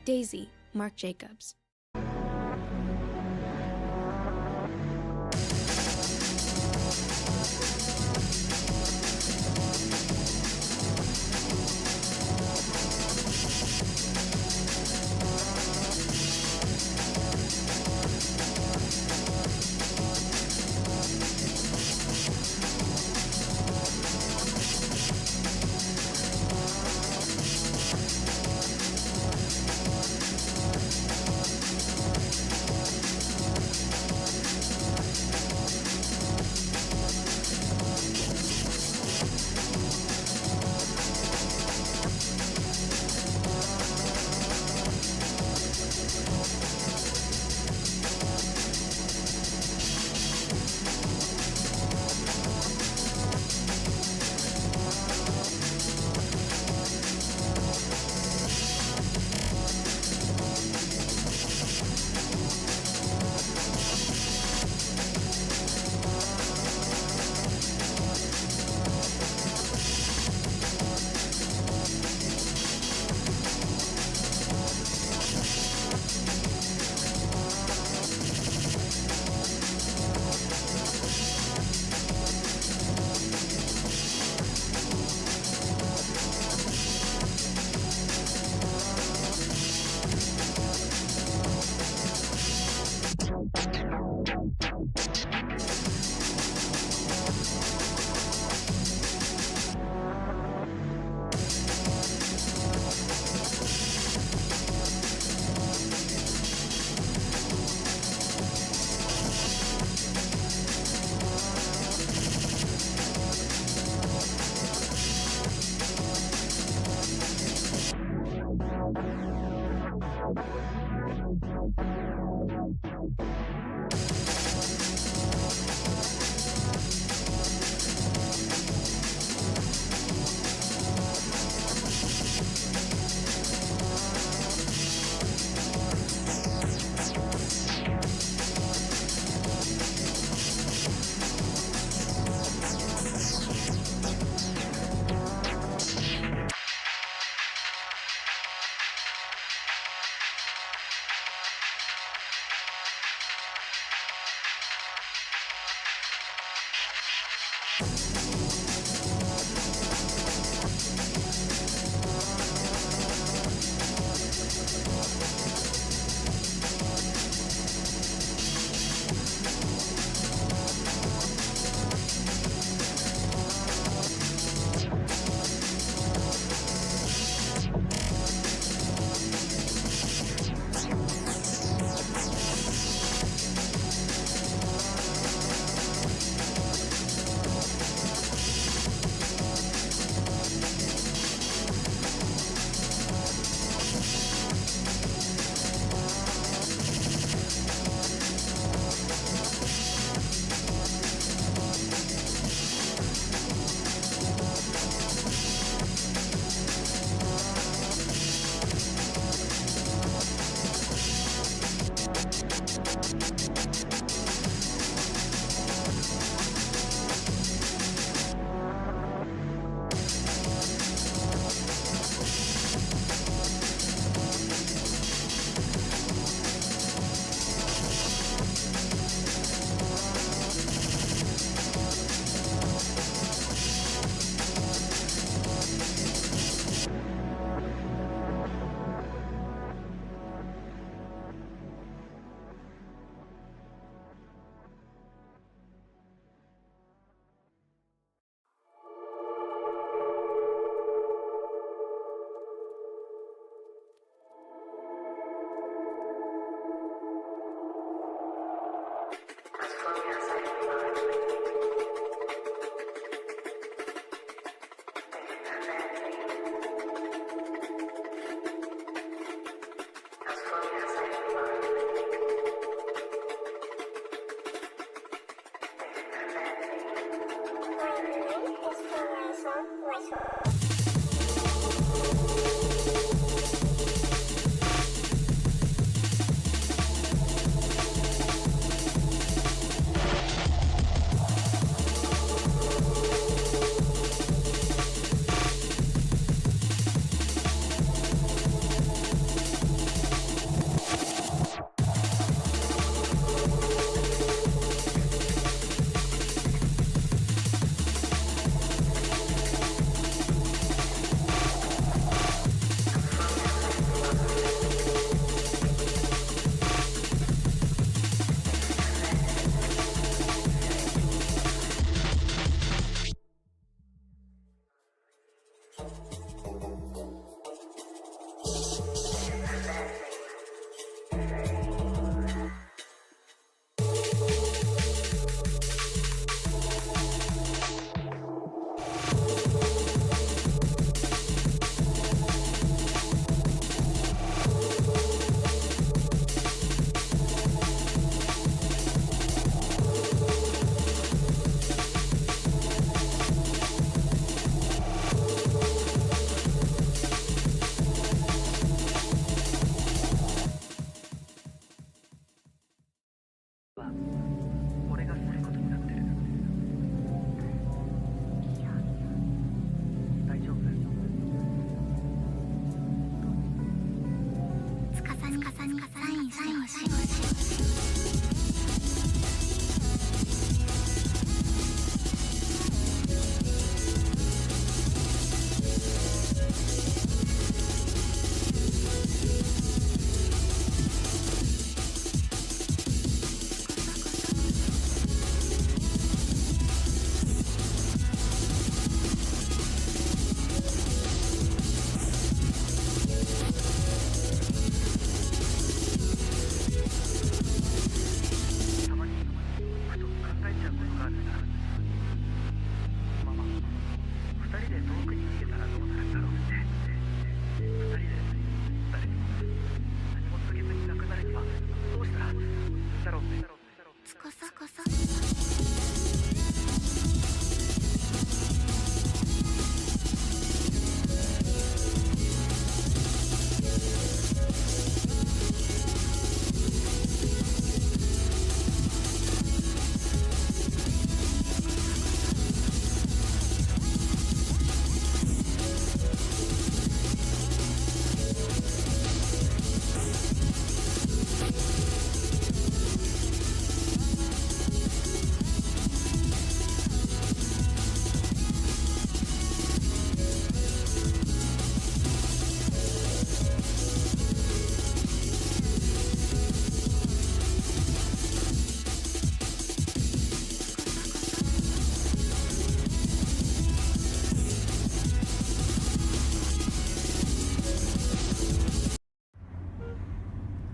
Daisy, Mark Jacobs.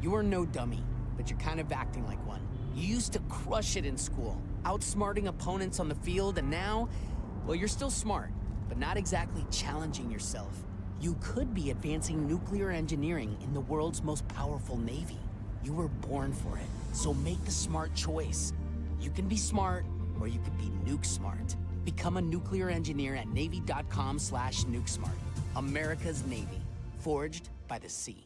You're no dummy, but you're kind of acting like one. You used to crush it in school, outsmarting opponents on the field, and now, well, you're still smart, but not exactly challenging yourself. You could be advancing nuclear engineering in the world's most powerful navy. You were born for it, so make the smart choice. You can be smart, or you could be nuke smart. Become a nuclear engineer at Navy.com/nukesmart. America's Navy, forged by the sea.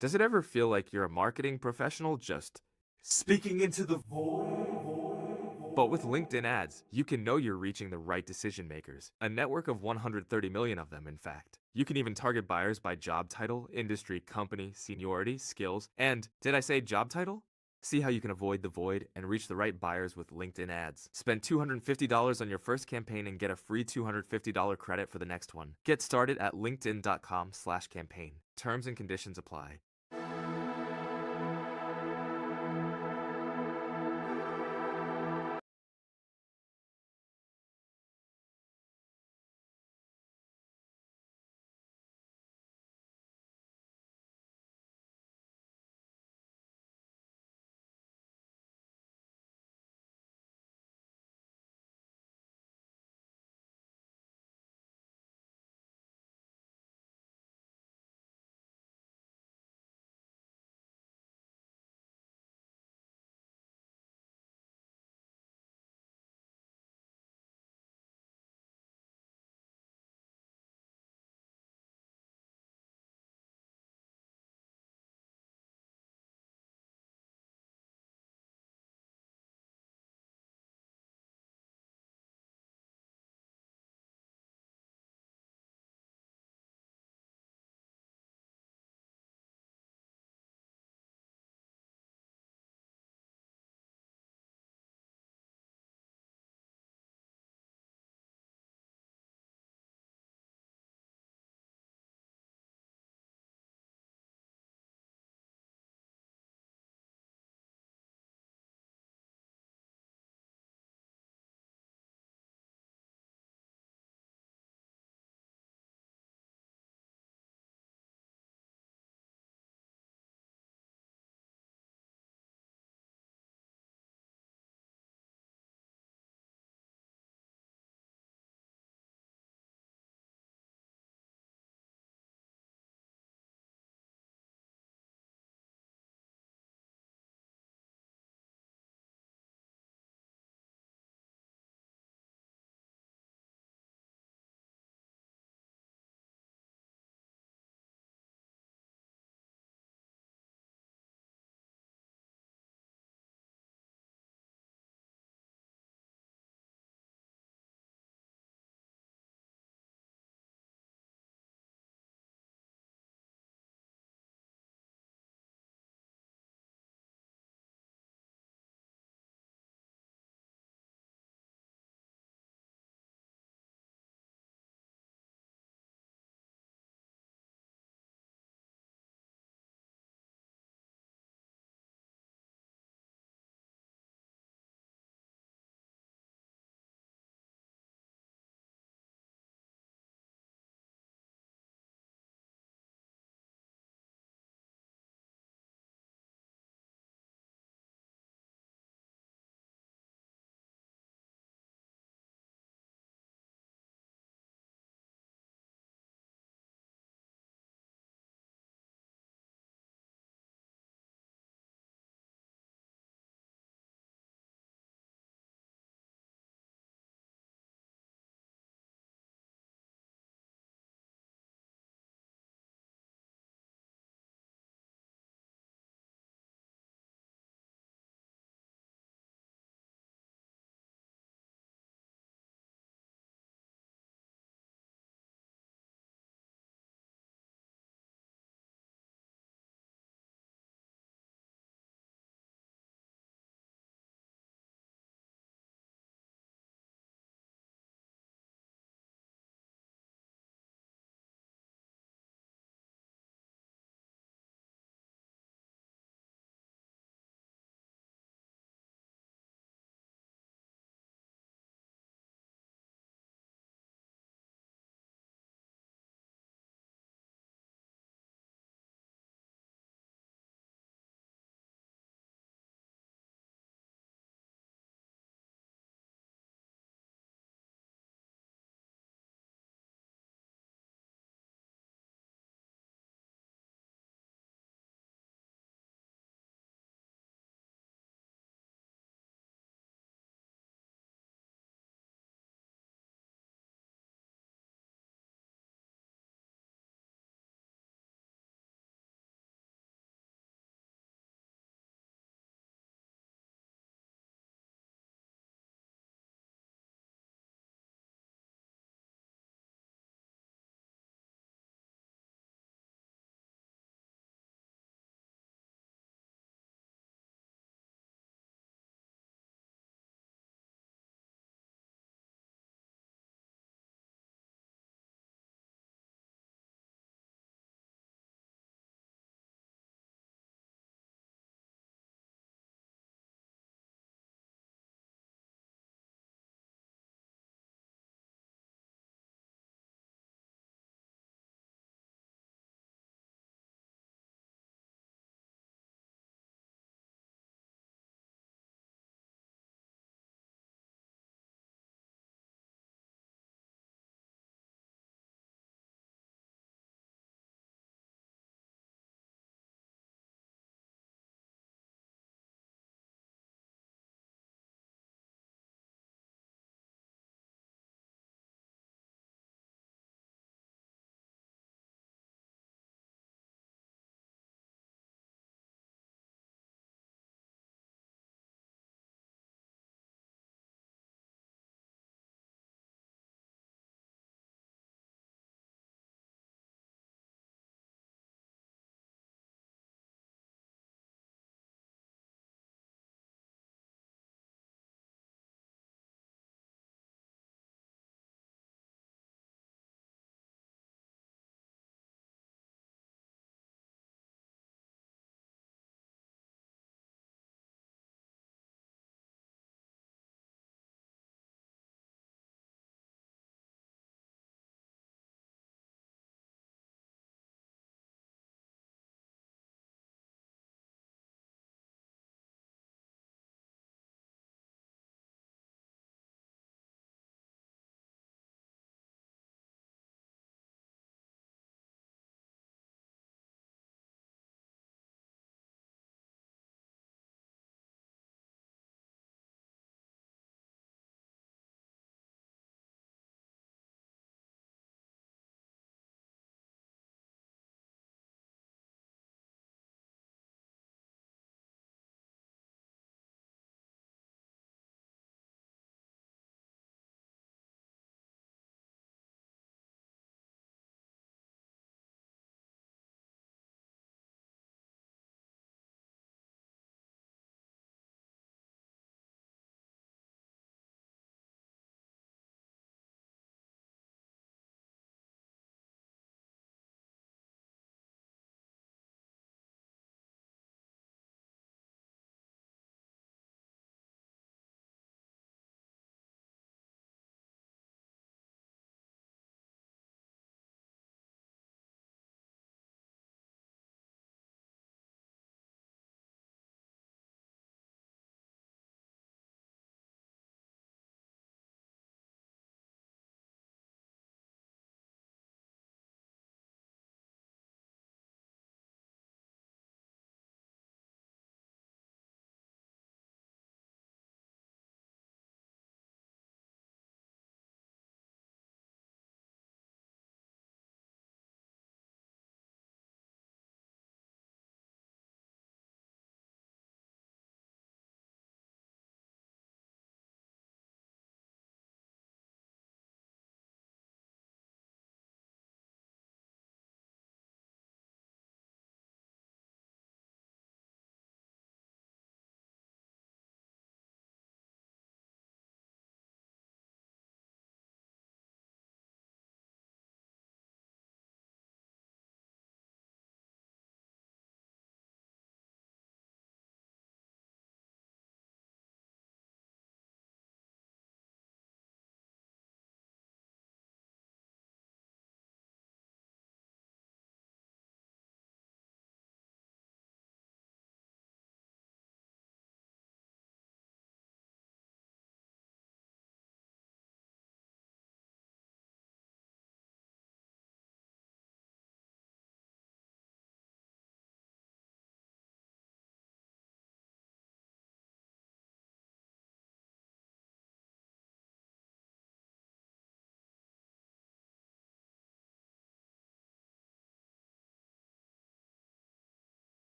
Does it ever feel like you're a marketing professional just speaking into the void? But with LinkedIn ads, you can know you're reaching the right decision makers, a network of 130 million of them, in fact. You can even target buyers by job title, industry, company, seniority, skills, and, did I say job title? See how you can avoid the void and reach the right buyers with LinkedIn ads. Spend $250 on your first campaign and get a free $250 credit for the next one. Get started at linkedin.com/campaign. Terms and conditions apply.